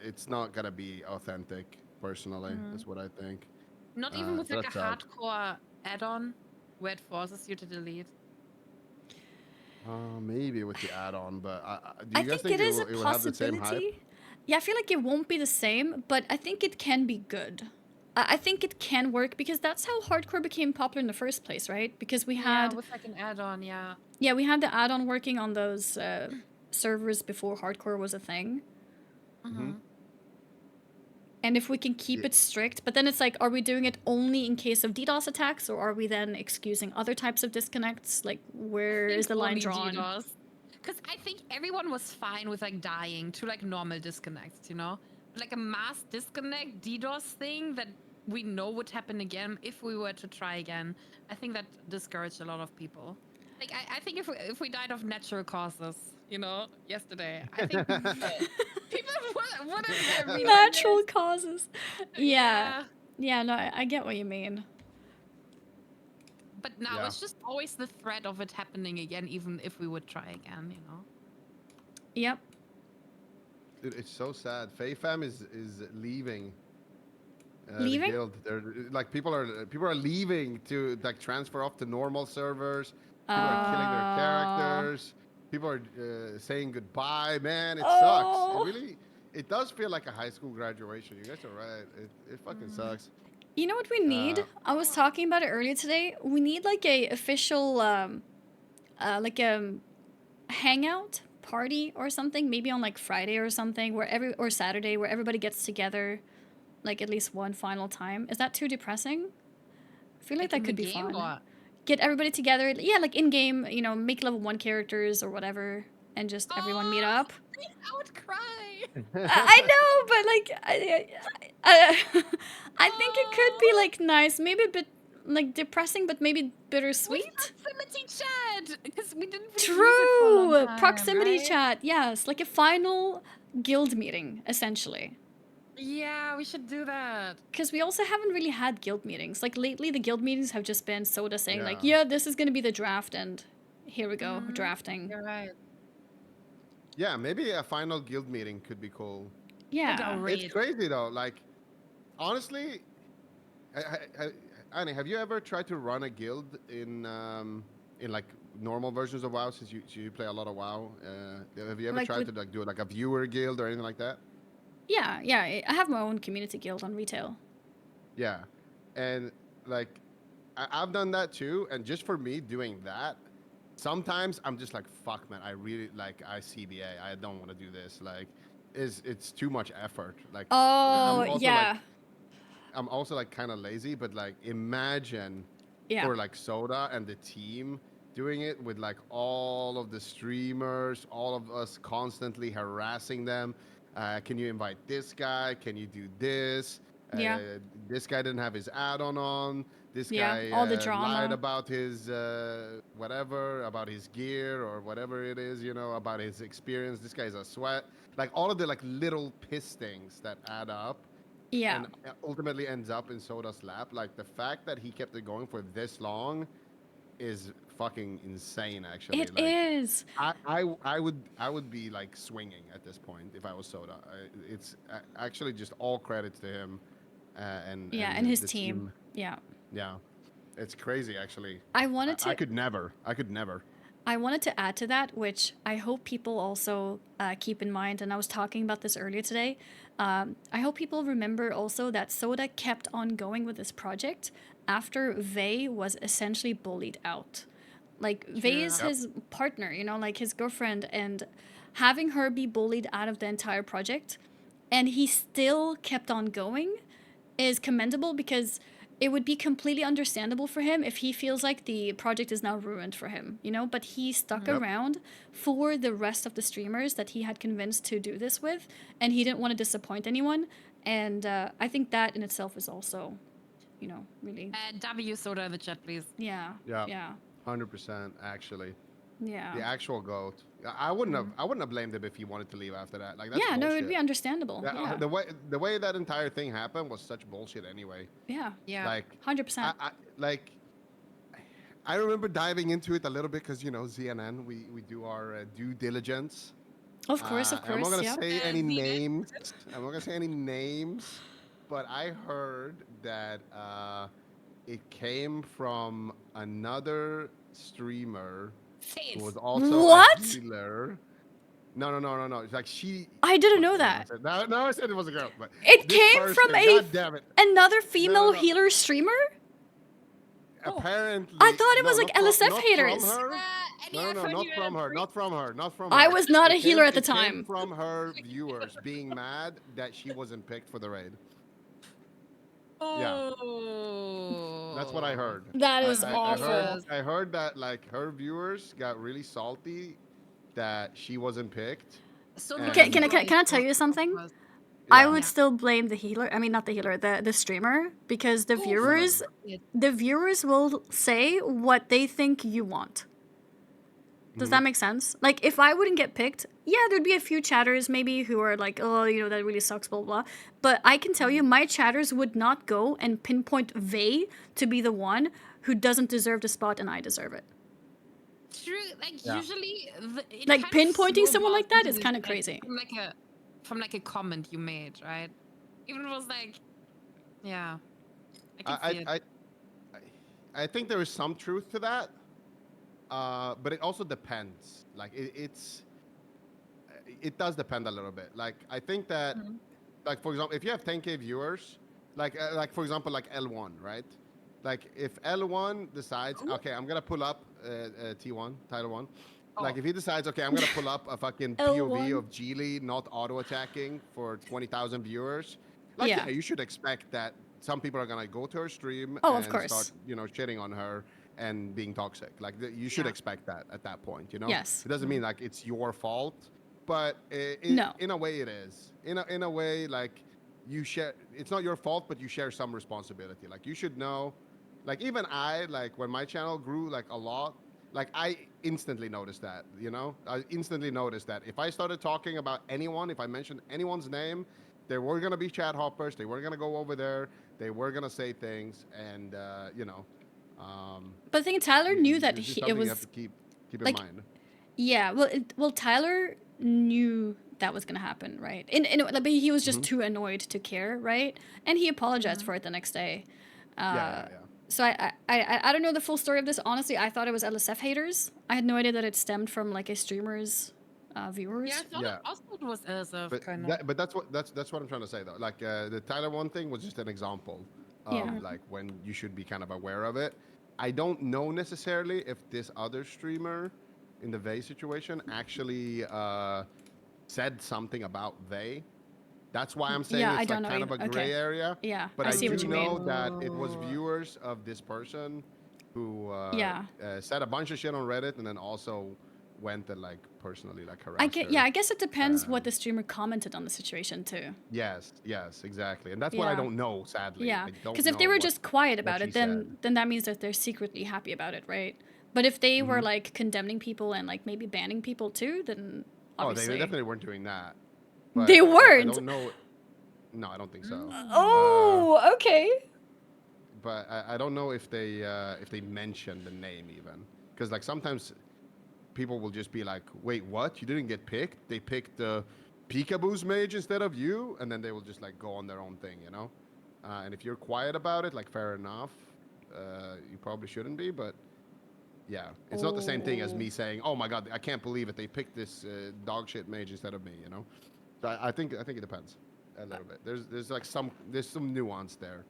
it's not gonna be authentic. Personally, that's what I think. Not even with like a hardcore add-on where it forces you to delete. Maybe with the add-on, but I think it is a possibility. Have the same hype? Yeah, I feel like it won't be the same, but I think it can be good. I think it can work, because that's how hardcore became popular in the first place, right? Because we had with like an add-on, yeah, we had the add-on working on those servers before hardcore was a thing. And if we can keep it strict, but then it's like, are we doing it only in case of DDoS attacks, or are we then excusing other types of disconnects? Like, where is the line drawn? Because I think everyone was fine with like dying to like normal disconnects, you know? Like a mass disconnect DDoS thing that we know would happen again if we were to try again. I think that discouraged a lot of people. Like, I think if we died of natural causes, you know, yesterday, I think people wouldn't natural causes. Yeah, no, I get what you mean. But now it's just always the threat of it happening again, even if we would try again, you know? Yep. Dude, it's so sad. FaFam is leaving. Leaving? The guild. They're like people are leaving to like transfer off to normal servers. People are killing their characters. People are saying goodbye. Man, it sucks. It does feel like a high school graduation. You guys are right. It fucking sucks. You know what we need? I was talking about it earlier today. We need like a official like a hangout party or something, maybe on like Friday or something, or Saturday, where everybody gets together like at least one final time. Is that too depressing? I feel like that could be fun. get everybody together. Yeah, like in game, you know, make level 1 characters or whatever, and just everyone meet up. I would cry. I know, but like I think it could be like nice, maybe a bit like depressing, but maybe bittersweet. Proximity chat, because we didn't really use it for a True, long time, proximity right? chat. Yes, like a final guild meeting, essentially. Yeah, we should do that. Because we also haven't really had guild meetings. Like lately, the guild meetings have just been Soda saying like, Yeah. "Yeah, this is gonna be the draft," and here we go, drafting. You're right. Yeah, maybe a final guild meeting could be cool. Yeah. It's crazy though. Like, honestly, Annie, have you ever tried to run a guild in like normal versions of WoW? Since you play a lot of WoW, have you ever Like tried with- to like do like a viewer guild or anything like that? Yeah, I have my own community guild on retail. Yeah, and like I've done that too. And just for me doing that, sometimes I'm just like, fuck, man. I really like ICBA. I don't want to do this. Like, it's too much effort. Like, Oh, I'm also, yeah. Like, I'm also like kind of lazy, but like imagine Yeah. for like Soda and the team doing it with like all of the streamers, all of us constantly harassing them. Can you invite this guy? Can you do this? Yeah. This guy didn't have his add-on on. This Yeah, guy all the drama. lied about his whatever, about his gear or whatever it is, you know, about his experience. This guy's a sweat. Like all of the like little piss things that add up. Yeah. And ultimately ends up in Soda's lap. Like the fact that he kept it going for this long is fucking insane. Actually, It is. I would be like swinging at this point if I was Soda. It's actually just all credits to him. And his the team. Yeah. Yeah, it's crazy actually. I wanted to. I could never. I wanted to add to that, which I hope people also keep in mind, and I was talking about this earlier today. I hope people remember also that Soda kept on going with this project after Vey was essentially bullied out. Like, Vey is his partner, you know, like his girlfriend, and having her be bullied out of the entire project, and he still kept on going, is commendable, because it would be completely understandable for him if he feels like the project is now ruined for him, you know? But he stuck around for the rest of the streamers that he had convinced to do this with, and he didn't want to disappoint anyone. And I think that in itself is also, you know, really... W Soda in the chat, please. Yeah. Yeah. 100% actually. Yeah. The actual GOAT. I wouldn't have blamed him if he wanted to leave after that. Like that's yeah, no, bullshit. it'd be understandable. Yeah. The way that entire thing happened was such bullshit anyway. Yeah. Like 100%. I remember diving into it a little bit because, you know, ZNN, we do our due diligence. Of course. I'm not gonna say any names. I'm not gonna say any names, but I heard that it came from another streamer who was also a healer. No. It's like she. I didn't know that. No, I said it was a girl, but it this came person, from another female healer streamer. Apparently, I thought it was like LSF haters. No, not from her. I was not a healer at the It came time. from her viewers being mad that she wasn't picked for the raid. Yeah, that's what I heard. That is awful. I heard that like her viewers got really salty that she wasn't picked. Can I tell you something? I would still blame the healer. I mean, not the healer, the streamer, because the viewers will say what they think you want. Does that make sense? Like, if I wouldn't get picked, yeah, there'd be a few chatters maybe who are like, oh, you know, that really sucks, blah, blah. But I can tell you, my chatters would not go and pinpoint Vey to be the one who doesn't deserve the spot and I deserve it. True, like usually, like pinpointing someone like that is kind of crazy. From like a comment you made, right? Even if it was like, yeah. I think there is some truth to that, but it also depends. Like it does depend a little bit. Like I think that, like for example, if you have 10K viewers, like for example, like L1, right? Like if L1 decides, okay, I'm gonna pull up T1, Title 1. Like if he decides, okay, I'm gonna pull up a fucking POV of Geely not auto attacking for 20,000 viewers. Like you should expect that some people are gonna go to her stream and of course. start, you know, shitting on her. and being toxic. Like you should expect that at that point, you know. Yes. It doesn't mean like it's your fault, but No. in a way it is. In a way, like you share. It's not your fault, but you share some responsibility. Like you should know. Like even I, like when my channel grew like a lot, like I instantly noticed that, you know. I instantly noticed that if I started talking about anyone, if I mentioned anyone's name, there were gonna be chat hoppers. They were gonna go over there. They were gonna say things, and you know. But I think Tyler knew that it was. You have to keep like, in mind. Yeah, well, Tyler knew that was gonna happen, right? But he was just too annoyed to care, right? And he apologized for it the next day. Yeah. So I don't know the full story of this. Honestly, I thought it was LSF haters. I had no idea that it stemmed from like a streamer's viewers. Yeah, I thought it was LSF kind of. But that's what I'm trying to say though. Like the Tyler one thing was just an example of like when you should be kind of aware of it. I don't know necessarily if this other streamer in the Vey situation actually said something about Vey. That's why I'm saying it's like kind of a gray area. Yeah, but I see what you know mean. that it was viewers of this person who said a bunch of shit on Reddit and then also went and like personally like harassed her. I guess it depends what the streamer commented on the situation too. Yes, exactly, and that's what I don't know, sadly. Yeah, because if they were just quiet about it, then that means that they're secretly happy about it, right? But if they were like condemning people and like maybe banning people too, then obviously they definitely weren't doing that. They weren't. I don't know. No, I don't think so. Oh, okay. But I don't know if they mentioned the name even, because like sometimes people will just be like, "Wait, what? You didn't get picked? They picked the Peekaboo's mage instead of you," and then they will just like go on their own thing, you know. And if you're quiet about it, like fair enough, you probably shouldn't be, but. Yeah, it's not the same thing as me saying, "Oh my God, I can't believe it! They picked this dog shit mage instead of me." You know, so I think it depends a little bit. There's like some nuance there.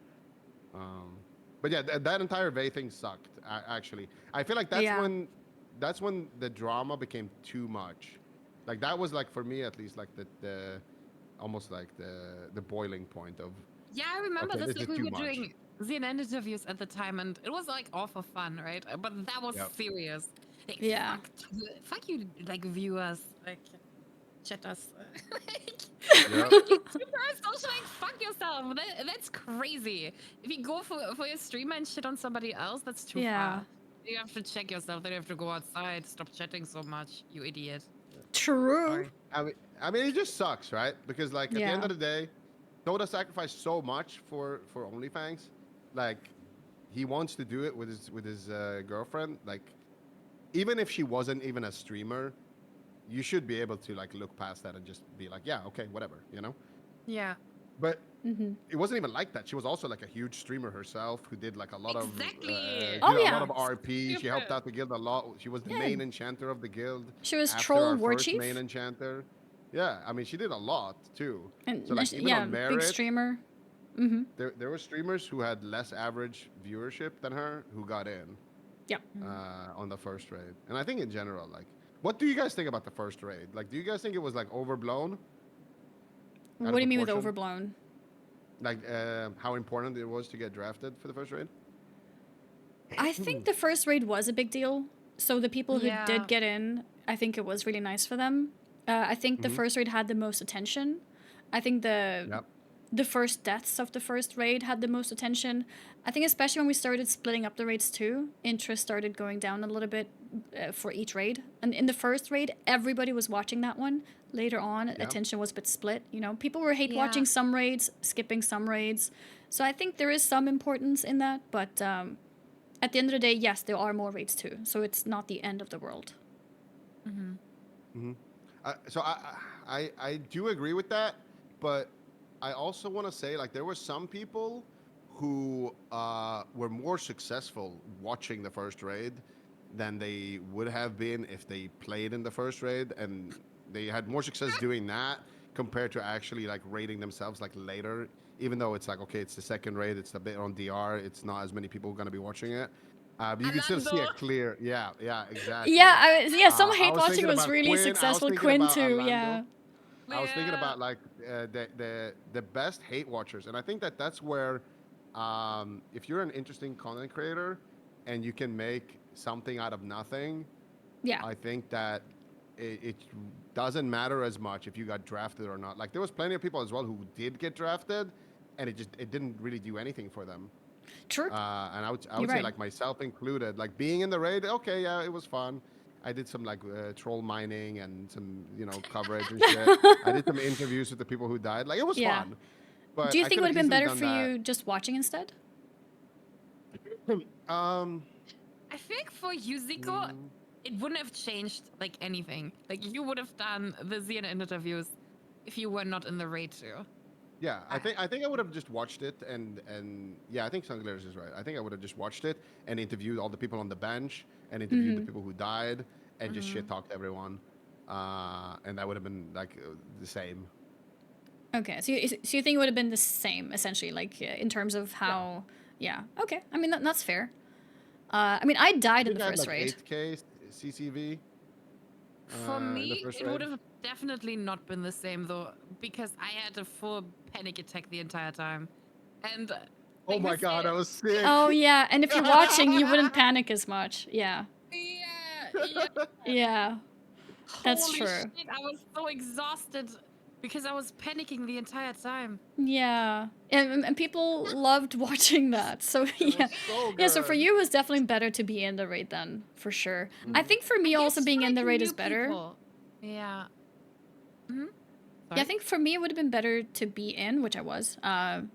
But yeah, that entire Vey thing sucked. Actually, I feel like that's when the drama became too much. Like that was like for me at least like the almost like the boiling point of. Yeah, I remember okay, this. Like we were much. doing ZNN interviews at the time, and it was like all for fun, right? But that was serious. Like, fuck you, like viewers, like chatters. Social, like, fuck yourself. That's crazy. If you go for your streamer and shit on somebody else, that's too far. You have to check yourself. Then you have to go outside. Stop chatting so much, you idiot. True. I mean, it just sucks, right? Because like at the end of the day, Toda sacrificed so much for OnlyFangs. Like, he wants to do it with his girlfriend. Like, even if she wasn't even a streamer, you should be able to like look past that and just be like, yeah, okay, whatever, you know? Yeah. But it wasn't even like that. She was also like a huge streamer herself who did like a lot of a lot of RP. She helped out the guild a lot. She was the main enchanter of the guild. She was troll war chief. Main enchanter. Yeah, I mean she did a lot too. And so like even on Merit, big streamer. There were streamers who had less average viewership than her who got in. Yep. On the first raid, and I think in general, like, what do you guys think about the first raid? Like, do you guys think it was like overblown? What do you mean with overblown? Like, how important it was to get drafted for the first raid? I think the first raid was a big deal. So the people who did get in, I think it was really nice for them. I think the first raid had the most attention. I think the first deaths of the first raid had the most attention. I think especially when we started splitting up the raids too, interest started going down a little bit for each raid. And in the first raid, everybody was watching that one. Later on, attention was a bit split. You know, people were watching some raids, skipping some raids. So I think there is some importance in that. But at the end of the day, yes, there are more raids too. So it's not the end of the world. So I do agree with that, but I also want to say, like, there were some people who were more successful watching the first raid than they would have been if they played in the first raid, and they had more success doing that compared to actually like raiding themselves like later. Even though it's like, okay, it's the second raid, it's a bit on DR, it's not as many people going to be watching it. You can still see a clear, exactly. Some hate watching was really Quinn, successful. Quinn too, I was thinking about like the best hate watchers, and I think that's where, if you're an interesting content creator, and you can make something out of nothing, Yeah. I think that it doesn't matter as much if you got drafted or not. Like there was plenty of people as well who did get drafted, and it didn't really do anything for them. True. And I would You're say right. like myself included, like being in the raid, okay, yeah, it was fun. I did some like troll mining and some coverage and shit. I did some interviews with the people who died. Like it was fun. But do you think it would have been better for that. you just watching instead? I think for you, Zico, it wouldn't have changed like anything. Like you would have done the ZNN interviews if you were not in the raid too. Yeah, I think I would have just watched it and yeah, I think Sunglares is right. I think I would have just watched it and interviewed all the people on the bench and interviewed the people who died and just shit talked everyone, and that would have been like the same. Okay, so you think it would have been the same essentially, like in terms of how? Yeah. Okay. I mean that's fair. I mean I died in the first raid. 8K CCV. For me, it would have definitely not been the same though, because I had a full panic attack the entire time, and oh my god, I was sick. Oh yeah, and if you're watching, you wouldn't panic as much. Yeah. Yeah. Yeah. That's Holy true. Shit, I was so exhausted because I was panicking the entire time. Yeah, and people loved watching that. So yeah, So for you, it was definitely better to be in the raid then, for sure. I think for me, also being in the raid is better. Yeah. Yeah, I think for me, it would have been better to be in, which I was,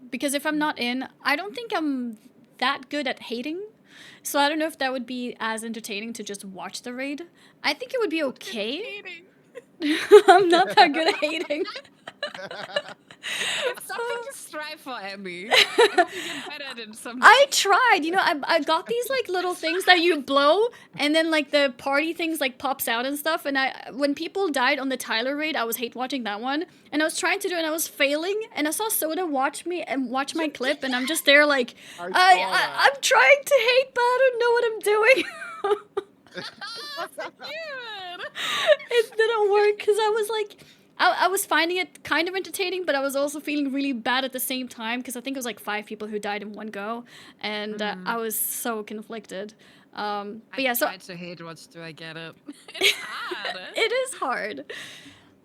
because if I'm not in, I don't think I'm that good at hating. So I don't know if that would be as entertaining to just watch the raid. I think it would be okay. I'm not that good at hating. It's something to strive for, Emmy. I hope you get better at it someday. I tried, I got these like little things that you blow, and then like the party things like pops out and stuff. And when people died on the Tyler raid, I was hate watching that one, and I was trying to do it, and I was failing. And I saw Soda watch me and watch my clip, and I'm just there like, I'm trying to hate, but I don't know what I'm doing. It didn't work because I was like, I was finding it kind of entertaining, but I was also feeling really bad at the same time because I think it was like 5 people who died in one go, and I was so conflicted. But yeah, so I tried to hate watch. Do I get it? It's hard. it is hard.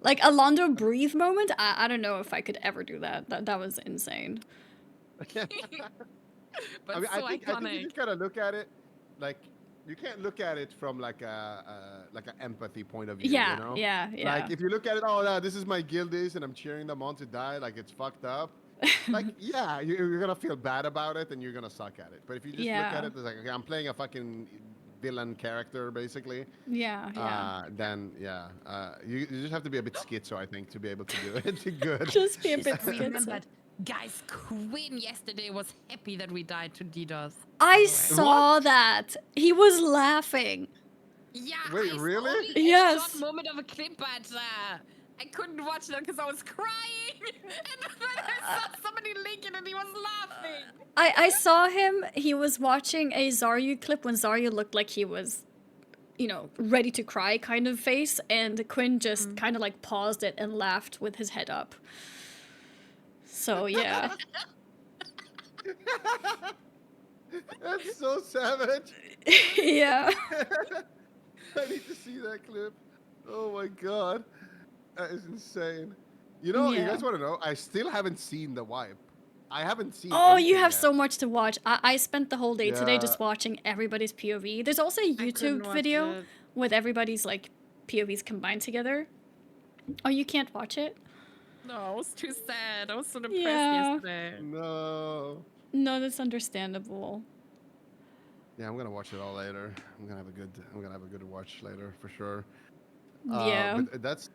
Like a Londo breathe moment. I don't know if I could ever do that. That was insane. But I mean, so I think you just gotta look at it like. You can't look at it from like an empathy point of view. Yeah, you know? yeah. Like if you look at it, oh, no, this is my guildies and I'm cheering them on to die, like it's fucked up. Like, yeah, you're gonna feel bad about it and you're gonna suck at it. But if you just look at it as like, okay, I'm playing a fucking villain character, basically. Yeah. Then you just have to be a bit schizo, I think, to be able to do it good. Just be a bit Remember, schizo. guys, Quinn yesterday was happy that we died to DDoS. I saw that. He was laughing. Yeah. Wait, really? Only Yes. a short moment of a clip, but I couldn't watch that because I was crying. And then I saw somebody link it and he was laughing. I saw him. He was watching a Zaryu clip when Zaryu looked like he was, ready to cry kind of face, and Quinn just kind of like paused it and laughed with his head up. So yeah. That's so savage. Yeah. I need to see that clip. Oh my god. That is insane. You guys want to know? I still haven't seen the wipe. I haven't seen Oh, you have yet. so much to watch. I spent the whole day today just watching everybody's POV. There's also a YouTube video with everybody's like POVs combined together. Oh, you can't watch it? No, I was too sad. I was so depressed Yeah. yesterday. No. No, that's understandable. Yeah, I'm gonna watch it all later. I'm gonna have a good watch later for sure. Yeah. But that's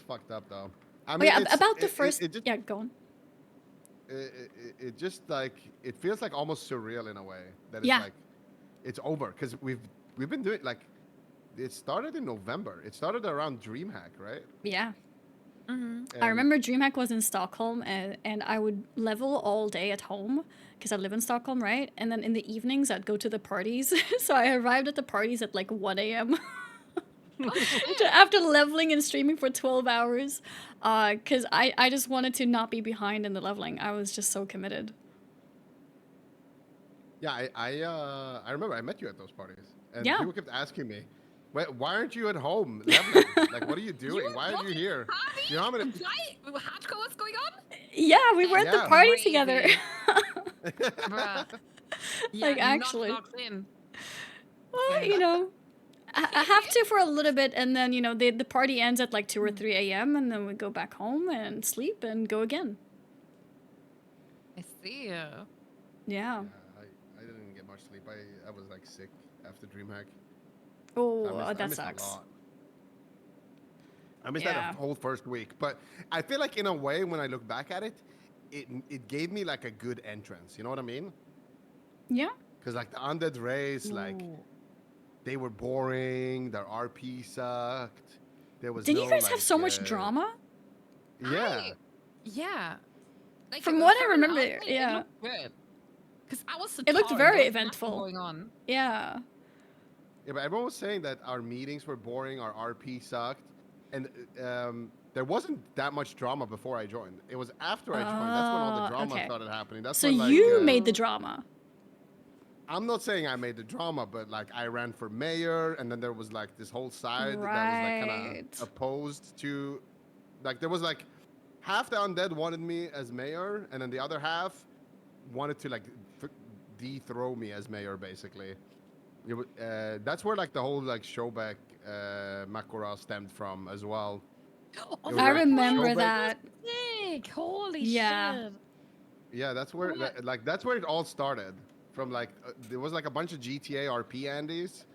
fucked up though. I Oh, mean, yeah, it's- about the it- first... it just- yeah, go on. It just like it feels like almost surreal in a way that it's Yeah. like it's over because we've been doing like it started in November. It started around DreamHack, right? Yeah. I And- remember DreamHack was in Stockholm, and I would level all day at home because I live in Stockholm, right? And then in the evenings, I'd go to the parties. So I arrived at the parties at like 1 a.m. After leveling and streaming for 12 hours. Because I just wanted to not be behind in the leveling. I was just so committed. Yeah, I remember I met you at those parties, and Yeah. people kept asking me, why aren't you at home leveling? Like, what are you doing? Why aren't you here? You know how many? Hardcore, what's going on? Yeah, we were at the Yeah. party Crazy. together. Bruh. Yeah, Like, actually. not locked in. Well, you know, I have to for a little bit, and then, you know, the party ends at like 2 or 3 a.m., and then we go back home and sleep and go again. I see you. Yeah. I didn't get much sleep. I was like sick after DreamHack. Oh, I that missed sucks. a lot. I missed that whole first week, but I feel like in a way, when I look back at it, it gave me like a good entrance. You know what I mean? Yeah. Because like the undead race, like they were boring. Their RP sucked. There was. Didn't no, you guys like, have so much drama? Yeah. Yeah. Like, From what I from remember, outside, yeah. It looked good. Because I was It looked Satara, very there was eventful. nothing going on. Yeah. Yeah, but everyone was saying that our meetings were boring, our RP sucked, and there wasn't that much drama before I joined. It was after I joined. That's when all the drama okay. started happening. That's So when, like, you made the drama. I'm not saying I made the drama, but like I ran for mayor, and then there was like this whole side that was like kind of opposed to, like there was like half the undead wanted me as mayor, and then the other half wanted to like dethrone me as mayor, basically. That's where like the whole like Showback Makura stemmed from as well. I remember that. Sick. Holy Yeah. shit. Yeah, that's where that's where it all started. From like there was like a bunch of GTA RP Andes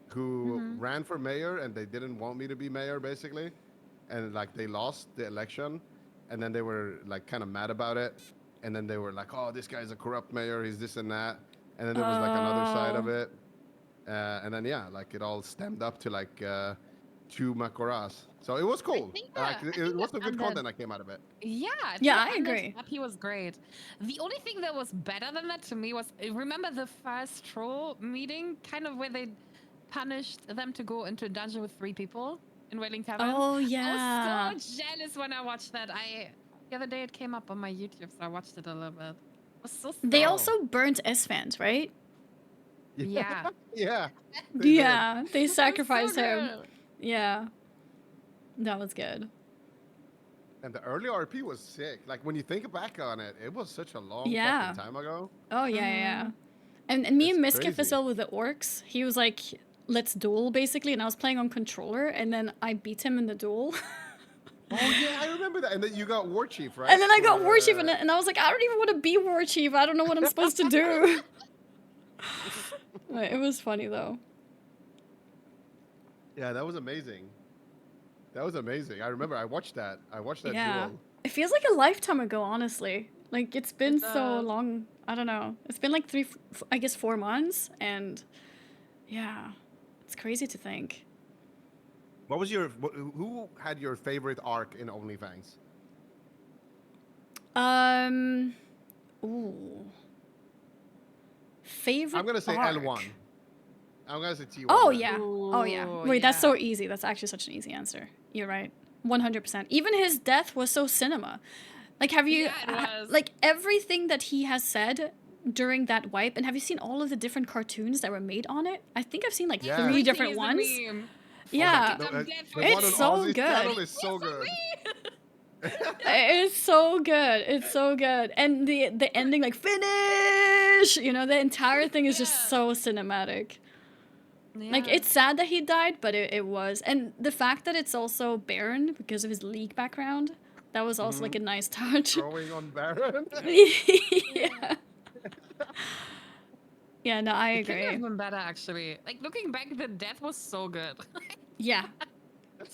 who ran for mayor, and they didn't want me to be mayor, basically, and like they lost the election, and then they were like kind of mad about it, and then they were like, oh, this guy's a corrupt mayor, he's this and that, and then there was like another side of it, and then yeah, like it all stemmed up to like 2 Makoras. So it was cool. It was some good content that came out of it. Yeah, I agree. He was great. The only thing that was better than that to me was, remember the first troll meeting, kind of where they punished them to go into a dungeon with 3 people in Wailing Tavern? Oh, yeah. I was so jealous when I watched that. The other day it came up on my YouTube, so I watched it a little bit. It was so They sad. also burnt S-Fans, right? Yeah. Yeah. Yeah, they sacrificed so him. good. Yeah. That was good. And the early RP was sick. Like when you think back on it, it was such a long Yeah. fucking time ago. Oh, yeah. And me and That's Miskif as crazy. well with the orcs, he was like, let's duel, basically, and I was playing on controller, and then I beat him in the duel. Oh yeah, I remember that. And then you got War Chief, right? And then I got War Chief, and I was like, I don't even want to be War Chief. I don't know what I'm supposed to do. It was funny, though. Yeah, that was amazing. That was amazing. I remember I watched that. Yeah. duel. It feels like a lifetime ago, honestly. Like, it's been so long. I don't know. It's been like 4 months, and yeah, it's crazy to think. What was who had your favorite arc in OnlyFangs? Ooh. Favorite I'm gonna say arc. L1. I'm gonna say T1. Oh then. yeah. Oh yeah. Wait, that's so easy. That's actually such an easy answer. You're right. 100%. Even his death was so cinema. Like, have you like everything that he has said during that wipe? And have you seen all of the different cartoons that were made on it? I think I've seen like 3 different ones. Yeah, it's so good. Channel is so good. It's so good. It's so good. And the ending, like, finish! You know, the entire thing is just so cinematic. Like, it's sad that he died, but it was. And the fact that it's also Baron because of his League background, that was also like a nice touch. Throwing on Baron. Yeah. Yeah, no, I It could agree. have been better, actually. Like, looking back, the death was so good. Yeah.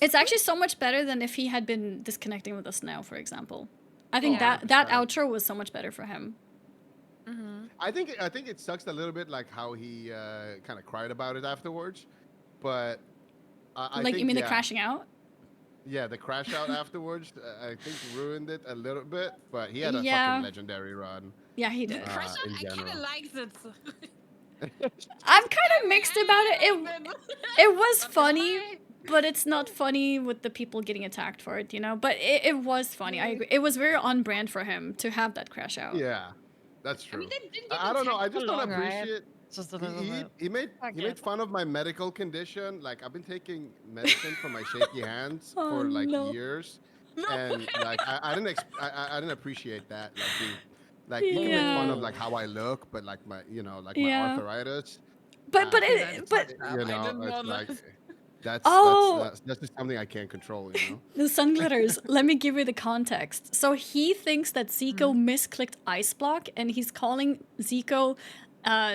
It's actually so much better than if he had been disconnecting with us now, for example. I think that outro was so much better for him. I think it sucks a little bit, like how he kind of cried about it afterwards, but I Like, think, you mean the yeah. crashing out? Yeah, the crash out afterwards, I think ruined it a little bit, but he had a Yeah. fucking legendary run. Yeah, he did. in I kind general. of liked it. I'm kind of mixed about it. It was funny, but it's not funny with the people getting attacked for it, you know? But it was funny. I agree. It was very on brand for him to have that crash out. Yeah. That's true. I mean, they didn't I don't know. I take just so don't long, right? appreciate. Just a little bit. He made fun of my medical condition. Like I've been taking medicine for my shaky hands for like years, and like I didn't appreciate that. Like you can make fun of like how I look, but like my my arthritis. But you know it's like that's just something I can't control. You know. The sun glitters. Let me give you the context. So he thinks that Zico misclicked ice block, and he's calling Zico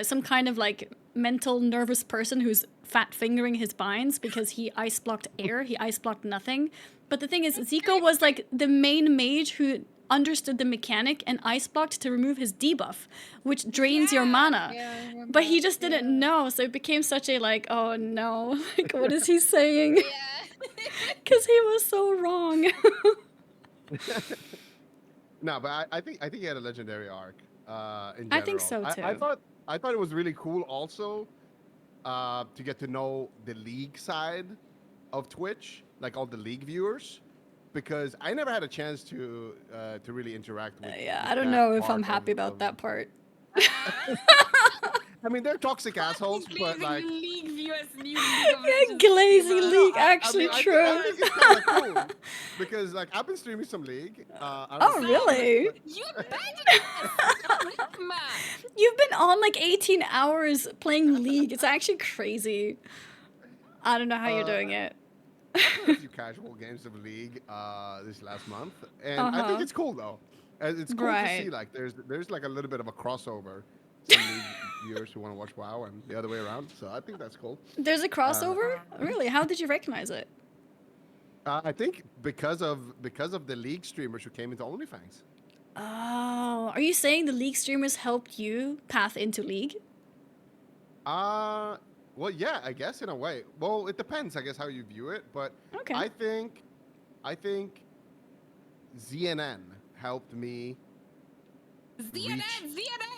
some kind of like mental nervous person who's fat fingering his binds because he ice blocked air. He ice blocked nothing. But the thing is, Zico was like the main mage who understood the mechanic and ice blocked to remove his debuff, which drains your mana. But he just didn't know, so it became such a like, oh no, like what is he saying? Because he was so wrong. No, but I think he had a legendary arc. In general. I think so too. I thought it was really cool also to get to know the league side of Twitch, like all the league viewers, because I never had a chance to really interact with. Yeah, I don't know if I'm happy about that part. I mean, they're toxic assholes, but like league viewers, new glazing league, actually true. I think it's kind of cool because like I've been streaming some league. Oh really? You've been on like 18 hours playing League. It's actually crazy. I don't know how you're doing it. I played a few casual games of League this last month, and I think it's cool though. It's cool to see like there's like a little bit of a crossover. Some League viewers who want to watch WoW and the other way around. So I think that's cool. There's a crossover? Really? How did you recognize it? I think because of the League streamers who came into OnlyFangs. Oh, are you saying the League streamers helped you path into League? Well, yeah, I guess in a way. Well, it depends, I guess, how you view it. But I think ZNN helped me. ZNN.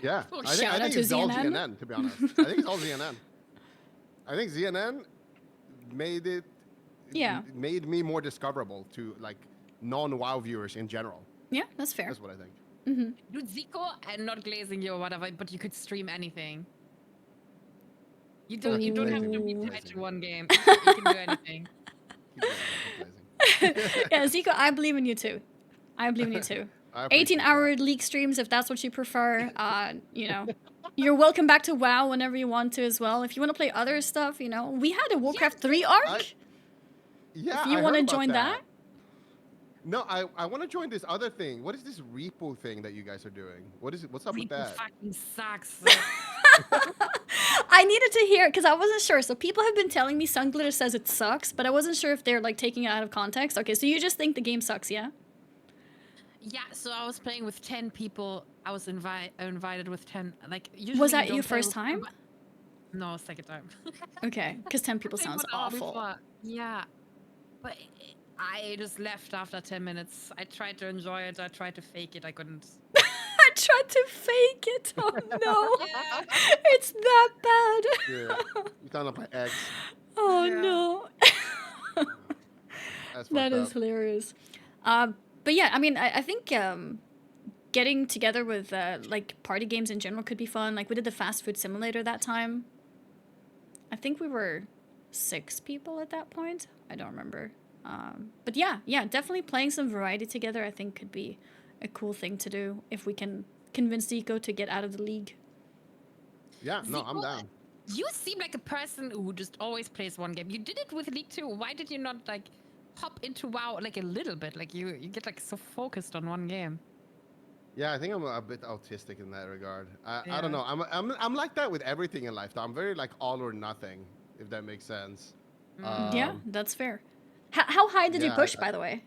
Yeah, Oh, I think it's all ZNN, to be honest. I think it's all ZNN. I think ZNN made me more discoverable to like non-WoW viewers in general. Yeah, that's fair. That's what I think. Dude, Zico, and not glazing you or whatever, but you could stream anything. You don't have to be tied to one game. You can do anything. Yeah, Zico, I believe in you too. 18-hour League streams, if that's what you prefer. You know, you're welcome back to WoW whenever you want to as well. If you want to play other stuff, you know, we had a Warcraft 3 arc. If you want to join that. No, I want to join this other thing. What is this repo thing that you guys are doing? What's up with that? Fucking sucks. I needed to hear it because I wasn't sure. So people have been telling me Sunglitter says it sucks, but I wasn't sure if they're like taking it out of context. Okay, so you just think the game sucks, yeah? Yeah, so I was playing with 10 people. I was invited with 10. Like usually. Was that your first time? No, second time. Okay, because 10 people sounds awful. Yeah, but I just left after 10 minutes. I tried to enjoy it. I tried to fake it. I couldn't. I tried to fake it. Oh no, it's that bad. Yeah, you sound like my ex. Oh no. That is hilarious. But yeah, I mean, I think getting together with like party games in general could be fun. Like we did the fast food simulator that time. I think we were 6 people at that point. I don't remember. But yeah, definitely playing some variety together I think could be a cool thing to do if we can convince Zico to get out of the league. Yeah, no, Zico, I'm down. You seem like a person who just always plays one game. You did it with League 2. Why did you not like hop into WoW like a little bit? Like you get like so focused on one game. Yeah, I think I'm a bit autistic in that regard. I don't know. I'm like that with everything in life. I'm very like all or nothing, if that makes sense. Yeah, that's fair. How high did you push, by the way?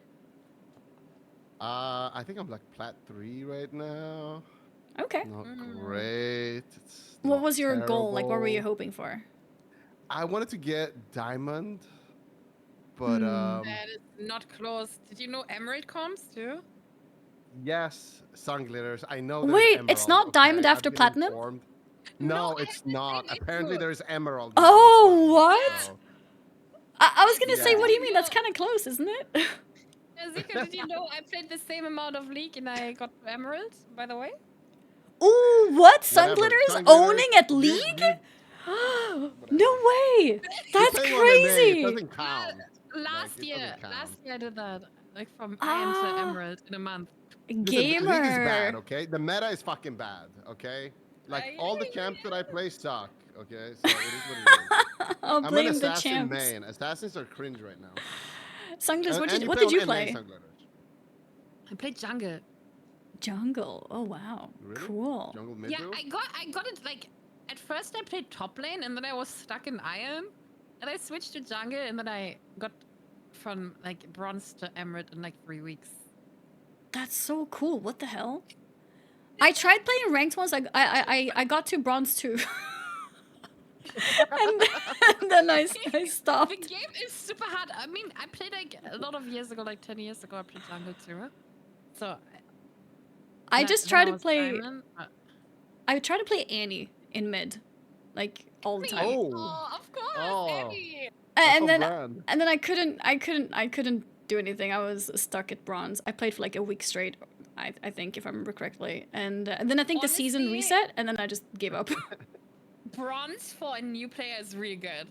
I think I'm like Plat 3 right now. Okay. Not great. What was your goal? Like, what were you hoping for? I wanted to get Diamond, but that is not close. Did you know Emerald comes too? Yes, Sun Glitters. I know. Wait, it's not Diamond after Platinum? No, it's not. Apparently, there's Emerald. Oh, what? I was gonna say, what do you mean? That's kind of close, isn't it? Zico, did you know I played the same amount of League and I got Emerald, by the way? Ooh, what? Sun Whatever. Glitters Sun Glitters, owning at League? No way! That's You're playing on NA, it crazy! doesn't count. Last it year, doesn't count. last year I did that. Like from Iron to Emerald in a month. Listen, the League is bad, Gamer! okay? The meta is fucking bad, okay? Like, all the camps that I play suck, okay? So it is what it is. I'll I'm blame an the assassin champs. main. Assassins are cringe right now. Sun Glitters, what And did you on NA, play? Sun Glitters. I played jungle. Jungle. Oh wow. Really? Cool. Jungle mid Yeah, I got it like at first I played top lane and then I was stuck in iron. And I switched to jungle and then I got from like bronze to emerald in like 3 weeks. That's so cool. What the hell? I tried playing ranked once. I got to bronze too. and then I stopped. The game is super hard. I mean, I played like a lot of years ago, like 10 years ago, I played jungle too. So I just try to was play. diamond, I try to play Annie in mid, like all the time. Oh, of course, Annie. And then I couldn't do anything. I was stuck at bronze. I played for like a week straight, I think, if I remember correctly. And then I think the season reset, and then I just gave up. Bronze for a new player is really good.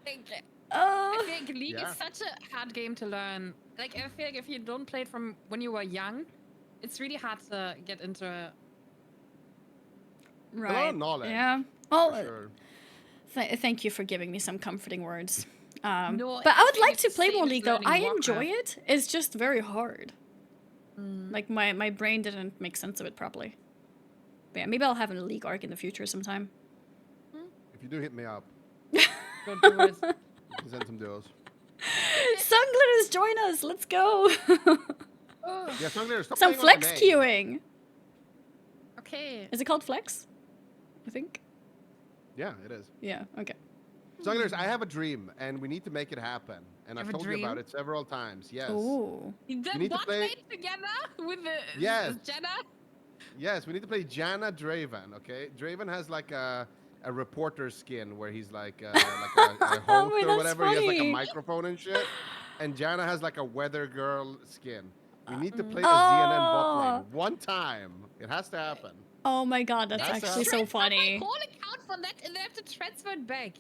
Like, I think League is such a hard game to learn. Like, I feel like if you don't play it from when you were young, it's really hard to get into it. Right. A lot of knowledge. Yeah. Well, sure. Thank you for giving me some comforting words. No, but I would like to it's play the more same as League though. I learning enjoy Warcraft. it. It's just very hard. Like my brain didn't make sense of it properly. But yeah, maybe I'll have a League arc in the future sometime. If you do, hit me up. Don't do it. Send some duos. Sun Glitters, join us. Let's go. Yeah, Sun Glitters, stop Some playing on flex NA. queuing. Okay. Is it called flex? I think. Yeah, it is. Yeah. Okay. Sun Glitters, I have a dream, and we need to make it happen. And I've have a told you about dream? it several times. Yes. Ooh. You We did need to bot play- lane together with the Yes. Jenna? Yes, we need to play Janna Draven, okay? Draven has like a reporter skin where he's like a host Wait, or that's whatever. He has like a funny. microphone and shit. And Janna has like a weather girl skin. We need to play a ZNN bot lane one time. It has to happen. Oh my god, that's That's actually so funny. My whole account for that and then I have to transfer it back.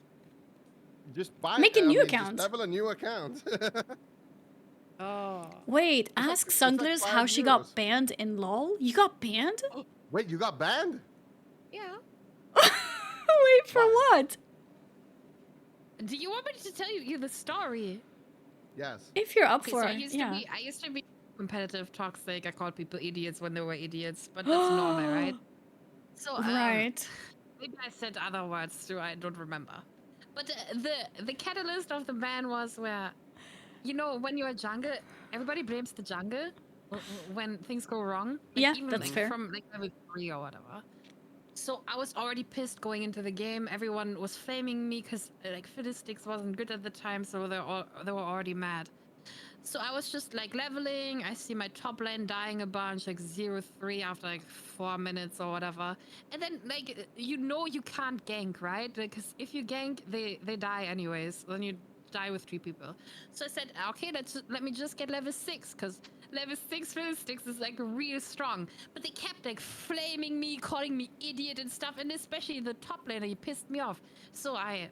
Just buy Make a new just account. level a new account. Oh. Wait, ask Sun like Glitters 5 how she got euros. banned in LOL. You got banned? Wait, you got banned? Yeah. Wait, for what? Do you want me to tell you the story? Yes. If you're up Okay, for so it, I used to be competitive, toxic. I called people idiots when they were idiots, but that's normal, right? So Right. maybe I said other words too. I don't remember. But the catalyst of the ban was where, you know, when you're a jungle, everybody blames the jungle when things go wrong. Like, Yeah, even, that's like, fair. From like level 3 or whatever. So I was already pissed going into the game. Everyone was flaming me because like Fiddlesticks wasn't good at the time, so they were already mad. So I was just like leveling. I see my top lane dying a bunch, like 0-3 after like 4 minutes or whatever. And then like you know you can't gank, right? Because if you gank, they die anyways. Then you die with 3 people. So I said, okay, let me just get level 6 because level 6 Fiddlesticks is like real strong. But they kept like flaming me, calling me idiot and stuff, and especially the top laner, he pissed me off. So I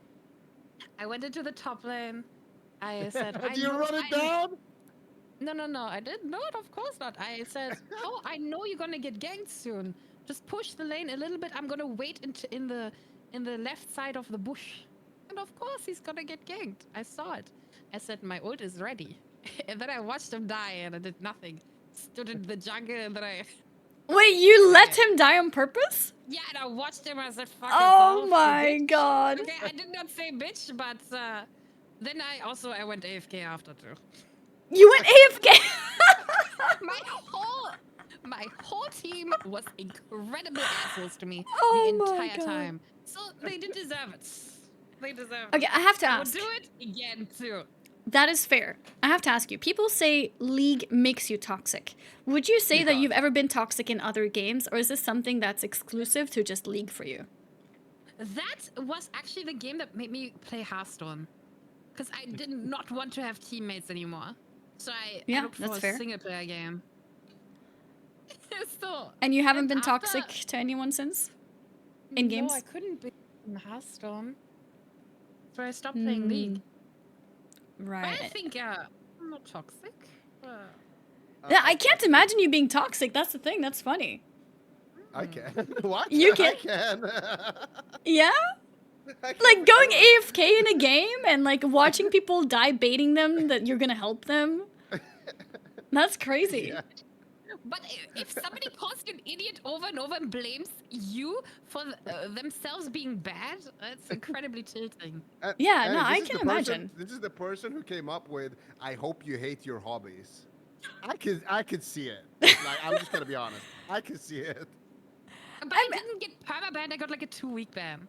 went into the top lane. I said, Do you run it down? No, I didn't. No, of course not. I said, oh, I know you're gonna get ganked soon. Just push the lane a little bit. I'm gonna wait in the left side of the bush. And of course he's gonna get ganked. I saw it. I said, my ult is ready. And then I watched him die and I did nothing. Stood in the jungle and then I... Wait, you let him die on purpose? Yeah, and I watched him as a fucking Oh my god. Okay, I did not say bitch, but then I went AFK after too. You went AFK? my whole team was incredible assholes to me Oh the my entire God. time. So they did deserve it. They deserve it. Okay, I have to I ask. will do it again too. That is fair. I have to ask you. People say League makes you toxic. Would you say that you've ever been toxic in other games, or is this something that's exclusive to just League for you? That was actually the game that made me play Hearthstone. Because I did not want to have teammates anymore. So I Yeah, looked for that's a fair. single player game. So, And you haven't been after- toxic to anyone since? In games? No, I couldn't be in Hearthstone. So I stopped playing League. Right. But I think I'm not toxic. Yeah, I can't imagine you being toxic. That's the thing. That's funny. I can. What? You can? I can. Yeah? Like going AFK in a game and like watching people die baiting them that you're gonna help them. That's crazy. Yeah. But if somebody calls you an idiot over and over and blames you for themselves being bad, it's incredibly tilting. Yeah, And no, this I is can the person- imagine. This is the person who came up with, I hope you hate your hobbies. I could see it. Like, I'm just gonna be honest. I could see it. But I didn't get perma-banned, I got like a 2-week ban.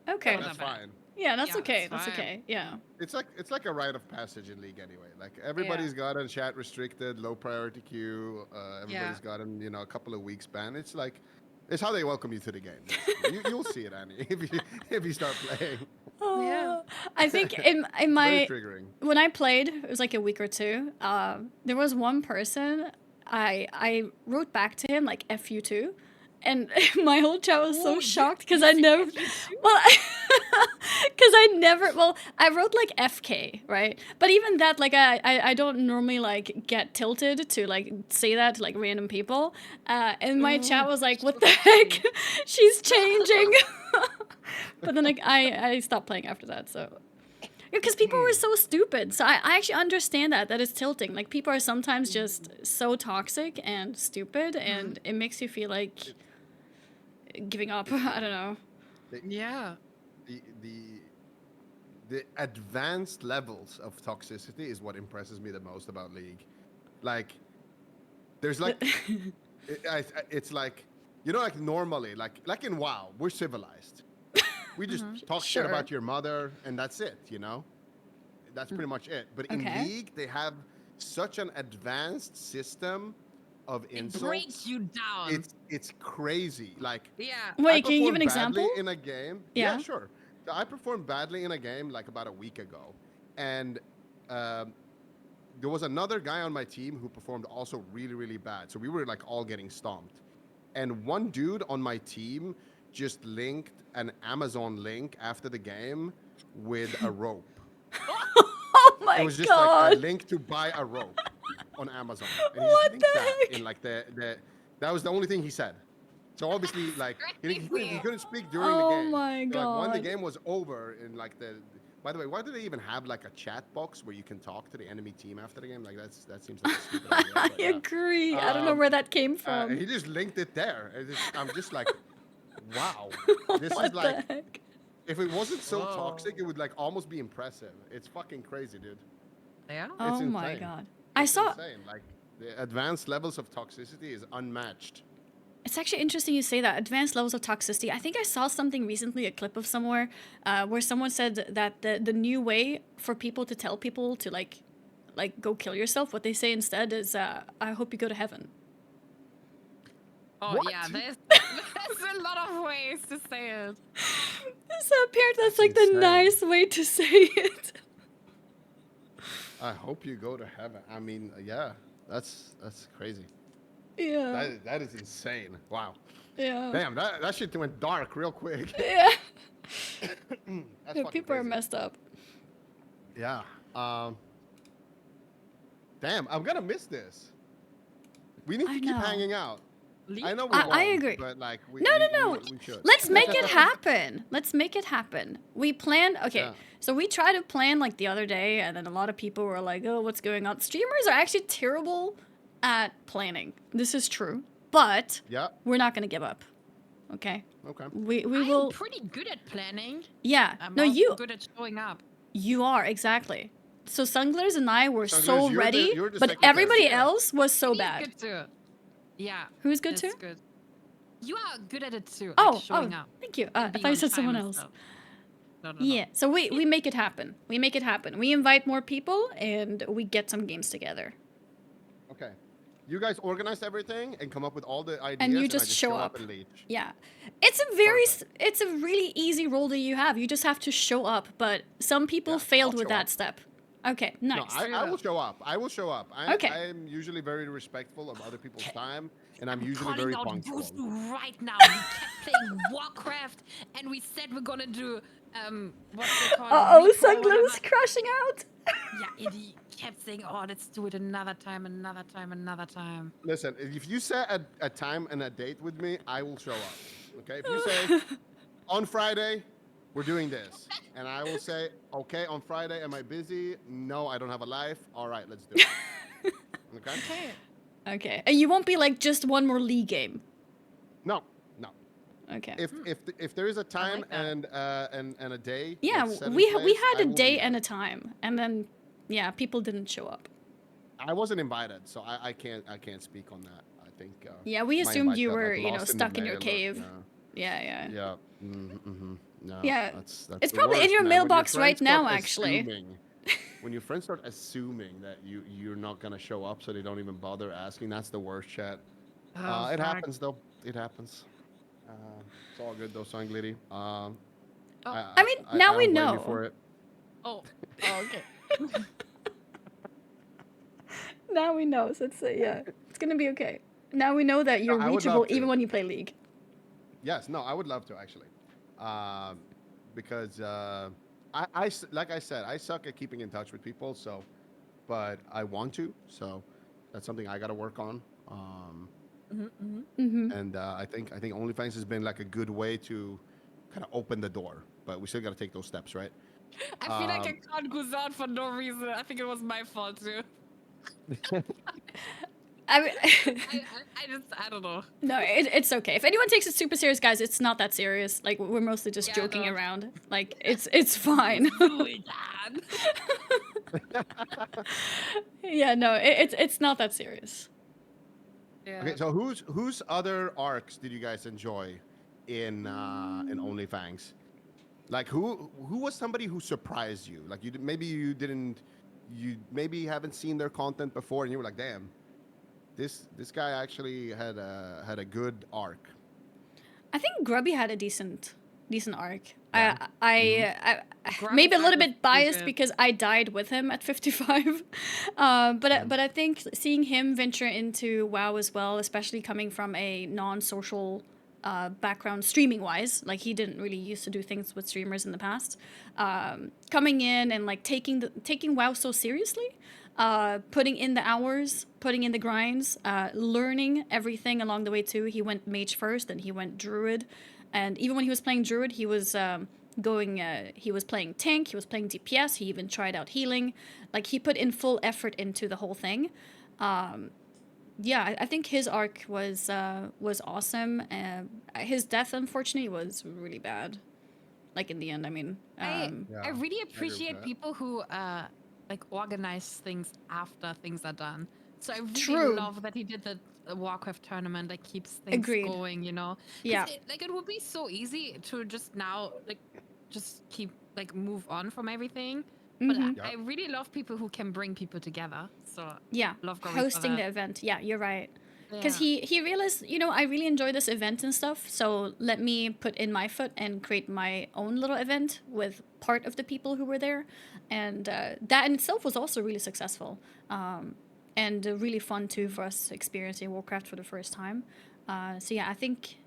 Okay. That's fine. Yeah, that's Yeah, okay. it's That's fine. okay. Yeah. It's like a rite of passage in League anyway. Like everybody's gotten chat restricted, low priority queue. Everybody's gotten a couple of weeks ban. It's like it's how they welcome you to the game. You'll see it, Annie, if you start playing. Yeah. I think in my Very triggering. when I played, it was like a week or two. There was one person I wrote back to him like "F you too," and my whole chat was so shocked because I never I wrote like FK, right? But even that, like I don't normally like get tilted to like say that to like random people. And my chat was like, "What the heck? She's changing." But then like I stopped playing after that, so. Because people were so stupid. So I actually understand that it's tilting. Like people are sometimes just so toxic and stupid, and it makes you feel like giving up. I don't know. Yeah. The advanced levels of toxicity is what impresses me the most about League. Like, there's like, it's like, like normally, like in WoW, we're civilized. We just talk shit about your mother, and that's it, That's pretty much it. But in League, they have such an advanced system of insults. It breaks you down. It's crazy. Like, Wait, can you give an example? In a game. Yeah, sure. I performed badly in a game like about a week ago, and there was another guy on my team who performed also really, really bad. So we were like all getting stomped, and one dude on my team just linked an Amazon link after the game with a rope. Oh my god! It was just like a link to buy a rope on Amazon, and he just linked that in like that was the only thing he said. So obviously, like he couldn't speak during the game. Oh my god! So, like, when the game was over, and like by the way, why do they even have like a chat box where you can talk to the enemy team after the game? Like that seems like a stupid idea. I agree. I don't know where that came from. He just linked it there. I'm just like, wow. This What is like, the heck? if it wasn't so toxic, it would like almost be impressive. It's fucking crazy, dude. Yeah. Oh It's my insane. god! It's insane. Like the advanced levels of toxicity is unmatched. It's actually interesting you say that. Advanced levels of toxicity. I think I saw something recently, a clip of somewhere, where someone said that the new way for people to tell people to like go kill yourself, what they say instead is, I hope you go to heaven. Oh What? yeah, there's a lot of ways to say it. So apparently that's like the nice way to say it. I hope you go to heaven. I mean, yeah, that's crazy. Yeah. That is insane. Wow. Yeah. Damn, that shit went dark real quick. Yeah. That's Yeah, fucking people are crazy. messed up. Yeah. Damn, I'm gonna miss this. We need to keep know. hanging out. I know we I won't, agree. but like we No. we should. Let's make it happen. Let's make it happen. We planned. Okay, Yeah. so we tried to plan like the other day, and then a lot of people were like, "Oh, what's going on?" Streamers are actually terrible at planning. This is true, but we're not gonna give up. Okay. Okay. We I'm will. pretty good at planning. Yeah. I'm No, also you. good at showing up. You are exactly. So Sunglares and I were Sunglares, so you're ready, the but secretary. everybody Yeah. else was so He's bad. good too. Yeah. Who's good it's too? Good. You are good at it too. Oh, like showing up. thank you. and I being thought you on said time someone and else. stuff. No. Yeah, so we make it happen. We make it happen. We invite more people and we get some games together. Okay. You guys organize everything and come up with all the ideas, And you I just show up. and lead. Yeah. It's a really easy role that you have. You just have to show up, but some people failed with show that up. step. Okay, nice. No, I will show up. I will show up. Okay. I'm usually very respectful of other people's time, and I'm usually very punctual. Right now, we kept playing Warcraft, and we said we're gonna do what's it called? Uh-oh, Sunglim's crashing out. Yeah, and he kept saying, "Oh, let's do it another time, another time, another time." Listen, if you set a time and a date with me, I will show up. Okay? If you say on Friday, we're doing this, and I will say, okay, on Friday, am I busy? No, I don't have a life. All right, let's do it. Okay? Okay, and you won't be like just one more league game. No. Okay. If there is a time and a day. Yeah, we had a day and a time, and then yeah, people didn't show up. I wasn't invited, so I can't speak on that. I think. Yeah, we my assumed invite you got, were lost stuck in the your mail or- cave. Yeah. Yeah. Mm-hmm. No, Yeah, that's it's the probably in worst, your man. When mailbox friends right now, start actually. assuming- when your friends start assuming that you're not gonna show up, so they don't even bother asking, that's the worst chat. It happens though. It happens. It's all good though, Sanglity. I mean, now we know. For it. Oh, okay. Now we know, so it's gonna be okay. Now we know that you're I would reachable love to. even when you play League. Yes, no, I would love to actually, because like I said, I suck at keeping in touch with people. So, but I want to. So, that's something I got to work on. And I think OnlyFangs has been like a good way to kind of open the door, but we still got to take those steps, right? I feel like I can't goose out for no reason. I think it was my fault too. I mean, I don't know. No, it's okay. If anyone takes it super serious, guys, it's not that serious. Like, we're mostly just joking no. around. Like, it's fine. Really bad. Yeah, no, it's not that serious. Yeah. Okay, so whose other arcs did you guys enjoy in OnlyFangs? Like who was somebody who surprised you? Like maybe you haven't seen their content before, and you were like, damn, this guy actually had a good arc. I think Grubby had a decent arc. Yeah. I maybe a little bit biased because I died with him at 55. But I think seeing him venture into WoW as well, especially coming from a non-social background streaming wise, like he didn't really used to do things with streamers in the past, coming in and like taking WoW so seriously, putting in the hours, putting in the grinds, learning everything along the way too. He went mage first, and he went druid, and even when he was playing druid, he was he was playing tank, he was playing DPS, he even tried out healing. Like, he put in full effort into the whole thing. Yeah, I think his arc was awesome. His death, unfortunately, was really bad. Like, in the end, I mean. I really appreciate people who like organize things after things are done. So I really love that he did the Warcraft tournament that keeps things going, you know? Yeah. It would be so easy to just now just keep move on from everything. But I really love people who can bring people together. So yeah, love hosting the event. Yeah, you're right. Because he realized, I really enjoy this event and stuff. So let me put in my foot and create my own little event with part of the people who were there. And that in itself was also really successful. And really fun too for us experiencing Warcraft for the first time. So yeah, I think,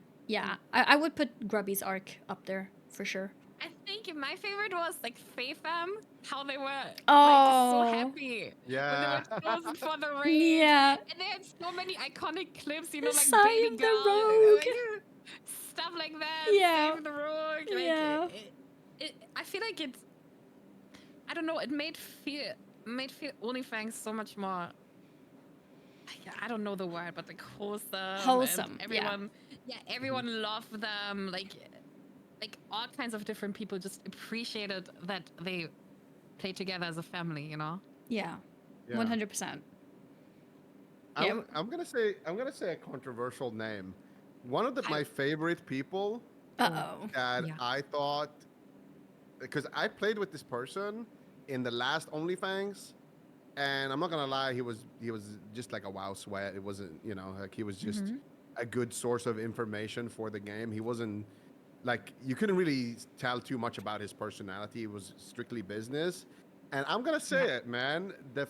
I would put Grubby's arc up there for sure. I think my favorite was Faitham, how they were so happy when they were chosen for the raid. Yeah. And they had so many iconic clips, like Sign Baby the Girl, rogue. stuff like that. Yeah. Save the rogue. I feel like it's, I don't know, it made feel OnlyFangs so much more. I don't know the word, but wholesome. And everyone, everyone loved them. Like all kinds of different people just appreciated that they played together as a family, you know? Yeah. 100%. I'm gonna say a controversial name. One of my favorite people that I thought, because I played with this person in the last OnlyFangs, and I'm not gonna lie, he was just like a WoW sweat. It wasn't, he was just a good source of information for the game. He wasn't you couldn't really tell too much about his personality. It was strictly business. And I'm gonna say it, man. The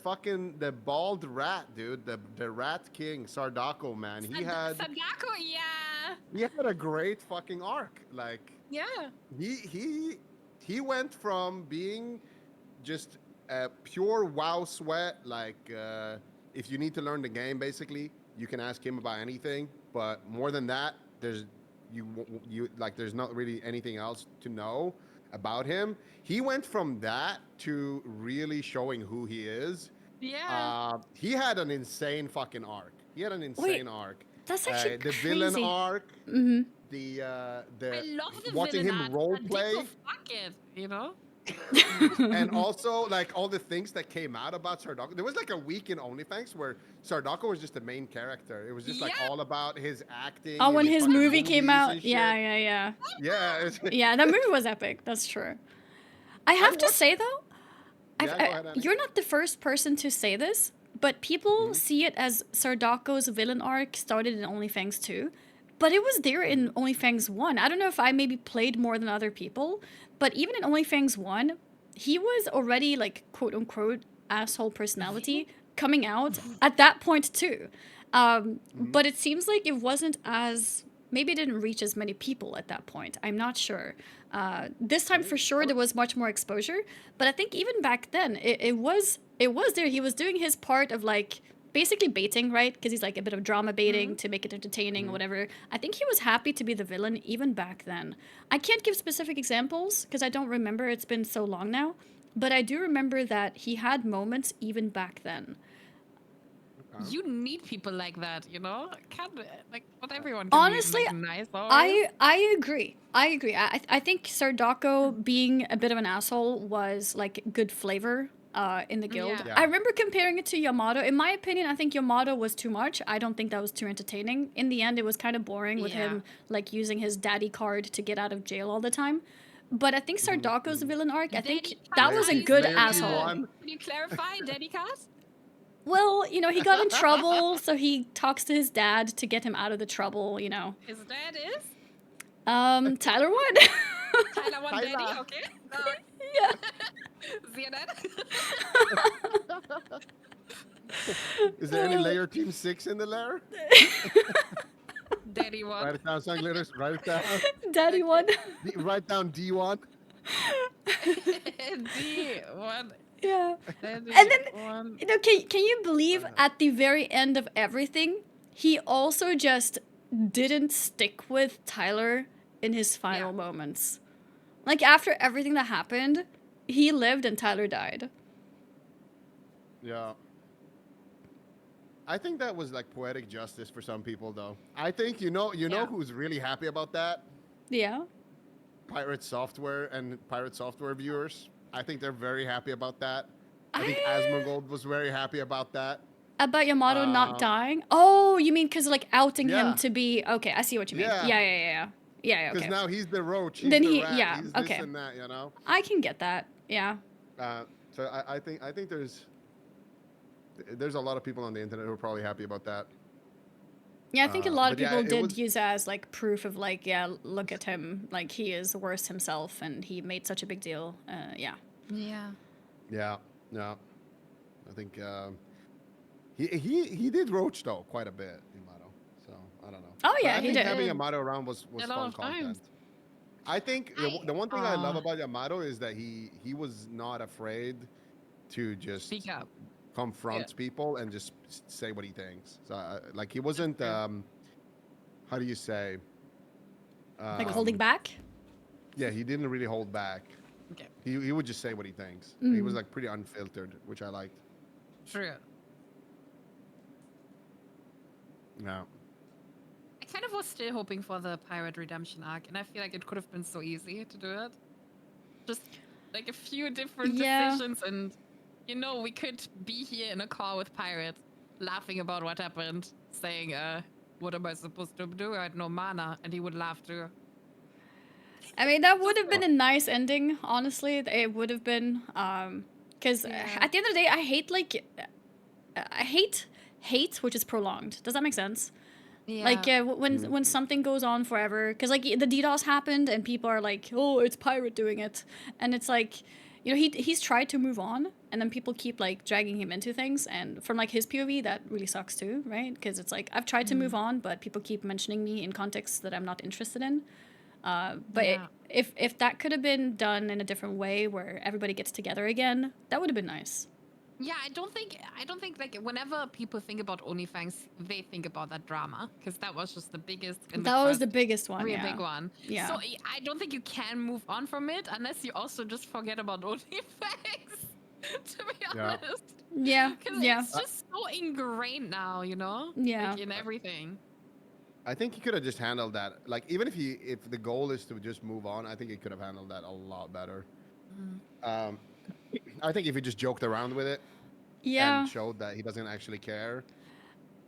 bald rat, dude. The rat king, Sardako, man. Sadako, yeah. He had a great fucking arc. Like, yeah. He went from being just a pure WoW sweat. Like, if you need to learn the game, basically, you can ask him about anything. But more than that, there's not really anything else to know about him. He went from that to really showing who he is. Yeah. He had an insane fucking arc. Arc. That's actually the crazy. villain arc. Mm-hmm. I love the watching villain him arc. role That play. Dick fuck it, you know. And also, like, all the things that came out about Sardako. There was like a week in OnlyFangs where Sardako was just the main character. It was just like all about his acting. Oh, when his fucking movie came movies out. and shit. Yeah. Yeah. Yeah, that movie was epic. That's true. I have to say though, Yeah, go ahead, Annie. you're not the first person to say this, but people see it as Sardako's villain arc started in OnlyFangs 2, but it was there in OnlyFangs 1. I don't know if I maybe played more than other people, but even in OnlyFangs 1, he was already like quote unquote asshole personality coming out at that point too. But it seems like it wasn't as, maybe it didn't reach as many people at that point. I'm not sure. This time for sure there was much more exposure, but I think even back then it was there. He was doing his part of like basically baiting, right? Because he's like a bit of drama baiting to make it entertaining or whatever. I think he was happy to be the villain even back then. I can't give specific examples because I don't remember. It's been so long now. But I do remember that he had moments even back then. You need people like that, you know? Can't, like, not everyone can Honestly, be like, nice. I agree. I think Sardako being a bit of an asshole was like good flavor in the guild. Yeah. I remember comparing it to Yamato. In my opinion, I think Yamato was too much. I don't think that was too entertaining. In the end, it was kind of boring with him like using his daddy card to get out of jail all the time. But I think Sardako's villain arc, I think that was a good asshole. Can you clarify, daddy card? Well, you know, he got in trouble, so he talks to his dad to get him out of the trouble, you know. His dad is? Tyler Wood. Tyler One Daddy, okay. Yeah. ZNN? Is there any layer team 6 in the lair? Daddy One. Write it down, song glitters. Write it down. Daddy One. Write down D1. D1. Yeah. Daddy And then, One. you know, can you believe at the very end of everything, he also just didn't stick with Tyler in his final moments. Like, after everything that happened, he lived and Tyler died. Yeah. I think that was like poetic justice for some people, though. I think you know who's really happy about that? Yeah. Pirate Software and Pirate Software viewers. I think they're very happy about that. I think Asmongold was very happy about that. About Yamato not dying? Oh, you mean because like outing him Yeah. to be okay? I see what you mean. Yeah. Yeah. Because Okay. now he's the roach. He's Then the he- rat, yeah, he's okay. this and that, you know. I can get that. Yeah. So I think there's a lot of people on the internet who are probably happy about that. Yeah, I think a lot of but yeah, people it did was- use as like proof of like, yeah, look at him, like he is worse himself, and he made such a big deal. Yeah. Yeah. Yeah. I think he did roach though quite a bit, Yamato. So I don't know. Oh, But yeah, I he think did. having Yamato around was A lot fun of content. times. I think the one thing I love about Yamato is that he was not afraid to just Speak up. confront people and just say what he thinks. So like he wasn't how do you say Like holding back? Yeah, he didn't really hold back. Okay. He would just say what he thinks. He was Mm. like pretty unfiltered, which I liked. True. Yeah. I kind of was still hoping for the pirate redemption arc, and I feel like it could have been so easy to do it. Just like a few different Yeah. decisions, and you know, we could be here in a car with Pirate, laughing about what happened, saying, what am I supposed to do? I had no mana, and he would laugh too. I mean, that would have been a nice ending, honestly. It would have been, because at the end of the day, I hate like, I hate which is prolonged. Does that make sense? Yeah. Like when something goes on forever, because like the DDoS happened and people are like, oh, it's Pirate doing it, and it's like, you know, he's tried to move on, and then people keep like dragging him into things, and from like his POV, that really sucks too, right? Because it's like I've tried to move on, but people keep mentioning me in contexts that I'm not interested in. But if that could have been done in a different way, where everybody gets together again, that would have been nice. Yeah, I don't think like whenever people think about OnlyFangs, they think about that drama because that was just the biggest. That was the biggest one. Really yeah. big one. Yeah. So I don't think you can move on from it unless you also just forget about OnlyFangs. To be honest. Yeah. Yeah. It's just so ingrained now, you know. Yeah. Like in everything. I think he could have just handled that. Like even if the goal is to just move on, I think he could have handled that a lot better. I think if he just joked around with it, and showed that he doesn't actually care.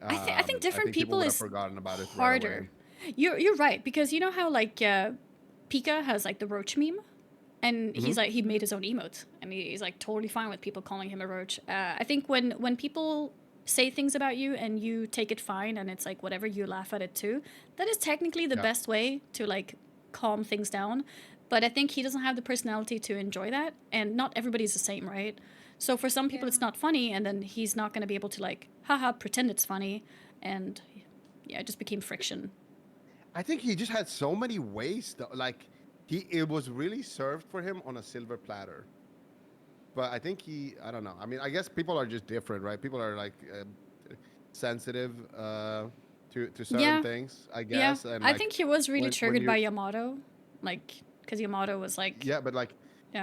I think different people would have is forgotten about it harder. Right You're right, because you know how like Pika has like the roach meme, and he's like he made his own emote, and he's like totally fine with people calling him a roach. I think when people say things about you and you take it fine and it's like whatever, you laugh at it too, that is technically the best way to like calm things down. But I think he doesn't have the personality to enjoy that, and not everybody's the same, right? So for some people it's not funny, and then he's not going to be able to like haha pretend it's funny, and yeah, it just became friction. I think he just had so many ways to, like it was really served for him on a silver platter. But I think I don't know. I mean, I guess people are just different, right? People are like sensitive to certain things, I guess. Yeah, and, I think he was really triggered by Yamato, like because Yamato was like. Yeah, but like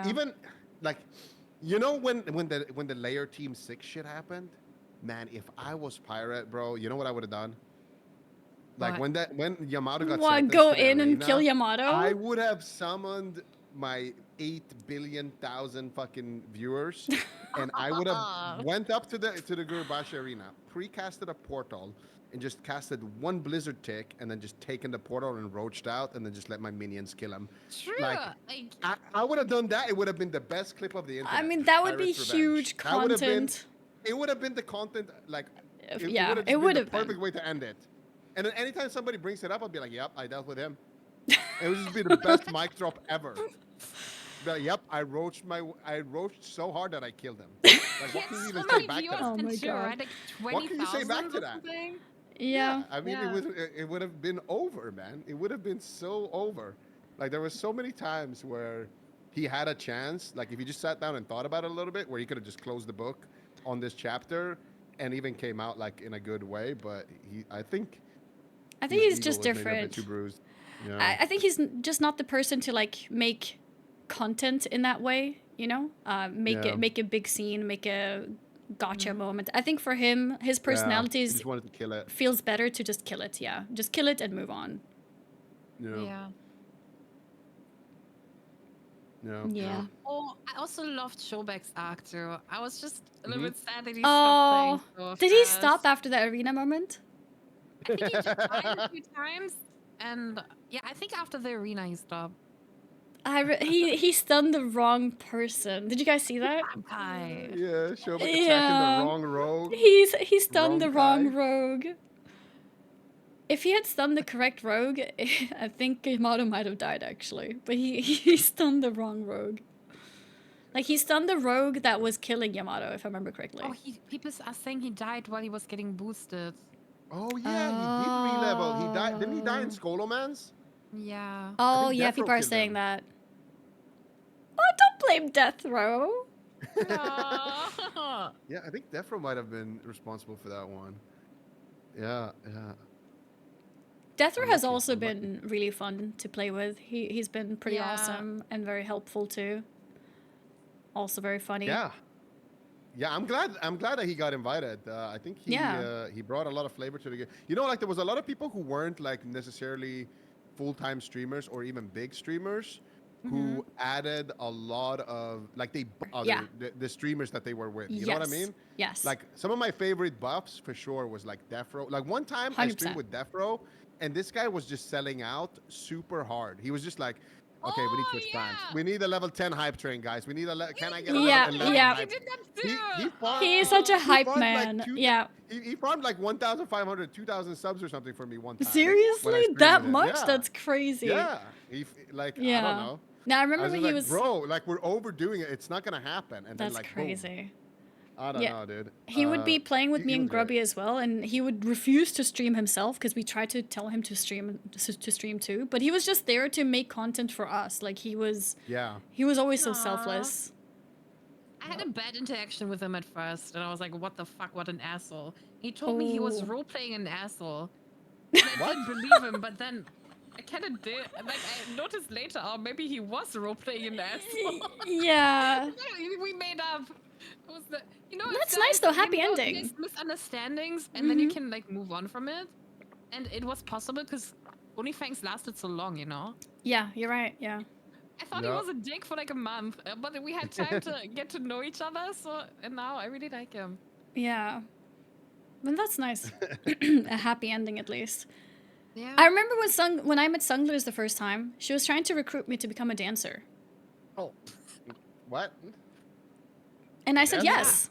even like you know when the layer team 6 shit happened, man. If I was pirate, bro, you know what I would have done? Like when Yamato got sentenced go to the in and arena, kill Yamato? I would have summoned my 8 billion thousand fucking viewers, and I would have went up to the Gurubashi arena, pre-casted a portal, and just casted one blizzard tick, and then just taken the portal and roached out, and then just let my minions kill him. True. Like I would have done that. It would have been the best clip of the internet. I mean, that would be Pirates' huge Revenge. That would have been, content. it would have been the content, like It would would have have been the been. perfect way to end it. And then anytime somebody brings it up, I'll be like, "Yep, I dealt with him." It would just be the best mic drop ever. Be like, yep, I roached so hard that I killed him. Like, what can you even say back to that? Oh my god! Like what can you say back to that? Yeah. I mean, it would have been over, man. It would have been so over. Like there was so many times where he had a chance. Like if he just sat down and thought about it a little bit, where he could have just closed the book on this chapter and even came out like in a good way. But I think he's just different. Too bruised. Yeah. I think he's just not the person to like make content in that way, you know, make a big scene, make a gotcha moment. I think for him, his personality just wanted to kill it. Feels better to just kill it. Yeah, just kill it and move on. Yeah. Oh, I also loved Showback's arc too. I was just a little bit sad that he stopped playing. Did he stop after the arena moment? I think he just died a few times, and yeah, I think after the arena he stopped. He stunned the wrong person. Did you guys see that? Yeah, Showback attacking the wrong rogue. He stunned the wrong rogue. If he had stunned the correct rogue, I think Yamato might have died actually. But he stunned the wrong rogue. Like he stunned the rogue that was killing Yamato, if I remember correctly. Oh, people are saying he died while he was getting boosted. Oh yeah, he did re-level. He died. Didn't he die in Skolomans? Yeah. Oh yeah, people are saying that. Oh, don't blame Death Row. Yeah, I think Death Row might have been responsible for that one. Yeah. Death Row has also been really fun to play with. He's been pretty awesome and very helpful too. Also very funny. Yeah, I'm glad that he got invited. I think he brought a lot of flavor to the game. You know, like there was a lot of people who weren't like necessarily full-time streamers or even big streamers who added a lot of like the streamers that they were with. You know what I mean? Yes. Like some of my favorite buffs for sure was like Death Row. Like one time 100%. I streamed with Death Row, and this guy was just selling out super hard. He was just like, okay, we need to expand. We need a level 10 hype train, guys. We need can I get a level 11 hype? He is such a hype man. He farmed like 1,500, 2,000 subs or something for me one time. Seriously? That much? That's crazy. Yeah. I don't know. Now I remember was when like, he was. bro, like we're overdoing it. It's not gonna happen. And That's then like, crazy. Boom. I don't know, dude. He would be playing with me he and was great. Grubby as well, and he would refuse to stream himself because we tried to tell him to stream too. But he was just there to make content for us. Like he was. Yeah. He was always so selfless. I had a bad interaction with him at first, and I was like, what the fuck, what an asshole. He told me he was role-playing an asshole. And I didn't believe him, but then I kind of did. Like, I noticed later, oh, maybe he was role-playing an asshole. Yeah. We made up. It was the, you know, That's nice though, happy you know, ending. there's misunderstandings, and then you can, like, move on from it. And it was possible because OnlyFangs lasted so long, you know? Yeah, you're right, yeah. I thought he was a dick for like a month, but we had time to get to know each other, so and now I really like him. Yeah. Well, that's nice. A happy ending at least. Yeah. I remember when I met Sunglers the first time, she was trying to recruit me to become a dancer. Oh. What? And I said yes.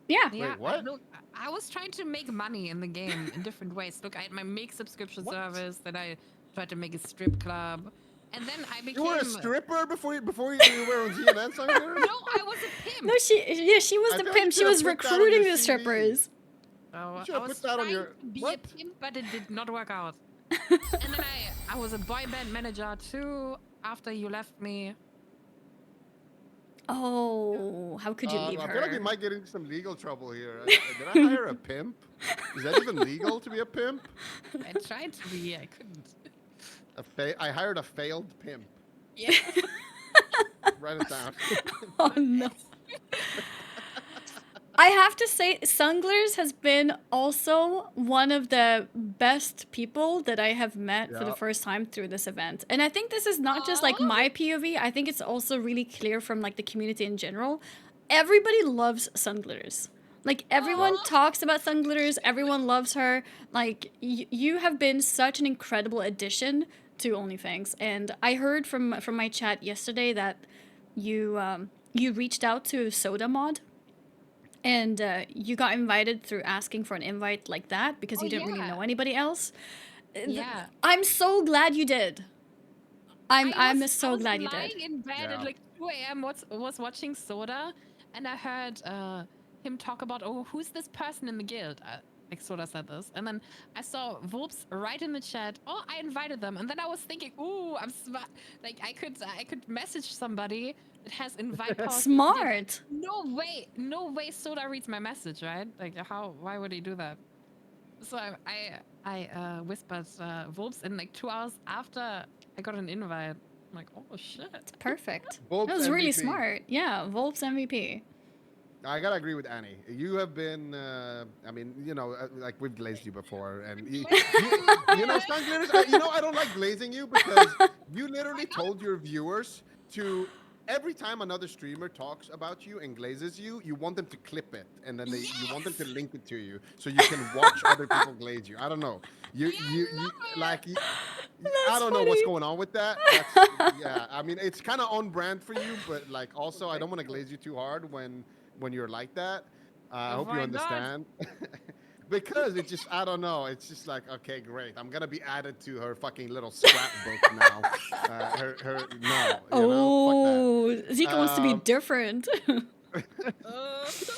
Yeah. Wait, what? Look, I was trying to make money in the game in different ways. Look, I had my make subscription service, then I tried to make a strip club. And then I became. You were a stripper before you were on ZNN? No, I was a pimp. No, she was the pimp. She was recruiting the strippers. Oh, you I was put that on your. to be a pimp, but it did not work out. And then I was a boy band manager too after you left me. Oh, how could you leave I her? feel like we might get into some legal trouble here. Did I hire a pimp? Is that even legal to be a pimp? I tried to be, I couldn't. I hired a failed pimp. Yeah. Write it down. Oh no. I have to say, Sunglers has been also one of the best people that I have met for the first time through this event. And I think this is not just like my POV, I think it's also really clear from like the community in general. Everybody loves Sunglers. Like everyone talks about Sunglers, everyone loves her. Like you have been such an incredible addition to OnlyFangs. And I heard from my chat yesterday that you reached out to Soda Mod. And you got invited through asking for an invite like that because you didn't really know anybody else. Yeah. I'm so glad you did. I'm so glad you did. I was lying in bed at like 2 a.m. was watching Soda, and I heard him talk about, oh, who's this person in the guild? Like Soda said this, and then I saw Volps right in the chat. Oh, I invited them, and then I was thinking, ooh, I'm smart. Like I could message somebody that has invite policy. Smart. No way. Soda reads my message, right? Like why would he do that? So I whispered Volps, and like 2 hours after I got an invite, I'm like, oh shit. It's perfect. Volps that was really MVP. smart. Yeah, Volps MVP. I gotta agree with Annie. You have been, I mean, you know, like we've glazed you before, and you know, Sunglers, you know, I don't like glazing you because you literally told your viewers to every time another streamer talks about you and glazes you, you want them to clip it, and then you want them to link it to you so you can watch other people glaze you. I don't know. You I don't know what's going on with that. Yeah, I mean, it's kind of on brand for you, but like also, I don't want to glaze you too hard when you're like that. I hope you understand. Because it's just, I don't know. It's just like, okay, great. I'm going to be added to her fucking little scrapbook now. Zika wants to be different.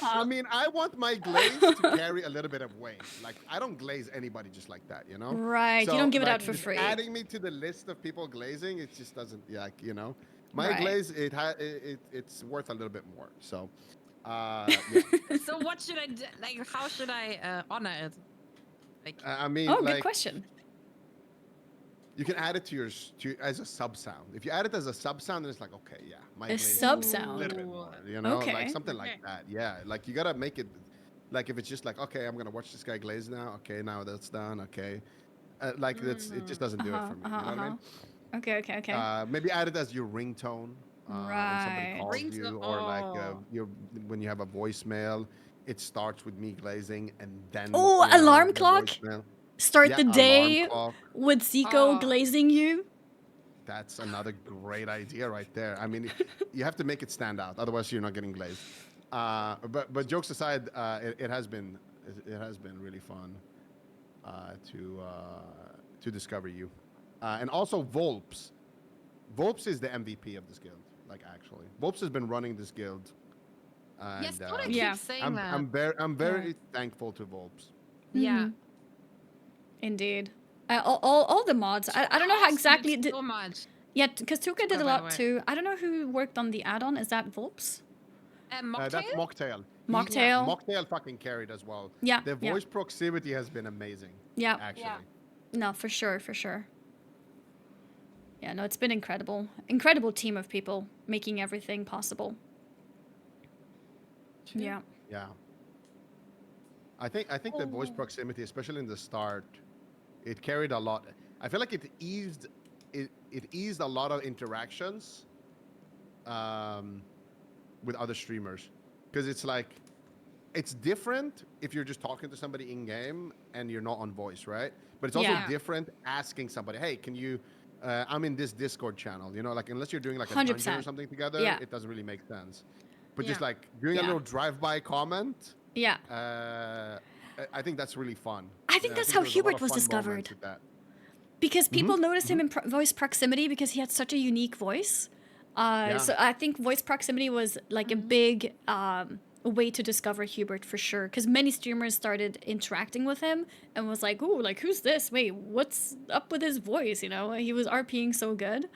I mean, I want my glaze to carry a little bit of weight. Like, I don't glaze anybody just like that, you know? Right. So, you don't give it out for free. Adding me to the list of people glazing, it just doesn't, like, you know? My glaze, it's worth a little bit more. So... yeah. So what should I do? Like, how should I honor it? Like, I mean, good question. You can add it to as a sub sound. If you add it as a sub sound, then it's like, okay, yeah, a sub sound, a little bit more, you know, like something like that. Yeah, like you gotta make it. Like if it's just like, okay, I'm gonna watch this guy glaze now. Okay, now that's done. Okay, like it just doesn't do it for me. You know what I mean? Okay. Maybe add it as your ringtone. When somebody calls you, or like when you have a voicemail, it starts with me glazing, and then alarm clock. Start the day with Zico glazing you. That's another great idea right there. I mean, you have to make it stand out, otherwise you're not getting glazed. But jokes aside, it has been really fun to discover you, and also Volps. Volps is the MVP of this guild. Like actually, Volps has been running this guild. And, yes, I keep saying that. I'm very thankful to Volps. Yeah. Indeed. All the mods. I don't know how exactly. So much. Yeah, because Tuka did a lot too. I don't know who worked on the add-on. Is that Volps? That's Mocktail. Mocktail. Mocktail fucking carried as well. Yeah. The voice proximity has been amazing. Yeah. Actually. Yeah. No, for sure, for sure. Yeah, no, it's been incredible. Incredible team of people making everything possible. Yeah. Yeah. I think the voice proximity, especially in the start, it carried a lot. I feel like it eased a lot of interactions with other streamers, because it's like it's different if you're just talking to somebody in game and you're not on voice, right? But it's also different asking somebody, hey, can you I'm in this Discord channel, you know, like unless you're doing like a 100%. dungeon or something together, it doesn't really make sense. But just like doing a little drive-by comment, I think that's really fun. I think that's how Hubert was discovered. Because people noticed him in voice proximity because he had such a unique voice. So I think voice proximity was like a big way to discover Hubert for sure. Because many streamers started interacting with him and was like, "Ooh, like who's this? Wait, what's up with his voice?" You know, he was RPing so good.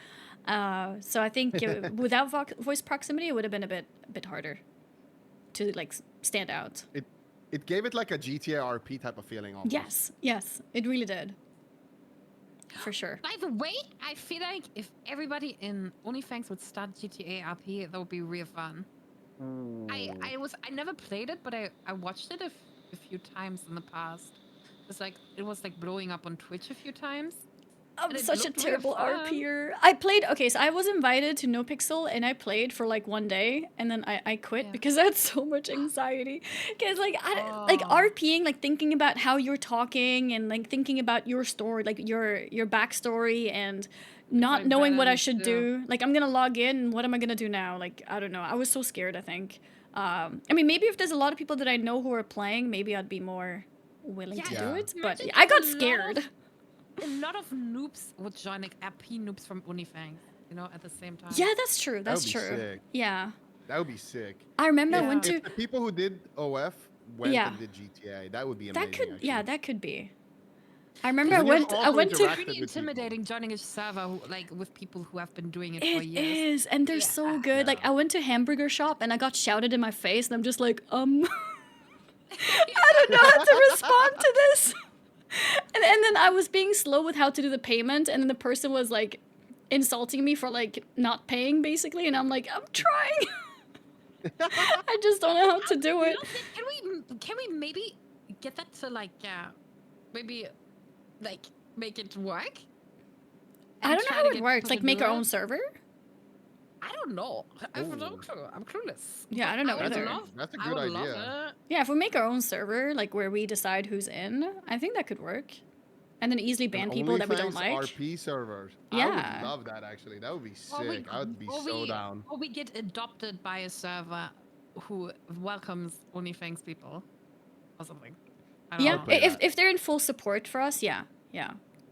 So I think without voice proximity, it would have been a bit harder to like stand out. It gave it like a GTA RP type of feeling almost. Yes, it really did. For sure. By the way, I feel like if everybody in OnlyFangs would start GTA RP, that would be real fun. I never played it, but I watched it a few times in the past. It was like blowing up on Twitch a few times. I'm such a terrible RPer. I played, so I was invited to NoPixel and I played for like one day and then I quit because I had so much anxiety. Because like RPing, like thinking about how you're talking and like thinking about your story, like your backstory and not knowing what I should do. Like I'm gonna log in and what am I gonna do now? Like I don't know. I was so scared, I think. I mean, maybe if there's a lot of people that I know who are playing, maybe I'd be more willing to do it. But I got scared. A lot of noobs would join, like RP noobs from OnlyFangs, you know, at the same time. Yeah, that's true. That's true. Sick. Yeah. That would be sick. I remember I went to... If the people who did OF went and did GTA, that would be amazing. That could be. I remember I went to... It's pretty intimidating joining a server with people who have been doing it for years. It is, and they're so good. Like, I went to Hamburger Shop and I got shouted in my face and I'm just like, I don't know how to respond to this. And then I was being slow with how to do the payment, and then the person was like insulting me for like not paying basically, and I'm like, I'm trying. I just don't know how to do it. Can we maybe get that to like maybe like make it work? I don't know how it works. Like make our own server? I don't know. I have no clue. I'm clueless. Yeah, I don't know either. That's a good idea. Yeah, if we make our own server, like where we decide who's in, I think that could work. And then easily ban people that we don't like. RP servers. Yeah. I would love that actually. That would be sick. I would be so down. Or we get adopted by a server who welcomes OnlyFangs people or something. I don't know. If they're in full support for us, yeah.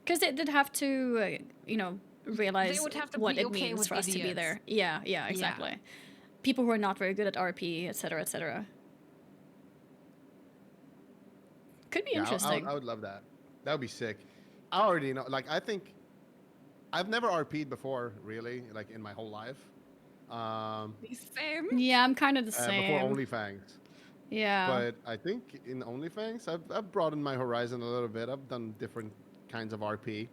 Because they'd have to, realize what it means for us to be there. Yeah, exactly. People who are not very good at RP, etc., etc. Could be interesting. I would love that. That would be sick. I already know. Like, I think I've never RP'd before, really, like in my whole life. Same. Yeah, I'm kind of the same. Before OnlyFangs. Yeah. But I think in OnlyFangs, I've broadened my horizon a little bit. I've done different kinds of RP.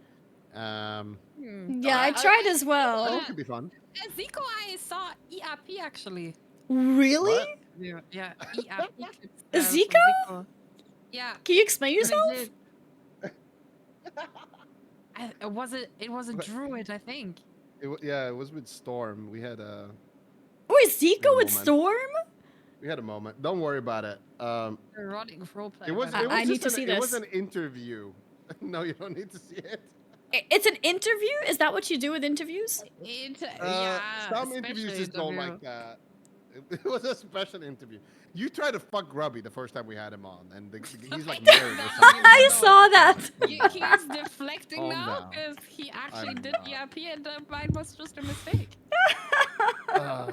Yeah, I tried as well. That could be fun. Zico, I saw ERP actually. Really? What? Yeah, ERP. Zico? Yeah. Can you explain yourself? It was a druid, I think. It was with Storm. We had a. Oh, is Zico with Storm? We had a moment. Don't worry about it. Erotic roleplay. I need to see this. It was an interview. No, you don't need to see it. It's an interview? Is that what you do with interviews? Some interviews just don't like that. It was a special interview. You tried to fuck Grubby the first time we had him on, and he's like married or something. I saw that. He's deflecting Calm now down. because he actually I'm did not. ERP and mine was just a mistake. I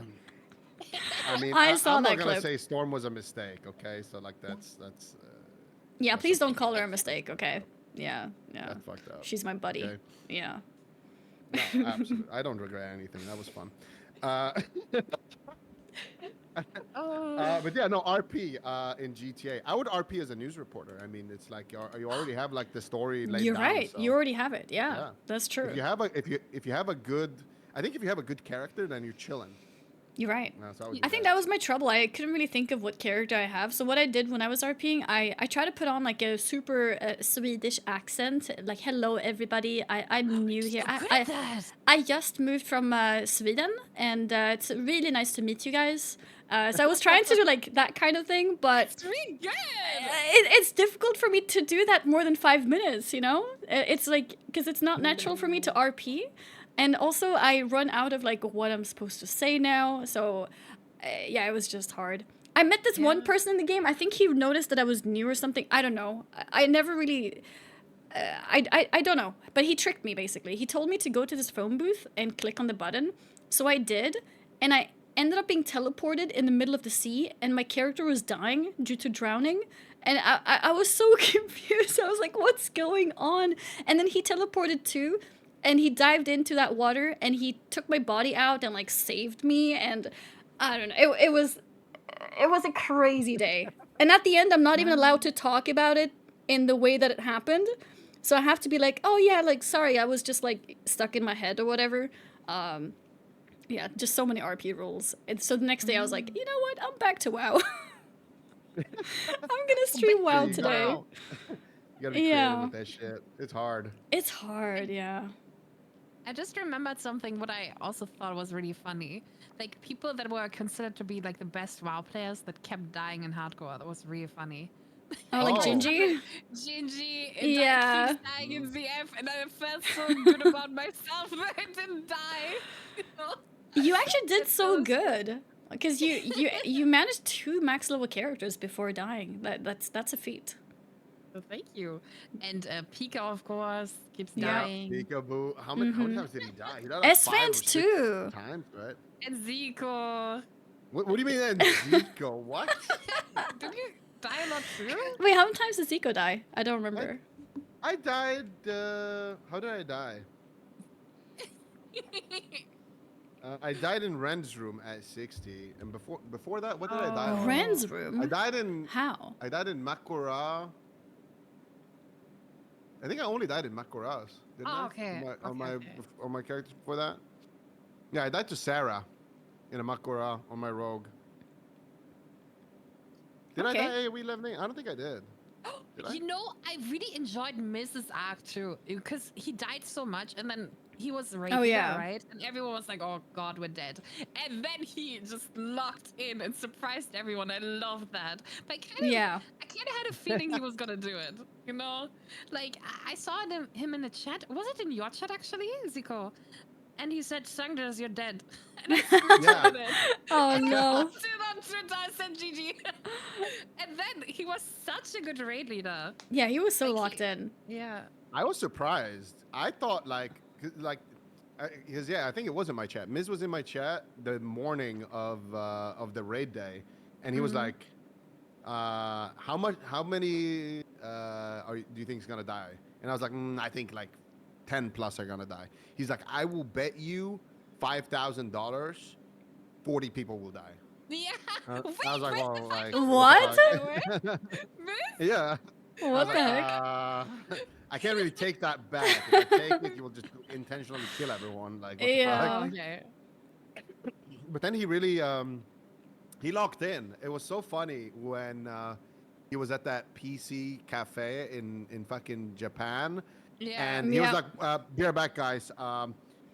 mean, I saw I'm that not gonna clip. say Storm was a mistake. Okay, so like that's. Yeah, please don't call her a mistake, okay? Yeah. That's fucked up. She's my buddy. Okay. Yeah. No, absolutely. I don't regret anything. That was fun. But yeah, no, RP in GTA. I would RP as a news reporter. I mean, it's like you already have like the story laid You're down. right. So. You already have it. Yeah, that's true. If you have a good, I think if you have a good character, then you're chilling. You're right. So I think that was my trouble. I couldn't really think of what character I have. So what I did when I was RPing, I tried to put on like a super Swedish accent, like hello everybody. I'm new here. I just moved from Sweden, and it's really nice to meet you guys. So I was trying to do like that kind of thing, but It's really good. it's difficult for me to do that more than 5 minutes. You know, it's like because it's not natural for me to RP. And also, I run out of like what I'm supposed to say now, so yeah, it was just hard. I met this one person in the game. I think he noticed that I was new or something. I don't know. I never really. I don't know. But he tricked me basically. He told me to go to this phone booth and click on the button. So I did, and I ended up being teleported in the middle of the sea, and my character was dying due to drowning. And I was so confused. I was like, "What's going on?" And then he teleported too. And he dived into that water and he took my body out and like saved me, and I don't know. It was a crazy day. And at the end, I'm not even allowed to talk about it in the way that it happened. So I have to be like, oh yeah, like sorry, I was just like stuck in my head or whatever. Yeah, just so many RP rules. And so the next day I was like, you know what? I'm back to WoW. I'm gonna stream WoW today. You gotta be creative with that shit. It's hard. It's hard, yeah. I just remembered something what I also thought was really funny. Like people that were considered to be like the best WoW players that kept dying in hardcore. That was really funny. Oh, like Gingy? Gingy, Yeah. keeps dying in VF, and I felt so good about myself that I didn't die. You know? You actually did so good. Because you managed 2 max level characters before dying. That's a feat. Well, thank you. And Pika, of course, keeps dying. Peekaboo. How many times did he die? He died like S-Fans 5 or 6 too. times, right? And Zico. What do you mean and Zico? What? Did you die a lot too? Wait, how many times did Zico die? I don't remember. I died. How did I die? I died in Ren's room at 60, and before that, what did I die on? Ren's room? I died in. How? I died in Makura. I think I only died in Makuras. Didn't I? Okay. On my characters before that. Yeah, I died to Sarah in a Makura on my rogue. Did I die AoE leveling? I don't think I did. You know, I really enjoyed Mrs. Arc too, because he died so much, and then he was raped, right? And everyone was like, "Oh God, we're dead." And then he just locked in and surprised everyone. I love that. But I kind of had a feeling he was gonna do it. You know, like I saw him in the chat. Was it in your chat actually, Zico? And he said, "Sangders, you're dead." And I screenshotted it. Oh and no. I posted it on Twitter. I said GG. And then he was such a good raid leader. Yeah, he was so locked in. Yeah. I was surprised. I thought because I think it was in my chat. Miz was in my chat the morning of the raid day, and he was like, "How many do you think is gonna die?" And I was like, I think like 10 plus are gonna die. He's like, "I will bet you $5,000, 40 people will die." Yeah. I was like, "Well, like what?" Yeah. What the heck? I can't really take that back. If I take it, you will just intentionally kill everyone. Like, what the fuck? Okay. But then he really he locked in. It was so funny when he was at that PC cafe in fucking Japan. Yeah. And he was like, "Be right back, guys.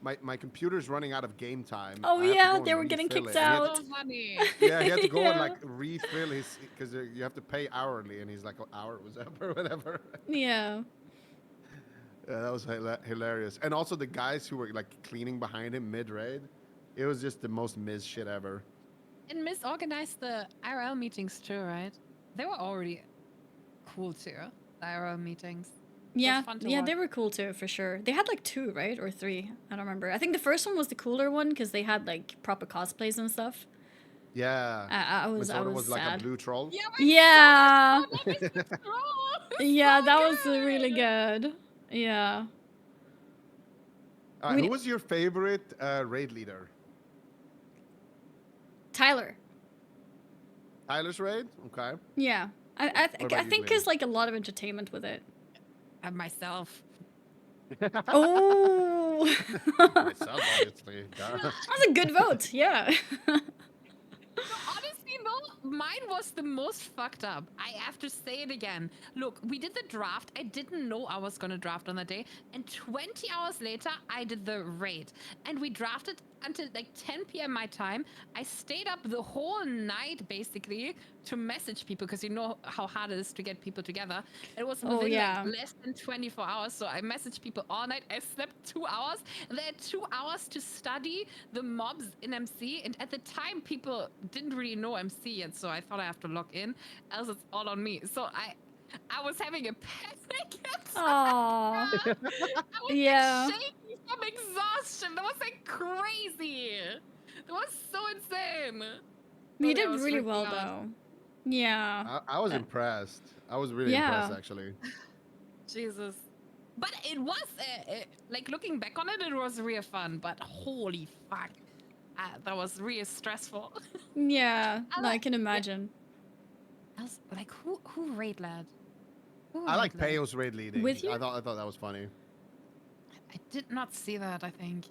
My computer's running out of game time." Oh yeah, they were getting kicked out. So funny. Yeah, he had to go and like refill his, because you have to pay hourly, and he's like, "What hour was up or whatever." Yeah. Yeah, that was hilarious. And also the guys who were like cleaning behind him mid raid, it was just the most Miz shit ever. And Miss organized the IRL meetings too, right? They were already cool too. The IRL meetings. Yeah, yeah, they were cool too, for sure. They had like 2, right? Or 3. I don't remember. I think the first one was the cooler one because they had like proper cosplays and stuff. Yeah. I was Masora was like sad. a blue troll. Yeah. Oh, Yeah, that was really good. Yeah. Who was your favorite raid leader? Tyler. Tyler's raid? Okay. Yeah. I think there's like a lot of entertainment with it. And myself. Oh. Myself, obviously. That's a good vote. Yeah. Honestly, though, mine was the most fucked up. I have to say it again. Look, we did the draft. I didn't know I was going to draft on that day. And 20 hours later, I did the raid. And we drafted until like 10 p.m. my time. I stayed up the whole night, basically, to message people because you know how hard it is to get people together. It was within like less than 24 hours. So I messaged people all night. I slept 2 hours. And they had 2 hours to study the mobs in MC. And at the time, people didn't really know MC yet. So I thought I have to log in, else it's all on me. So I was having a panic attack. Aww. I was Yeah. like shaking from exhaustion. That was like crazy. That was so insane. You did really well though. Yeah. I was impressed. I was really impressed, actually. Jesus. But it was, like looking back on it, it was real fun. But holy fuck. That was really stressful. Yeah, I can imagine. I was like, who raid led? I like Peyo's raid leading. With you? I thought that was funny. I did not see that, I think.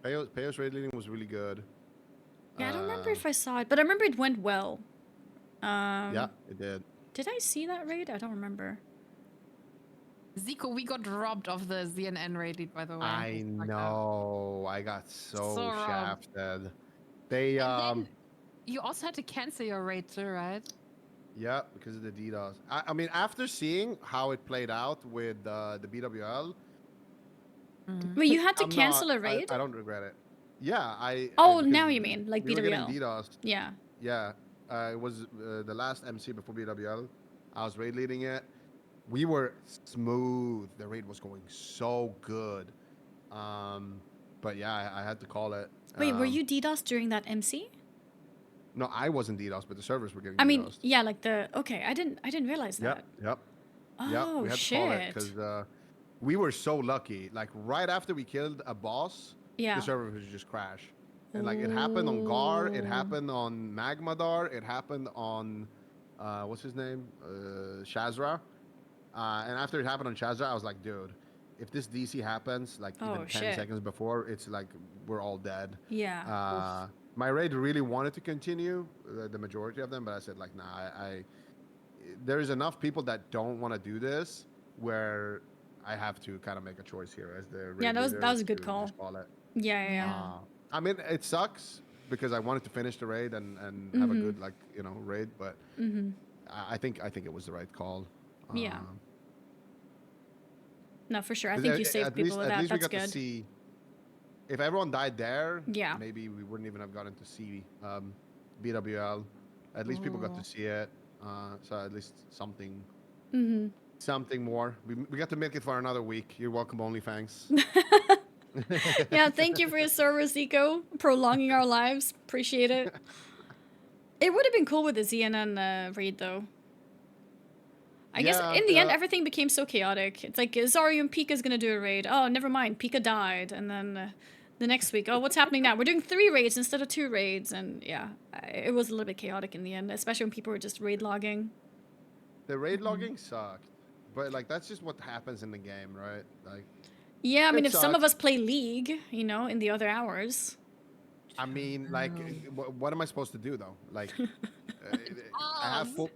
Peyo's raid leading was really good. Yeah, I don't remember if I saw it, but I remember it went well. Yeah, it did. Did I see that raid? I don't remember. Zico, we got robbed of the ZNN raid, by the way. I know. I got so robbed. shafted. They And then you also had to cancel your raid too, right? Yeah, because of the DDoS. I mean, after seeing how it played out with the BWL. Wait, you had to cancel a raid? I don't regret it. Yeah, Oh, now you mean like we were BWL? getting DDoS. Yeah. Yeah, it was the last MC before BWL. I was raid leading it. We were smooth. The raid was going so good. But yeah, I had to call it. Wait, were you DDoS during that MC? No, I wasn't DDoS, but the servers were getting I mean, DDoSed. yeah, like okay, I didn't realize that. Yep. Oh, we had to call it because we were so lucky. Like right after we killed a boss, the server would just crash. And like it happened on Gar, it happened on Magmadar, it happened on what's his name? Shazra. And after it happened on Shazra, I was like, dude, if this DC happens like even 10 seconds before, it's like we're all dead. Yeah. My raid really wanted to continue, the majority of them, but I said like, nah, there's enough people that don't want to do this where I have to kind of make a choice here as the raid that was a good to call. just call it. Yeah. I mean, it sucks because I wanted to finish the raid and have a good raid, but I think it was the right call. Yeah. No, for sure. I think you saved people with that. At least That's we got good. to see. If everyone died there, yeah, maybe we wouldn't even have gotten to see BWL. At least people got to see it. So at least something. Something more. We got to make it for another week. You're welcome, OnlyFangs. Yeah, thank you for your service, Zico. Prolonging our lives. Appreciate it. It would have been cool with the ZNN raid, though. I guess in the end, everything became so chaotic. It's like, Zaryu and Pika's gonna do a raid. Oh, never mind, Pika died. And then the next week, oh, what's happening now? We're doing 3 raids instead of 2 raids. And yeah, it was a little bit chaotic in the end, especially when people were just raid logging. The raid logging sucked. But, like, that's just what happens in the game, right? Like. Yeah, I mean, if some of us play League, in the other hours. I mean, like, what am I supposed to do, though? Like, I have full...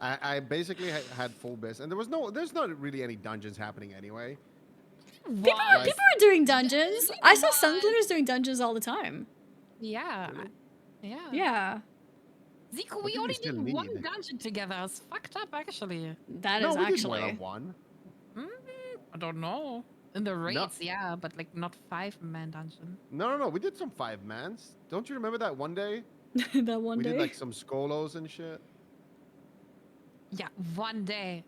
I basically had full biz, and there's not really any dungeons happening anyway. People are doing dungeons. I saw Sunglitters doing dungeons all the time. Yeah. Really? Yeah. Yeah. Zico, we only did one dungeon together. It's fucked up, actually. That is actually. We did one. I don't know. In the raids, yeah, but like not 5-man dungeon. No. We did some 5-mans. Don't you remember that one day That one We day. did like some Skolos and shit. Yeah, one day.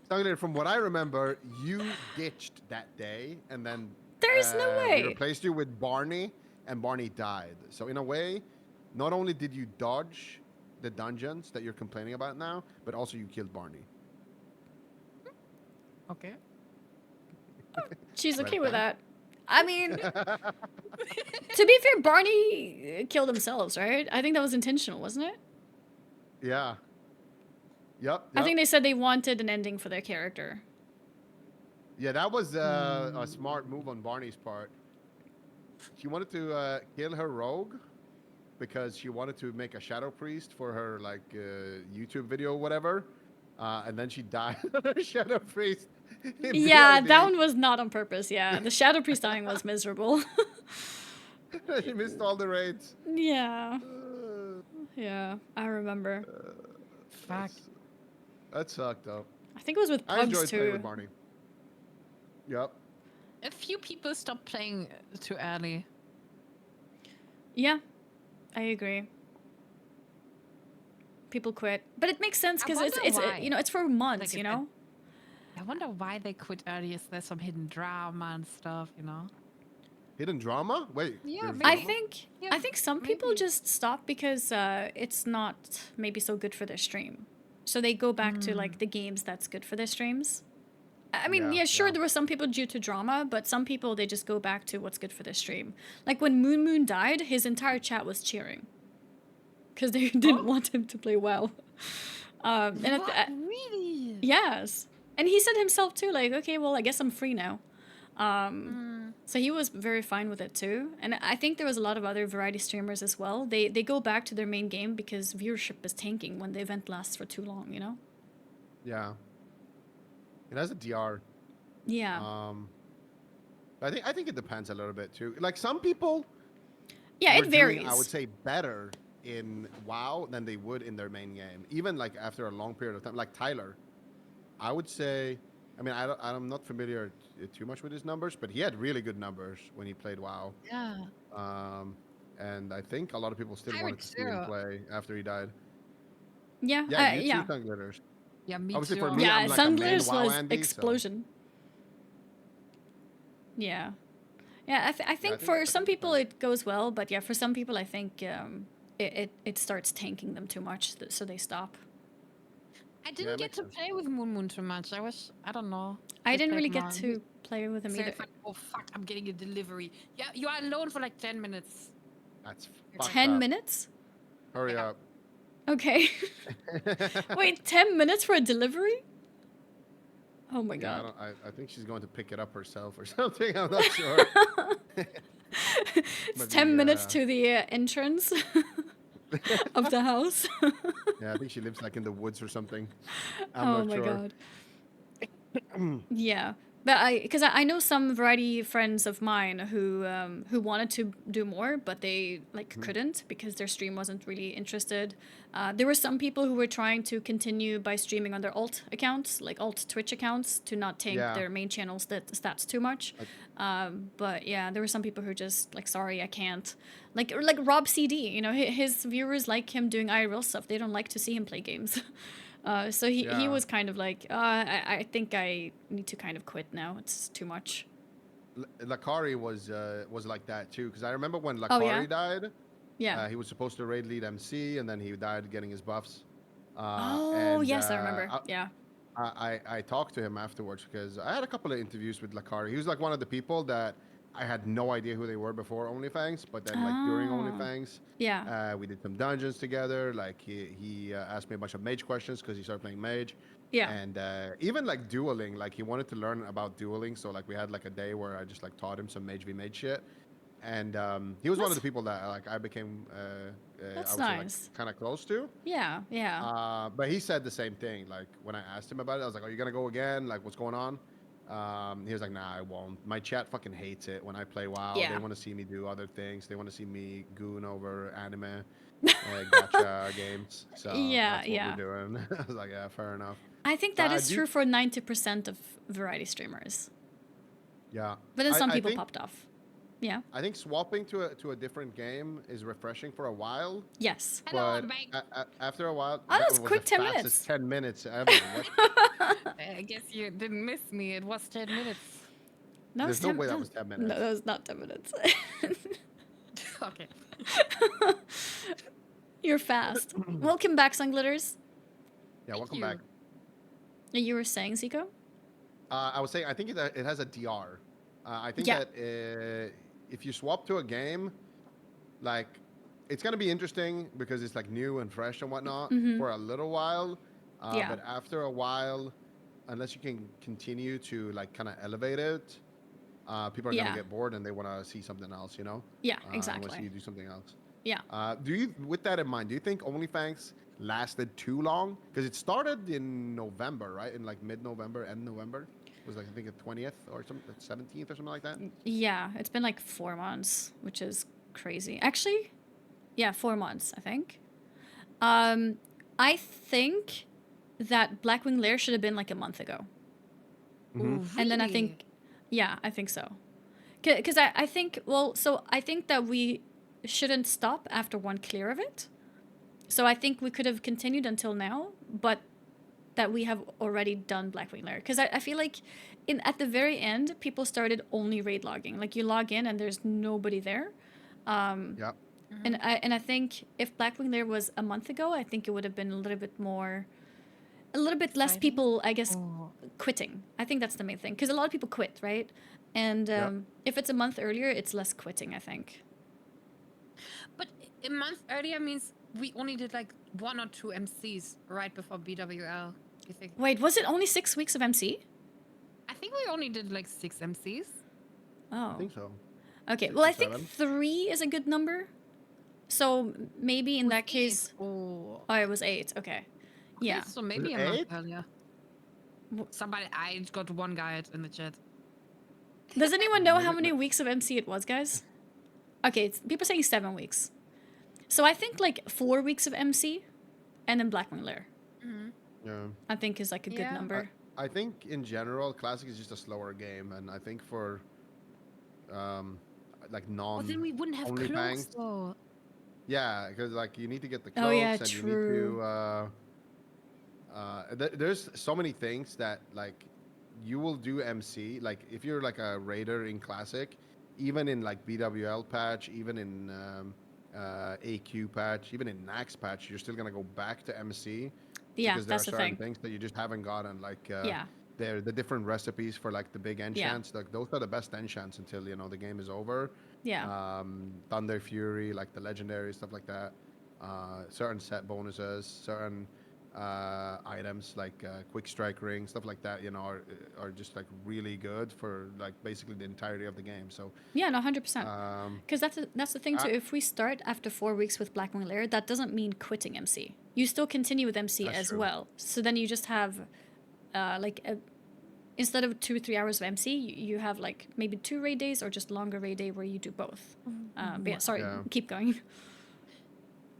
Stuggler, from what I remember, you ditched that day, and then There is no we way. replaced you with Barney, and Barney died. So in a way, not only did you dodge the dungeons that you're complaining about now, but also you killed Barney. Okay. She's Right okay with then. that. I mean, to be fair, Barney killed themselves, right? I think that was intentional, wasn't it? Yeah. Yep. I think they said they wanted an ending for their character. Yeah, that was a smart move on Barney's part. She wanted to kill her rogue because she wanted to make a shadow priest for her like YouTube video or whatever, and then she died on her shadow priest. in Yeah, BRD. that one was not on purpose. Yeah, the Shadow Priest dying was miserable. She missed all the raids. Yeah. Yeah, I remember. Fuck. That sucked though. I think it was with I Pugs enjoyed playing too. with Barney. Yep. A few people stopped playing too early. Yeah, I agree. People quit, but it makes sense I because wonder it's why. you know, it's for months, Like, you know. I wonder why they quit early. Is there some hidden drama and stuff, you know? Hidden drama? Wait. Yeah, there's I drama? think Yeah, I think some people just stop because it's not maybe so good for their stream, so they go back to like the games that's good for their streams. I mean, yeah, sure, there were some people due to drama, but some people they just go back to what's good for their stream. Like when Moon Moon died, his entire chat was cheering because they didn't want him to play well. And really? Yes, and he said himself too, like, okay, well, I guess I'm free now. So he was very fine with it too. And I think there was a lot of other variety streamers as well. They go back to their main game because viewership is tanking when the event lasts for too long, you know? Yeah. It has a DR. Yeah. I think it depends a little bit too. Like some people. Yeah, it were varies. doing, I would say better in WoW than they would in their main game. Even like after a long period of time, like Tyler, I would say. I mean, I'm not familiar too much with his numbers, but he had really good numbers when he played WoW. Yeah. And I think a lot of people still Pirate wanted to see him Zero. play after he died. Yeah. Yeah, you yeah. too, Sun Glitters. Yeah, me Obviously too. for me, Yeah, I'm like a main Sunglitters WoW was Andy, so- explosion. Yeah. Yeah, I think I think for that's some people it goes well, but yeah, for some people I think it starts tanking them too much, so they stop. I didn't get to play with Moon Moon too much. I don't know. I Just didn't played really get Mon. to play with him So either. if oh fuck, I'm getting a delivery. Yeah, you are alone for like 10 minutes. That's 10 minutes? Hurry up. Okay. Wait, 10 minutes for a delivery? Oh my Yeah, god. I think she's going to pick it up herself or something. I'm not sure. It's 10 minutes to the entrance of the house. Yeah, I think she lives like in the woods or something. I'm Oh not my sure. god. Yeah, but because I know some variety friends of mine who wanted to do more, but they like couldn't because their stream wasn't really interested. There were some people who were trying to continue by streaming on their alt accounts, like alt Twitch accounts, to not tank Yeah. their main channel's stats too much. But yeah, there were some people who just like, sorry, I can't. Like Rob CD, you know, his viewers like him doing IRL stuff. They don't like to see him play games. So he Yeah. was kind of like, I think I need to kind of quit now. It's too much. Lakari was like that too, because I remember when Oh, Lakari yeah? died. Yeah. He was supposed to raid lead MC, and then he died getting his buffs. Oh, and, yes, I remember. Yeah. I talked to him afterwards because I had a couple of interviews with Lakari. He was like one of the people that I had no idea who they were before OnlyFangs, but then like during Oh. OnlyFangs, Yeah. we did some dungeons together. Like he asked me a bunch of mage questions because he started playing mage. Yeah. And even like dueling, like he wanted to learn about dueling. So like we had like a day where I just like taught him some mage v mage shit. And he was one of the people that like I became That's I was nice. like, kind of close to. Yeah. Yeah. But he said the same thing. Like when I asked him about it, I was like, "Are you gonna go again? Like, what's going on?" He was like, "Nah, I won't. My chat fucking hates it when I play WoW. Yeah. They want to see me do other things. They want to see me goon over anime, gacha games. So Yeah, that's what yeah. we're doing." I was like, "Yeah, fair enough." I think So that I is do- true for 90% of variety streamers. Yeah. But then some I people think- popped off. Yeah. I think swapping to a different game is refreshing for a while. Yes. But after a while, that was was quick. the 10 fastest minutes. 10 minutes ever. What? I guess you didn't miss me. It was 10 minutes. No, There's no way that was 10 minutes. No, that was not 10 minutes. Okay. You're fast. Welcome back, Sunglitters. Yeah, welcome back. You were saying, Zico? I was saying, I think it has a DR. I think that if you swap to a game, like, it's going to be interesting because it's like new and fresh and whatnot for a little while. But after a while, unless you can continue to like kind of elevate it, people are going to get bored and they want to see something else, you know? Yeah, exactly. Want to see you do something else. Yeah. With that in mind, do you think OnlyFangs lasted too long? Because it started in November, right? In like mid-November, end November. It was like, I think the 20th or something, 17th or something like that. Yeah, it's been like 4 months, which is crazy. Actually, yeah, 4 months, I think. I think that Blackwing Lair should have been like a month ago. And then I think, yeah, I think so. Because I think, well, so I think that we shouldn't stop after one clear of it. So I think we could have continued until now, but that we have already done Blackwing Lair. Because I feel like at the very end, people started only raid logging. Like you log in and there's nobody there. Yeah. And I think if Blackwing Lair was a month ago, I think it would have been a little bit less people, I guess, quitting. I think that's the main thing. Because a lot of people quit, right? And if it's a month earlier, it's less quitting, I think. But a month earlier means we only did like 1 or 2 MCs right before BWL. You think? Wait, was it only 6 weeks of MC? I think we only did like 6 MCs. Oh. I think so. Okay, well, I think 3 is a good number. So maybe in that case... Oh, it was 8. Okay. Yeah. So maybe a month earlier. I got one guy in the chat. Does anyone know how many weeks of MC it was, guys? Okay, people are saying 7 weeks. So I think like 4 weeks of MC and then Blackwing Lair. Yeah. I think is like a good number. I think in general, Classic is just a slower game. And I think for like Well, then we wouldn't have clothes though. Yeah, because like you need to get the clothes and you need to there's so many things that like you will do MC, like if you're like a raider in Classic, even in like BWL patch, even in AQ patch, even in Nax patch, you're still gonna go back to MC. Yeah, because that's there the are certain thing. things that you just haven't gotten, like Yeah. they're the different recipes for like the big enchants. Like those are the best enchants until the game is over. Yeah. Thunder Fury, like the legendary stuff like that. Certain set bonuses, certain items like quick strike ring, stuff like that. Are just like really good for like basically the entirety of the game. So yeah, no, 100%. Because that's the thing too. If we start after 4 weeks with Blackwing Lair, that doesn't mean quitting MC. You still continue with MC as well. So then you just have instead of 2-3 hours of MC, you have like maybe 2 raid days or just longer raid day where you do both. But yeah, sorry, keep going.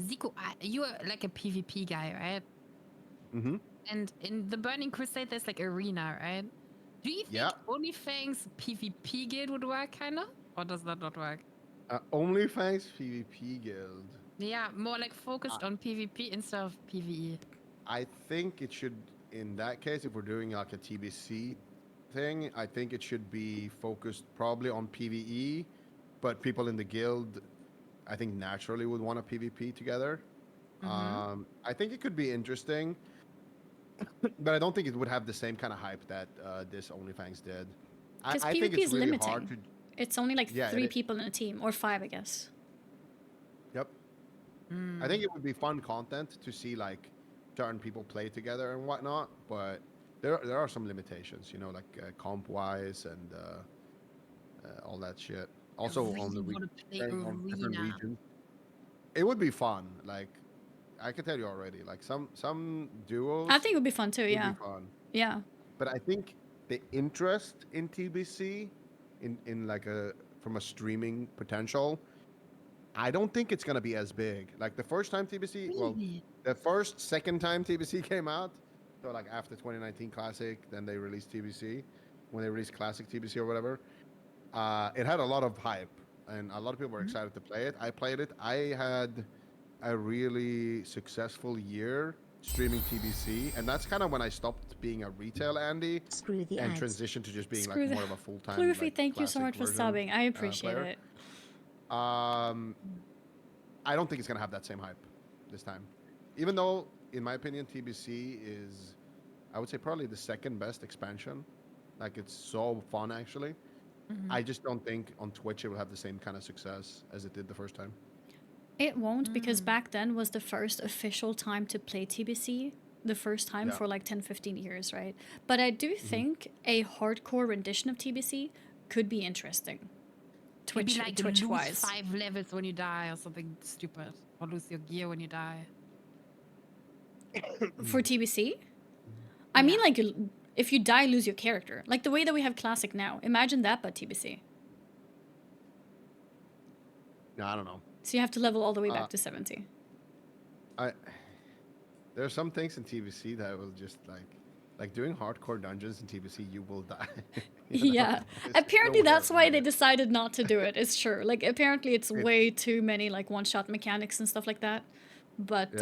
Zico, you are like a PvP guy, right? Mm-hmm. And in the Burning Crusade, there's like arena, right? Do you think OnlyFangs PvP guild would work, kinda? Or does that not work? OnlyFangs PvP guild. Yeah, more like focused on PvP instead of PvE. I think it should, in that case, if we're doing like a TBC thing, I think it should be focused probably on PvE, but people in the guild, I think naturally would want to PvP together. I think it could be interesting, but I don't think it would have the same kind of hype that this OnlyFangs did. Because I PvP think it's is really limiting. hard to... It's only like 3 people in a team, or 5, I guess. Yep. I think it would be fun content to see like certain people play together and whatnot, but there are some limitations, like comp wise and all that shit. Also on the different regions. It would be fun. Like I can tell you already, like some duos. I think it would be fun too. Would Yeah. be fun. Yeah. But I think the interest in TBC, in like from a streaming potential, I don't think it's gonna be as big. Like the first time TBC, second time TBC came out, so like after 2019 Classic, then they released TBC, when they released Classic TBC or whatever. It had a lot of hype, and a lot of people were excited to play it. I played it. I had a really successful year streaming TBC, and that's kind of when I stopped being a retail Andy and transitioned to just being like more of a full-time. Kloofy, like, thank you so much for subbing. I appreciate player. it. I don't think it's gonna have that same hype this time, even though, in my opinion, TBC is, I would say, probably the second best expansion. Like, it's so fun actually. I just don't think on Twitch it will have the same kind of success as it did the first time. It won't, because back then was the first official time to play TBC. The first time for like 10-15 years, right? But I do think a hardcore rendition of TBC could be interesting. Maybe like Twitch-wise. lose 5 levels when you die or something stupid. Or lose your gear when you die. For TBC? I mean, like, if you die, lose your character. Like the way that we have Classic now. Imagine that, but TBC. No, I don't know. So you have to level all the way back to 70. There are some things in TBC that will just like doing hardcore dungeons in TBC, you will die. Yeah. Apparently that's why they decided not to do it. It's true. Like, apparently it's way too many like one-shot mechanics and stuff like that. But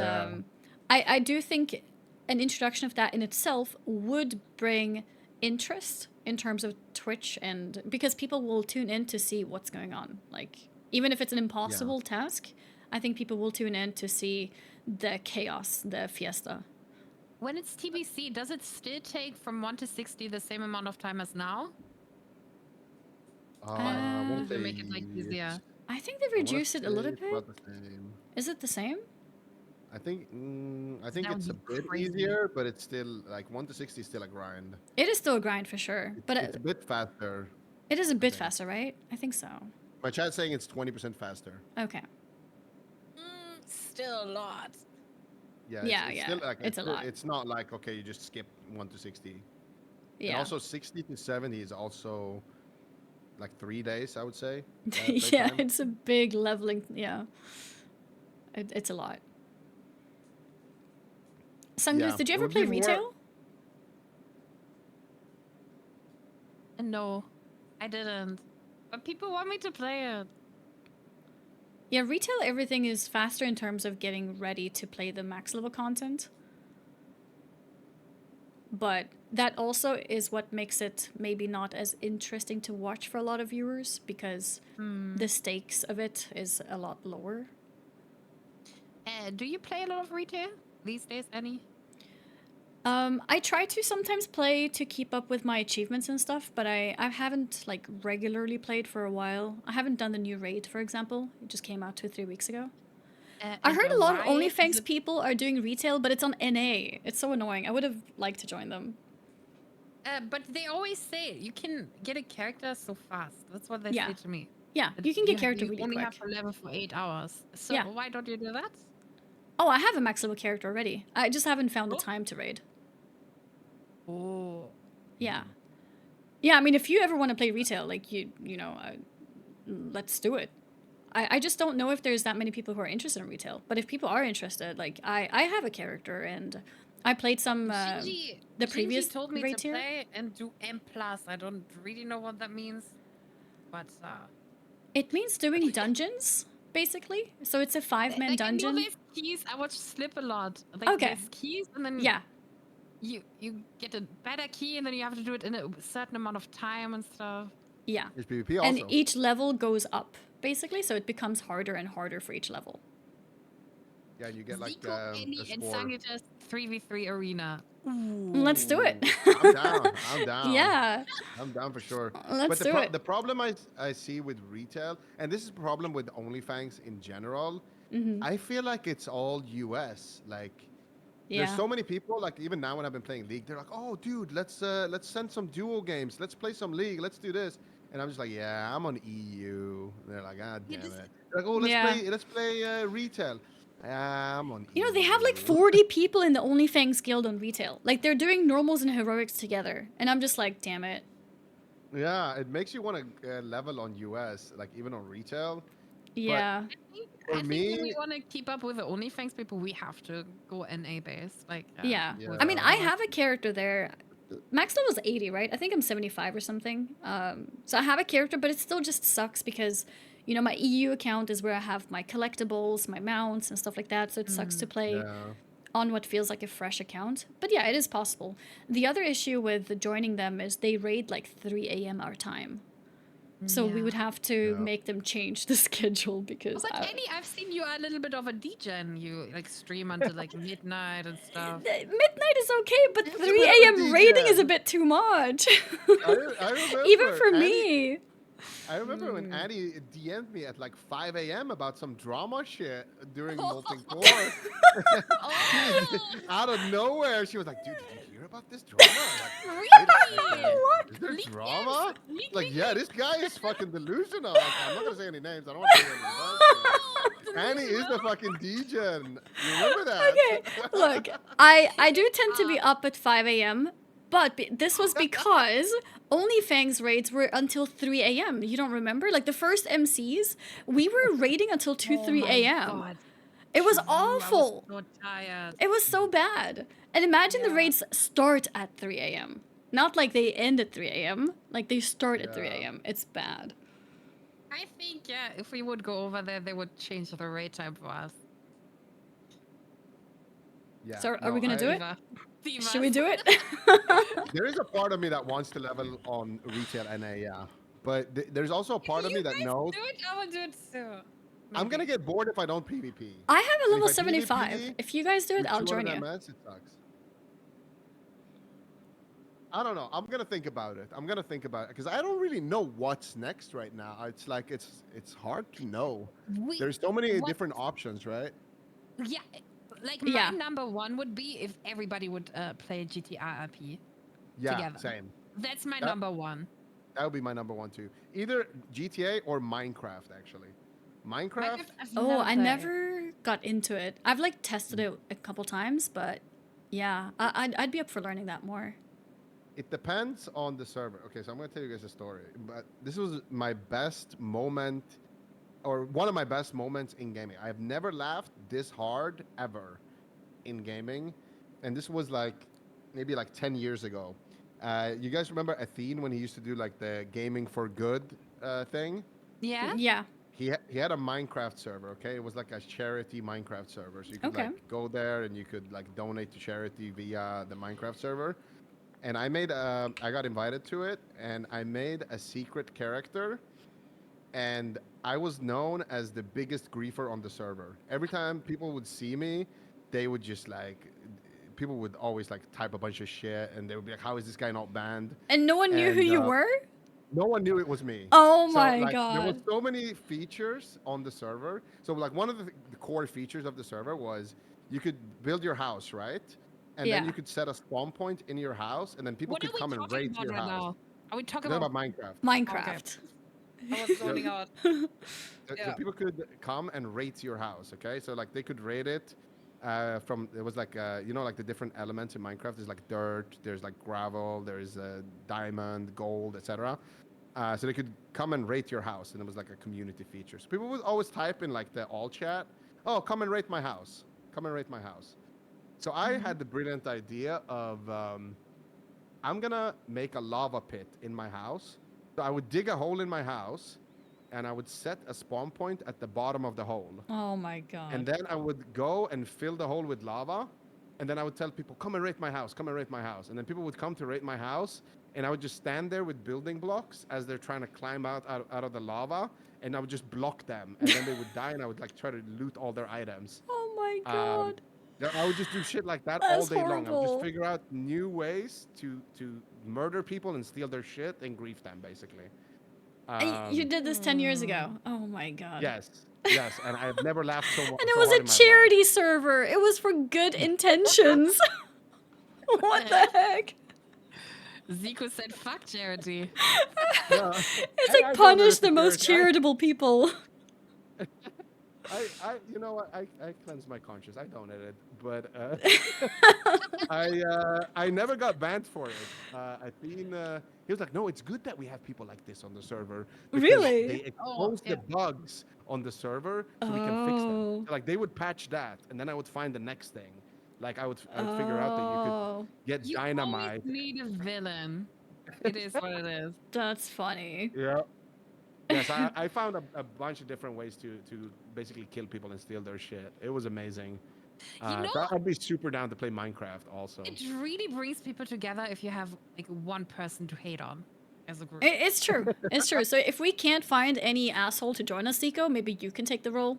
I do think an introduction of that in itself would bring interest in terms of Twitch, and because people will tune in to see what's going on. Like, even if it's an impossible task, I think people will tune in to see the chaos, the fiesta. When it's TBC, does it still take from 1 to 60 the same amount of time as now? To make it like easier. I think they've reduced it a little bit. Is it the same? I think it's a bit easier, but it's still like 1 to 60 is still a grind. It is still a grind for sure, but it's a bit faster. It is a bit faster, right? I think so. My chat's saying it's 20% faster. Okay. Still a lot. Yeah, it's still like, it's a lot. It's not like, okay, you just skip 1 to 60. Yeah. And also 60 to 70 is also like 3 days, I would say. Yeah, it's a big leveling. Yeah. It's a lot. Sungoose, did you ever play retail? No, I didn't. But people want me to play it. Yeah, retail, everything is faster in terms of getting ready to play the max level content. But that also is what makes it maybe not as interesting to watch for a lot of viewers, because the stakes of it is a lot lower. Do you play a lot of retail these days, Annie? I try to sometimes play to keep up with my achievements and stuff, but I haven't like regularly played for a while. I haven't done the new raid, for example. It just came out 2-3 weeks ago. I heard a lot of OnlyFangs people are doing retail, but it's on NA. It's so annoying. I would have liked to join them. But they always say you can get a character so fast. That's what they say to me. Yeah, you can get character really quick. You only have to level for 8 hours. So why don't you do that? Oh, I have a max level character already. I just haven't found the time to raid. Oh. Yeah. Yeah, I mean, if you ever want to play retail, like, you know, let's do it. I just don't know if there's that many people who are interested in retail. But if people are interested, like, I have a character, and I played some, the previous Shinji told me raid to tier. play and do M+. I don't really know what that means. But, It means doing dungeons, basically. So it's a 5-man dungeon. I know there's keys. I watch Slip a lot. Like, Okay. There's keys, and then you get a better key, and then you have to do it in a certain amount of time and stuff. Yeah. There's PvP also. And each level goes up, basically, so it becomes harder and harder for each level. Yeah, and you get like Zico, Annie, and Sangitas 3v3 arena. Let's do it. I'm down. I'm down. Yeah. I'm down for sure. Let's do it. The problem I see with retail, and this is a problem with OnlyFangs in general, I feel like it's all US. Like, there's so many people, like even now when I've been playing League, they're like, oh, dude, let's send some duo games. Let's play some League. Let's do this. And I'm just like, yeah, I'm on EU. And they're like, ah, damn it. They're like, oh, let's play retail. I'm on EU. You know, they have like 40 people in the OnlyFangs guild on retail. Like, they're doing normals and heroics together. And I'm just like, damn it. Yeah, it makes you want to level on US, like even on retail. Yeah. I think when we want to keep up with the OnlyFangs people, we have to go NA based. Like, yeah. I mean, I have a character there. Max level is 80, right? I think I'm 75 or something. So I have a character, but it still just sucks because You know, my EU account is where I have my collectibles, my mounts, and stuff like that. So it sucks to play on what feels like a fresh account. But yeah, it is possible. The other issue with joining them is they raid like 3 a.m. our time. So we would have to make them change the schedule because. But Annie, I've seen you are a little bit of a degen. You like stream until like midnight and stuff. Midnight is okay, but 3 a.m. raiding is a bit too much. I remember Even for me. I remember when Annie DM'd me at like 5 a.m. about some drama shit during Molten Core. Out of nowhere, she was like, dude, did you hear about this drama? Like, really? Is there drama? Like, yeah, this guy is fucking delusional. Like, I'm not going to say any names. I don't want to say any names. Annie is the fucking degen. You remember that? Okay, look, I do tend to be up at 5 a.m., but this was because OnlyFangs raids were until 3 a.m. You don't remember? Like the first MCs, we were raiding until 2, 3 a.m. It was awful. I was so tired. It was so bad. And imagine the raids start at 3 a.m. Not like they end at 3 a.m. Like they start at 3 a.m. It's bad. I think, if we would go over there, they would change the raid time for us. Yeah. So are we going to do it? Should we do it? There is a part of me that wants to level on retail NA, yeah. But there's also a part of me that knows. Do it, I will do it too. I'm going to get bored if I don't PvP. I have a level If I 75. PvP If you guys do it, I'll join you. MS, it sucks. I don't know. I'm going to think about it. I'm going to think about it because I don't really know what's next right now. It's like it's hard to know. There's so many different options, right? Yeah. Like my number one would be if everybody would play GTA RP together. Same. That's my number one. That would be my number one too. Either GTA or Minecraft, actually. Minecraft. Oh, I never got into it. I've like tested it a couple times, but yeah, I'd be up for learning that more. It depends on the server. Okay, so I'm gonna tell you guys a story. But this was my best moment, or one of my best moments in gaming. I have never laughed this hard ever in gaming, and this was like maybe like 10 years ago. You guys remember Athene when he used to do like the gaming for good thing? Yeah. Yeah. He had a Minecraft server. Okay, it was like a charity Minecraft server, so you could like go there and you could like donate to charity via the Minecraft server. And I got invited to it, and I made a secret character. And I was known as the biggest griefer on the server. Every time people would see me, they would just like, people would always like type a bunch of shit, and they would be like, how is this guy not banned? And no one knew who you were? No one knew it was me. Oh So, my like, god. There was so many features on the server. So like one of the core features of the server was you could build your house, right? And then you could set a spawn point in your house, and then people could come and raid your house. Now? Are we talking about Minecraft? Minecraft. I was zoning out. So people could come and rate your house, okay? So like they could rate it from, it was like, you know, like the different elements in Minecraft. There's like dirt, there's like gravel, there's diamond, gold, etc. So they could come and rate your house, and it was like a community feature. So people would always type in like the all chat, oh, come and rate my house. Come and rate my house. So I had the brilliant idea of, I'm gonna make a lava pit in my house. So I would dig a hole in my house, and I would set a spawn point at the bottom of the hole. Oh my god. And then I would go and fill the hole with lava, and then I would tell people, come and rate my house, come and rate my house. And then people would come to rate my house, and I would just stand there with building blocks as they're trying to climb out of the lava, and I would just block them, and then they would die, and I would like try to loot all their items. Oh my god. I would just do shit like that all day long. I would just figure out new ways to murder people and steal their shit and grief them, basically. You did this 10 years ago. Oh my god. Yes, and I've never laughed so much. And it was a charity server. It was for good intentions. What the heck? Zico said, "Fuck charity." It's like punish the most charitable people. You know what? I cleanse my conscience. I donated, but I never got banned for it. I think he was like, no, it's good that we have people like this on the server. Really? They expose the bugs on the server so we can fix them. So, like they would patch that, and then I would find the next thing. Like I would figure out that you could get dynamite. You always need a villain. It is what it is. That's funny. Yeah. Yes, I found a bunch of different ways to basically kill people and steal their shit. It was amazing. I'd be super down to play Minecraft also. It really brings people together if you have like one person to hate on as a group. It's true. It's true. So if we can't find any asshole to join us, Zico, maybe you can take the role.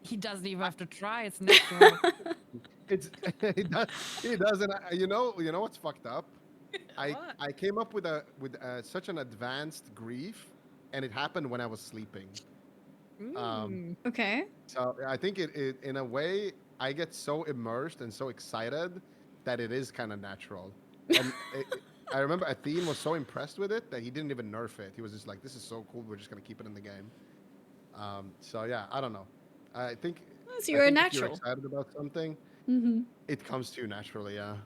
He doesn't even have to try. It's natural. He doesn't. You know what's fucked up? I came up with such an advanced grief, and it happened when I was sleeping. Okay. So I think it in a way I get so immersed and so excited that it is kind of natural. And I remember Athene was so impressed with it that he didn't even nerf it. He was just like, "This is so cool. We're just gonna keep it in the game." So yeah, I don't know. I think so you're a natural. If you're excited about something, it comes to you naturally. Yeah,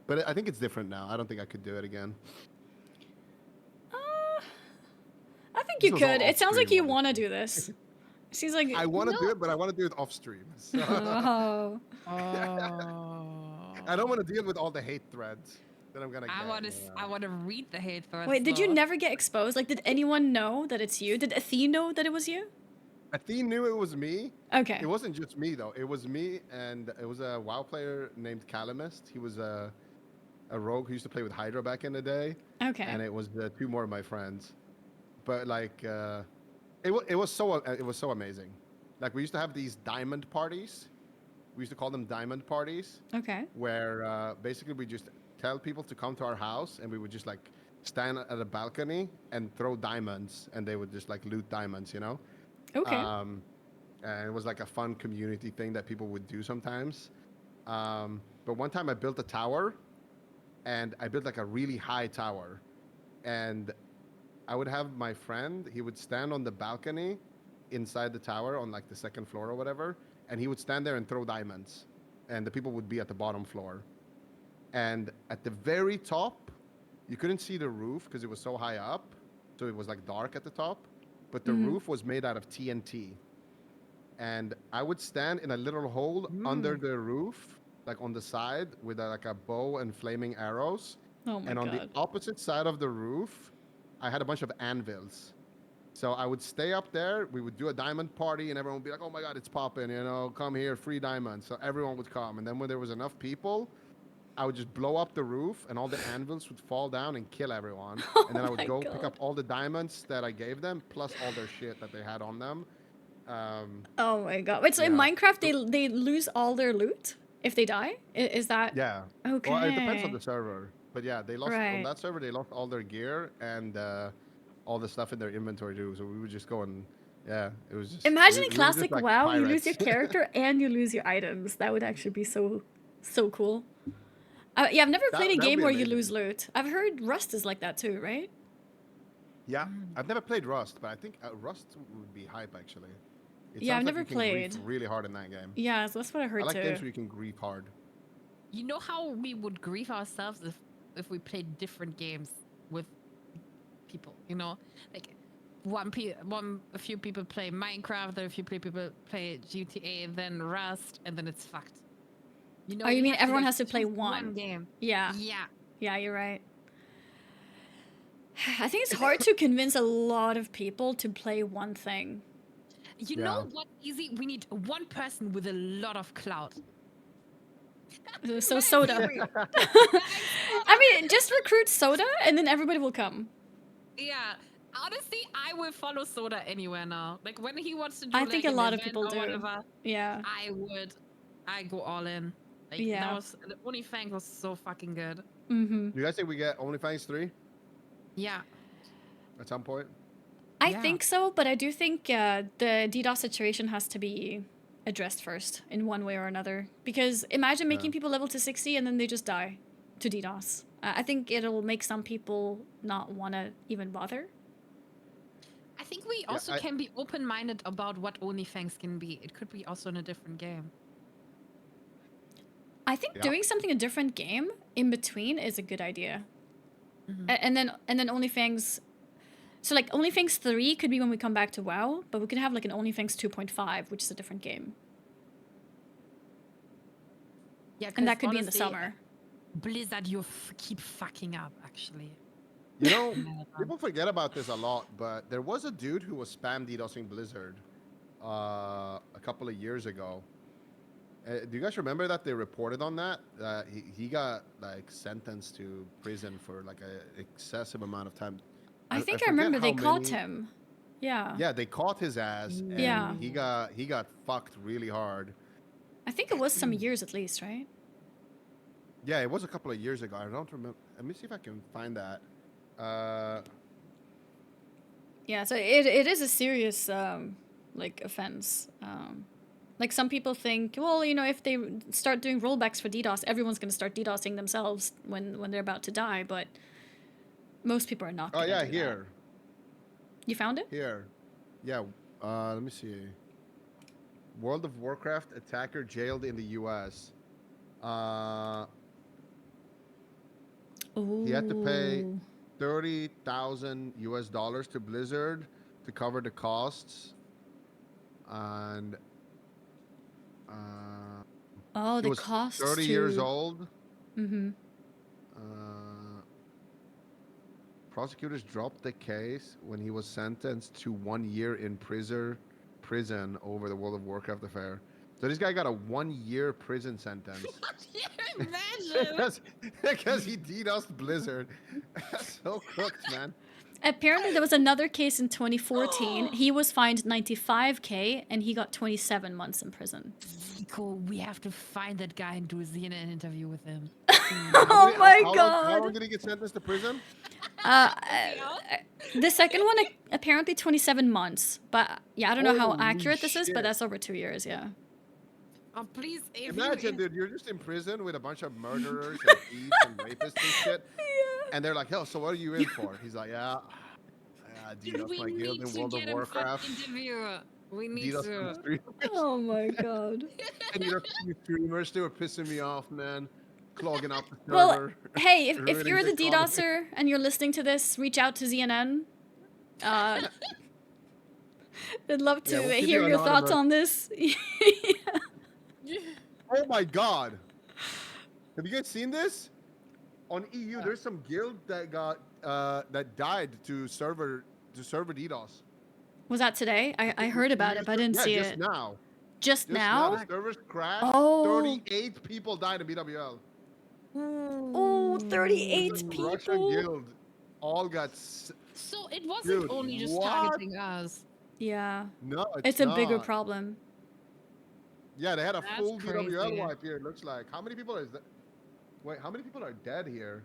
but I think it's different now. I don't think I could do it again. I think you could. It sounds like you want to do this. Seems like I want to do it, but I want to do it off stream. So. I don't want to deal with all the hate threads that I'm gonna get. I want to read the hate threads. Wait, did you never get exposed? Like, did anyone know that it's you? Did Athene know that it was you? Athene knew it was me. Okay. It wasn't just me though. It was me, and it was a WoW player named Calamist. He was a rogue who used to play with Hydra back in the day. Okay. And it was two more of my friends, but like. It was so amazing. Like we used to have these diamond parties. We used to call them diamond parties. Okay. Where basically we just tell people to come to our house and we would just like stand at a balcony and throw diamonds and they would just like loot diamonds, you know? Okay. And it was like a fun community thing that people would do sometimes. But one time I built a tower and I built like a really high tower and I would have my friend, he would stand on the balcony inside the tower on like the second floor or whatever, and he would stand there and throw diamonds. And the people would be at the bottom floor. And at the very top, you couldn't see the roof because it was so high up. So it was like dark at the top. But the roof was made out of TNT. And I would stand in a little hole under the roof, like on the side with like a bow and flaming arrows. Oh my and on God. the opposite side of the roof, I had a bunch of anvils. So I would stay up there. We would do a diamond party and everyone would be like, "Oh my God, it's popping, you know, come here, free diamonds." So everyone would come. And then when there was enough people, I would just blow up the roof and all the anvils would fall down and kill everyone. And then I would go pick up all the diamonds that I gave them, plus all their shit that they had on them. Oh my God. Wait, so in Minecraft, they lose all their loot if they die? Is that? Yeah. Okay. Well, it depends on the server. But yeah, they lost on that server. They lost all their gear and all the stuff in their inventory too. So we would just go and it was just. Imagine in we classic like WoW, pirates. you lose your character and you lose your items. That would actually be so cool. Yeah, I've never played a game where you lose loot. I've heard Rust is like that too, right? Yeah, I've never played Rust, but I think Rust would be hype actually. Yeah, I've never you can played. grief really hard in that game. Yeah, so that's what I heard I like too. games where you can grief hard. You know how we would grieve ourselves if we played different games with people, you know, like a few people play Minecraft, then a few people play GTA, then Rust, and then it's fucked. You know, oh, you mean everyone like has to play choose one game? Yeah. Yeah. Yeah, you're right. I think it's hard to convince a lot of people to play one thing. You know what's easy? We need one person with a lot of clout. So Soda. I mean, just recruit Soda and then everybody will come. Yeah. Honestly, I will follow Soda anywhere now. Like when he wants to do I think like, a lot an of people event do. or whatever, Yeah. I go all in. Like Yeah. the OnlyFangs was so fucking good. Mm-hmm. Do you guys think we get OnlyFangs 3 Yeah. at some point? I think so, but I do think the DDoS situation has to be addressed first in one way or another. Because imagine making people level to 60 and then they just die to DDoS. I think it'll make some people not want to even bother. I think we also can be open-minded about what OnlyFangs can be. It could be also in a different game. I think doing something a different game in between is a good idea. And then OnlyFangs. So like OnlyFangs 3 could be when we come back to WoW, but we could have like an OnlyFangs 2.5, which is a different game. Yeah, and that could be in the honestly, summer. Blizzard, you keep fucking up, actually. You know, people forget about this a lot, but there was a dude who was spam DDoSing Blizzard a couple of years ago. Do you guys remember that they reported on that? He got like sentenced to prison for like an excessive amount of time. I think I remember they caught him. Yeah. Yeah, they caught his ass, and Yeah. he got fucked really hard. I think it was some years at least, right? Yeah, it was a couple of years ago. I don't remember. Let me see if I can find that. Yeah, so it is a serious like offense. Like some people think, well, you know, if they start doing rollbacks for DDoS, everyone's going to start DDoSing themselves when they're about to die, but most people are not going to do that. Here. You found it? Here. Yeah, let me see. World of Warcraft attacker jailed in the US. He had to pay $30,000 US to Blizzard to cover the costs. And the costs. 30 years old. Mm-hmm. Prosecutors dropped the case when he was sentenced to 1 year in prison over the World of Warcraft affair. So this guy got a 1 year prison sentence. Imagine. because he DDoSed Blizzard. That's so cooked, man. Apparently, there was another case in 2014. He was fined $95K, and he got 27 months in prison. Cool. We have to find that guy and do a ZNN interview with him. Oh my god! How long did he get sentenced to prison? The second one apparently 27 months, but yeah, I don't know how Holy accurate this is, shit. but that's over 2 years. Yeah. Oh please! Imagine, dude, you're just in prison with a bunch of murderers and thieves and rapists and shit. Yeah. And they're like, "Hell, so what are you in for?" He's like, "Yeah, DDoS my guild in World of Warcraft." We need to. Oh my god. And your streamers, they were pissing me off, man. Clogging up the server. Well, hey, if ruining you're the economy. DDoSer and you're listening to this, reach out to ZNN. I'd love to Yeah, we'll keep hear you your thoughts anonymous. on this. Oh my god. Have you guys seen this? On EU, there's some guild that got that died to server DDoS. Was that today? I heard about it, but I didn't see just it. Now. Just now? The servers crashed. Oh. 38 people died in BWL. Oh, 38 The people. Russian guild all got. So it wasn't only just targeting us. Yeah. No, it's a bigger not. problem. Yeah, they had a That's full crazy. BWL wipe here. It looks like. How many people is that? Wait, how many people are dead here?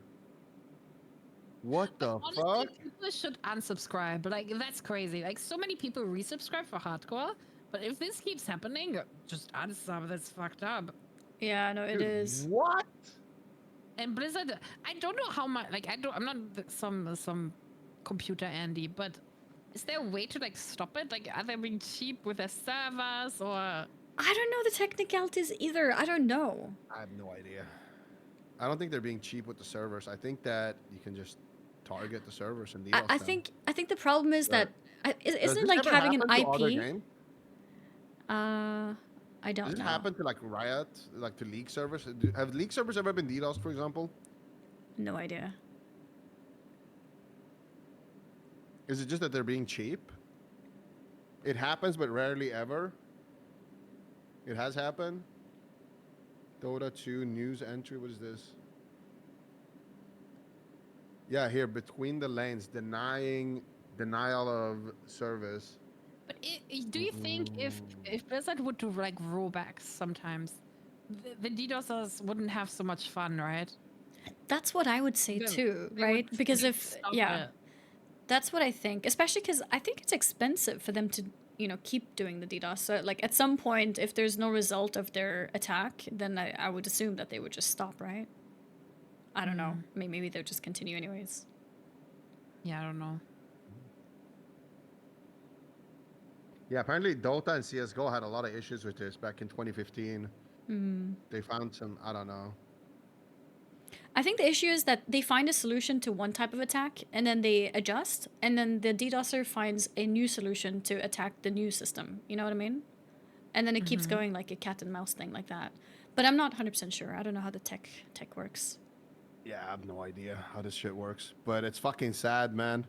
What the Honestly, fuck? people should unsubscribe. Like that's crazy. Like so many people resubscribe for hardcore, but if this keeps happening, just unsub. That's fucked up. Yeah, no, it is. What? And Blizzard, I don't know how much. Like I'm not some computer Andy, but is there a way to like stop it? Like are they being cheap with their servers or? I don't know the technicalities either. I don't know. I have no idea. I don't think they're being cheap with the servers. I think that you can just target the servers and DDoS I them. think the problem is that Does isn't it this like ever having an happen to other IP? game? I don't Does know. it happen to like Riot, like to League servers? Have League servers ever been DDoS, for example? No idea. Is it just that they're being cheap? It happens, but rarely ever. It has happened. Dota 2 news entry. What is this? Yeah, here between the lanes, denial of service. But do you think if Blizzard would do like rollbacks sometimes, the DDoSers wouldn't have so much fun, right? That's what I would say too, right? Because if that's what I think, especially because I think it's expensive for them to, you know, keep doing the DDoS. So like at some point, if there's no result of their attack, then I would assume that they would just stop, right? I don't know. Maybe they'll just continue anyways. Yeah, I don't know. Yeah, apparently Dota and CSGO had a lot of issues with this back in 2015. They found some, I don't know. I think the issue is that they find a solution to one type of attack and then they adjust, and then the DDoSer finds a new solution to attack the new system. You know what I mean? And then it keeps going like a cat and mouse thing like that. But I'm not 100% sure. I don't know how the tech works. Yeah, I have no idea how this shit works, but it's fucking sad, man.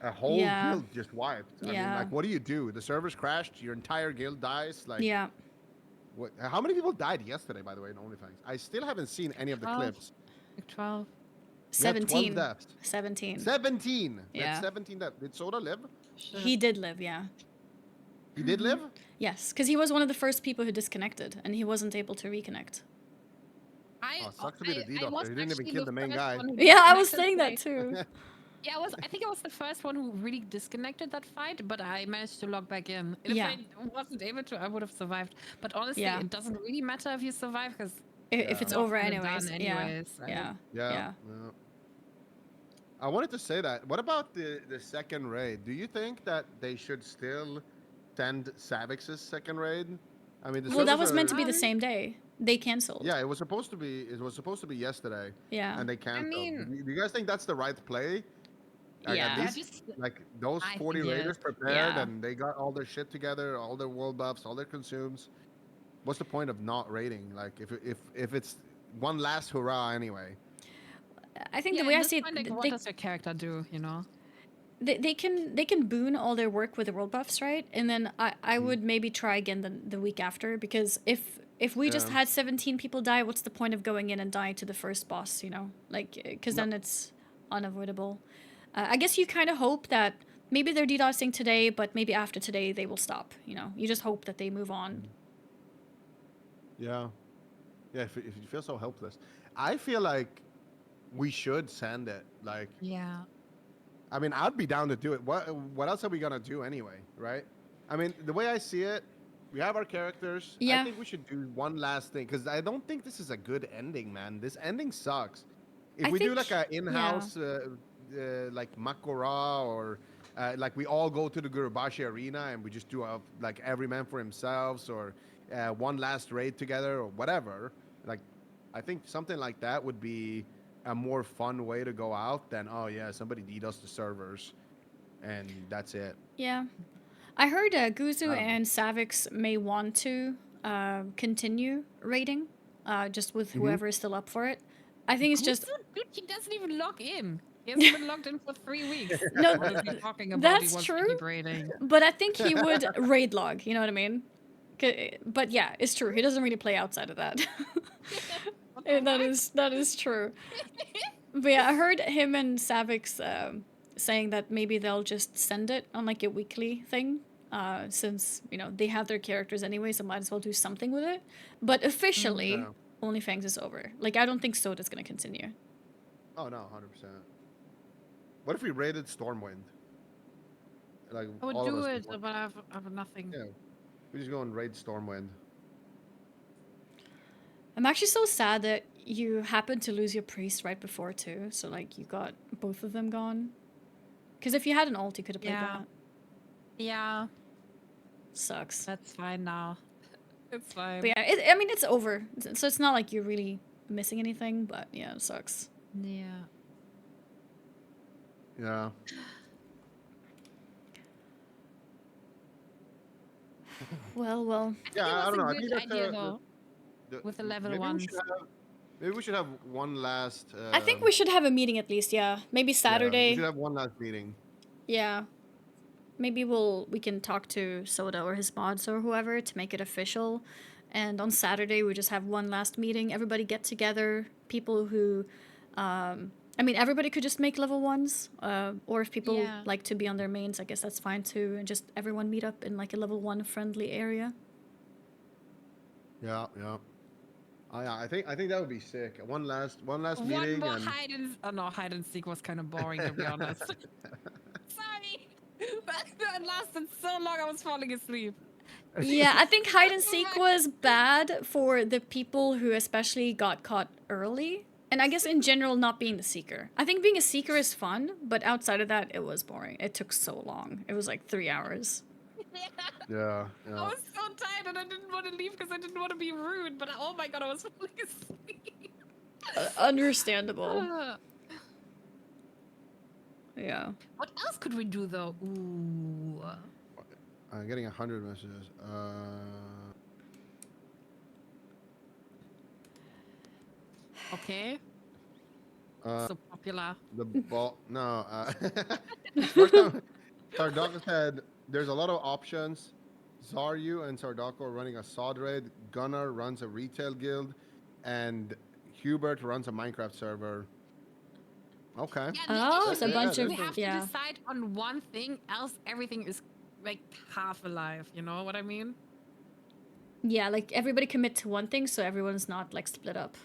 A whole Yeah. guild just wiped. I mean, Yeah. like, what do? The servers crashed, your entire guild dies. Like, Yeah. what? How many people died yesterday, by the way, in OnlyFangs? I still haven't seen any of the 12. clips. 12. We had 12 17. deaths. 17. 17. Yeah. That's 17 deaths. Did Soda live? He did live, yeah. He did live? Yes, because he was one of the first people who disconnected, and he wasn't able to reconnect. Sucks to be the D-Doctor. He didn't even kill the main guy. Yeah, I was saying that too. Yeah, I think I was the first one who really disconnected that fight, but I managed to log back in. If Yeah. I wasn't able to, I would have survived. But honestly, Yeah. it doesn't really matter if you survive because If it's over anyways. right? Yeah. Yeah. I wanted to say that. What about the second raid? Do you think that they should still send Savix's second raid? I mean, Well, that was meant to be the same day. They canceled. Yeah, it was supposed to be. It was supposed to be yesterday. Yeah. And they canceled. mean- do you guys think that's the right play? Like, Yeah. At least, like those I 40 think raiders yes. prepared Yeah. and they got all their shit together, all their world buffs, all their consumes. What's the point of not raiding? Like if it's one last hurrah anyway. I think Yeah, the way at I this see it, point, like, what does your character do? You know? they can boon all their work with the world buffs, right? And then I would maybe try again the week after, because if we just Yeah. had 17 people die, what's the point of going in and dying to the first boss, you know? Like, because then it's unavoidable. I guess you kind of hope that maybe they're DDoSing today, but maybe after today they will stop, you know? You just hope that they move on. Yeah. Yeah, if you feel so helpless. I feel like we should send it. Like, Yeah. I mean, I'd be down to do it. What else are we gonna do anyway, right? I mean, the way I see it, we have our characters. Yeah. I think we should do one last thing, because I don't think this is a good ending, man. This ending sucks. If I we do think- like a in-house, like Makora, or like we all go to the Gurubashi arena and we just do like every man for themselves, or one last raid together, or whatever. Like, I think something like that would be a more fun way to go out than, oh yeah, somebody DDoS the servers and that's it. Yeah. I heard Guzu and Savix may want to continue raiding, just with whoever is still up for it. I think it's just... Dude, he doesn't even log in. He hasn't been logged in for 3 weeks. No, What is he talking about? that's He wants to true. keep raiding. But I think he would raid log, you know what I mean? But yeah, it's true. He doesn't really play outside of that. And that is true. But yeah, I heard him and Savix saying that maybe they'll just send it on like a weekly thing, since, you know, they have their characters anyway, so might as well do something with it. But officially, OnlyFangs is over. Like, I don't think Soda's gonna continue. Oh no, 100%. What if we raided Stormwind? Like, I would all of do us it, would. but I have nothing. Yeah, we just go and raid Stormwind. I'm actually so sad that you happened to lose your priest right before too, so like you got both of them gone. Because if you had an ult, you could have played that. Yeah. Sucks. That's fine now. It's fine. But yeah, I mean, it's over. So it's not like you're really missing anything, but yeah, it sucks. Yeah. Yeah. Well. Yeah, I don't know. I think good that's idea, though. With the level ones. Maybe we should have one last. I think we should have a meeting at least, yeah. Maybe Saturday. We should have one last meeting. Yeah. Maybe we can talk to Soda or his mods or whoever to make it official. And on Saturday, we just have one last meeting. Everybody get together. People who... I mean, everybody could just make level 1s. Or if people like to be on their mains, I guess that's fine too. And just everyone meet up in like a level 1 friendly area. Yeah. Yeah, I think that would be sick. One last meeting. One more and... hide and seek was kind of boring, to be honest. Sorry. That lasted so long, I was falling asleep. Yeah, I think hide and seek was bad for the people who especially got caught early. And I guess in general, not being the seeker. I think being a seeker is fun, but outside of that, it was boring. It took so long. It was like 3 hours. Yeah. I was so tired and I didn't want to leave because I didn't want to be rude, but oh my god, I was falling asleep. Understandable. Yeah. What else could we do though? Ooh. I'm getting 100 messages. Okay. So popular. The ball. No. First time, Sardako said there's a lot of options. Zaryu and Sardako are running a sod raid. Gunnar runs a retail guild, and Hubert runs a Minecraft server. Okay. Oh, it's a bunch of we have to decide on one thing, else everything is like half alive. You know what I mean? Yeah, like everybody commit to one thing, so everyone's not like split up.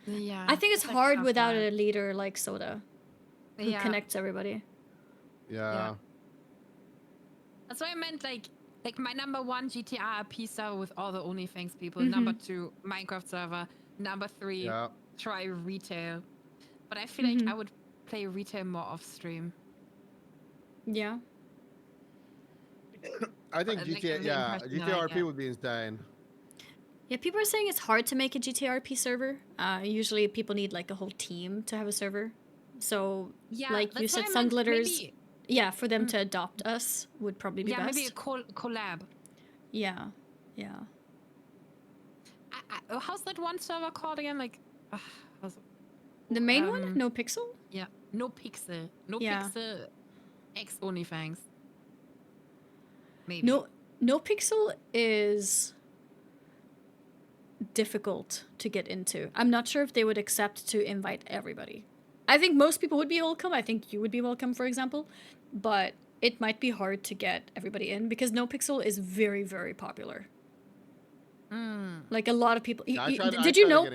Yeah. I think it's like hard half without alive. a leader like Soda, who connects everybody. Yeah. That's why I meant like my number 1 GTA RP server with all the OnlyFangs people. Number 2 Minecraft server. Number 3 try retail. But I feel like I would play retail more off stream. Yeah. I think GTA, GTA RP would be insane. Yeah, people are saying it's hard to make a GTRP server. Usually people need like a whole team to have a server. So, like you said, Sunglitters, for them to adopt us would probably be best. Yeah, maybe a collab. Yeah, yeah. How's that one server called again? Like, the main one? No Pixel? Yeah, No Pixel. No Pixel X OnlyFangs. Maybe. No Pixel is difficult to get into. I'm not sure if they would accept to invite everybody. I think most people would be welcome. I think you would be welcome, for example. But it might be hard to get everybody in because No Pixel is very, very popular. Like a lot of people. Did you know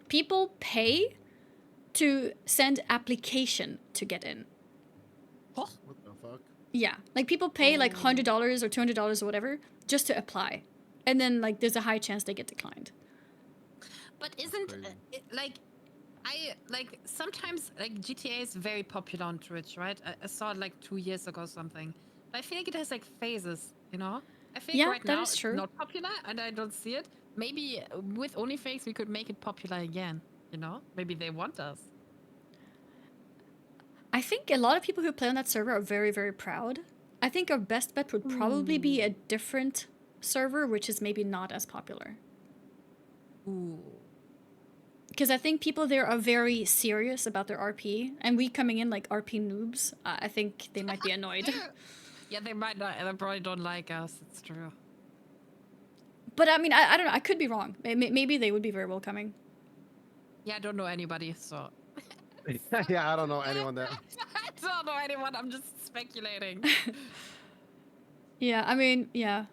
people pay to send application to get in? What the fuck? Yeah, like people pay like $100 or $200 or whatever just to apply, and then like there's a high chance they get declined. But isn't it, like sometimes like GTA is very popular on Twitch, right? I saw it like 2 years ago or something. But I feel like it has like phases, you know? I think right now it's not popular and I don't see it. Maybe with OnlyFangs we could make it popular again, you know? Maybe they want us. I think a lot of people who play on that server are very, very proud. I think our best bet would probably be a different server, which is maybe not as popular. Ooh. Because I think people there are very serious about their RP, and we coming in like RP noobs, I think they might be annoyed. Yeah, they might not. They probably don't like us. It's true. But I mean, I don't know. I could be wrong. Maybe they would be very welcoming. Yeah, I don't know anybody, so. Yeah, I don't know anyone there. I don't know anyone. I'm just speculating. Yeah, I mean, yeah.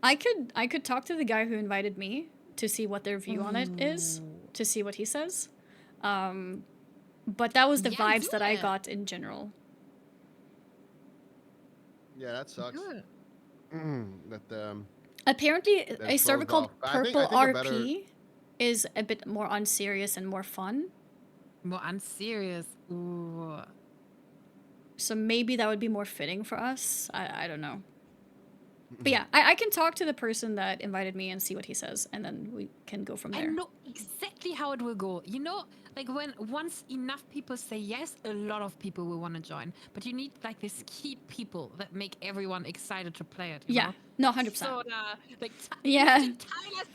I could talk to the guy who invited me to see what their view on it is, to see what he says. But that was the vibes that I got in general. Yeah, that sucks. Apparently, a server called Purple I think RP is a bit more unserious and more fun. More unserious. Ooh. So maybe that would be more fitting for us. I don't know. But yeah, I can talk to the person that invited me and see what he says, and then we can go from there. I know exactly how it will go. You know, like once enough people say yes, a lot of people will want to join. But you need like this key people that make everyone excited to play it. You know? No, 100%. So, like, Tyler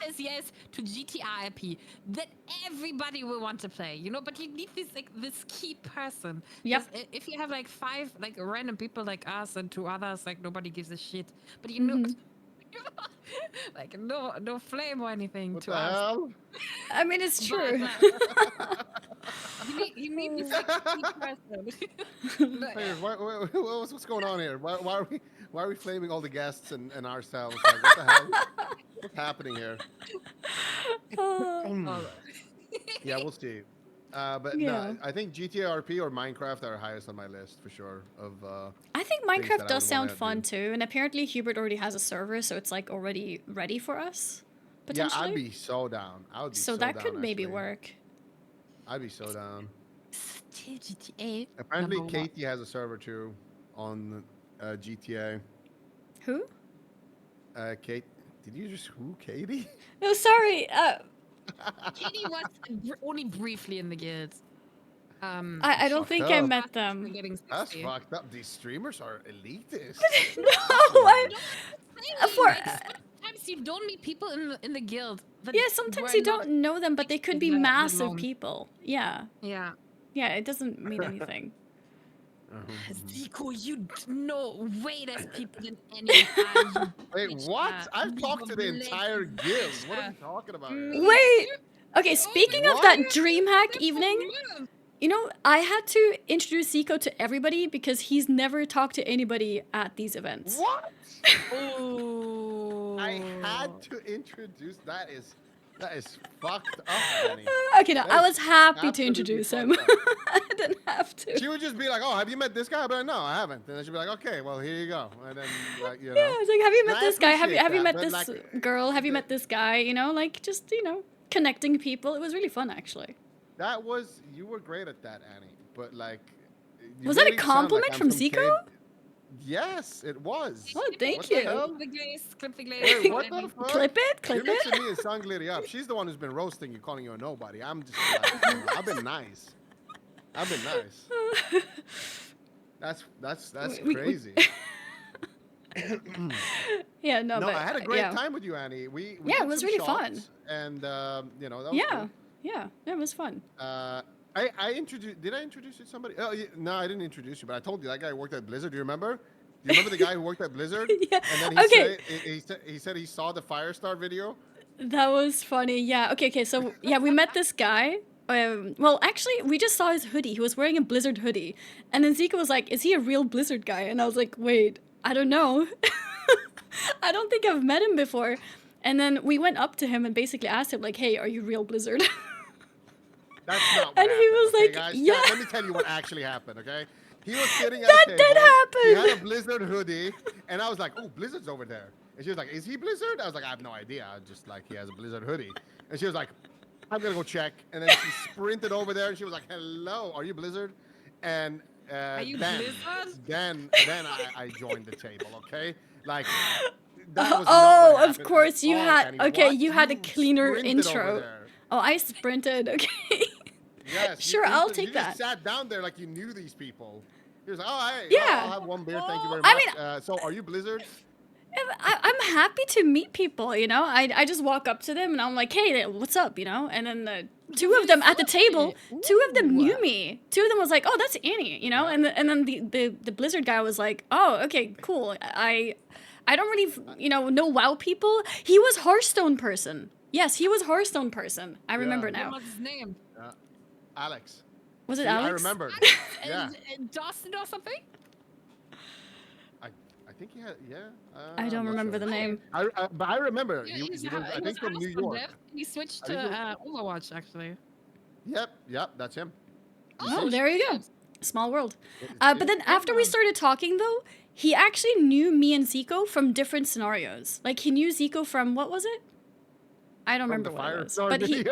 says yes to GTRP, that everybody will want to play. You know, but you need this key person. Yep. If you have like 5 like random people like us and 2 others, like nobody gives a shit. But you know. Like no flame or anything what to the us. Hell? I mean, it's true. You need this like, key person. Hey, what's going on here? Why are we flaming all the guests and ourselves? Like, what the hell? What's happening here? Yeah, we'll see. But no, I think GTA RP or Minecraft are highest on my list for sure. I think Minecraft does sound fun too, and apparently Hubert already has a server, so it's like already ready for us. Potentially. Yeah, I'd be so down. I would be so that could maybe work. I'd be so down. Still GTA. Apparently, Katie has a server too on GTA. Who? Kate. Did you just Katie? No, sorry. Katie was only briefly in the guild. I don't think I met them. That's fucked up. These streamers are elitist. No, Sometimes you don't meet people in the guild Yeah, sometimes you don't know them, but they could be massive long. people. Yeah. Yeah. Yeah, it doesn't mean anything. Zico, you know way less people than any guy. Wait, what? I've talked to the entire guild. What are you talking about? Wait. Okay, speaking of that DreamHack evening, you know, I had to introduce Zico to everybody because he's never talked to anybody at these events. What? I had to introduce. That is fucked up, Annie. Okay, no, I was happy to introduce him. I didn't have to. She would just be like, "Oh, have you met this guy?" I'd be like, "No, I haven't." And then she'd be like, "Okay, well, here you go." And then, like, you know. Yeah, it's like, have you met this guy? Have you met that, this like, girl? Have you met this guy? You know, like, just, you know, connecting people. It was really fun, actually. That was, you were great at that, Annie. But, like, was that a compliment from Zico? Yes, it was. Oh, thank you. Clip the glaze, clip the glaze. Wait, what the fuck? Clip it, clip You're it. mixing me and Sangliri up. She's the one who's been roasting you, calling you a nobody. I'm just like, I've been nice. I've been nice. That's crazy. Yeah, no, but I had a great time with you, Annie. We yeah, did it was some really shots, fun. And you know, that was cool. Yeah, it was fun. I introduced. Did I introduce you to somebody? Oh, no, I didn't introduce you, but I told you that guy worked at Blizzard. Do you remember? Do you remember the guy who worked at Blizzard? Yeah. And then he said he saw the Firestar video. That was funny. Yeah. Okay. So yeah, we met this guy. Well, actually, we just saw his hoodie. He was wearing a Blizzard hoodie, and then Zika was like, "Is he a real Blizzard guy?" And I was like, "Wait, I don't know. I don't think I've met him before." And then we went up to him and basically asked him, like, "Hey, are you real Blizzard?" That's not what and he was okay, like, guys? "Yeah." Let me tell you what actually happened, okay? He was sitting at That a table. did happen. He had a Blizzard hoodie, and I was like, "Oh, Blizzard's over there." And she was like, "Is he Blizzard?" I was like, "I have no idea. I just like he has a Blizzard hoodie." And she was like, "I'm gonna go check." And then she sprinted over there, and she was like, "Hello, are you Blizzard?" And Are you Blizzard? then I joined the table, okay? Like. Of course you had. Annie. Okay, What? you had a cleaner Sprinted over intro. there. Oh, I sprinted. Okay. Yes. Sure, I'll take that. You just sat down there like you knew these people. He was like, "Oh, hey, Yeah. I'll have one beer. Thank you very I much." mean- So, are you Blizzard? I'm happy to meet people, you know. I just walk up to them and I'm like, "Hey, what's up?" You know. And then the two of them at the table, two of them knew me. Two of them was like, "Oh, that's Annie," you know. And then the Blizzard guy was like, "Oh, okay, cool. I don't really, you know WoW people." He was Hearthstone person. Yes, he was Hearthstone person. I remember now. What's his name? Alex. Was it See, Alex? I remembered. Yeah. Dawson or something? I think he had. Yeah. I don't remember the name. But I remember. Yeah, He was, I think, from New York. He switched to Overwatch, actually. Yep. That's him. Oh, there you go. Small world. But then after we started talking, though, he actually knew me and Zico from different scenarios. Like, he knew Zico from, what was it? I don't remember what it was. But he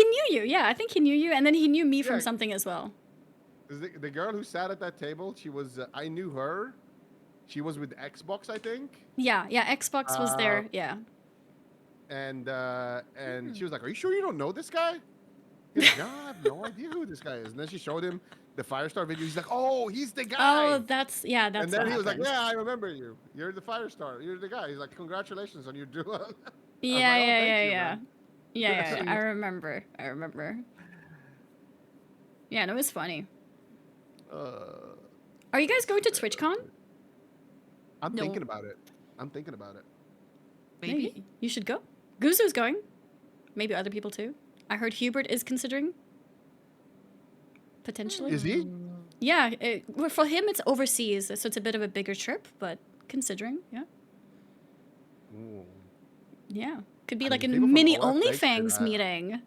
knew you. Yeah, I think he knew you. And then he knew me from something as well. The girl who sat at that table, she was, I knew her. She was with Xbox, I think. Yeah, Xbox was there, yeah. And she was like, "Are you sure you don't know this guy?" He's like, "No, I have no idea who this guy is." And then she showed him the Firestar video. He's like, "Oh, he's the guy." Oh, that's And then he was like, "Yeah, I remember you. You're the Firestar. You're the guy." He's like, "Congratulations on your duel." Yeah. I remember. Yeah, and it was funny. Are you guys going to TwitchCon? I'm thinking about it. Maybe. You should go. Guzu's going. Maybe other people too. I heard Hubert is considering. Potentially. Is he? Yeah. Well, for him, it's overseas, so it's a bit of a bigger trip, but considering, yeah. Ooh. Yeah. Could be like a mini OnlyFangs meeting.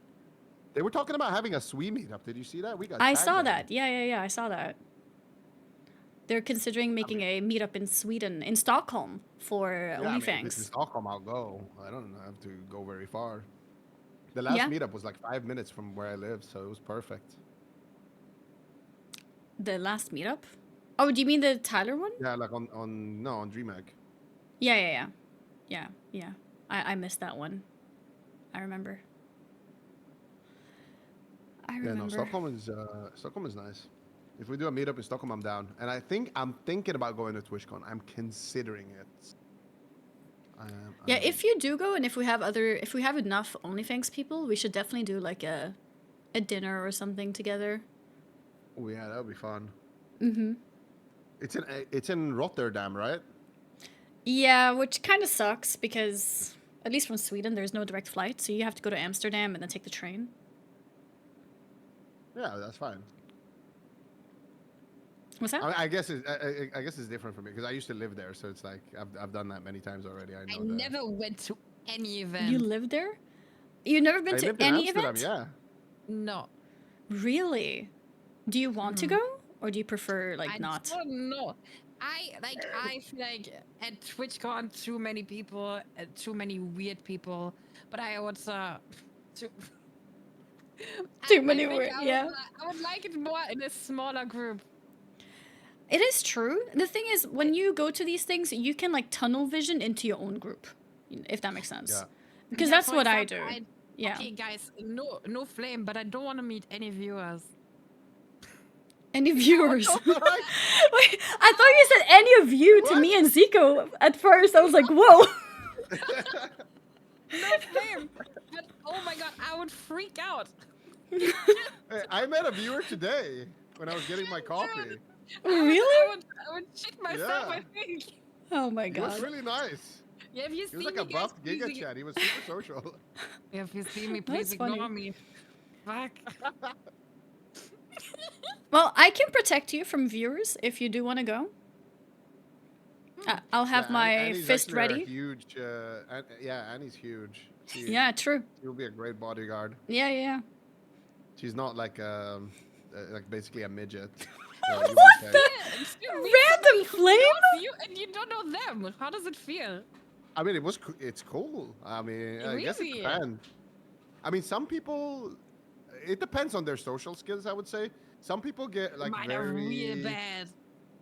They were talking about having a Swee meetup. Did you see that? I saw that. Yeah. I saw that. They're considering making a meetup in Sweden, in Stockholm, for OnlyFangs. I mean, if it's in Stockholm, I'll go. I don't have to go very far. The last meetup was like 5 minutes from where I live, so it was perfect. The last meetup? Oh, do you mean the Tyler one? Yeah, like on DreamHack. Yeah. I missed that one. I remember. Yeah, no, Stockholm is nice. If we do a meetup in Stockholm, I'm down. And I'm thinking about going to TwitchCon. I'm considering it. Yeah, if you do go, and if we have enough OnlyFangs people, we should definitely do like a dinner or something together. Oh yeah, that would be fun. Mm-hmm. It's in Rotterdam, right? Yeah, which kind of sucks because at least from Sweden, there's no direct flight, so you have to go to Amsterdam and then take the train. Yeah, that's fine. What's that? I guess it's different for me because I used to live there, so it's like I've done that many times already. I know. Never went to any event. You lived there? You've never been to any event? Yeah. No. Really? Do you want to go, or do you prefer not? I don't know. I feel like at TwitchCon too many people, too many weird people, but I also too many weird. Yeah. I would like it more in a smaller group. It is true. The thing is, when you go to these things, you can like tunnel vision into your own group, if that makes sense. Yeah. Because that's what I do. Yeah. Okay, guys, no flame, but I don't want to meet any viewers. Any viewers? Wait, I thought you said any of you to me and Zico at first. I was like, whoa. No flame. But, oh my god, I would freak out. Hey, I met a viewer today when I was getting my coffee. Really? I would shit myself, Yeah. I think. Oh my god. He was really nice. Yeah, if you He see was like me, a buff Giga Chat. He was super social. Yeah, if you see me, please ignore me. Fuck. Well, I can protect you from viewers if you do want to go. I'll have my Annie's fist actually a ready. Huge. Annie's huge. Yeah, true. She'll be a great bodyguard. Yeah. She's not like basically a midget. What the? Random flame? You and you don't know them. How does it feel? I mean, it's cool. I mean, I guess it depends. I mean, some people, it depends on their social skills, I would say. Some people get like Mine are real bad.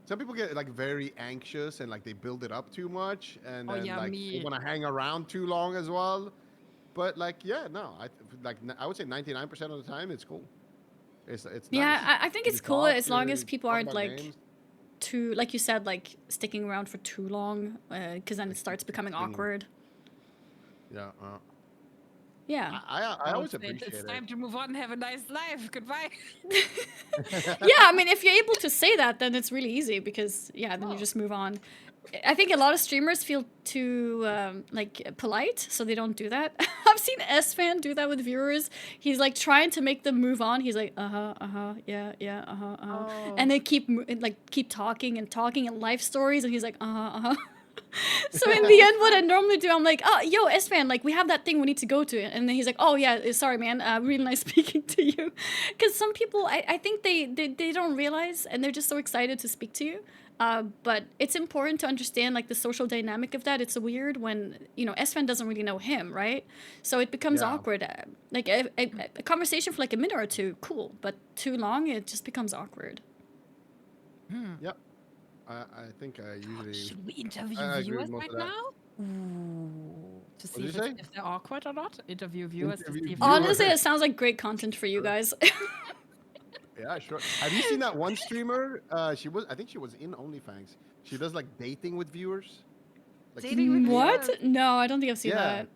Some people get like very anxious and like they build it up too much, and then like me. they want to hang around too long as well. But like, yeah, no, I would say 99% of the time it's cool. It's Yeah, nice. I think it's cool as long as people aren't like too, like you said, like sticking around for too long, because then it starts becoming awkward. Yeah. Yeah. I always appreciate It's it. time to move on and have a nice life. Goodbye. Yeah, I mean, if you're able to say that, then it's really easy because, yeah, then you just move on. I think a lot of streamers feel too, like, polite, so they don't do that. I've seen S-Fan do that with viewers. He's, like, trying to make them move on. He's like, yeah, Oh. And they keep talking and life stories, and he's like, So in the end, what I normally do, I'm like, oh, yo, S-Fan, like, we have that thing we need to go to. And then he's like, oh, yeah, sorry, man. Really nice speaking to you. Because some people, I think they don't realize, and they're just so excited to speak to you. But it's important to understand, like, the social dynamic of that. It's weird when, S-Fan doesn't really know him, right? So it becomes awkward. Like, a conversation for, like, a minute or two, cool. But too long, it just becomes awkward. Yep. I think I usually... Should we interview viewers right now? To see if they're awkward or not? Interview viewers. Honestly, it sounds like great content for you guys. Yeah, sure. Have you seen that one streamer? I think she was in OnlyFangs. She does like dating with viewers. Like, Dating with what? viewers? No, I don't think I've seen that.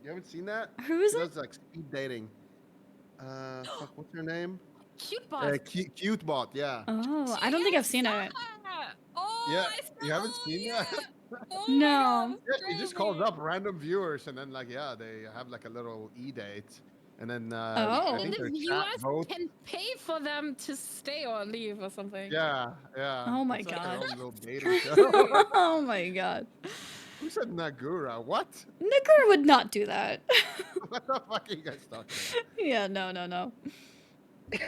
You haven't seen that? Who is she it? does like speed dating. Fuck, what's her name? Cutebot. Cutebot, yeah. Oh, I don't think I've seen it. Oh, Yeah, you haven't seen that? No. Yeah, he just calls up random viewers and then like, yeah, they have like a little e-date. And then I And think the their chat viewers vote. can pay for them to stay or leave or something. Yeah. Oh my It's like their god. own little dating show. Oh my god. Who said Nagura? What? Nagura would not do that. What the fuck are you guys talking about? Yeah, no. Yeah,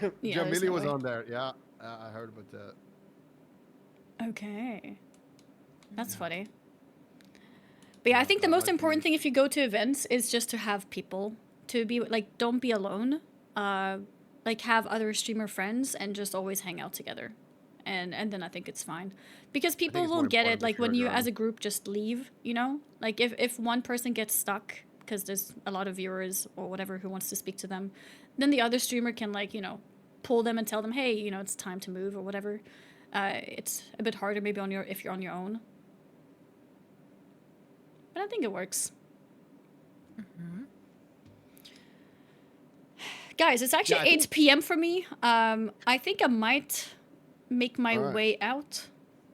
there's Jamili no was way. on there. Yeah, I heard about that. Okay. That's funny. But yeah, I think the most important thing if you go to events is just to have people. To be, like, don't be alone. Like, have other streamer friends and just always hang out together. And then I think it's fine. Because people will get it, like, when you as a group just leave, Like, if one person gets stuck because there's a lot of viewers or whatever who wants to speak to them, then the other streamer can, like, pull them and tell them, hey, it's time to move or whatever. It's a bit harder maybe if you're on your own. but I think it works. Guys, it's actually 8 p.m. for me. I think I might make my way out.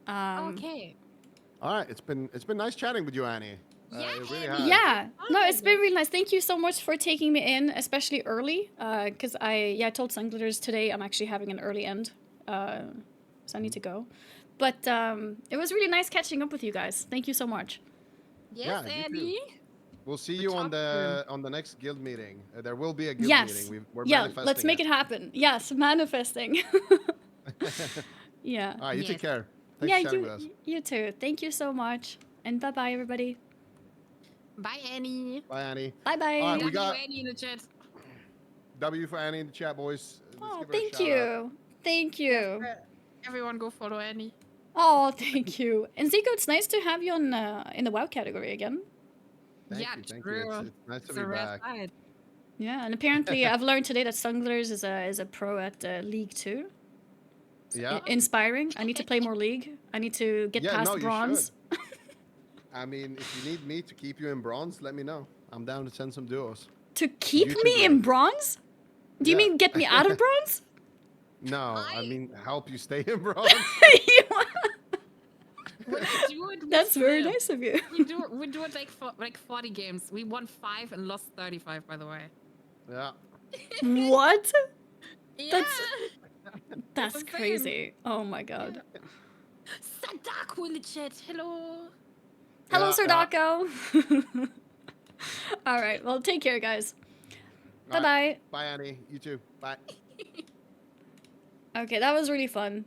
Okay. All right, it's been nice chatting with you, Annie. It really has. Yeah, no, it's been really nice. Thank you so much for taking me in, especially early. Because I told Sunglitters today I'm actually having an early end, so I need to go. But it was really nice catching up with you guys. Thank you so much. Yes, Annie. We'll see you on the next guild meeting. There will be a guild meeting. We're manifesting let's make it happen. Yes, manifesting. Yeah. All right, you take care. Thanks for chatting with us. You too. Thank you so much. And bye-bye, everybody. Bye, Annie. Bye, Annie. Bye-bye. All right, we got Annie in the chat. W for Annie in the chat, boys. Oh, thank you. Thank you. Everyone go follow Annie. Oh, thank you. And Zico, it's nice to have you on in the WoW category again. Thank you. It's nice to be back. Yeah, and apparently I've learned today that Sunglers is a pro at League 2. Yeah. Inspiring. I need to play more League. I need to get past bronze. I mean, if you need me to keep you in bronze, let me know. I'm down to send some duos. To keep me in bronze? Do you mean get me out of bronze? No, I mean help you stay in bronze. That's very nice of you. We do it like 40 games. We won 5 and lost 35, by the way. Yeah. What? Yeah. That's crazy. Oh my god. Sadako in the chat. Hello. Hello, Sardako. All right. Well, take care, guys. Bye-bye. Bye, Annie. You too. Bye. Okay, that was really fun.